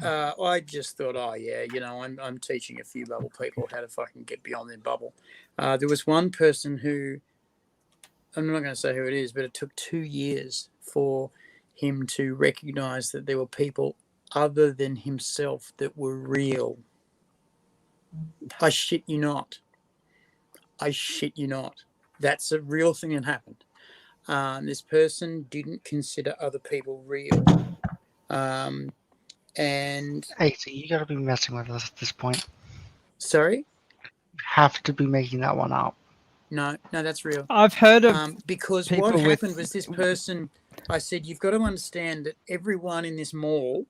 I just thought, oh yeah, you know, I'm teaching a few bubble people how to fucking get beyond their bubble. There was one person who, I'm not going to say who it is, but it took 2 years for him to recognize that there were people other than himself that were real. I shit you not. I shit you not. That's a real thing that happened. This person didn't consider other people real. And Hey, so you gotta be messing with us at this point. Sorry? You have to be making that one up. No, that's real. I've heard of because what happened was this person, I said, you've got to understand that everyone in this mall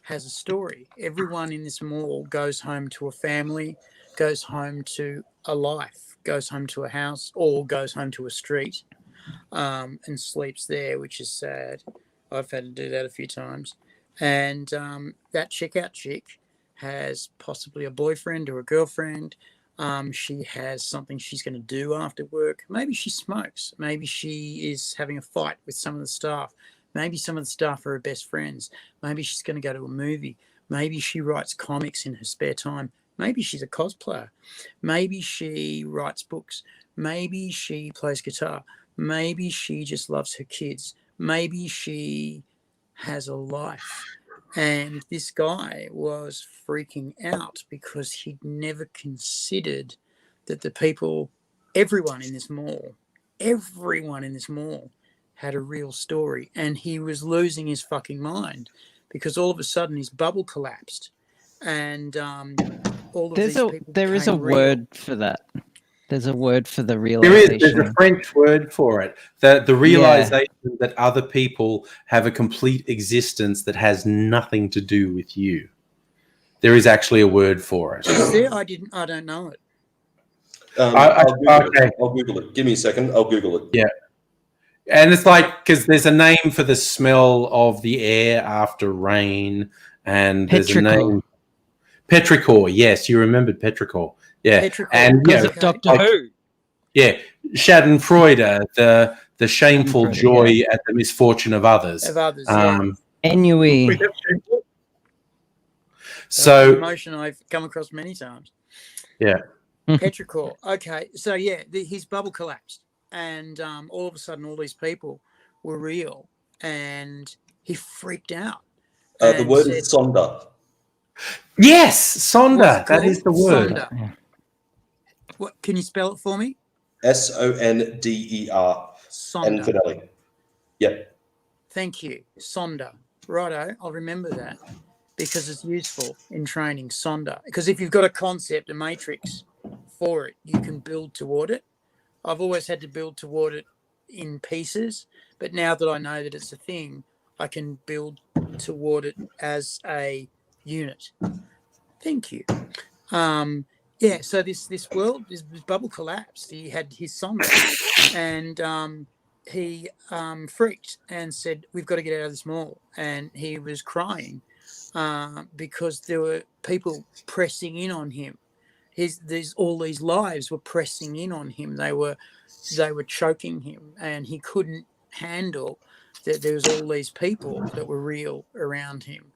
has a story. Everyone in this mall goes home to a family, goes home to a life, goes home to a house, or goes home to a street, and sleeps there, which is sad. I've had to do that a few times. And that checkout chick has possibly a boyfriend or a girlfriend. She has something she's going to do after work. Maybe she smokes. Maybe she is having a fight with some of the staff. Maybe some of the staff are her best friends. Maybe she's going to go to a movie. Maybe she writes comics in her spare time. Maybe she's a cosplayer. Maybe she writes books. Maybe she plays guitar. Maybe she just loves her kids. Maybe she has a life. And this guy was freaking out because he'd never considered that the people, everyone in this mall had a real story. And he was losing his fucking mind because all of a sudden his bubble collapsed. And all of these people there is a real. word for that. There's a word for the realization. There's a French word for it. The realization that other people have a complete existence that has nothing to do with you. There is actually a word for it. Is there? I don't know it. I'll Google it. Give me a second. I'll Google it. Yeah. And it's like, because there's a name for the smell of the air after rain, and there's a name. Petrichor. Yes, you remembered Petrichor. Yeah, Petrichor. And because of Doctor Who. Yeah, Schadenfreude, the shameful joy at the misfortune of others. Ennui. So emotion I've come across many times. Yeah. Petrichor. Okay, so yeah, his bubble collapsed, and all of a sudden, all these people were real, and he freaked out. The word is sonder. Yes, What's sonder. it That is the called? word. Sonder. What? Can you spell it for me? Sonder. Sonder. Infidelity. Yep. Thank you. Sonder. Righto, I'll remember that because it's useful in training. Sonder. Because if you've got a concept, a matrix for it, you can build toward it. I've always had to build toward it in pieces, but now that I know that it's a thing, I can build toward it as a unit. Thank you. Yeah, so this world, this bubble collapsed. He had his sonder, and he freaked and said, "We've got to get out of this mall." And he was crying because there were people pressing in on him. All these lives were pressing in on him. They were choking him, and he couldn't handle that there was all these people that were real around him.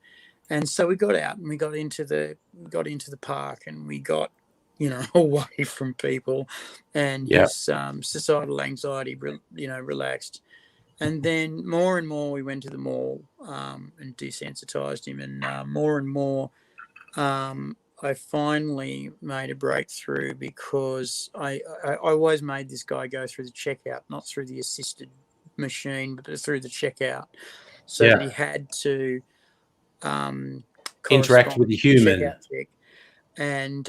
And so we got out and we got into the park, and we got, away from people, and his societal anxiety, relaxed. And then more and more we went to the mall and desensitized him, and more and more I finally made a breakthrough because I always made this guy go through the checkout, not through the assisted machine, but through the checkout, so that he had to interact with the human. Checkout check. And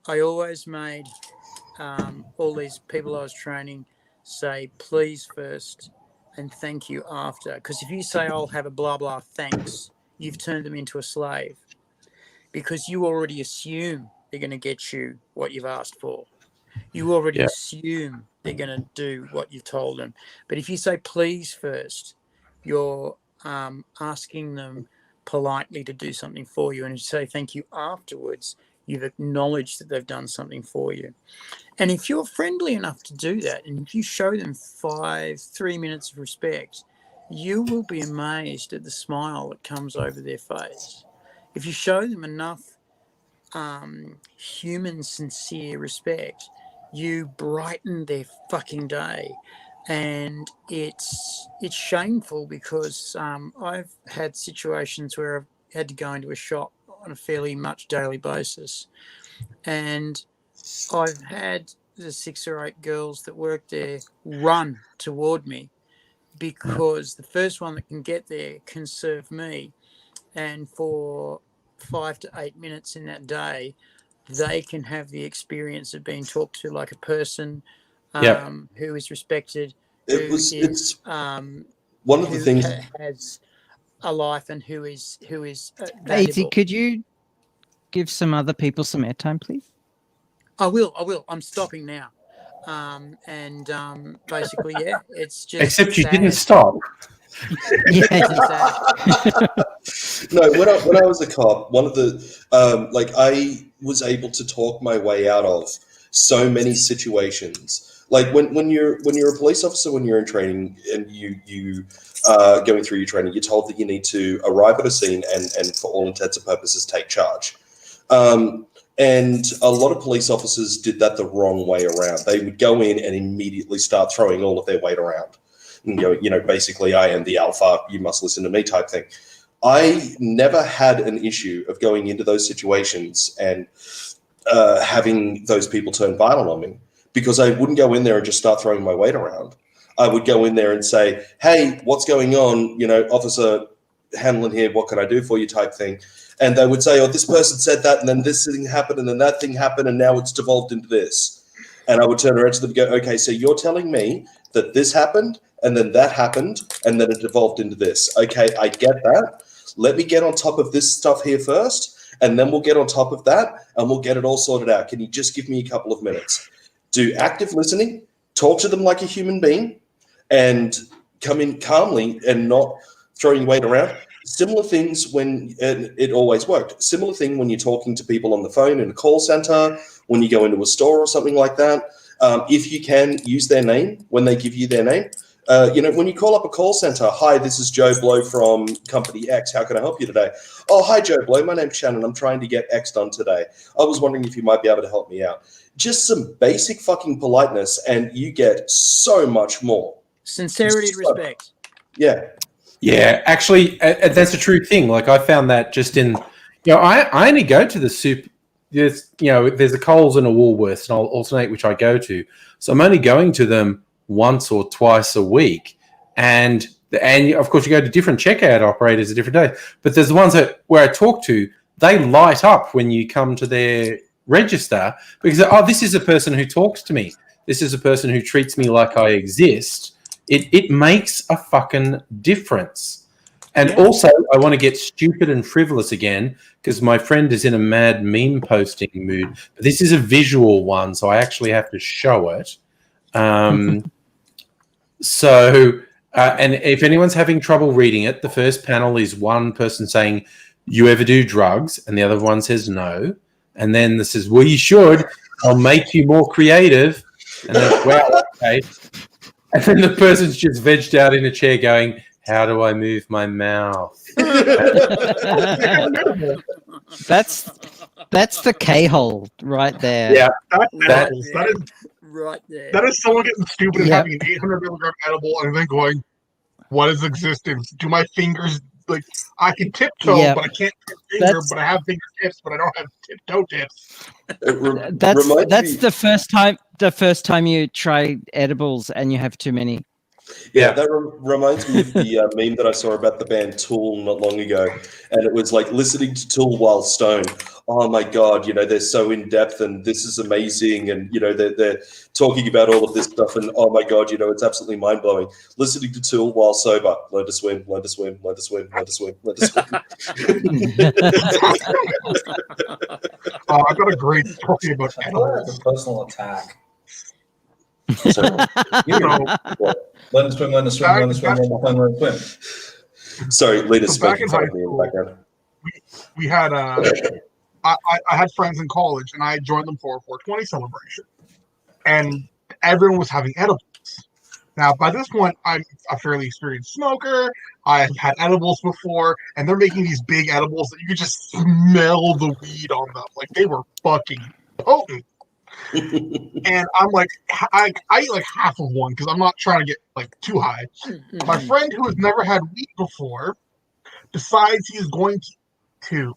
I always made all these people I was training say please first and thank you after. Because if you say I'll have a blah blah thanks, you've turned them into a slave, because you already assume they're going to get you what you've asked for. You already assume they're going to do what you've told them. But if you say please first, you're asking them politely to do something for you, and you say thank you afterwards, you've acknowledged that they've done something for you. And if you're friendly enough to do that, and if you show them 3 minutes of respect, you will be amazed at the smile that comes over their face. If you show them enough human, sincere respect, you brighten their fucking day. And it's shameful because I've had situations where I've had to go into a shop on a fairly much daily basis, and I've had the 6 or 8 girls that work there run toward me because the first one that can get there can serve me, and for 5 to 8 minutes in that day, they can have the experience of being talked to like a person who is respected, It's one of the things has a life, and who is valuable. Aizy, could you give some other people some airtime, please? I will. I'm stopping now. Basically, it's just except you sad. didn't stop. No, when I was a cop, one of the I was able to talk my way out of so many situations. Like when you're a police officer, when you're in training and you going through your training, you're told that you need to arrive at a scene and for all intents and purposes take charge. And a lot of police officers did that the wrong way around. They would go in and immediately start throwing all of their weight around. And go, basically, I am the alpha, you must listen to me type thing. I never had an issue of going into those situations and having those people turn violent on me, because I wouldn't go in there and just start throwing my weight around. I would go in there and say, hey, what's going on? Officer Hanlon here, what can I do for you type thing. And they would say, oh, this person said that, and then this thing happened, and then that thing happened, and now it's devolved into this. And I would turn around to them and go, okay, so you're telling me that this happened, and then that happened, and then it devolved into this. Okay, I get that. Let me get on top of this stuff here first, and then we'll get on top of that, and we'll get it all sorted out. Can you just give me a couple of minutes? Do active listening, talk to them like a human being, and come in calmly and not throwing your weight around. Similar things when it always worked. Similar thing when you're talking to people on the phone in a call center, when you go into a store or something like that. If you can use their name when they give you their name. When you call up a call center, hi, this is Joe Blow from company X. How can I help you today? Oh, hi, Joe Blow. My name's Shannon. I'm trying to get X done today. I was wondering if you might be able to help me out. Just some basic fucking politeness, and you get so much more. Sincerity and respect. Yeah. Yeah, actually, that's a true thing. Like I found that just in, I only go to the soup. There's a Coles and a Woolworths, and I'll alternate which I go to. So I'm only going to them once or twice a week, and of course you go to different checkout operators at different days. But there's the ones where I talk to, they light up when you come to their register because this is a person who talks to me. This is a person who treats me like I exist. It makes a fucking difference. And also, I want to get stupid and frivolous again because my friend is in a mad meme posting mood. But this is a visual one, so I actually have to show it. And if anyone's having trouble reading it, the first panel is one person saying, "You ever do drugs?" And the other one says no. And then this is, "Well, you should. I'll make you more creative." And then, wow, okay. And then the person's just vegged out in a chair going, "How do I move my mouth?" That's the K-hole right there. Yeah, that is right there. That is someone getting stupid and having an 800 milligram edible and then going, "What is existence? Do my fingers like I can tiptoe, but I can't tip finger, but I have fingertips, but I don't have tiptoe tips." That's the first time. The first time you try edibles and you have too many. Yeah, that reminds me of the meme that I saw about the band Tool not long ago, and it was like listening to Tool while stoned. Oh my god, they're so in depth, and this is amazing, and they're talking about all of this stuff, and oh my god, it's absolutely mind blowing. Listening to Tool while sober, learn to swim, learn to swim, learn to swim, learn to swim, learn to swim. I've got a great story about edibles. Personal attack. So, learn to swim, learn to swim, learn to swim, learn to swim. Sorry, Lita's So back speaking in for high me in the school, background. we had I had friends in college, and I joined them for a 420 celebration, and everyone was having edibles. Now, by this point, I'm a fairly experienced smoker. I've had edibles before, and they're making these big edibles that you could just smell the weed on them. Like, they were fucking potent. And I'm like, I eat like half of one because I'm not trying to get like too high. My friend who has never had weed before decides he is going to.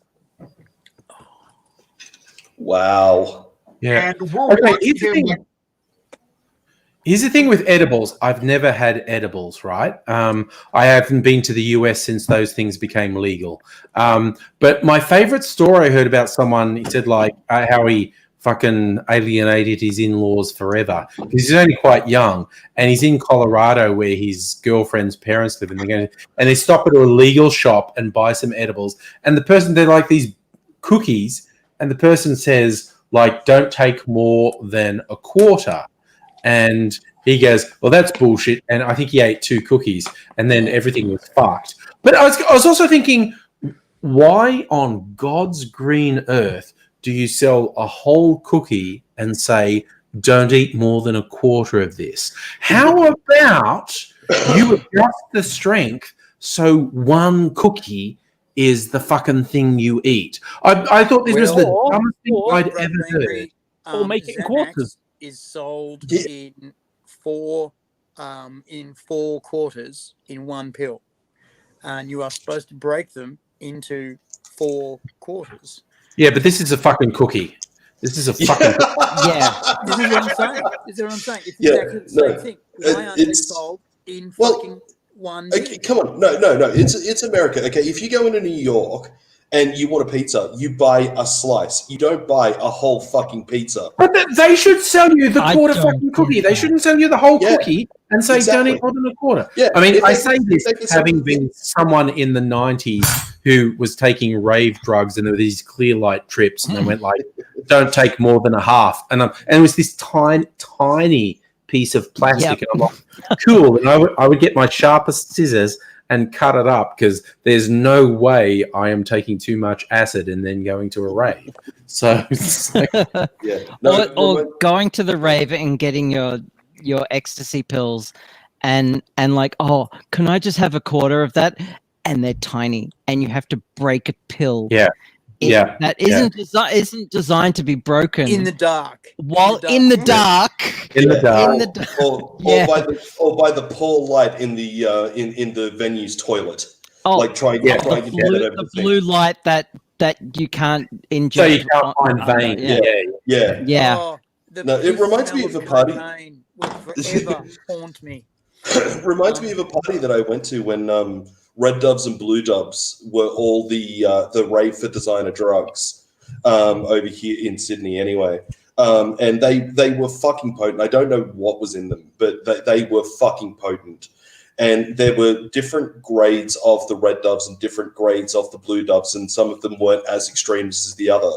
Wow. Yeah. And we're watching him like, here's the thing with edibles. I've never had edibles, right? I haven't been to the US since those things became legal. But my favorite story I heard about someone, he said like how he fucking alienated his in-laws forever because he's only quite young, and he's in Colorado where his girlfriend's parents live, and they stop at a legal shop and buy some edibles, and they're like these cookies, and the person says like, "Don't take more than a quarter," and he goes, "Well, that's bullshit," and I think he ate 2 cookies, and then everything was fucked. But I was also thinking, why on God's green earth do you sell a whole cookie and say, "Don't eat more than a quarter of this"? How about you adjust the strength so 1 cookie is the fucking thing you eat? I thought this was the dumbest thing I'd ever heard. Or make it in quarters. Is sold in 4 quarters in 1 pill, and you are supposed to break them into 4 quarters. Yeah, but this is a fucking cookie. This is a fucking Yeah. This is what I'm saying. It's exactly the same thing. Why aren't they sold in fucking 1 Okay, come on. No. It's America. Okay, if you go into New York and you want a pizza, you buy a slice. You don't buy a whole fucking pizza. But they should sell you the quarter fucking cookie. They shouldn't sell you the whole cookie and say, "Don't eat more than a quarter." Yeah, I mean, I say this having been someone in the 90s who was taking rave drugs, and there were these clear light trips, and they went like, "Don't take more than a half," and it was this tiny piece of plastic, and I'm like, "Cool." And I would get my sharpest scissors and cut it up because there's no way I am taking too much acid and then going to a rave. So, or going to the rave and getting your ecstasy pills, and like, "Oh, can I just have a quarter of that?" And they're tiny, and you have to break a pill. Yeah. that isn't designed to be broken in the dark. In the dark. Or by the poor light in the venue's toilet. Like trying to get it over the blue light that you can't inject. So you can't find vein. Yeah. Oh, no, it reminds me of a party. Will forever haunt me. It reminds me of a party that I went to when Red Doves and Blue Doves were all the rave for designer drugs over here in Sydney anyway. And they were fucking potent. I don't know what was in them, but they were fucking potent. And there were different grades of the Red Doves and different grades of the Blue Doves, and some of them weren't as extreme as the other.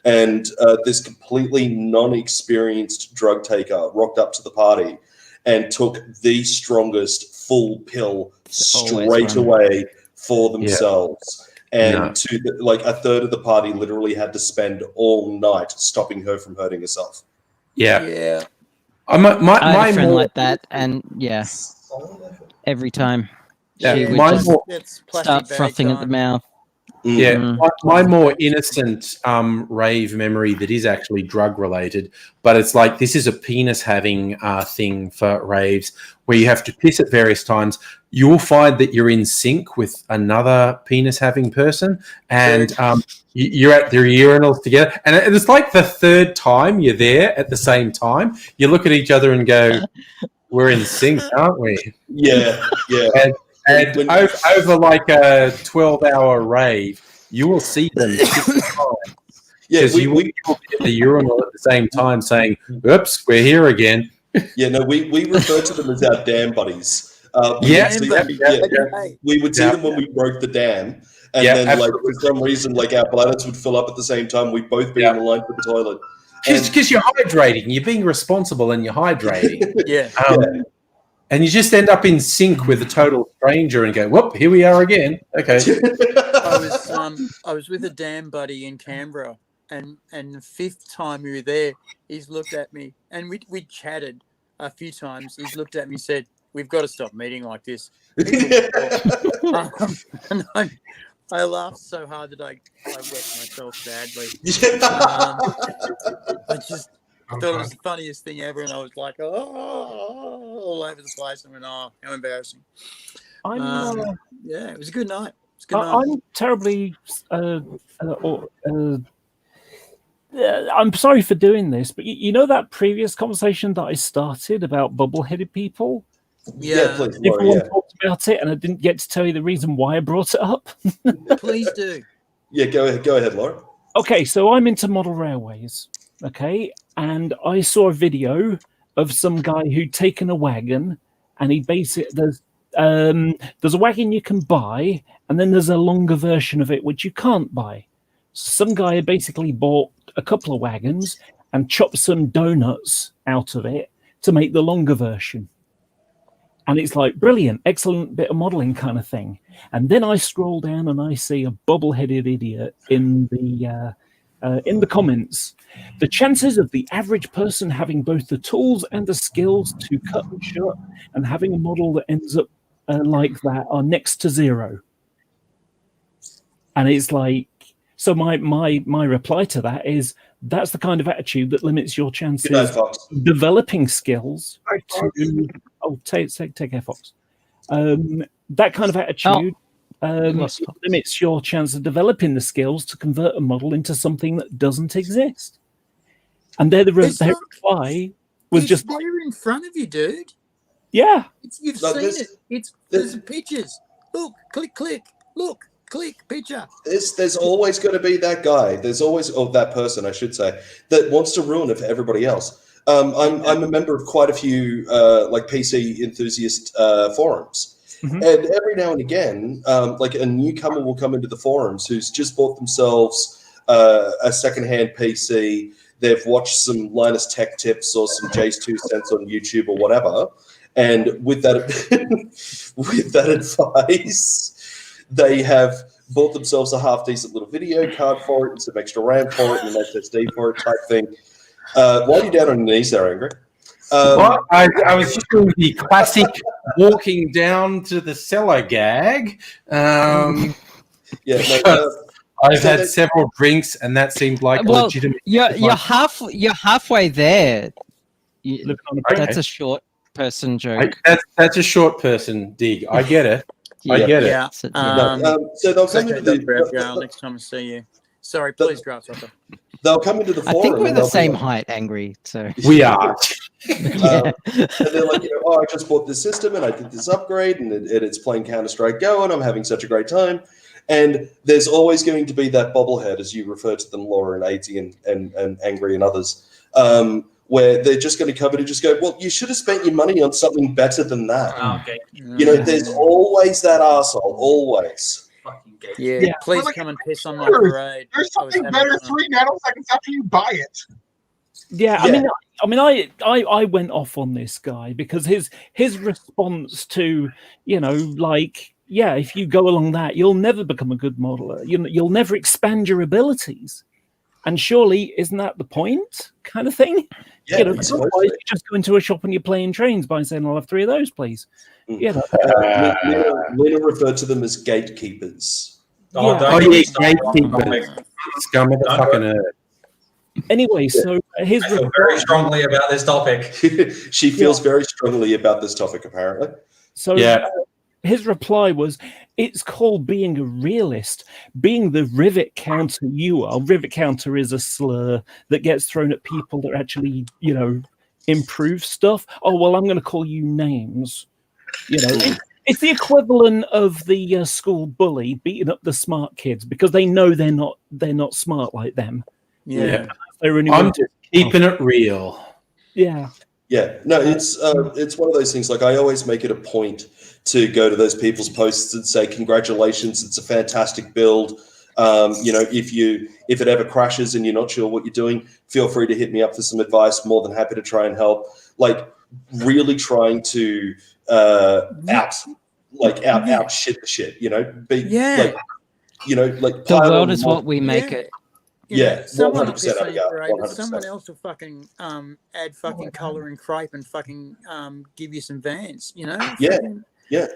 And this completely non-experienced drug taker rocked up to the party and took the strongest full pill straight away for themselves. And like a third of the party literally had to spend all night stopping her from hurting herself. Yeah. I had a friend like that, and every time she would just start frothing at the mouth. My more innocent rave memory that is actually drug related, but it's like this is a penis having thing for raves where you have to piss at various times. You will find that you're in sync with another penis having person, and you're at their urinals together, and it's like the third time you're there at the same time. You look at each other and go, "We're in sync, aren't we?" Yeah. And over like a 12-hour rave, you will see them 6 times. Because you will be at the urinal at the same time saying, "Oops, we're here again." Yeah, no, we refer to them as our dam buddies. We would see them when we broke the dam, and then like for some reason, like our bladders would fill up at the same time. We'd both be in the line for the toilet. Because you're hydrating, you're being responsible, and you're hydrating. Yeah. And you just end up in sync with a total stranger and go, "Whoop, here we are again." Okay. I was with a damn buddy in Canberra, and the fifth time we were there, he's looked at me, and we chatted a few times. He's looked at me and said, "We've got to stop meeting like this." And I laughed so hard that I wet myself sadly. I thought it was the funniest thing ever, and I was like, all over the place. I went, how embarrassing. It was a good night. I'm terribly... I'm sorry for doing this, but you know that previous conversation that I started about bubble-headed people? Yeah, please. Everyone talked about it, and I didn't get to tell you the reason why I brought it up. Please do. Yeah, go ahead, Laura. Okay, so I'm into model railways. Okay, and I saw a video of some guy who'd taken a wagon, and he basically there's a wagon you can buy, and then there's a longer version of it which you can't buy. Some guy had basically bought a couple of wagons and chopped some donuts out of it to make the longer version. And it's like, brilliant, excellent bit of modeling kind of thing. And then I scroll down and I see a bubble-headed idiot in the comments. The chances of the average person having both the tools and the skills to cut and shut and having a model that ends up like that are next to zero. And it's like, so my reply to that is, that's the kind of attitude that limits your chances of developing skills. Take care, Fox. That kind of attitude limits your chance of developing the skills to convert a model into something that doesn't exist. And their reply was just there in front of you, dude. Yeah, you've seen it. There's pictures. Look, click. Look. Click picture. There's always going to be that guy. There's always that person, I should say, that wants to ruin it for everybody else. I'm a member of quite a few like PC enthusiast forums, and every now and again, like a newcomer will come into the forums who's just bought themselves a secondhand PC. They've watched some Linus Tech Tips or some Jay's 2 cents on YouTube or whatever, and with that advice, they have bought themselves a half-decent little video card for it and some extra RAM for it and an SSD for it type thing. Why are you down on your knees there, Angry? I was just doing the classic walking down to the cellar gag. I've had several drinks, and that seemed like a legitimate. You're halfway there. That's a short person joke. That's a short person dig. I get it. I get it. Yeah. So they'll come into the next time I see you. Sorry, please, Grasshopper. They'll come into the forum. I think we're the same height, Angry. So we are. And they're like, I just bought this system and I did this upgrade and it's playing Counter-Strike Go and I'm having such a great time. And there's always going to be that bobblehead, as you refer to them, Laura and AT and Angry and others, where they're just going to come in and just go, well, you should have spent your money on something better than that. Okay. There's always that arsehole, always. Yeah, please come and piss on my parade. There's something better 3 nanoseconds after you buy it. Yeah, I mean, I went off on this guy because his response to, if you go along that, you'll never become a good modeler. You'll never expand your abilities. And surely, isn't that the point, kind of thing? Yeah, otherwise you just go into a shop and you're playing trains by saying, "I'll have 3 of those, please." Lena referred to them as gatekeepers. Gatekeepers. Scum of the fucking earth. Anyway, so I feel very strongly about this topic. She feels very strongly about this topic, apparently. So his reply was, it's called being a realist, being the rivet counter you are. Rivet counter is a slur that gets thrown at people that actually, improve stuff. Oh, well, I'm going to call you names. It's the equivalent of the school bully beating up the smart kids because they know they're not smart like them. Yeah. I'm just keeping it real. Yeah. Yeah. No, it's one of those things. Like I always make it a point to go to those people's posts and say, congratulations, it's a fantastic build. If it ever crashes and you're not sure what you're doing, feel free to hit me up for some advice. More than happy to try and help. Like really trying to out shit the shit, the world is what we make it. Yeah, someone 100%. Someone else will fucking add fucking colour and crepe and fucking give you some Vans, Yeah.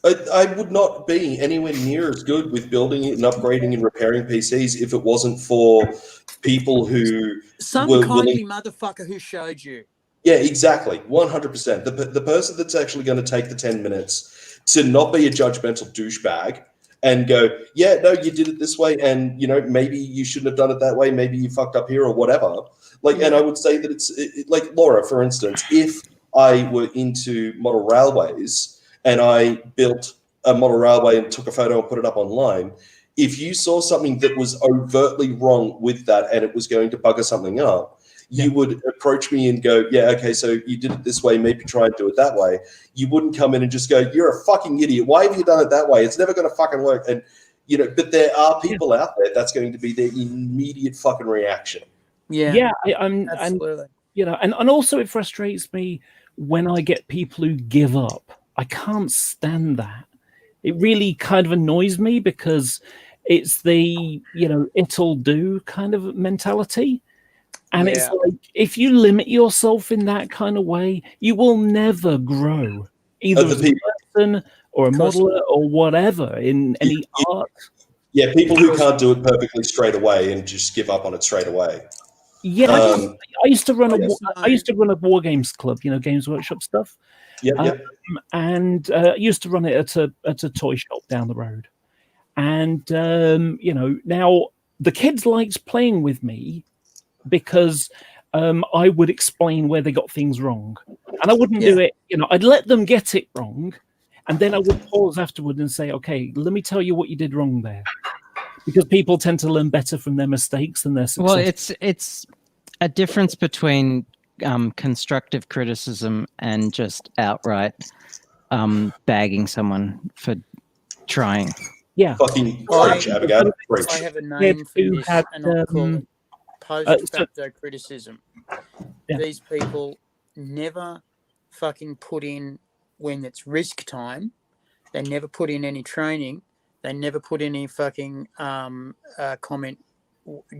I would not be anywhere near as good with building and upgrading and repairing PCs if it wasn't for people who were kindly motherfucker who showed you. Yeah, exactly. 100%. The person that's actually going to take the 10 minutes to not be a judgmental douchebag and go, yeah, no, you did it this way, and maybe you shouldn't have done it that way. Maybe you fucked up here or whatever. And I would say that it's like Laura, for instance, if I were into model railways and I built a model railway and took a photo and put it up online, if you saw something that was overtly wrong with that and it was going to bugger something up, you would approach me and go, yeah, okay, so you did it this way, maybe try and do it that way. You wouldn't come in and just go, you're a fucking idiot. Why have you done it that way? It's never going to fucking work. And, but there are people out there that's going to be their immediate fucking reaction. Yeah. Absolutely. And also it frustrates me when I get people who give up. I can't stand that. It really kind of annoys me because it's the, it'll do kind of mentality. And it's like, if you limit yourself in that kind of way, you will never grow, either as a person or a modeler or whatever in any art. Yeah, people who can't do it perfectly straight away and just give up on it straight away. Yeah, I used to run a war games club, Games Workshop stuff. And I used to run it at a toy shop down the road. And now the kids liked playing with me because I would explain where they got things wrong, and I wouldn't do it. I'd let them get it wrong, and then I would pause afterward and say, "Okay, let me tell you what you did wrong there," because people tend to learn better from their mistakes than their success. Well, it's a difference between constructive criticism and just outright bagging someone for trying. Yeah, fucking I have a name for this, and I'll call it post-facto criticism. These people never fucking put in when it's risk time. They never put in any training. They never put in any fucking comment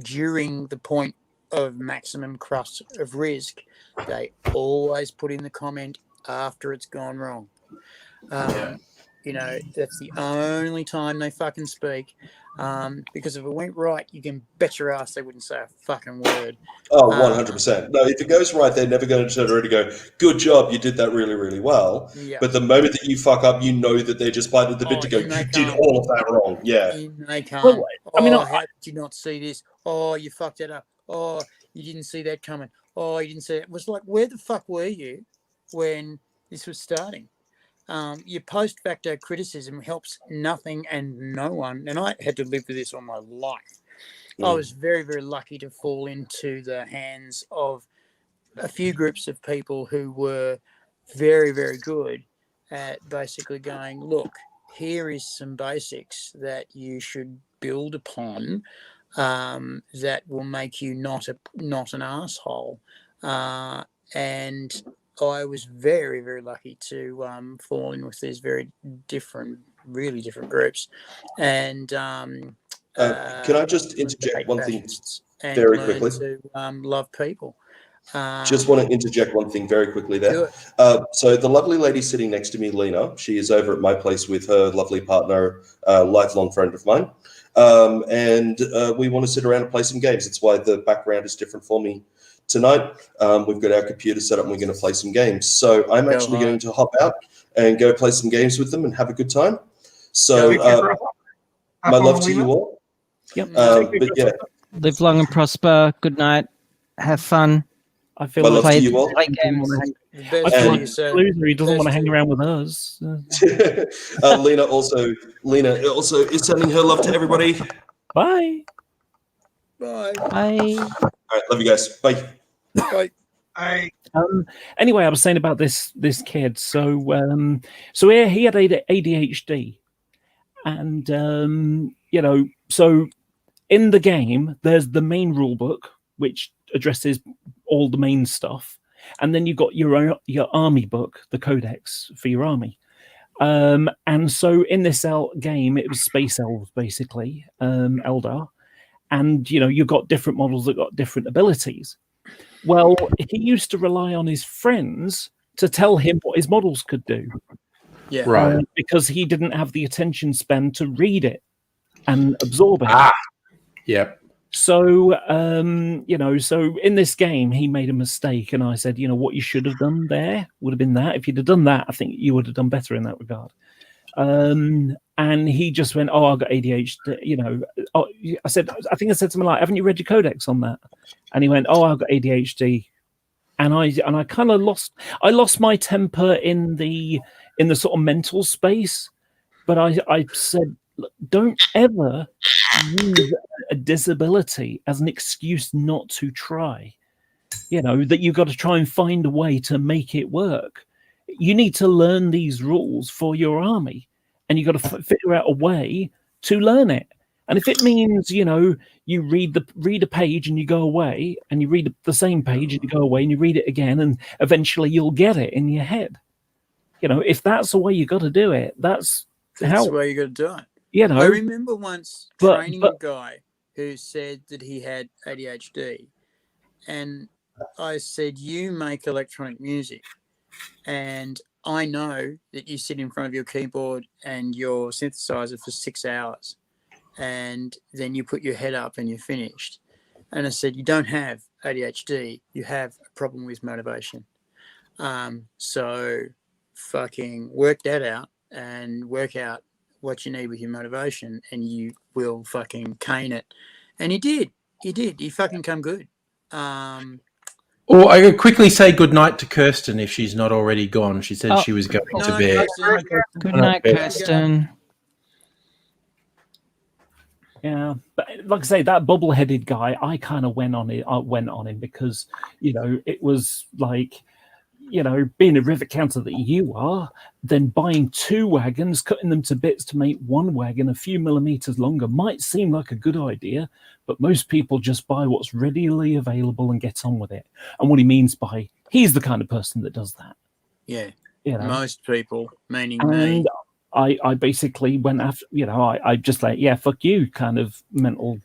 during the point of maximum crust of risk. They always put in the comment after it's gone wrong. You know, that's the only time they fucking speak. Because if it went right, you can bet your ass they wouldn't say a fucking word. Oh, 100%. No, if it goes right, they're never going to turn around and go, good job, you did that really, really well. Yeah. But the moment that you fuck up, you know that they're just biting the bit to go, in they you did come. all of that wrong. Yeah. In they come. Well, I mean, how did you not see this? Oh, you fucked it up. Oh, you didn't see that coming. Oh, you didn't see it. It was like, where the fuck were you when this was starting? Your post facto criticism helps nothing and no one. And I had to live with this all my life. I was very, very lucky to fall into the hands of a few groups of people who were very, very good at basically going, look, here is some basics that you should build upon that will make you not an asshole. And I was very, very lucky to fall in with these very different, really different groups. And Can I just interject one thing and very learn quickly? to love people. Just want to interject one thing very quickly there. So the lovely lady sitting next to me, Lena, she is over at my place with her lovely partner, lifelong friend of mine. And we want to sit around and play some games. That's why the background is different for me tonight. We've got our computer set up and we're going to play some games. So I'm actually going to hop out and go play some games with them and have a good time. So my love to you all. Yep. But yeah. Live long and prosper. Good night. Have fun. I feel my like love to you all. Play games. I feel like a loser. He doesn't want to hang around with us. Lena also is sending her love to everybody. Bye. Bye. Bye. All right, love you guys. Bye. Bye. Anyway, I was saying about this kid. So he had ADHD, and you know, so in the game there's the main rule book which addresses all the main stuff, and then you've got your army book, the codex for your army. And so in this game, it was space elves basically, Eldar, and you know you've got different models that got different abilities. Well, he used to rely on his friends to tell him what his models could do. Yeah, right. Because he didn't have the attention span to read it and absorb it. Yep. So, you know, so in this game, he made a mistake. And I said, you know, what you should have done there would have been that. If you'd have done that, I think you would have done better in that regard. And he just went, oh, I've got ADHD, you know. Oh, I think I said something like, haven't you read your codex on that? And he went, oh, I've got ADHD. And I kind of lost my temper in the sort of mental space. But I said, look, don't ever use a disability as an excuse not to try. You know, that you've got to try and find a way to make it work. You need to learn these rules for your army, and you've got to figure out a way to learn it. And if it means, you know, you read a page and you go away, and you read the same page and you go away and you read it again, and eventually you'll get it in your head. You know, if that's the way you got to do it, that's the way you got to do it. You know, I remember once training a guy who said that he had ADHD, and I said, "You make electronic music, and I know that you sit in front of your keyboard and your synthesizer for 6 hours, and then you put your head up and you're finished." And I said, "You don't have ADHD. You have a problem with motivation. So fucking work that out and work out what you need with your motivation, and you will fucking cane it." And he did. He fucking come good. Or I could quickly say goodnight to Kirsten if she's not already gone. She said she was going to bed. Good night, Kirsten. Yeah, but like I say, that bubble-headed guy, I kind of went on him because, you know, it was like, you know, being a river counter that you are, then buying 2 wagons, cutting them to bits to make 1 wagon a few millimeters longer might seem like a good idea, but most people just buy what's readily available and get on with it. And what he means by he's the kind of person that does that. Yeah, you know? Most people, meaning me. I basically went after, you know, I just like, yeah, fuck you kind of mental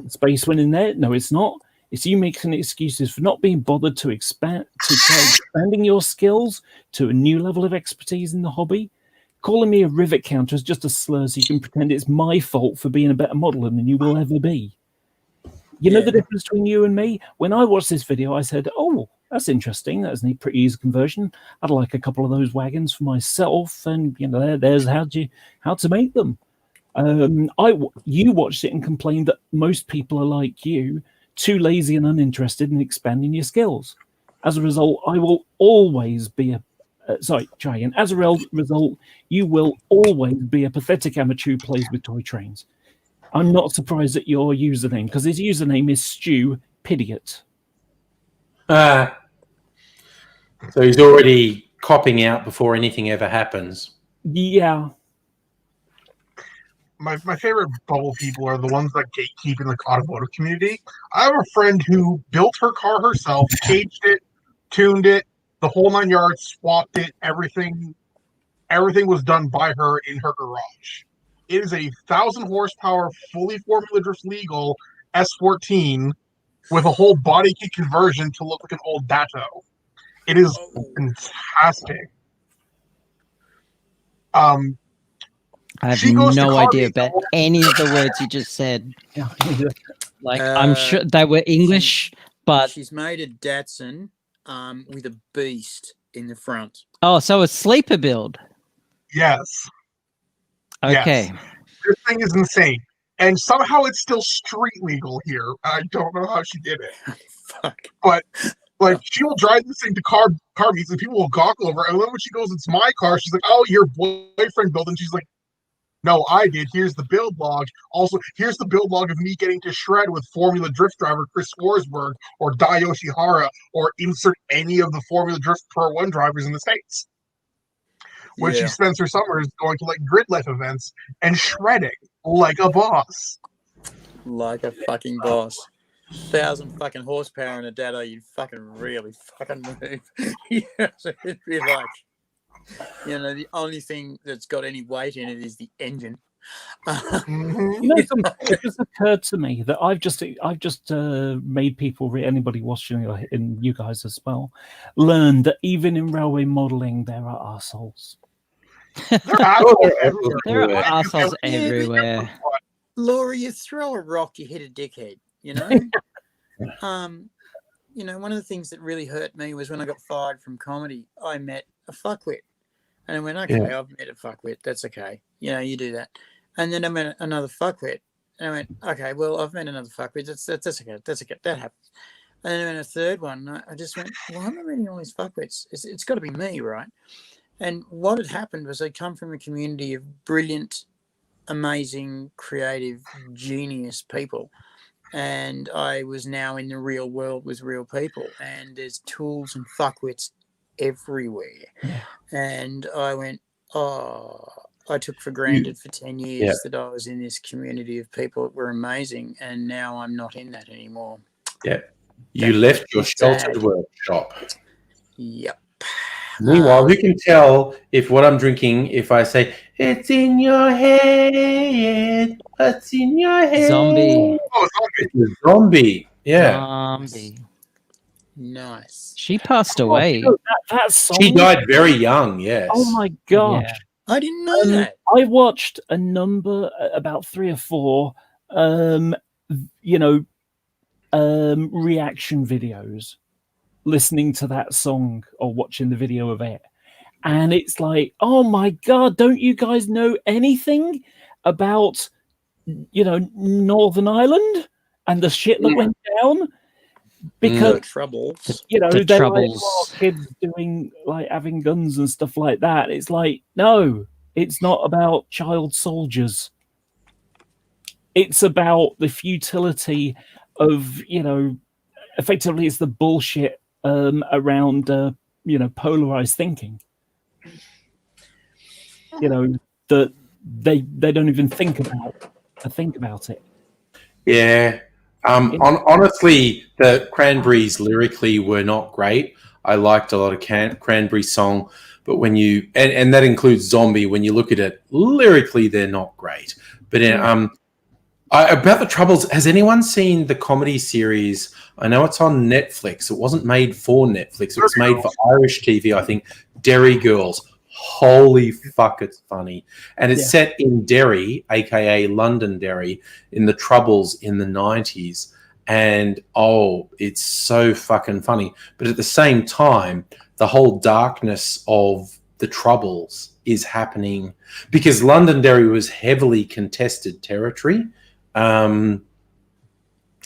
space went in there. No, it's not. It's you making excuses for not being bothered to expanding your skills to a new level of expertise in the hobby, calling me a rivet counter is just a slur so you can pretend it's my fault for being a better modeler than you will ever be. You know the difference between you and me? When I watched this video, I said, oh, that's interesting. That's a pretty easy conversion. I'd like a couple of those wagons for myself. And, there's how to make them. You watched it and complained that most people are like you, too lazy and uninterested in expanding your skills. As a result, I will always be As a result, you will always be a pathetic amateur who plays with toy trains. I'm not surprised at your username, because his username is Stu Pidiot. So he's already copping out before anything ever happens. Yeah. My favorite bubble people are the ones that gatekeep in the automotive community. I have a friend who built her car herself, caged it, tuned it, the whole 9 yards, swapped it, everything was done by her in her garage. It is a 1,000 horsepower, fully Formula Drift legal S14 with a whole body kit conversion to look like an old Datto. It is fantastic. I have no idea about any of the words you just said. I'm sure they were English, but she's made a Datsun with a beast in the front. Oh, so a sleeper build. Yes. Okay. Yes. This thing is insane. And somehow it's still street legal here. I don't know how she did it. Fuck. But she will drive this thing to car meets and people will gawk over it. And then when she goes, it's my car, she's like, oh, your boyfriend built it. And she's like, no, I did. Here's the build log. Also, here's the build log of me getting to shred with Formula Drift driver Chris Forsberg or Dai Yoshihara or insert any of the Formula Drift Pro 1 drivers in the States. When she spends her summers going to grid life events and shredding like a boss. Like a fucking boss. 1,000 fucking horsepower in a Datto, you'd fucking really fucking move. So it'd be like, the only thing that's got any weight in it is the engine. It just occurred to me that I've just made people, anybody watching, and you guys as well, learn that even in railway modelling there are arseholes. There are assholes everywhere. Laura, you throw a rock, you hit a dickhead, one of the things that really hurt me was when I got fired from comedy, I met a fuckwit. And I went, okay, I've met a fuckwit. That's okay. You do that. And then I met another fuckwit. And I went, okay, well, I've met another fuckwit. That's okay. That's okay. That happens. And then I met a third one. I just went, well, I'm not meeting all these fuckwits. It's got to be me, right? And what had happened was I come from a community of brilliant, amazing, creative, genius people. And I was now in the real world with real people. And there's tools and fuckwits everywhere. And I went, I took for granted for 10 years that I was in this community of people that were amazing. And now I'm not in that anymore. Yeah. You left your sheltered workshop. Yep. Meanwhile, who can tell if what I'm drinking, if I say, it's in your head, what's in your head? Zombie. Oh, it's a zombie. Yeah. Zombie. Nice. She passed away. That song, she died very young, yes. Oh my gosh. Yeah. I didn't know that. I watched a number, about 3 or 4, reaction videos, listening to that song or watching the video of it. And it's like, oh my God, don't you guys know anything about, Northern Ireland and the shit that went down? Because the troubles, they're like, kids doing having guns and stuff like that. It's like, no, it's not about child soldiers. It's about the futility of, effectively it's the bullshit around, polarized thinking. That they don't even think about it. Yeah. Honestly, the Cranberries lyrically were not great. I liked a lot of Cranberries song, but when you and that includes Zombie, when you look at it lyrically, they're not great. But about the Troubles, has anyone seen the comedy series? I know it's on Netflix. It wasn't made for Netflix. It was made for Irish TV, I think. Derry Girls. holy fuck, it's funny. And it's set in Derry, aka Londonderry, in the Troubles in the 90s. And it's so fucking funny. But at the same time, the whole darkness of the Troubles is happening because Londonderry was heavily contested territory. And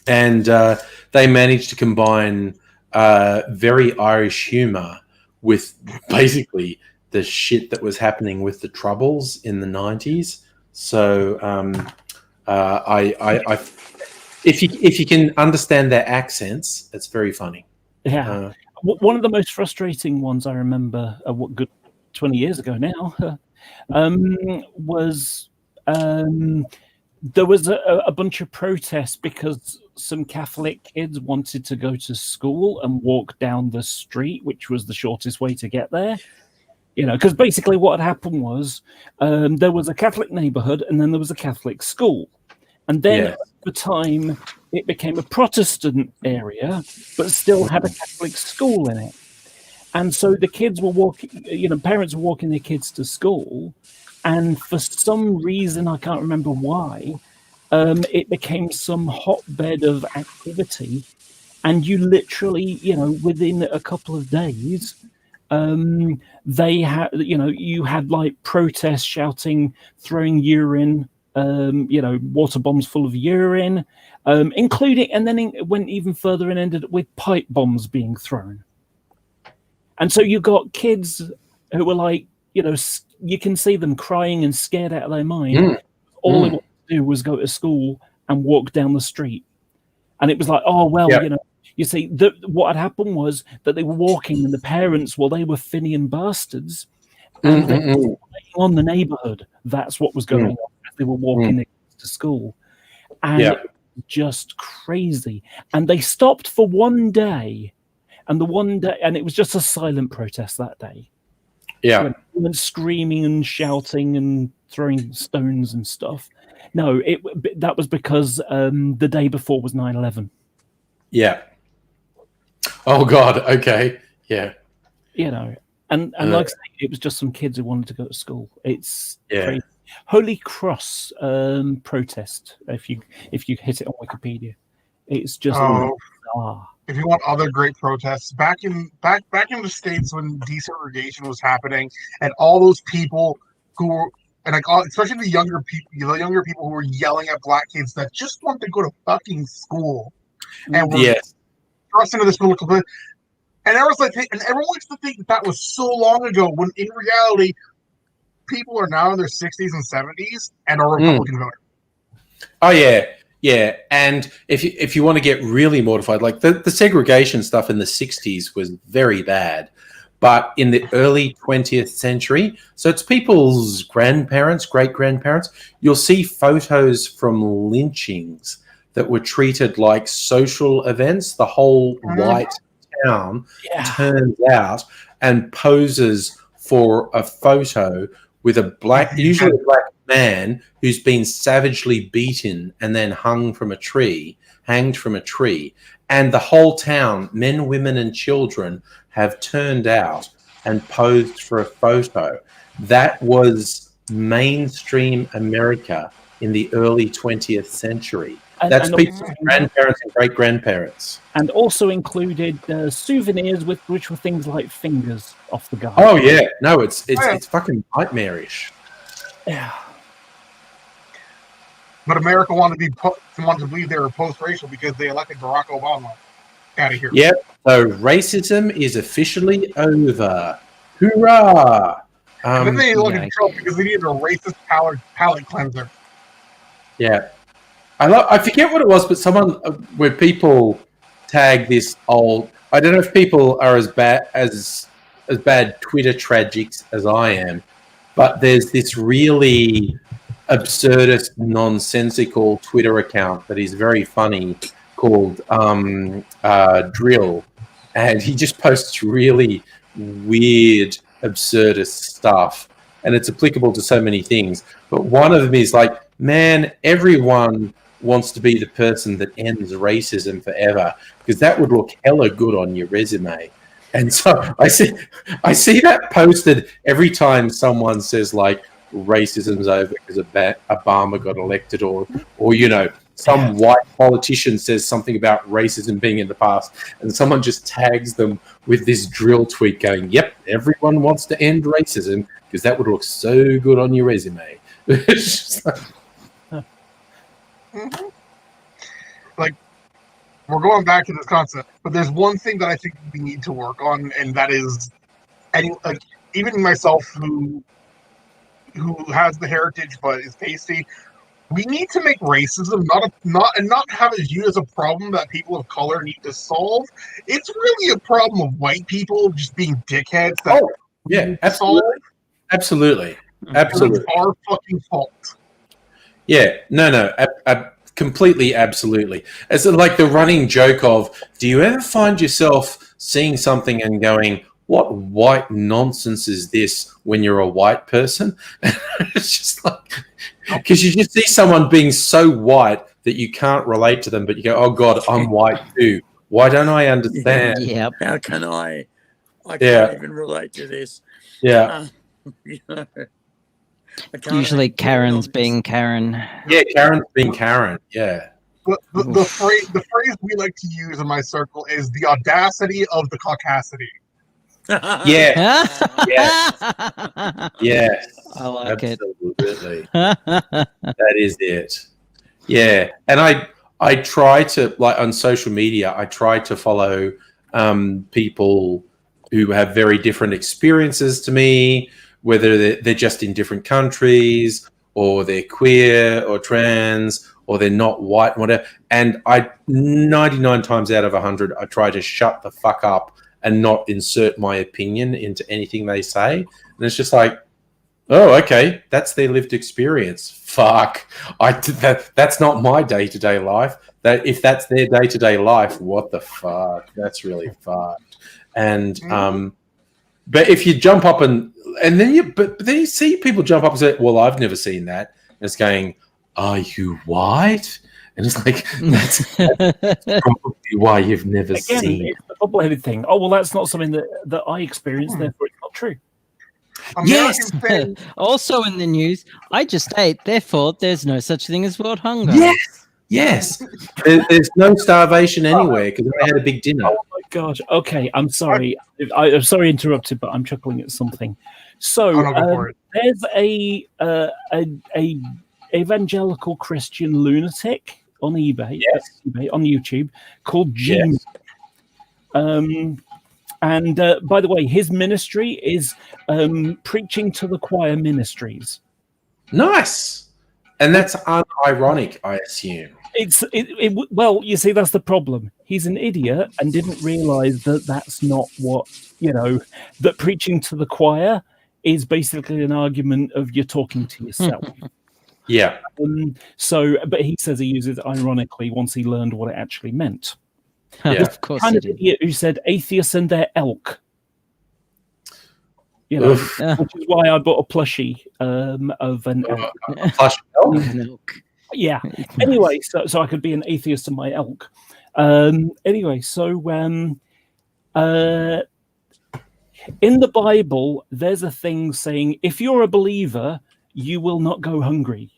they managed to combine very Irish humour with basically the shit that was happening with the Troubles in the 90s. So if you can understand their accents, it's very funny. Yeah. One of the most frustrating ones I remember, what good 20 years ago now, was there was a bunch of protests because some Catholic kids wanted to go to school and walk down the street, which was the shortest way to get there. Because basically what had happened was there was a Catholic neighborhood and then there was a Catholic school. And then over time, it became a Protestant area, but still had a Catholic school in it. And so the kids were walking, parents were walking their kids to school. And for some reason, I can't remember why, it became some hotbed of activity. And you literally, within a couple of days, they had, you had like protests shouting, throwing urine, water bombs full of urine, including, and then it went even further and ended with pipe bombs being thrown. And so you got kids who were like, you can see them crying and scared out of their mind. All they wanted to do was go to school and walk down the street. And it was like, you see, what had happened was that they were walking and the parents, they were Finian bastards. And they were playing on the neighborhood. That's what was going on as they were walking their kids to school. And it was just crazy. And they stopped for one day. And it was just a silent protest that day. Yeah. And screaming and shouting and throwing stones and stuff. No, that was because the day before was 9/11. Yeah. Oh God. Okay. Yeah. And like I say, it was just some kids who wanted to go to school. It's crazy. Holy Cross protest. If you hit it on Wikipedia, it's just bizarre. If you want other great protests, back in the States when desegregation was happening, and all those people who were, and like especially the younger people who were yelling at black kids that just want to go to fucking school, and were thrust into this political, and I was like, and everyone likes to think that was so long ago, when in reality, people are now in their 60s and 70s and are Republican voters. Oh yeah. Yeah, and if you want to get really mortified, like the segregation stuff in the 60s was very bad, but in the early 20th century, so it's people's grandparents, great-grandparents, you'll see photos from lynchings that were treated like social events. The whole white town turns out and poses for a photo with a usually a black man who's been savagely beaten and then hanged from a tree, and the whole town, men, women, and children, have turned out and posed for a photo. That was mainstream America in the early 20th century. That's people's grandparents and great-grandparents. And also included souvenirs which were things like fingers off the guy. Oh yeah, no, it's fucking nightmarish. Yeah. But America wanted to believe they were post-racial because they elected Barack Obama. Out of here. Yep. So racism is officially over. Hoorah! And then they look in trouble because they needed a racist palate cleanser. Yeah. I forget what it was, but someone where people tag this old. I don't know if people are as bad Twitter tragics as I am, but there's this really absurdist, nonsensical Twitter account that is very funny called Drill, and he just posts really weird, absurdist stuff, and it's applicable to so many things. But one of them is like, man, everyone wants to be the person that ends racism forever, because that would look hella good on your resume. And so I see that posted every time someone says like racism's over because Obama got elected, or some white politician says something about racism being in the past, and someone just tags them with this drill tweet going, "Yep, everyone wants to end racism because that would look so good on your resume." It's just like we're going back to this concept, but there's one thing that I think we need to work on, and that is, even myself who has the heritage but is pasty, we need to make racism not have it viewed as a problem that people of color need to solve. It's really a problem of white people just being dickheads. Absolutely. It's our fucking fault. Yeah, no, completely, absolutely. It's like the running joke of, do you ever find yourself seeing something and going, what white nonsense is this when you're a white person? It's just like, because you just see someone being so white that you can't relate to them, but you go, oh God, I'm white too. Why don't I understand? Yep. How can I can't even relate to this. Yeah. Usually Karen's being Karen. Yeah, Karen's being Karen. Yeah. The phrase we like to use in my circle is the audacity of the caucasity. Yeah. Yes. I like absolutely. That is it. Yeah. And I try to, like, on social media, I try to follow people who have very different experiences to me, whether they're just in different countries, or they're queer or trans, or they're not white, whatever. And 99 times out of 100, I try to shut the fuck up and not insert my opinion into anything they say. And it's just like, oh, okay, that's their lived experience. Fuck, that's not my day-to-day life. That if that's their day-to-day life, what the fuck? That's really fucked. And but if you jump up and then you see people jump up and say, well, I've never seen that. And it's going, are you white? And it's like, that's probably why you've never seen it's the double-headed thing. Oh, well, that's not something that I experienced, therefore it's not true. Yes. Also in the news, I just ate, therefore there's no such thing as world hunger. Yes. There's no starvation anywhere because they had a big dinner. Oh my God. Okay, I'm sorry. I'm sorry interrupted, but I'm chuckling at something. So there's a evangelical Christian lunatic on eBay, on YouTube, called Jim. And by the way, his ministry is Preaching to the Choir Ministries. Nice. And that's unironic, I assume. Well, you see, that's the problem. He's an idiot and didn't realize that that's not what, that preaching to the choir is basically an argument of you're talking to yourself. Yeah. But he says he uses it ironically once he learned what it actually meant. Yeah, of course. Kind of idiot who said atheists and their elk. Which is why I bought a plushie of an elk. A plush elk? Yeah. Anyway, so I could be an atheist and my elk. Anyway, so in the Bible, there's a thing saying if you're a believer, you will not go hungry.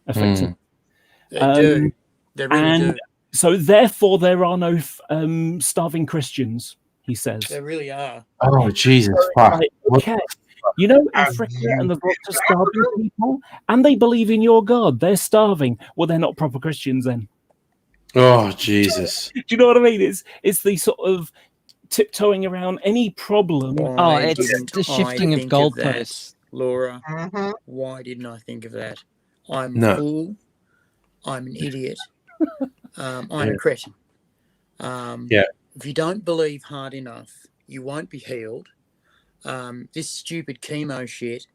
Effectively. They do. They really do. So therefore, there are no starving Christians, he says. There really are. Oh, Jesus. Fuck. Okay. Africa and the rocks are starving people, and they believe in your God. They're starving. Well, they're not proper Christians then. Oh, Jesus. Do you know what I mean? It's the sort of tiptoeing around any problem. It's the shifting of goalposts. Laura, why didn't I think of that? I'm a fool. I'm an idiot. I'm a cretin. If you don't believe hard enough, you won't be healed. This stupid chemo shit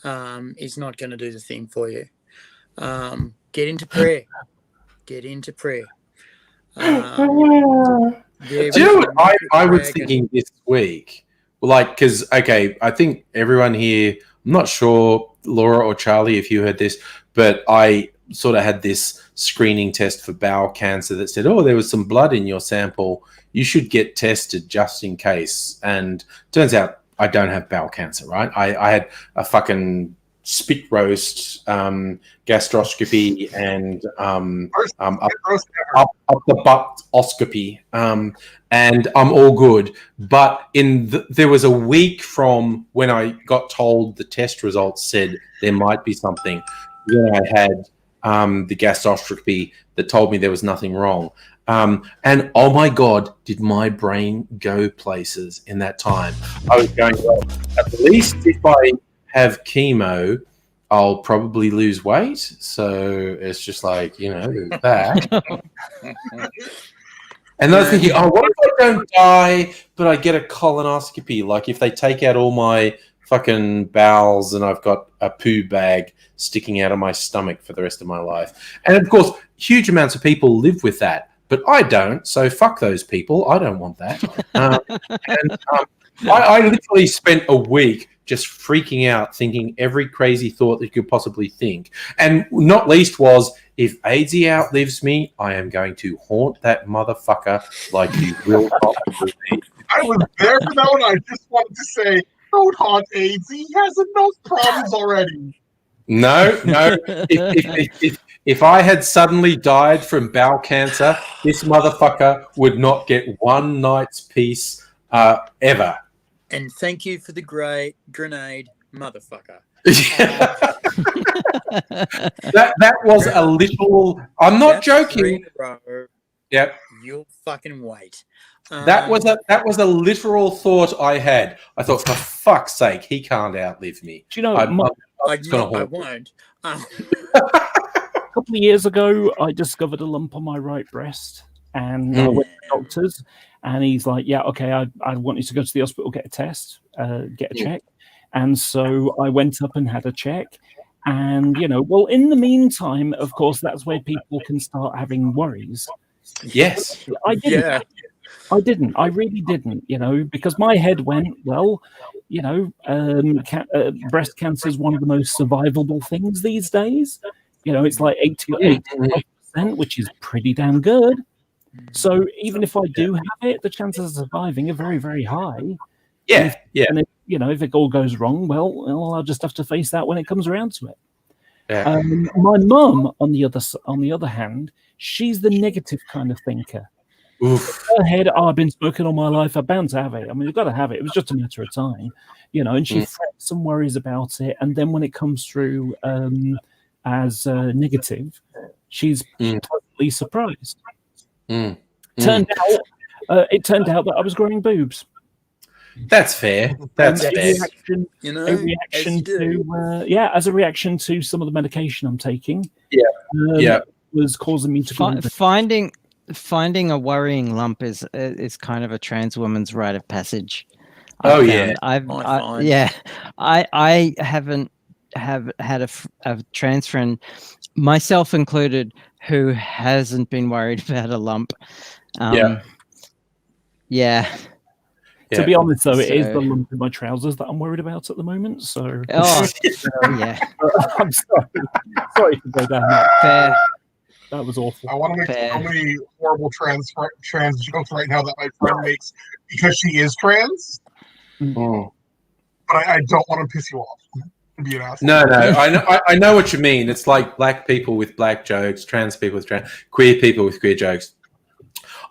is not going to do the thing for you. Get into prayer. Get into prayer. Do you know what I was thinking this week? Like, because, okay, I think everyone here, I'm not sure, Laura or Charlie, if you heard this, but I sort of had this screening test for bowel cancer that said, oh, there was some blood in your sample. You should get tested just in case. And turns out I don't have bowel cancer, right? I had a fucking spit roast, gastroscopy, and up the buttoscopy, and I'm all good. But there was a week from when I got told the test results said there might be something. When I had the gastroscopy that told me there was nothing wrong. And oh my God, did my brain go places in that time. I was going, well, at least if I have chemo, I'll probably lose weight. So it's just like, that. And I was thinking, oh, what if I don't die, but I get a colonoscopy? Like if they take out all my fucking bowels and I've got a poo bag sticking out of my stomach for the rest of my life. And of course, huge amounts of people live with that, but I don't. So fuck those people. I don't want that. I literally spent a week just freaking out, thinking every crazy thought that you could possibly think. And not least was, if AIDSy outlives me, I am going to haunt that motherfucker like you will not believe. I was there for that one. I just wanted to say, don't haunt AIDS. He has enough problems already. No. If I had suddenly died from bowel cancer, this motherfucker would not get one night's peace ever. And thank you for the great grenade, motherfucker. that was a literal. I'm not joking. Yep. You'll fucking wait. That was a literal thought I had. I thought, for fuck's sake, he can't outlive me. Do you know? I won't. A couple of years ago, I discovered a lump on my right breast, and I went to the doctors, and he's like, "Yeah, okay, I want you to go to the hospital, get a test, get a check." And so I went up and had a check, and well, in the meantime, of course, that's where people can start having worries. Yes, I didn't. Yeah. I didn't. I really didn't, because my head went, well, breast cancer is one of the most survivable things these days. It's like 80%, which is pretty damn good. So even if I do have it, the chances of surviving are very, very high. Yeah, And if it all goes wrong, well, I'll just have to face that when it comes around to it. Yeah. My mum, on the other hand, she's the negative kind of thinker. Oof. In her head, I've been smoking all my life. I'm bound to have it. I mean, you've got to have it. It was just a matter of time, and she frets and worries about it. And then when it comes through as negative, she's totally surprised. It turned out that I was growing boobs. That's fair. That's fair. As a reaction to some of the medication I'm taking. Was causing me to finding a worrying lump is kind of a trans woman's rite of passage. I haven't had a trans friend, myself included, who hasn't been worried about a lump. To be honest, though, it is the lump in my trousers that I'm worried about at the moment. So, yeah. I'm sorry to go down that. Fair. That was awful. I want to make so many horrible trans jokes right now that my friend makes because she is trans. But I don't want to piss you off. Be an asshole. No. I know what you mean. It's like black people with black jokes, trans people with trans, queer people with queer jokes.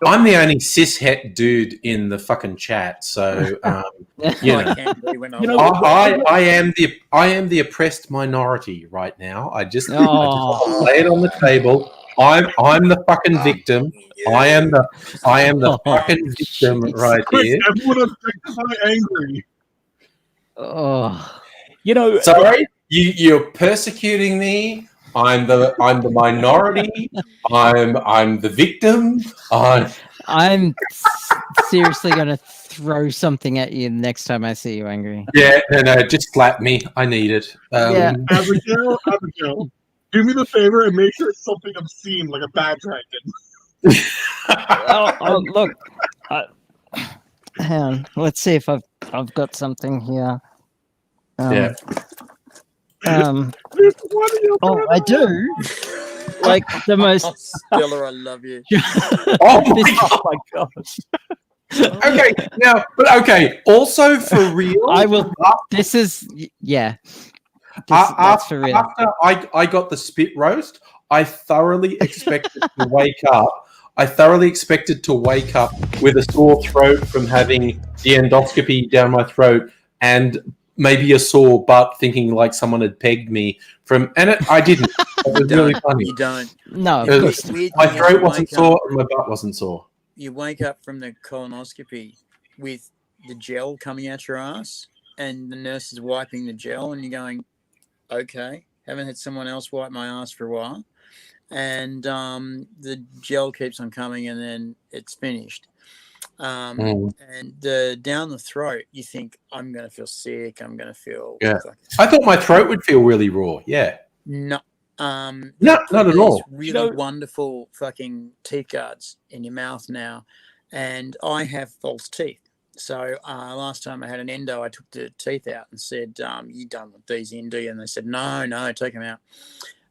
I'm the only cis-het dude in the fucking chat, so I am the oppressed minority right now. I just lay it on the table. I'm the fucking victim. I am the fucking victim right here. Everyone is angry. Sorry, you're persecuting me. I'm the minority. I'm the victim. I'm seriously gonna throw something at you next time I see you angry. Yeah, no, just slap me. I need it. Abigail, do me the favor and make sure it's something obscene, like a bad dragon. Look. Hang on. Let's see if I've got something here. I do. like the most. Stella, I love you. Oh my gosh. Okay, now, but okay. Also, for real, I will. This is that's for real. After I got the spit roast, I thoroughly expected to wake up. I thoroughly expected to wake up with a sore throat from having the endoscopy down my throat and maybe a sore butt, thinking like someone had pegged me from. And I didn't. It was really funny. You don't. No, The of course not. weird My thing is throat you wasn't wake sore up- and my butt wasn't sore. You wake up from the colonoscopy with the gel coming out your ass, and the nurse is wiping the gel, and you're going, "Okay, haven't had someone else wipe my ass for a while." And the gel keeps on coming, and then it's finished. And down the throat, you think, I'm going to feel sick. I'm going to feel... Yeah. I thought my throat would feel really raw. Yeah. No. No, not at all. Really wonderful fucking teeth guards in your mouth now. And I have false teeth. So last time I had an endo, I took the teeth out and said, you don't want these in, do you? And they said, no, take them out.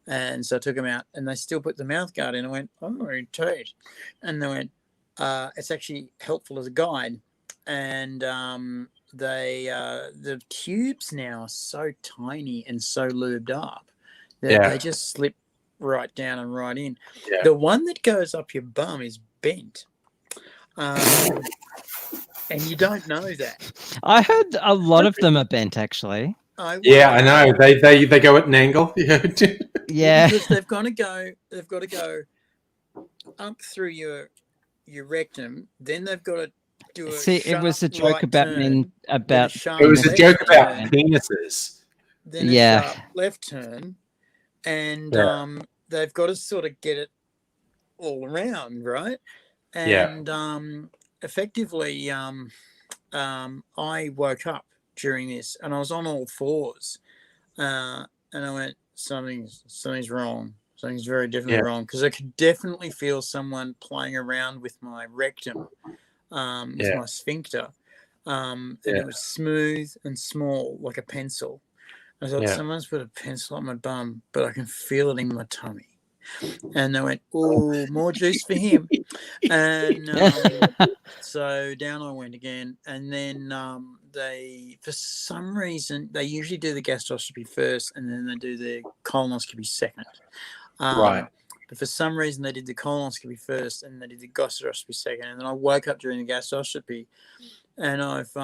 And so I took them out, and they still put the mouth guard in. I went, oh, teeth. And they went, it's actually helpful as a guide. And the tubes now are so tiny and so lubed up that they just slip right down and right in. Yeah. The one that goes up your bum is bent. And you don't know that. I heard a lot of them are bent, actually. I know. They go at an angle. Yeah. Because they've got to go up through your rectum. Then they've got to do a it was a joke about it was a joke about penises. Then a sharp left turn, and they've got to sort of get it all around, right? And effectively, I woke up during this, and I was on all fours, and I went, something's wrong. Something's very definitely wrong, because I could definitely feel someone playing around with my rectum, with my sphincter, and it was smooth and small like a pencil. I thought someone's put a pencil on my bum, but I can feel it in my tummy. And they went, oh, more juice for him. And so down I went again. And then they, for some reason, they usually do the gastroscopy first, and then they do the colonoscopy second. Right. But for some reason, they did the colonoscopy first, and they did the gastroscopy second. And then I woke up during the gastroscopy, and I've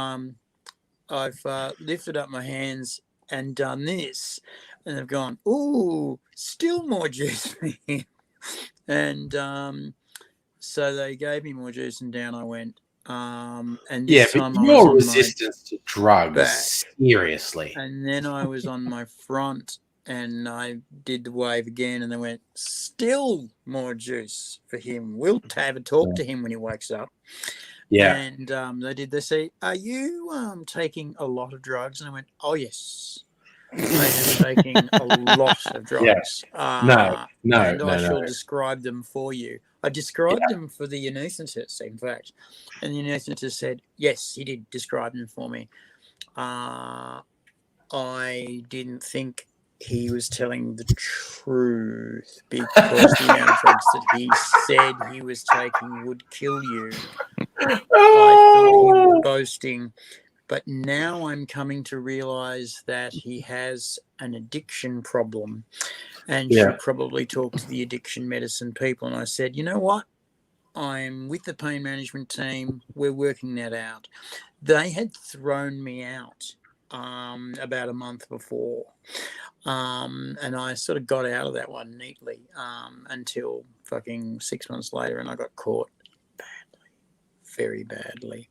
lifted up my hands and done this, and they've gone, ooh, still more juice for him. And so they gave me more juice, and down I went. And this time but your resistance to drugs, seriously. And then I was on my front, and I did the wave again, and they went, still more juice for him. We'll have a talk to him when he wakes up. Yeah. And they say, are you taking a lot of drugs? And I went, oh, yes. I am taking a lot of drugs. Yeah. And I shall describe them for you. I described them for the anaesthetist, in fact. And the anaesthetist said, yes, he did describe them for me. I didn't think he was telling the truth, because the amount of drugs that he said he was taking would kill you. I thought he was boasting. But now I'm coming to realize that he has an addiction problem and should probably talk to the addiction medicine people. And I said, you know what? I'm with the pain management team. We're working that out. They had thrown me out about a month before. And I sort of got out of that one neatly until fucking 6 months later, and I got caught very badly,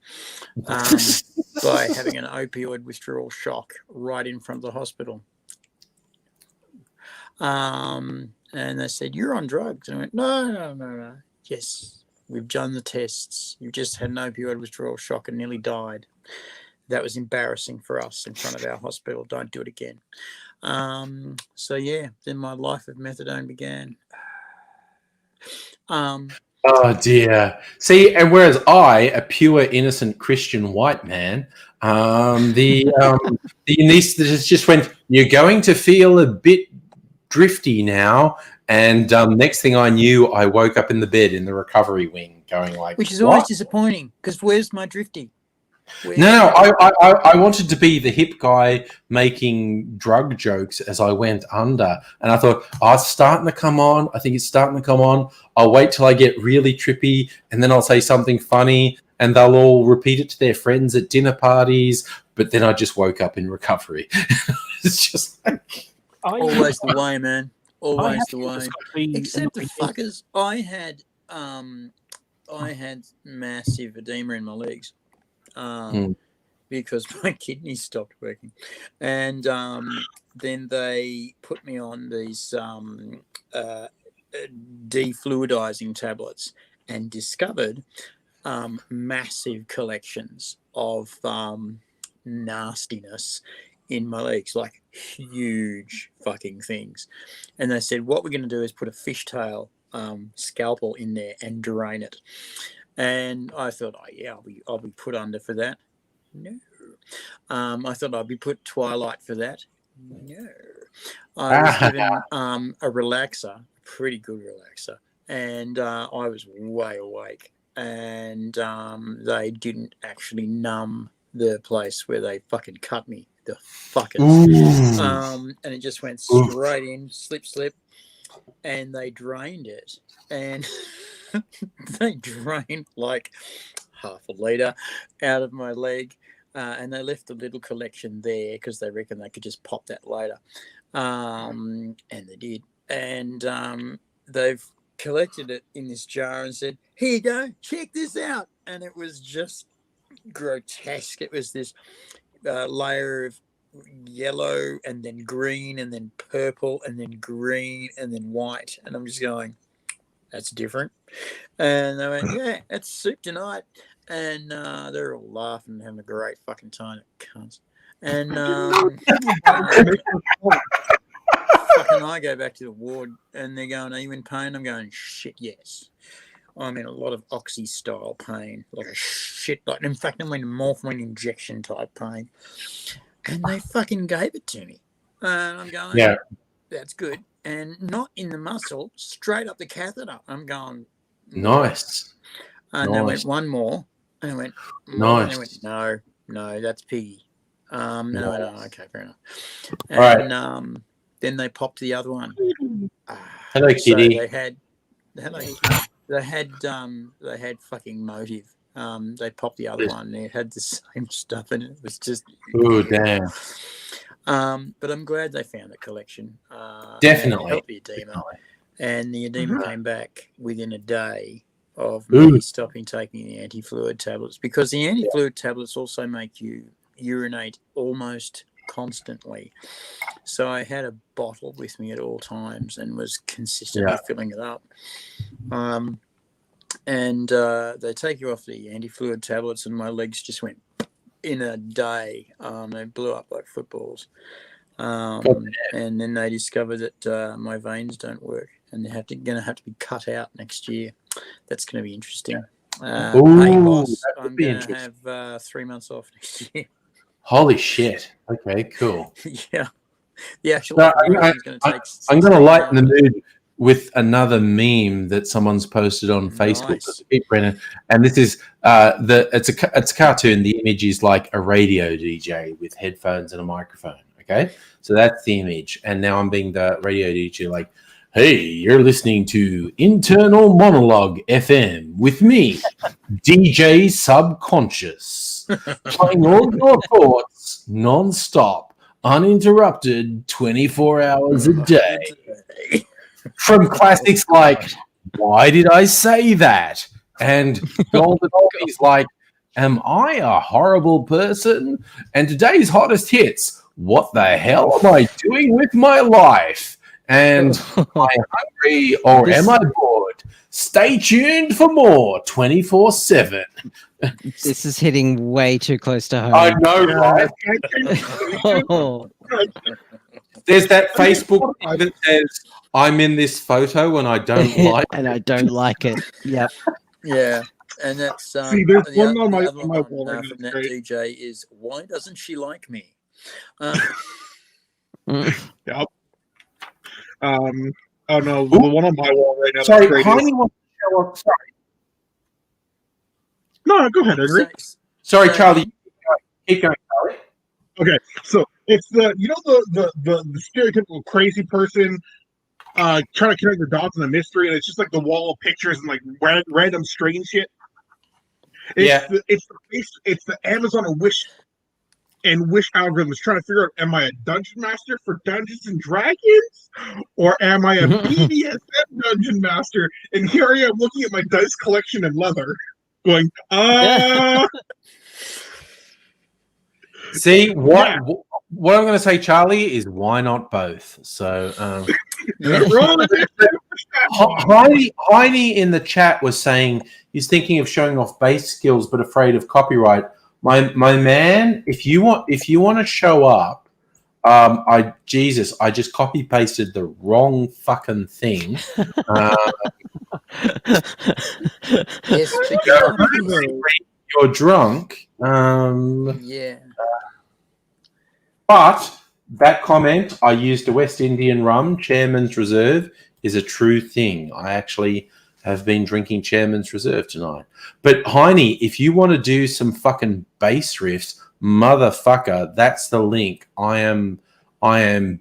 by having an opioid withdrawal shock right in front of the hospital. And they said, you're on drugs. And I went, no. Yes, we've done the tests. You just had an opioid withdrawal shock and nearly died. That was embarrassing for us in front of our hospital. Don't do it again. So yeah, then my life of methadone began. Oh dear. See, and whereas I, a pure, innocent Christian white man, the anaesthetist just went, "You're going to feel a bit drifty now, And next thing I knew, I woke up in the bed in the recovery wing, going like, which is always "What?" disappointing because where's my drifty? No, I wanted to be the hip guy making drug jokes as I went under. And I thought, oh, it's starting to come on. I think it's starting to come on. I'll wait till I get really trippy and then I'll say something funny and they'll all repeat it to their friends at dinner parties. But then I just woke up in recovery. It's just like... Always the way, man. Always the way. Except the fuckers. I had massive edema in my legs. Because my kidneys stopped working, and then they put me on these defluidizing tablets and discovered massive collections of nastiness in my legs, like huge fucking things. And they said, what we're going to do is put a fishtail scalpel in there and drain it. And I thought, oh yeah, I'll be put under for that. No. I thought I'd be put twilight for that. No. I was given a relaxer, a pretty good relaxer, and I was way awake. And they didn't actually numb the place where they fucking cut me. The fuckers. And it just went straight in, slip, and they drained it. And they drained like half a litre out of my leg. And they left a little collection there because they reckon they could just pop that later. And they did. And they've collected it in this jar and said, here you go, check this out. And it was just grotesque. It was this layer of yellow and then green and then purple and then green and then white. And I'm just going, that's different. And they went, yeah, it's soup tonight. And they're all laughing and having a great fucking time at cunts. And fucking I go back to the ward and they're going, are you in pain? I'm going, shit, yes. I'm in a lot of oxy style pain, like a shit. Like, in fact, I'm in morphine injection type pain. And they fucking gave it to me. And I'm going, yeah, that's good. And not in the muscle, straight up the catheter. I'm going, nice. And they went, one more. And I went, nice. And they went, no, that's piggy. And I went, oh, okay, fair enough. And then they popped the other one. Hello, kitty. So they had fucking motive. They popped the other one. It had the same stuff in it. It was just, oh damn. But I'm glad they found the collection. Definitely. Helped the edema, and the edema came back within a day of me stopping taking the anti-fluid tablets, because the anti-fluid tablets also make you urinate almost constantly. So I had a bottle with me at all times and was consistently filling it up. And they take you off the anti-fluid tablets, and my legs just went in a day. They blew up like footballs. And then they discovered that my veins don't work, and they're going to have to be cut out next year. That's going to be interesting. Hey, boss, I'm going to have 3 months off next year. Holy shit. Okay, cool. Yeah. The actual I'm going to lighten the mood with another meme that someone's posted on Facebook. Brennan, and this is it's a cartoon. The image is like a radio DJ with headphones and a microphone. Okay, so that's the image. And now I'm being the radio DJ, like, hey, you're listening to Internal Monologue FM with me, DJ Subconscious, playing all your thoughts non-stop, uninterrupted, 24 hours a day. From classics like, why did I say that? And Golden Oldies like, am I a horrible person? And today's hottest hits, what the hell am I doing with my life? And am I hungry or am I bored? Stay tuned for more 24/7. This is hitting way too close to home. I know, right? There's that Facebook that says, I'm in this photo and I don't like it. And I don't like it. Yep. Yeah. And that's see, there's one on my wall from that DJ is, why doesn't she like me? Yep. Oh no, the one on my wall right now. Sorry, that's great. Heine wants to show off. Sorry. No, go ahead, Henry. Sorry, Charlie. Keep going, Charlie. Okay, so it's the the stereotypical crazy person trying to connect the dots in a mystery, and it's just like the wall of pictures and like random strange shit. It's the Amazon and Wish algorithms trying to figure out: am I a dungeon master for Dungeons and Dragons, or am I a BDSM dungeon master? And here I am looking at my dice collection and leather, going, See what I'm going to say, Charlie, is why not both? So, Heine in the chat was saying he's thinking of showing off bass skills but afraid of copyright. My man, if you want to show up, I just copy pasted the wrong fucking thing. Yes, you're drunk. Yeah. But that comment, I used a West Indian rum, Chairman's Reserve, is a true thing. I actually have been drinking Chairman's Reserve tonight. But Heine, if you want to do some fucking bass riffs, motherfucker, that's the link. I am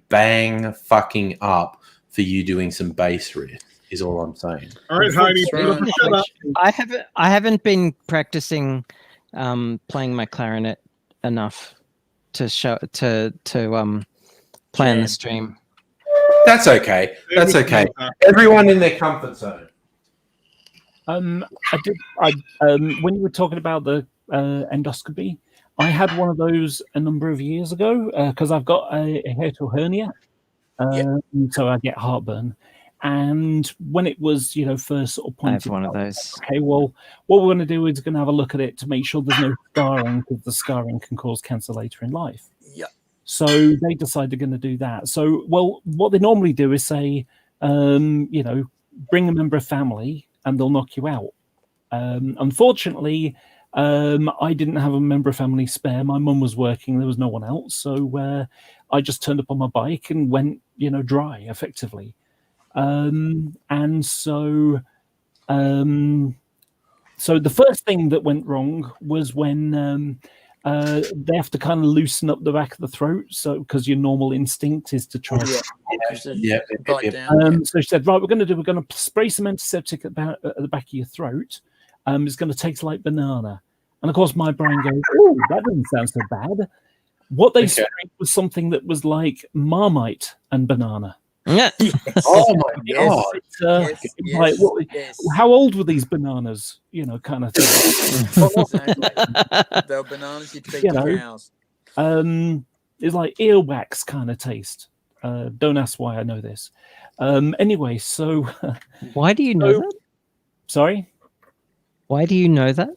bang fucking up for you doing some bass riffs, is all I'm saying. All right, Heine, shut up. I haven't been practicing playing my clarinet enough to play on the stream. That's okay. That's okay. Everyone in their comfort zone. When you were talking about the endoscopy, I had one of those a number of years ago because I've got a hiatal hernia, so I get heartburn. And when it was, first sort of pointed, I have one of those. Okay, well, what we're going to do is going to have a look at it to make sure there's no scarring, because the scarring can cause cancer later in life. Yeah. So they decide they're going to do that. So, what they normally do is say, bring a member of family and they'll knock you out. Unfortunately, I didn't have a member of family spare. My mum was working. There was no one else. So I just turned up on my bike and went, dry, effectively. So the first thing that went wrong was when they have to kind of loosen up the back of the throat, so because your normal instinct is to try. So she said, right, we're going to spray some antiseptic at the back of your throat. It's going to taste like banana, and of course my brain goes, oh, that doesn't sound so bad. What they sprayed was something that was like Marmite and banana. Yeah. Oh my god! How old were these bananas? Kind of thing. They're bananas you'd feed to cows. It's like earwax kind of taste. Don't ask why I know this. Anyway, so why do you know that? Sorry, why do you know that?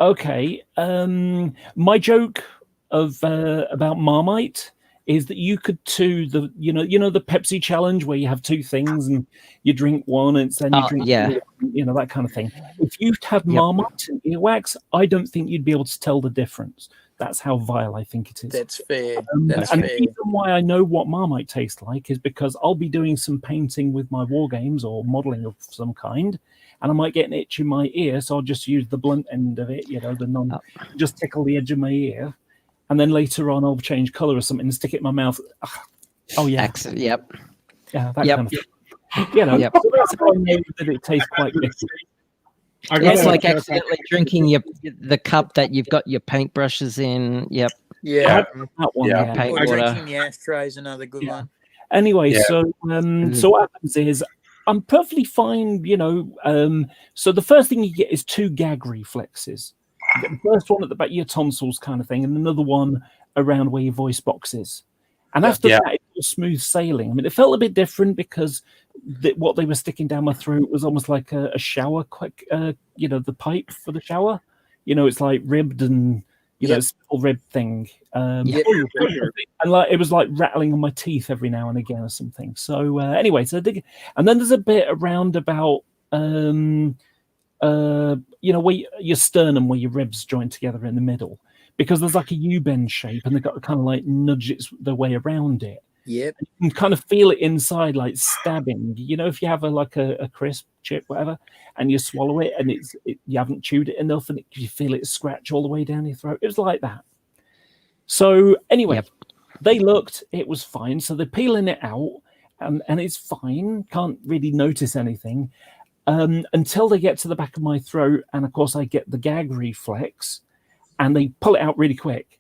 Okay, my joke about Marmite is that you could do the the Pepsi challenge where you have two things and you drink one and then you drink that kind of thing. If you had Marmite and earwax, I don't think you'd be able to tell the difference. That's how vile I think it is. That's fair. The reason why I know what Marmite tastes like is because I'll be doing some painting with my war games or modeling of some kind, and I might get an itch in my ear, so I'll just use the blunt end of it, just tickle the edge of my ear. And then later on, I'll change color or something and stick it in my mouth. Oh yeah, Yep. Yeah, that kind of thing. So that's how I know that it tastes quite bitter. It's like accidentally drinking the cup that you've got your paintbrushes in. Yep. Yeah. That one. Yeah. Paint Or water. drinking the ashtray is another good one. Anyway, so what happens is I'm perfectly fine. So the first thing you get is 2 gag reflexes. You get the first one at the back of your tonsils kind of thing, and another one around where your voice box is. And after that, it was smooth sailing. I mean, it felt a bit different because what they were sticking down my throat was almost like a shower, the pipe for the shower. It's like ribbed and, it's a rib thing. And it was like rattling on my teeth every now and again or something. So anyway, and then there's a bit around about... where your sternum, where your ribs join together in the middle, because there's like a U-bend shape, and they've got to kind of like nudge the way around it. Yep. You can kind of feel it inside, like stabbing. You know, if you have a crisp chip, whatever, and you swallow it, and you haven't chewed it enough, and you feel it scratch all the way down your throat. It was like that. So anyway, they looked. It was fine. So they're peeling it out, and it's fine. Can't really notice anything until they get to the back of my throat, and of course I get the gag reflex, and they pull it out really quick,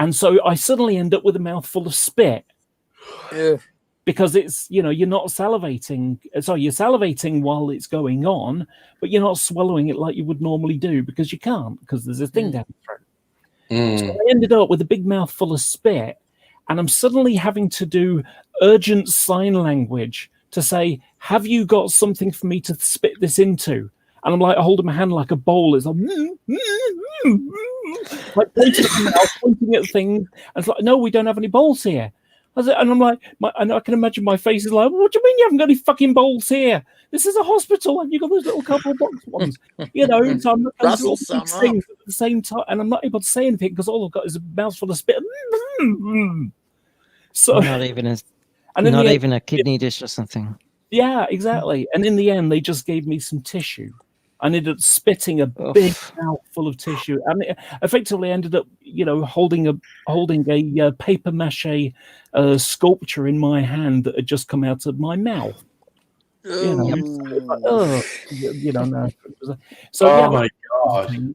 and so I suddenly end up with a mouthful of spit. Because it's, you know, you're not salivating. So you're salivating while it's going on, but you're not swallowing it like you would normally do because you can't, because there's a thing down the throat. So I ended up with a big mouthful of spit, and I'm suddenly having to do urgent sign language to say, have you got something for me to spit this into? And I'm like holding my hand like a bowl. It's like, like pointing at things. And it's like, no, we don't have any bowls here. And I'm like, and I can imagine my face is like, what do you mean you haven't got any fucking bowls here? This is a hospital, and you've got those little cardboard box ones, you know. So I'm not going to all these things at the same time, and I'm not able to say anything because all I've got is a mouthful of spit. So not even a kidney dish or something. Yeah, exactly. And in the end, they just gave me some tissue. I ended up spitting a big mouthful of tissue. I mean, effectively ended up, you know, holding a paper mache sculpture in my hand that had just come out of my mouth. You know, you don't know. So, my god!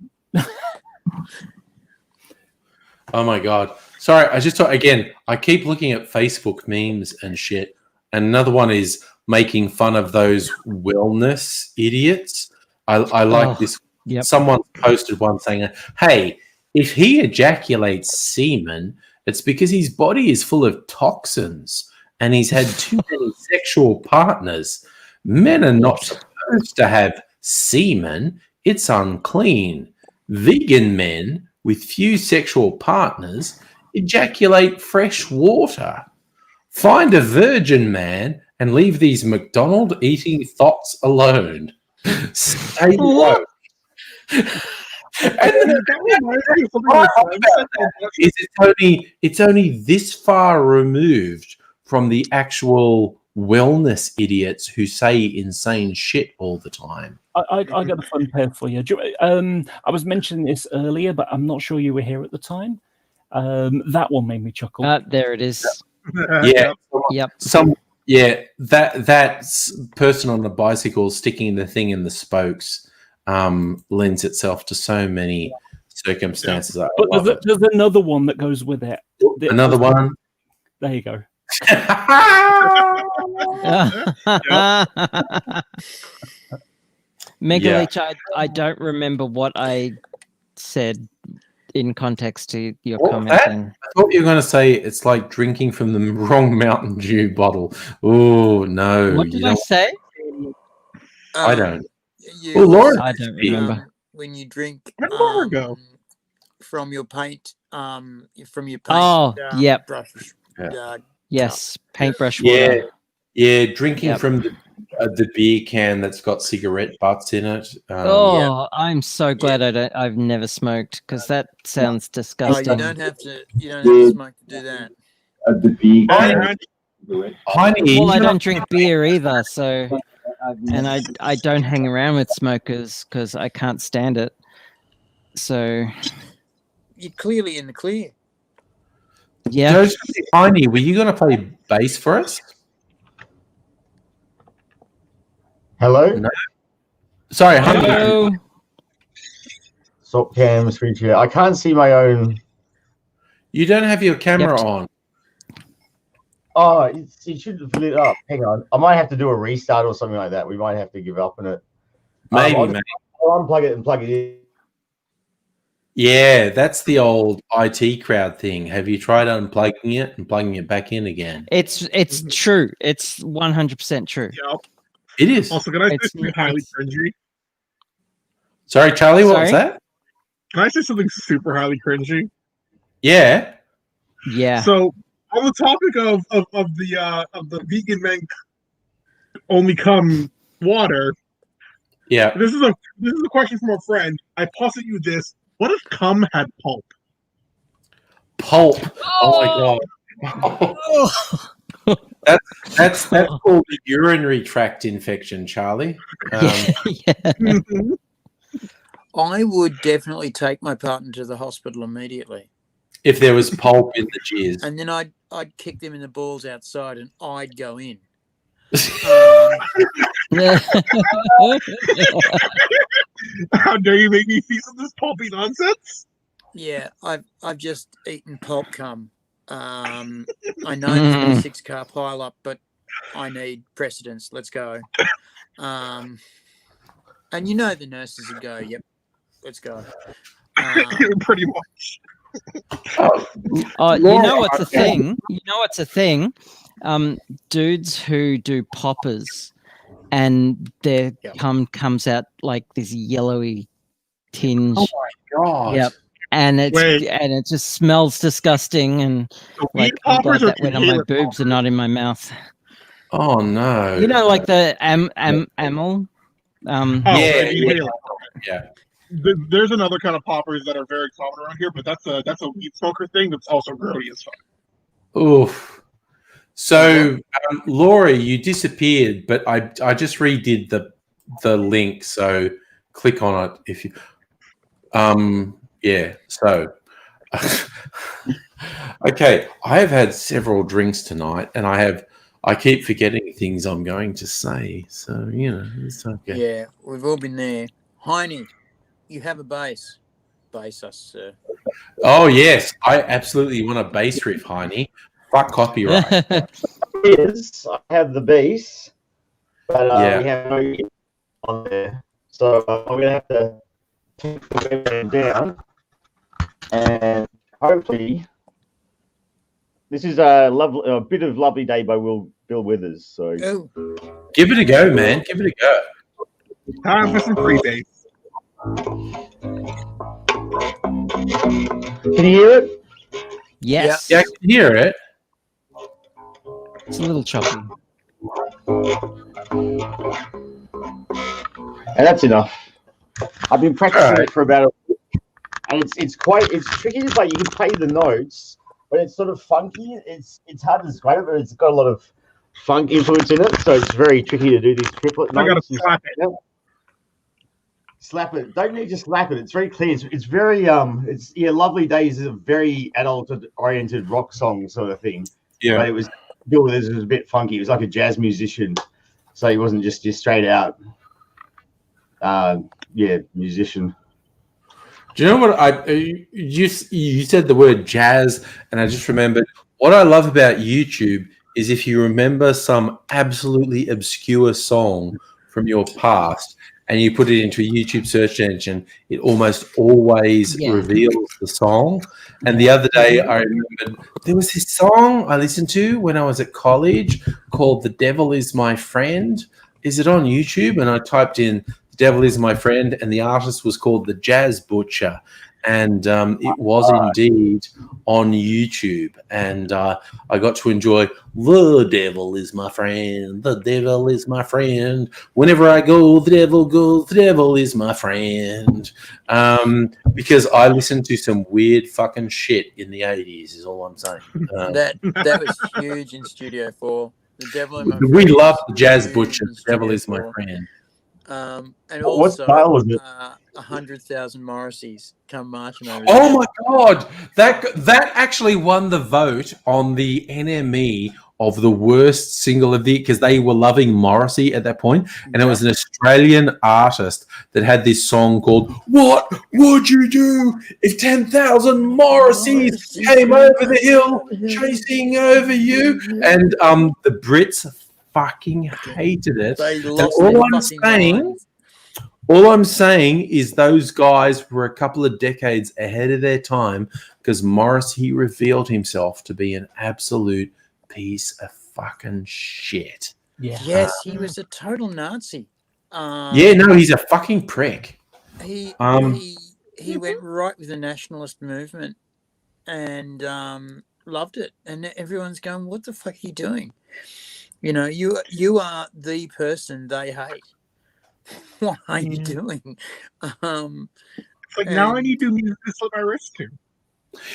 Oh my god! Sorry, I just thought again. I keep looking at Facebook memes and shit, and another one is making fun of those wellness idiots. I like this. Yep. Someone posted one saying, "Hey, if he ejaculates semen, it's because his body is full of toxins and he's had too many sexual partners. Men are not supposed to have semen. It's unclean. Vegan men with few sexual partners ejaculate fresh water. Find a virgin man and leave these McDonald eating thoughts alone. Stay low." It's only this far removed from the actual wellness idiots who say insane shit all the time. I got a fun pair for you. I was mentioning this earlier, but I'm not sure you were here at the time. That one made me chuckle. There it is. Yeah. Yep. That person on the bicycle sticking the thing in the spokes lends itself to so many circumstances. But there's another one that goes with it. Another one. There you go. Megalich, I don't remember what I said in context to your comment. I thought you were going to say it's like drinking from the wrong Mountain Dew bottle. Oh no! What did I say? I don't. I don't remember. When you drink from your paint, yep. brush. Yes, paintbrush water. Yeah, drinking from the beer can that's got cigarette butts in it. I'm so glad I've never smoked, because that sounds disgusting. You don't have to smoke to do that. The beer can. Well, I don't drink beer either, so and I don't hang around with smokers because I can't stand it. So you're clearly in the clear. Yeah. Heine, were you going to play bass for us? Hello? No. Sorry, hello. Stop cam, screen share. I can't see my own. You don't have your camera on. Oh, it should have lit up. Hang on. I might have to do a restart or something like that. We might have to give up on it. Maybe. I'll unplug it and plug it in. Yeah, that's the old IT crowd thing. Have you tried unplugging it and plugging it back in again? It's true. It's 100% true. Yeah. It is. Also, can I say something highly cringy? Sorry, Charlie, what was that? Can I say something super highly cringy? Yeah. Yeah. So, on the topic of the vegan men only come water. Yeah. This is a question from a friend. I posit you this. What if cum had pulp? Pulp. Oh my god. That's called a urinary tract infection, Charlie. I would definitely take my partner to the hospital immediately. If there was pulp in the jizz. And then I'd kick them in the balls outside and I'd go in. How dare you make me feast on this pulpy nonsense? Yeah, I've just eaten pulp cum. I know there's been a 6-car pile up, but I need precedence. Let's go. And you know the nurses would go, "Yep, let's go." Pretty much. You know what's a thing? You know what's a thing? Dudes who do poppers and their cum comes out like this yellowy tinge. Oh my god! Yep. And it just smells disgusting, and like I'm glad that went on my boobs and not in my mouth. Oh no! You know, like the amyl. Yeah. There's another kind of poppers that are very common around here, but that's a weed smoker thing that's also grody as fuck. Oof. So, Laura, you disappeared, but I just redid the link. So click on it if you. Yeah. So, okay. I have had several drinks tonight, and I keep forgetting things I'm going to say. So it's okay. Yeah, we've all been there. Heine, you have a bass. Bass us, sir. Oh yes, I absolutely want a bass riff, Heine. Fuck copyright. Yes, I have the bass, but we have no on there, so I'm gonna have to take the down, and hopefully, this is a bit of "Lovely Day" by Bill Withers. So give it a go, man. Give it a go. Time for some free bass. Can you hear it? Yes. Yeah, I can hear it. It's a little choppy. And that's enough. I've been practicing it for about a week, and it's tricky to play. You can play the notes, but it's sort of funky. It's hard to describe it, but it's got a lot of funk influence in it, so it's very tricky to do these triplet notes. I gotta slap it. Slap it. Don't need to slap it. It's very clear. It's very Lovely Days is a very adult oriented rock song sort of thing. Yeah. But it was Bill Withers was a bit funky. He was like a jazz musician, so he wasn't just straight out musician. Do you know what you said the word jazz, and I just remembered what I love about YouTube is if you remember some absolutely obscure song from your past and you put it into a YouTube search engine, it almost always reveals the song. And the other day I remembered there was this song I listened to when I was at college called "The Devil Is My Friend." Is it on YouTube? And I typed in "The Devil Is My Friend" and the artist was called The Jazz Butcher. And it was indeed on YouTube. And I got to enjoy "The Devil Is My Friend, the devil is my friend. Whenever I go, the devil goes, the devil is my friend." Because I listened to some weird fucking shit in the 80s is all I'm saying. That was huge in Studio 4. The Devil in My We Friend love was The Jazz huge Butcher. in The devil Studio is my 4. friend. And What also, style was it? 100,000 Morrissies come marching over. Oh my god, that actually won the vote on the NME of the worst single of the year because they were loving Morrissey at that point, and it was an Australian artist that had this song called "What Would You Do If 10,000 Morrisseys Came Over the Hill Chasing Over You?" And the Brits fucking hated it. They And lost their fucking minds. all I'm saying is those guys were a couple of decades ahead of their time because Morrissey revealed himself to be an absolute piece of fucking shit. Yeah. Yes, he was a total Nazi. He's a fucking prick. He went right with the nationalist movement and loved it. And everyone's going, "What the fuck are you doing? You know, you are the person they hate. What are you doing?" It's like now I need to music to slip my wrist to.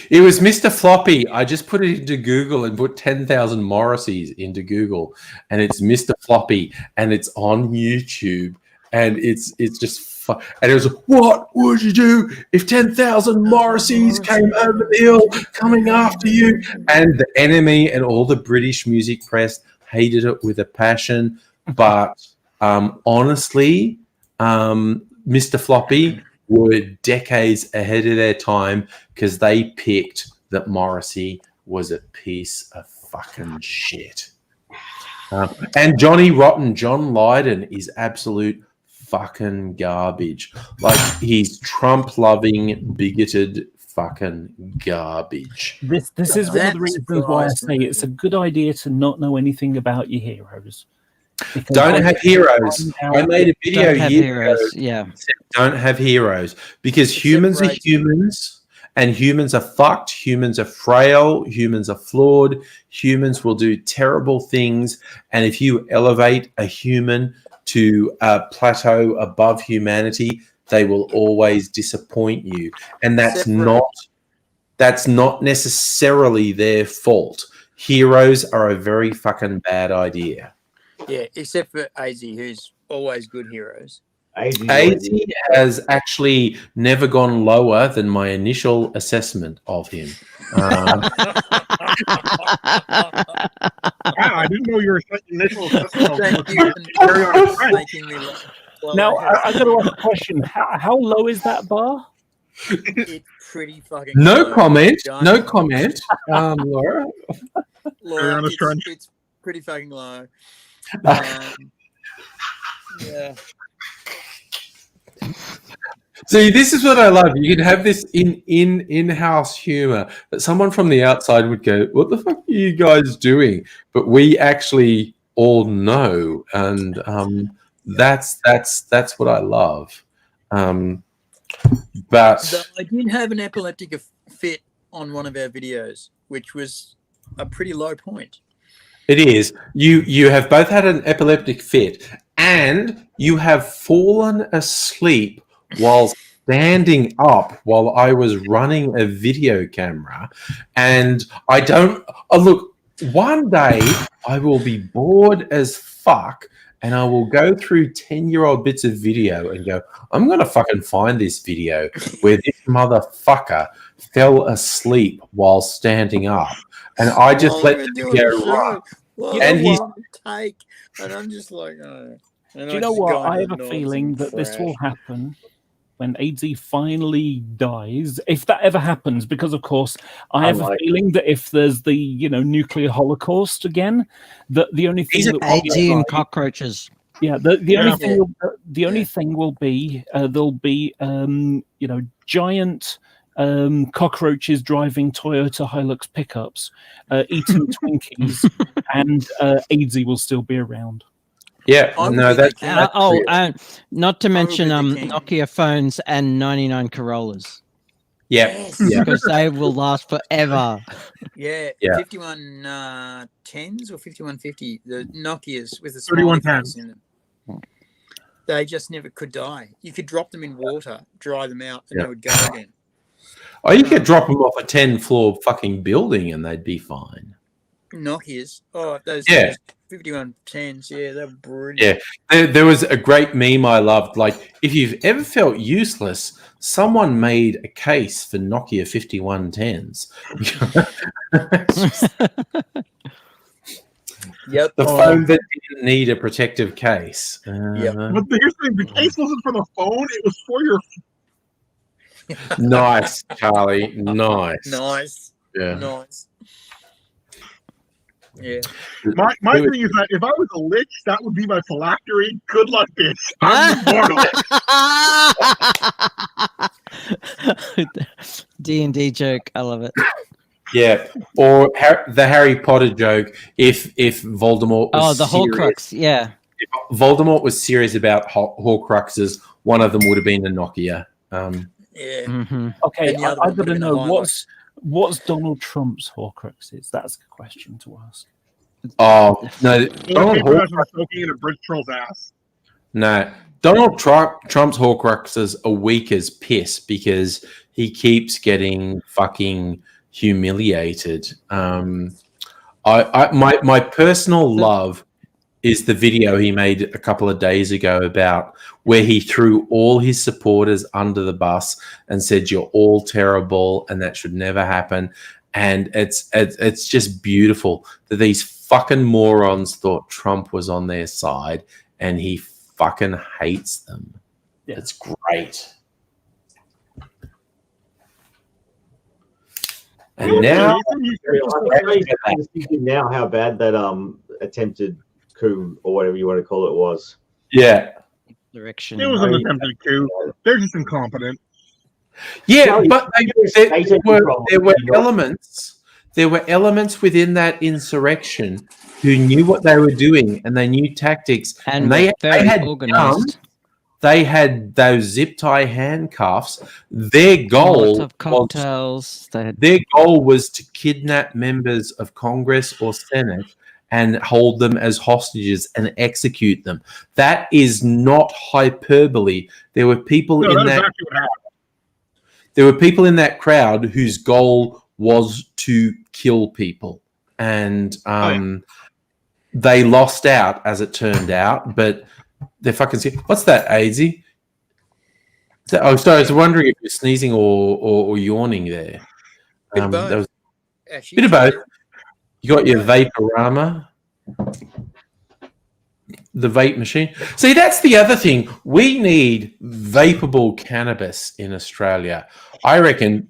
It was Mr. Floppy. I just put it into Google and put 10,000 Morrisseys into Google, and it's Mr. Floppy, and it's on YouTube, and it's just and it was, what would you do if 10,000 Morrisseys came over the hill coming after you? And the enemy and all the British music press hated it with a passion, but honestly, Mr. Floppy were decades ahead of their time because they picked that Morrissey was a piece of fucking shit. And Johnny Rotten, John Lydon, is absolute fucking garbage. Like, he's Trump-loving, bigoted fucking garbage. This is one of the reasons why I say it's a good idea to not know anything about your heroes. Don't have heroes. I made a video years ago. Yeah. Don't have heroes because humans are humans and humans are fucked. Humans are frail. Humans are flawed. Humans will do terrible things. And if you elevate a human to a plateau above humanity, they will always disappoint you. And that's not necessarily their fault. Heroes are a very fucking bad idea. Yeah, except for AZ, who's always good heroes. AZ has actually never gone lower than my initial assessment of him. Wow, I didn't know your initial assessment. Now, I got to ask a question. How low is that bar? It's pretty fucking No low. comment. No comment. Laura. Laura, it's pretty fucking low. Yeah. See, this is what I love. You can have this in-house humor that someone from the outside would go, "What the fuck are you guys doing?" But we actually all know, and that's what I love. But So I did have an epileptic fit on one of our videos, which was a pretty low point. it is. You have both had an epileptic fit, and you have fallen asleep while standing up while I was running a video camera. And I don't look, one day I will be bored as fuck and I will go through 10-year-old bits of video and go, I'm going to fucking find this video where this motherfucker fell asleep while standing up. And I just let the video run. Well, and he's take, and I'm just like, oh. Do you know what? I have a feeling that this will happen when AZ finally dies, if that ever happens, because of course I have a feeling that if there's the nuclear holocaust again, that the only thing that AZ and cockroaches. Yeah, the only thing will be there'll be giant cockroaches driving Toyota Hilux pickups, eating Twinkies, and AZ will still be around. Yeah, no, that's not to mention Nokia phones and 99 Corollas. Yeah, because they will last forever. Yeah. 5110s or 5150, the Nokias with the 3110s in them. They just never could die. You could drop them in water, dry them out, and they would go again. Oh, you could drop them off a 10-floor fucking building and they'd be fine. Nokias. Oh, those 5110s. Yeah, they're brilliant. Yeah. There was a great meme I loved. Like, if you've ever felt useless, someone made a case for Nokia 5110s. Yep. The phone that didn't need a protective case. But here's the thing, the case wasn't for the phone, it was for your... Nice, Charlie. Nice. Nice. Yeah. Nice. Yeah. My thing is that if I was a lich, that would be my phylactery. Good luck, bitch. I'm immortal. D&D joke. I love it. Yeah, or the Harry Potter joke. If Voldemort was the Horcrux. Yeah. If Voldemort was serious about Horcruxes, one of them would have been a Nokia. Yeah. Mm-hmm. Okay, I've got to know what's Donald Trump's Horcruxes. That's a question to ask. Oh no, Donald soaking in a bridge troll's ass. No, Donald Trump's Horcruxes are weak as piss because he keeps getting fucking humiliated. My personal love is the video he made a couple of days ago about where he threw all his supporters under the bus and said, "You're all terrible and that should never happen." And it's just beautiful that these fucking morons thought Trump was on their side and he fucking hates them. Yeah. It's great. And now, now how bad that attempted coup or whatever you want to call it was. Yeah, direction. It was an attempted coup. They're just incompetent. Yeah, but there were elements. There were elements within that insurrection who knew what they were doing and they knew tactics, and they had organized. They had those zip tie handcuffs. Their goal cocktails. Their goal was to kidnap members of Congress or Senate and hold them as hostages and execute them. That is not hyperbole. There were people in that. Exactly what happened. There were people in that crowd whose goal was to kill people, and they lost out, as it turned out. But they're fucking sick. What's that, AZ? Oh, sorry. I was wondering if you're sneezing or yawning there. Bit of both. That was bit of both. You got your Vaporama, the vape machine. See, that's the other thing. We need vapable cannabis in Australia. I reckon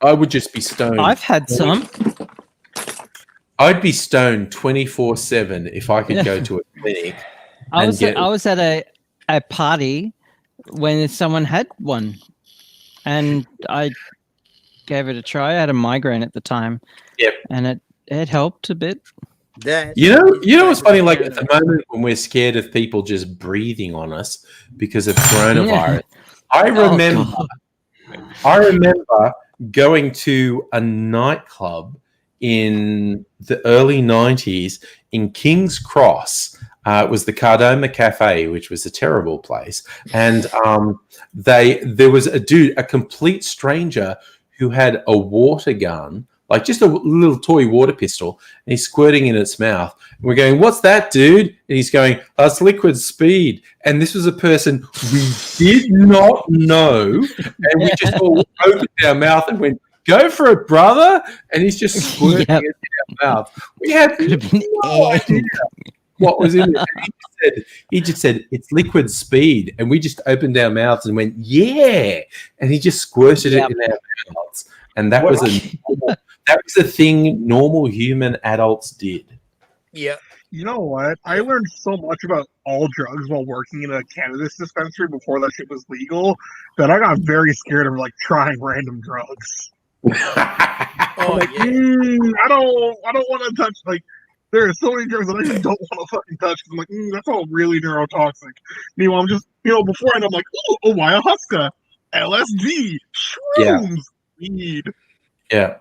I would just be stoned. I've had some. I'd be stoned 24/7 if I could go to a clinic. I was at a party when someone had one, and I gave it a try. I had a migraine at the time. Yep, and it helped a bit. You know what's funny? Like at the moment when we're scared of people just breathing on us because of coronavirus, I remember going to a nightclub in the early 90s in King's Cross. It was the Cardoma Cafe, which was a terrible place. And there was a complete stranger who had a water gun, like just a little toy water pistol, and he's squirting in its mouth. And we're going, "What's that, dude?" And he's going, "That's liquid speed." And this was a person we did not know. And we just all opened our mouth and went, "Go for it, brother." And he's just squirting it in our mouth. We had no idea what was in it. He just said, "It's liquid speed." And we just opened our mouths and went, "Yeah." And he just squirted it in our mouths. And that was a thing normal human adults did. Yeah. You know what? I learned so much about all drugs while working in a cannabis dispensary before that shit was legal that I got very scared of like trying random drugs. I don't want to touch, like, there are so many drugs that I just don't want to fucking touch because I'm like, that's all really neurotoxic. Meanwhile, I'm just, beforehand I'm like, oh, ayahuasca, LSD, shrooms, weed. Yeah.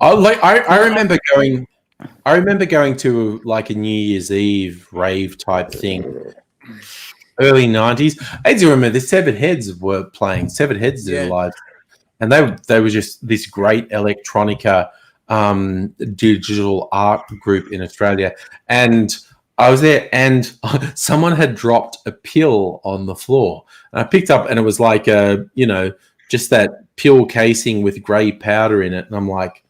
I remember going to like a New Year's Eve rave type thing, early 90s. I do remember the Severed Heads were playing. Severed Heads did a live, and they were just this great electronica digital art group in Australia. And I was there, and someone had dropped a pill on the floor, and I picked up, and it was like just that pill casing with grey powder in it, and I'm like,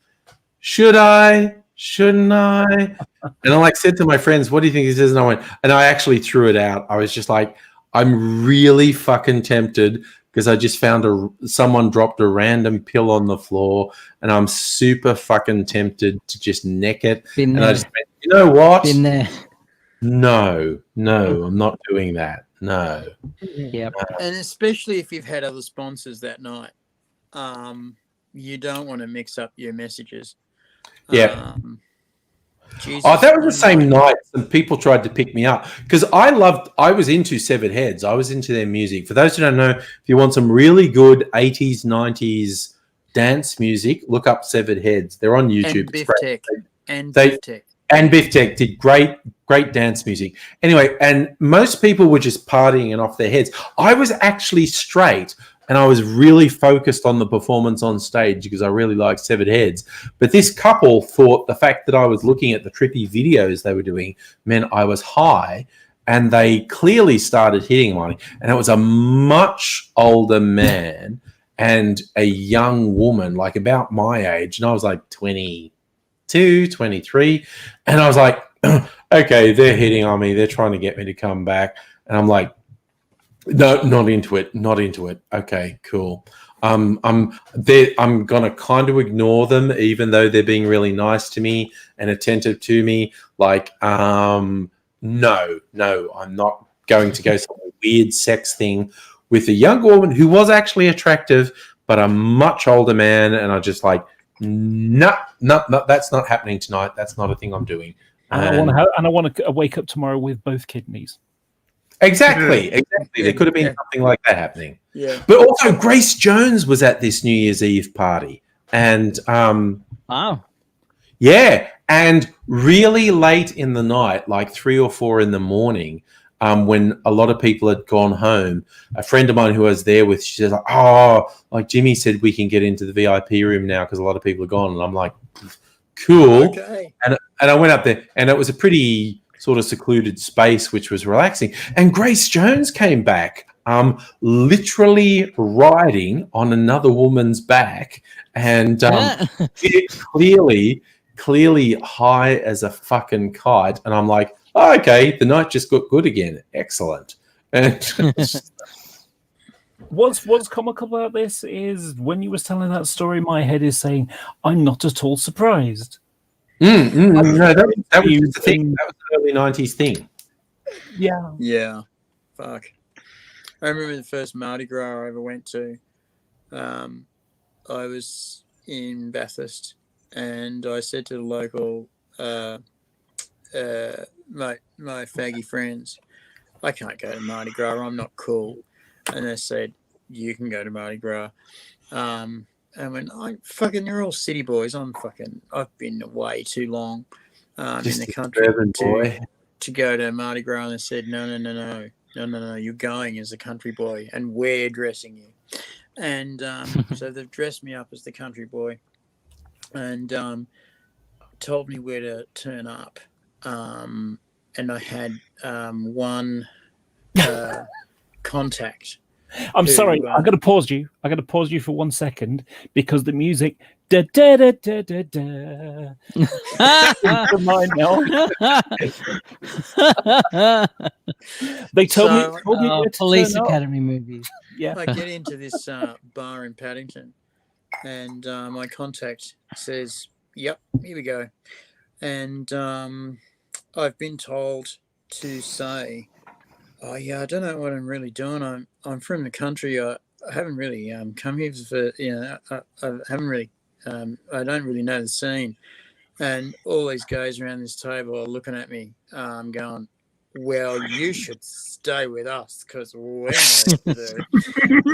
should I? Shouldn't I? And I said to my friends, "What do you think this is?" And I actually threw it out. I was just like, I'm really fucking tempted because I just found someone dropped a random pill on the floor, and I'm super fucking tempted to just neck it. And I just went, you know what? Been there. No, I'm not doing that. No. Yep. And especially if you've had other sponsors that night, you don't want to mix up your messages. Yeah. That was the same night and people tried to pick me up because I was into Severed Heads. I was into their music. For those who don't know, if you want some really good 80s, 90s dance music, look up Severed Heads. They're on YouTube. And Biff Tech. And Biff Tech did great dance music. Anyway, and most people were just partying and off their heads. I was actually straight, and I was really focused on the performance on stage because I really like Severed Heads. But this couple thought the fact that I was looking at the trippy videos they were doing meant I was high, and they clearly started hitting on me. And it was a much older man and a young woman, like about my age, and I was like 22, 23, and I was like, okay, they're hitting on me, they're trying to get me to come back, and I'm like, no, not into it. Okay, cool. I'm gonna kind of ignore them, even though they're being really nice to me and attentive to me. Like, no, I'm not going to go some weird sex thing with a young woman who was actually attractive, but a much older man. And I just like, no, that's not happening tonight. That's not a thing I'm doing. And I want to wake up tomorrow with both kidneys. Exactly. Yeah. There could have been something like that happening. Yeah. But also, Grace Jones was at this New Year's Eve party, and Wow. yeah, and really late in the night, like 3 or 4 in the morning, when a lot of people had gone home, a friend of mine who I was there with, she said, "Oh, like Jimmy said, we can get into the VIP room now because a lot of people are gone." And I'm like, "Cool." Okay. And I went up there, and it was a pretty sort of secluded space, which was relaxing. And Grace Jones came back, literally riding on another woman's back, and clearly high as a fucking kite. And I'm like, oh, okay, the night just got good again. Excellent. And What's comical about this is when you was telling that story, my head is saying, I'm not at all surprised. No, that was the thing. That was an early 90s thing. Yeah. Yeah. Fuck. I remember the first Mardi Gras I ever went to. I was in Bathurst, and I said to the local, my faggy friends, I can't go to Mardi Gras. I'm not cool. And they said, you can go to Mardi Gras. And when you're all city boys. I've been away too long in the country to go to Mardi Gras. And they said, no, you're going as a country boy, and we're dressing you. And so they've dressed me up as the country boy, and told me where to turn up. And I had one contact. I'm sorry, I'm going to pause you. I'm going to pause you for 1 second because the music. Da, da, da, da, da, da. Mine now. They told me Police Academy movies. Yeah. I get into this bar in Paddington, and my contact says, "Yep, here we go." And I've been told to say, "Oh yeah, I don't know what I'm really doing. I'm from the country. I haven't really come here for I haven't really I don't really know the scene." And all these guys around this table are looking at me, going, "Well, you should stay with us because we know what to do."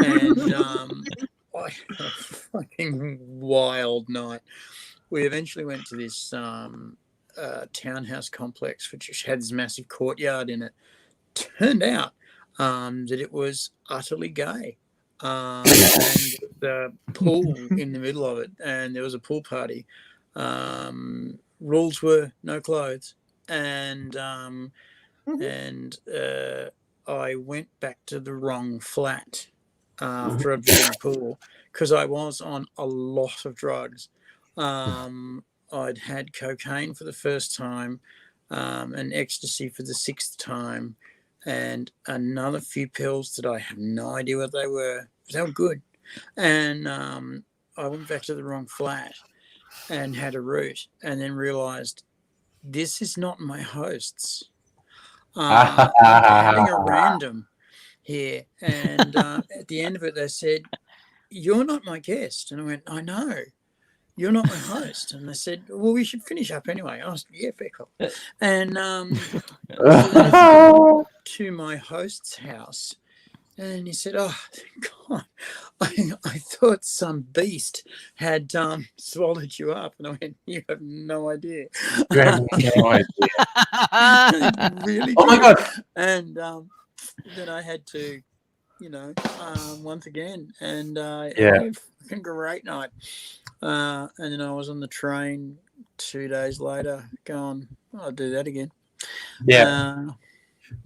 And I had a fucking wild night. We eventually went to this townhouse complex, which had this massive courtyard in it. Turned out that it was utterly gay, and the pool in the middle of it, and there was a pool party. Rules were no clothes, and I went back to the wrong flat after I'd been in the pool because I was on a lot of drugs. I'd had cocaine for the first time, and ecstasy for the 6th time, and another few pills that I have no idea what they were. They were good. And I went back to the wrong flat and had a root, and then realised this is not my host's. I'm having a random here. And at the end of it, they said, "You're not my guest." And I went, "I know. You're not my host." And they said, "Well, we should finish up anyway." I was, "Yeah, fair call." And so to my host's house, and he said, "Oh, God, I thought some beast had swallowed you up." And I went, "You have no idea." You have no idea. Really? Oh my God. And then I had to, once again. And Yeah. fucking great night. And then I was on the train 2 days later going, I'll do that again. Yeah.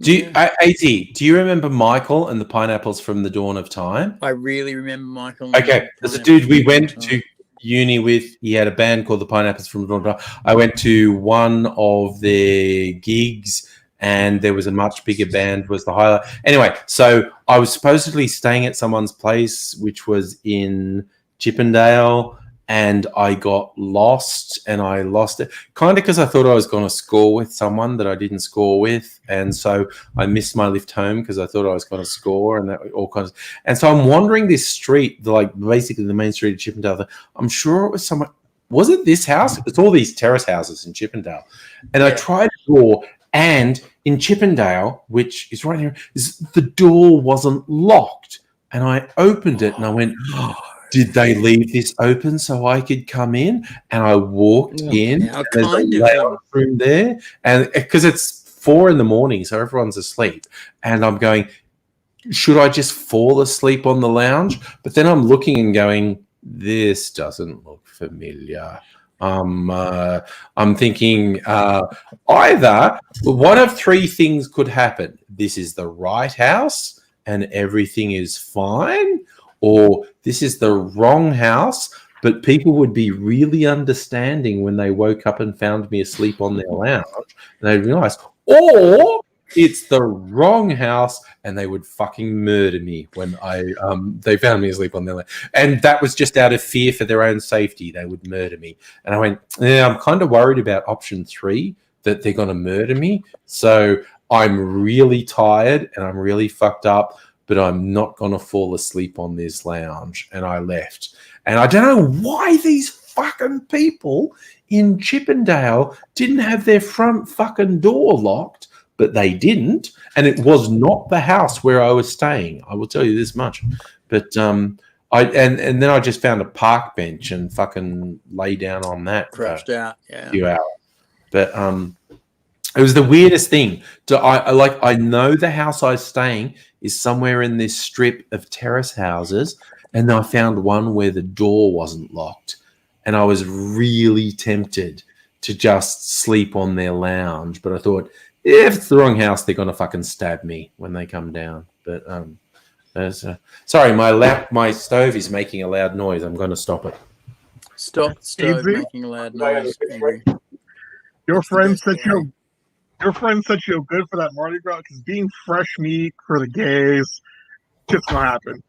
AZ, do you remember Michael and the Pineapples from the Dawn of Time? I really remember Michael. Okay, there's a dude we went to uni with. He had a band called the Pineapples from the Dawn of Time. I went to one of their gigs, and there was a much bigger band was the highlight. Anyway, so I was supposedly staying at someone's place, which was in Chippendale, and I got lost, and I lost it kind of because I thought I was going to score with someone that I didn't score with, and so I missed my lift home because I thought I was going to score, and that all kinds. And so I'm wandering this street, like basically the main street of Chippendale. I'm sure it was someone. Was it this house? It's all these terrace houses in Chippendale, and I tried the door, and in Chippendale, which is right here, the door wasn't locked, and I opened it, and I went. Did they leave this open so I could come in? And I walked in. There's a lounge room there, and because it's 4 a.m, so everyone's asleep. And I'm going, should I just fall asleep on the lounge? But then I'm looking and going, this doesn't look familiar. I'm thinking either one of 3 things could happen. This is the right house and everything is fine, or this is the wrong house, but people would be really understanding when they woke up and found me asleep on their lounge, and they'd realize, or it's the wrong house and they would fucking murder me when they found me asleep on their lounge. And that was just out of fear for their own safety. They would murder me. And I went, yeah, I'm kind of worried about option 3, that they're going to murder me. So I'm really tired and I'm really fucked up, but I'm not going to fall asleep on this lounge. And I left. And I don't know why these fucking people in Chippendale didn't have their front fucking door locked, but they didn't. And it was not the house where I was staying. I will tell you this much. But and then I just found a park bench and fucking lay down on that. Crashed out, yeah. A few hours. But it was the weirdest thing. I know the house I was staying is somewhere in this strip of terrace houses, and I found one where the door wasn't locked, and I was really tempted to just sleep on their lounge. But I thought, if it's the wrong house, they're gonna fucking stab me when they come down. But sorry, my stove is making a loud noise. I'm going to stop it. Stop the stove making a loud noise. Angry. Your friend said you're good for that Mardi Gras because being fresh meat for the gays just not happen.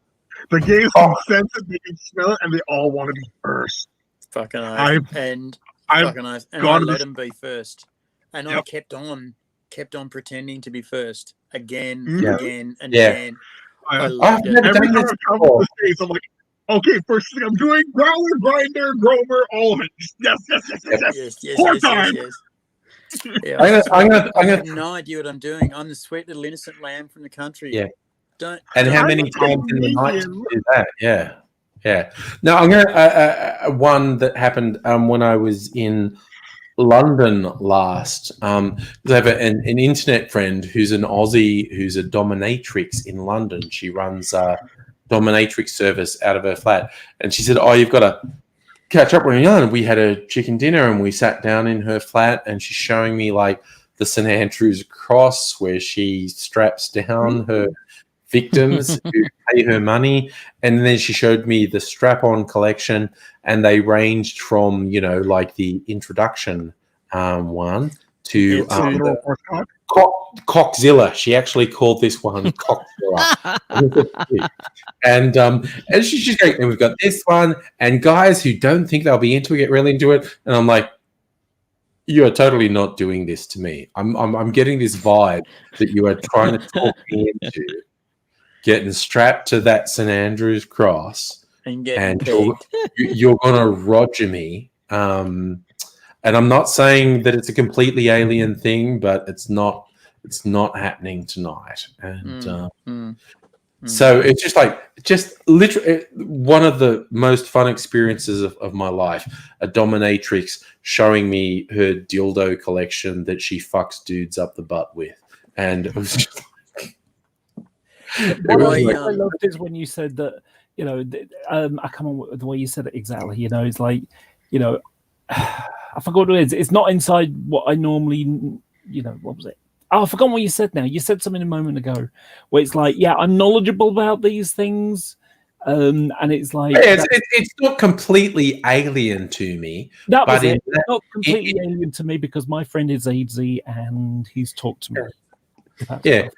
The gays can sense it, they can smell it, and they all want to be first. Fucking I let them be first, and I kept on pretending to be first again, again, and again. Every time I travel to the States, I'm like, okay, first thing I'm doing, growler, grinder, grover, all of it. Yes. Time. Yeah, I have no idea what I'm doing. I'm the sweet little innocent lamb from the country. Yeah. How many times in the night do you do that? Yeah. No, I'm gonna one that happened when I was in London last. I have an internet friend who's an Aussie who's a dominatrix in London. She runs a dominatrix service out of her flat, and she said, "Oh, you've got to catch up with me." And we had a chicken dinner, and we sat down in her flat, and she's showing me like the St. Andrew's cross where she straps down her victims who pay her money, and then she showed me the strap-on collection, and they ranged from like the introduction one to Cockzilla. She actually called this one Cockzilla. And she's just going, and we've got this one, and guys who don't think they'll be into it get really into it, and I'm like, you are totally not doing this to me. I'm getting this vibe that you are trying to talk me into getting strapped to that St. Andrew's cross, and you're going to roger me. And I'm not saying that it's a completely alien thing, but it's not happening tonight. And so it's just literally one of the most fun experiences of my life. A dominatrix showing me her dildo collection that she fucks dudes up the butt with, and it was just What was I like- loved is when you said that, you know, I come on with the way you said it exactly. You know, it's like, you know, I forgot what it is. It's not inside what I normally, you know, what was it? Oh, I forgot what you said now. You said something a moment ago where it's like, yeah, I'm knowledgeable about these things. And it's like... Yeah, it's not completely alien to me. That was but it. It's not completely alien to me because my friend is AIDSy and he's talked to me. Yeah,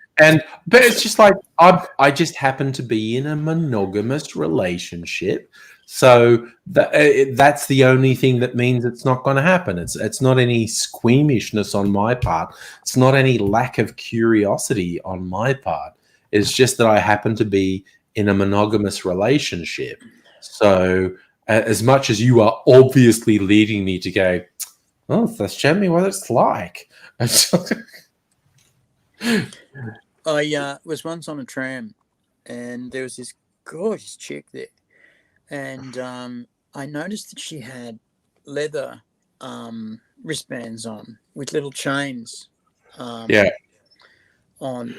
but it's just like I just happen to be in a monogamous relationship, so that's the only thing that means it's not going to happen. It's not any squeamishness on my part. It's not any lack of curiosity on my part. It's just that I happen to be in a monogamous relationship. So as much as you are obviously leading me to go, oh, that's generally what it's like. I was once on a tram, and there was this gorgeous chick there, and I noticed that she had leather wristbands on with little chains on,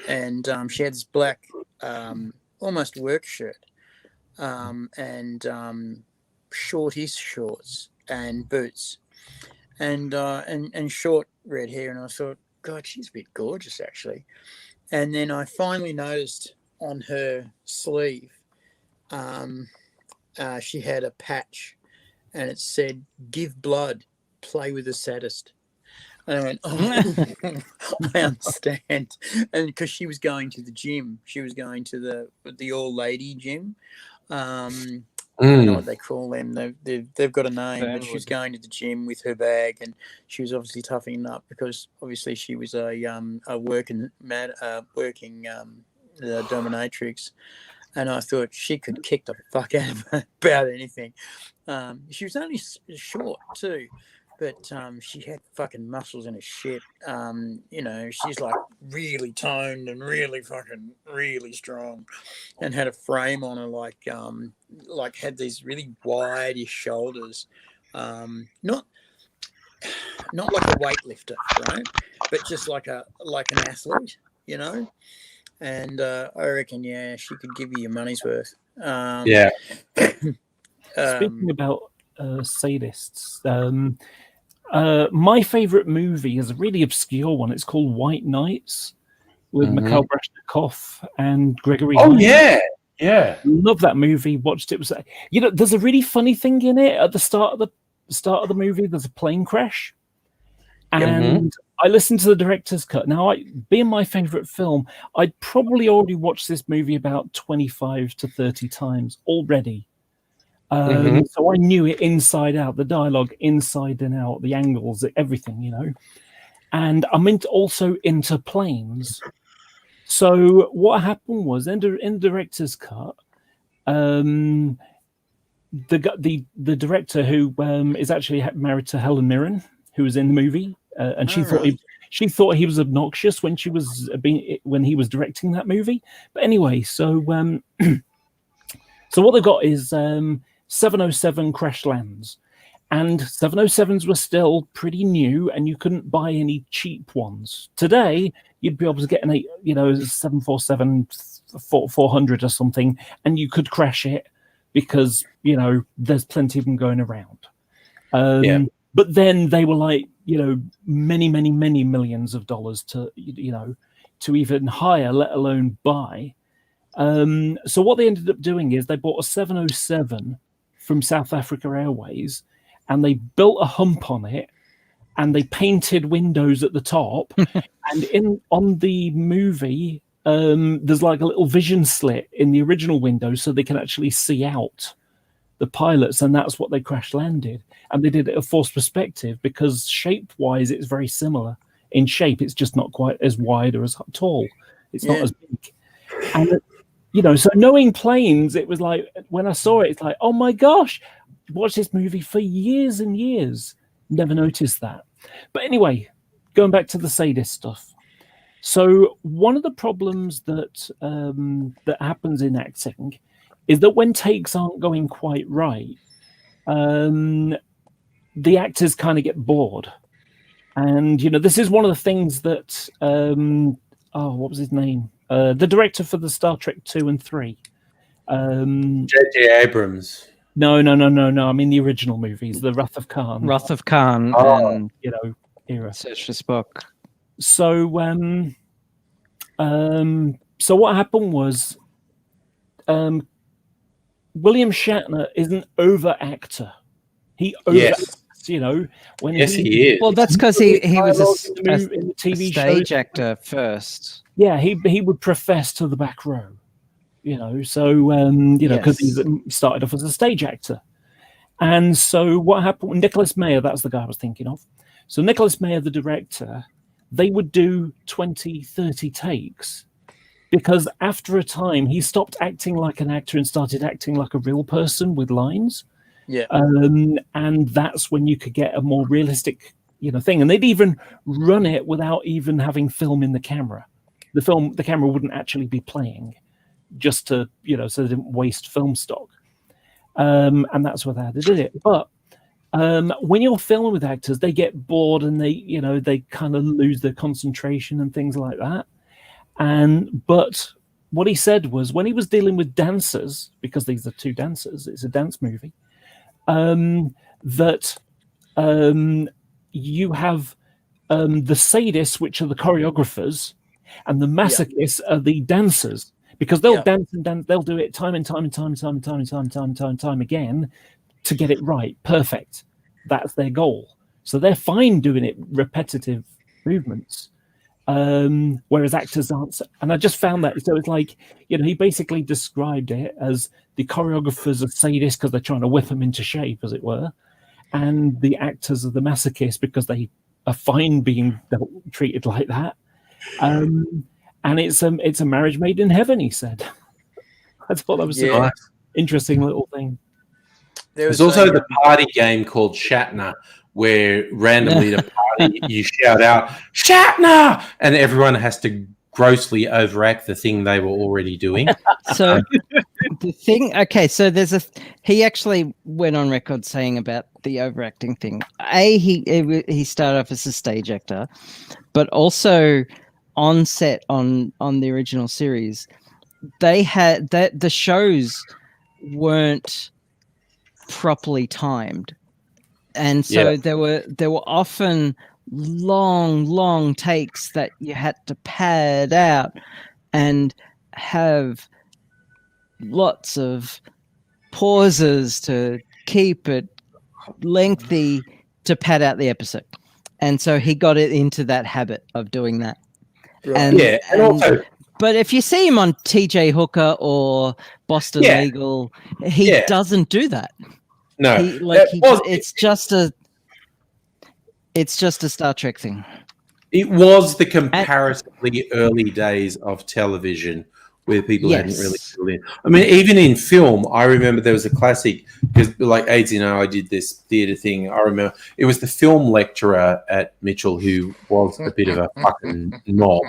and she had this black almost work shirt and shortish shorts and boots and short red hair, and I thought, God, she's a bit gorgeous actually. And then I finally noticed on her sleeve, she had a patch, and it said, "Give blood, play with the saddest." And I went, "Oh, I understand." And because she was going to the gym, she was going to the all-lady gym. I don't know what they call them. They've got a name, but she was going to the gym with her bag, and she was obviously toughening up because obviously she was a working dominatrix, and I thought she could kick the fuck out of her about anything. She was only short too, but she had fucking muscles in her shit. You know, she's like really toned and really fucking really strong, and had a frame on her like had these really wide-ish shoulders. Not like a weightlifter, right? But just like an athlete, you know. And I reckon, yeah, she could give you your money's worth. Speaking about sadists, my favorite movie is a really obscure one. It's called White Nights with Mikhail Brashnikov and Gregory Hines. Yeah. Love that movie. Watched it. Was, you know, there's a really funny thing in it at the start of the movie. There's a plane crash, and I listened to the director's cut. Now, being my favorite film, I'd probably already watched this movie about 25 to 30 times already. So I knew it inside out, the dialogue inside and out, the angles, everything, you know. And I'm also into planes. So what happened was, in the director's cut, the director who is actually married to Helen Mirren, who was in the movie, and she thought he was obnoxious when he was directing that movie. But anyway, so so what they got is 707 crash lands, and 707s were still pretty new, and you couldn't buy any cheap ones. Today, you'd be able to get a 747 400 or something, and you could crash it because, you know, there's plenty of them going around. But then they were like, you know, many, many, many millions of dollars to even hire, let alone buy. So what they ended up doing is they bought a 707 from South Africa Airways, and they built a hump on it, and they painted windows at the top. And on the movie, there's like a little vision slit in the original window, so they can actually see out the pilots, and that's what they crash landed. And they did it at forced perspective because shape-wise, it's very similar in shape. It's just not quite as wide or as tall. It's not as big. And you know, so knowing planes, it was like, when I saw it, it's like, oh my gosh, watched this movie for years and years, never noticed that. But anyway, going back to the sadist stuff. So one of the problems that that happens in acting is that when takes aren't going quite right, the actors kind of get bored. And, you know, this is one of the things that what was his name? The director for the Star Trek 2 and 3. J.J. Abrams. No. I mean the original movies, the Wrath of Khan. Wrath of Khan and era. Search for Spock. So so what happened was William Shatner is an over actor. He overacts, when he is. Well, that's because he was in the TV stage actor first. Yeah, he would profess to the back row, so because he started off as a stage actor. And so what happened, Nicholas Meyer, that's the guy I was thinking of. So Nicholas Meyer, the director, they would do 20, 30 takes because after a time he stopped acting like an actor and started acting like a real person with lines. Yeah. And that's when you could get a more realistic, thing. And they'd even run it without even having film in the camera. The camera wouldn't actually be playing, just to, so they didn't waste film stock. And that's what they did it. But when you're filming with actors, they get bored and they kind of lose their concentration and things like that. But what he said was when he was dealing with dancers, because these are two dancers, it's a dance movie, that you have the sadists, which are the choreographers, and the masochists are the dancers, because they'll dance and dance. They'll do it time and time again to get it right, perfect. That's their goal. So they're fine doing it repetitive movements, whereas actors aren't. And I just found that. So it's like, he basically described it as the choreographers are sadists because they're trying to whip them into shape, as it were, and the actors are the masochists because they are fine being treated like that. And it's a marriage made in heaven, he said. I thought that was an interesting little thing. There's also the party game called Shatner, where randomly at a party you shout out Shatner, and everyone has to grossly overact the thing they were already doing. So the thing, so he actually went on record saying about the overacting thing. He started off as a stage actor, but also on set on the original series, they had that the shows weren't properly timed, and so there were often long takes that you had to pad out and have lots of pauses to keep it lengthy to pad out the episode. And so he got it into that habit of doing that. Right. But if you see him on TJ Hooker or Boston Legal, he doesn't do that. No, it's just a Star Trek thing. It was the comparatively early days of television where people hadn't really filled in. I mean, even in film, I remember there was a classic, because like AIDS, I did this theatre thing. I remember it was the film lecturer at Mitchell who was a bit of a fucking knob.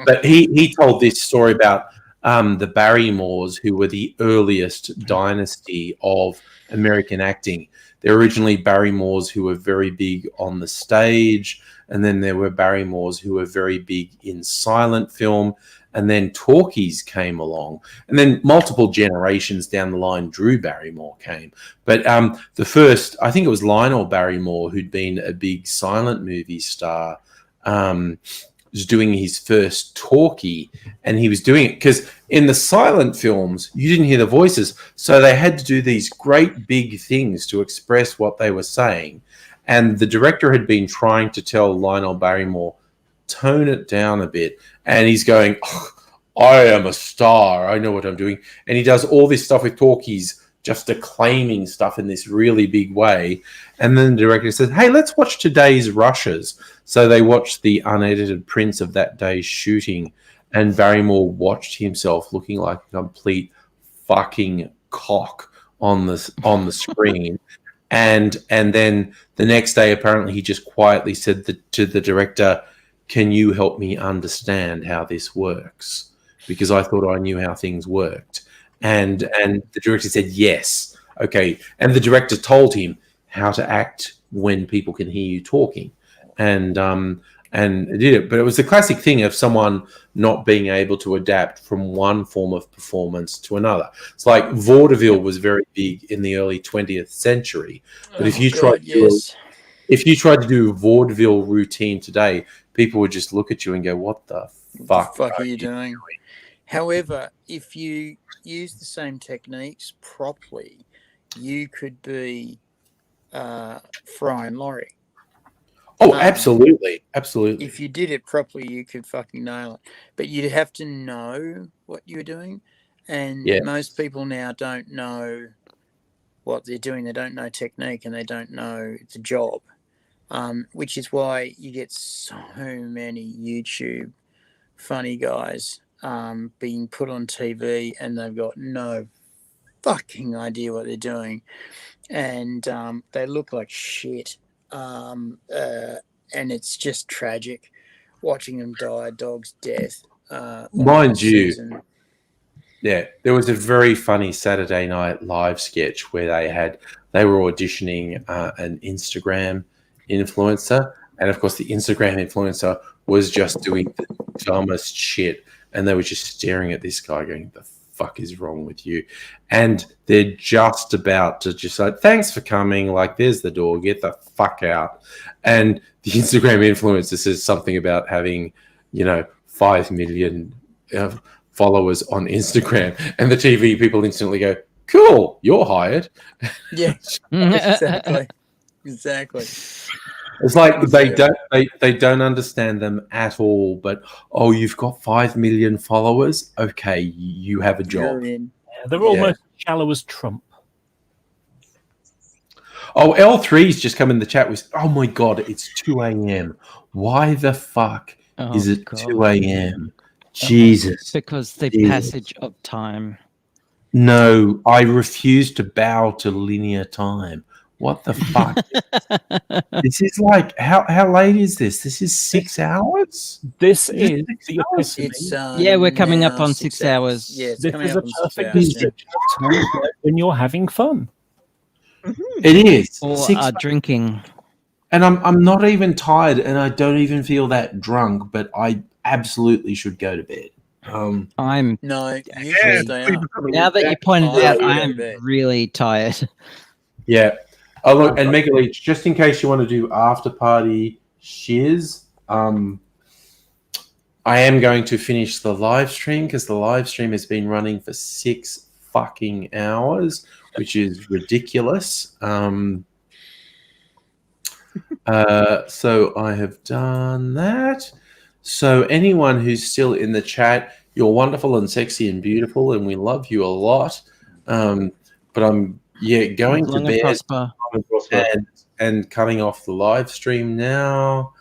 But he told this story about the Barrymores, who were the earliest dynasty of American acting. There were originally Barrymores who were very big on the stage, and then there were Barrymores who were very big in silent film, and then talkies came along, and then multiple generations down the line, Drew Barrymore came. But the first, I think it was Lionel Barrymore, who'd been a big silent movie star, was doing his first talkie, and he was doing it because in the silent films you didn't hear the voices, so they had to do these great big things to express what they were saying, and the director had been trying to tell Lionel Barrymore, tone it down a bit, and he's going, oh, I am a star, I know what I'm doing, and he does all this stuff with talkies, just acclaiming stuff in this really big way. And then the director says, hey, let's watch today's rushes. So they watched the unedited prints of that day's shooting, and Barrymore watched himself looking like a complete fucking cock on the screen. And then the next day, apparently, he just quietly said to the director, can you help me understand how this works? Because I thought I knew how things worked. And the director said, yes. Okay. And the director told him how to act when people can hear you talking. And and it did it. But it was the classic thing of someone not being able to adapt from one form of performance to another. It's like vaudeville was very big in the early 20th century, but if you tried to do a vaudeville routine today, people would just look at you and go, "What the fuck are you doing?" However, if you use the same techniques properly, you could be Fry and Laurie. Oh, absolutely. Absolutely. If you did it properly, you could fucking nail it. But you'd have to know what you're doing. And most people now don't know what they're doing. They don't know technique and they don't know the job, which is why you get so many YouTube funny guys being put on TV and they've got no fucking idea what they're doing. And they look like shit. And it's just tragic watching them die a dog's death. Mind you, there was a very funny Saturday Night Live sketch where they were auditioning an Instagram influencer, and of course the Instagram influencer was just doing the dumbest shit, and they were just staring at this guy going, "The fuck is wrong with you?" And they're just about to just like, "Thanks for coming, like there's the door, get the fuck out." And the Instagram influencer says something about having 5 million followers on Instagram, and the TV people instantly go, "Cool, you're hired." Yeah, exactly. It's like they don't understand them at all. But you've got 5 million followers. Okay, you have a job. They're almost as shallow as Trump. Oh, L3's just come in the chat with, "Oh my god, it's 2 a.m. Why the fuck is it 2 a.m.? Jesus." Because the passage of time. No, I refuse to bow to linear time. What the fuck? This is like, how late is this? This is 6 hours? This is the epiphany. We're coming up on 6 hours. Yeah, this is a perfect description of time when you're having fun. It is. Or drinking. And I'm not even tired, and I don't even feel that drunk, but I absolutely should go to bed. I'm no. Now that you pointed it out, I am really tired. Yeah. Oh look, and Mega Leech, just in case you want to do after party shiz, I am going to finish the live stream because the live stream has been running for 6 fucking hours, which is ridiculous. So I have done that. So anyone who's still in the chat, you're wonderful and sexy and beautiful, and we love you a lot. But I'm going to bed and cutting off the live stream now.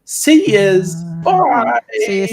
See yous. Bye. See yous.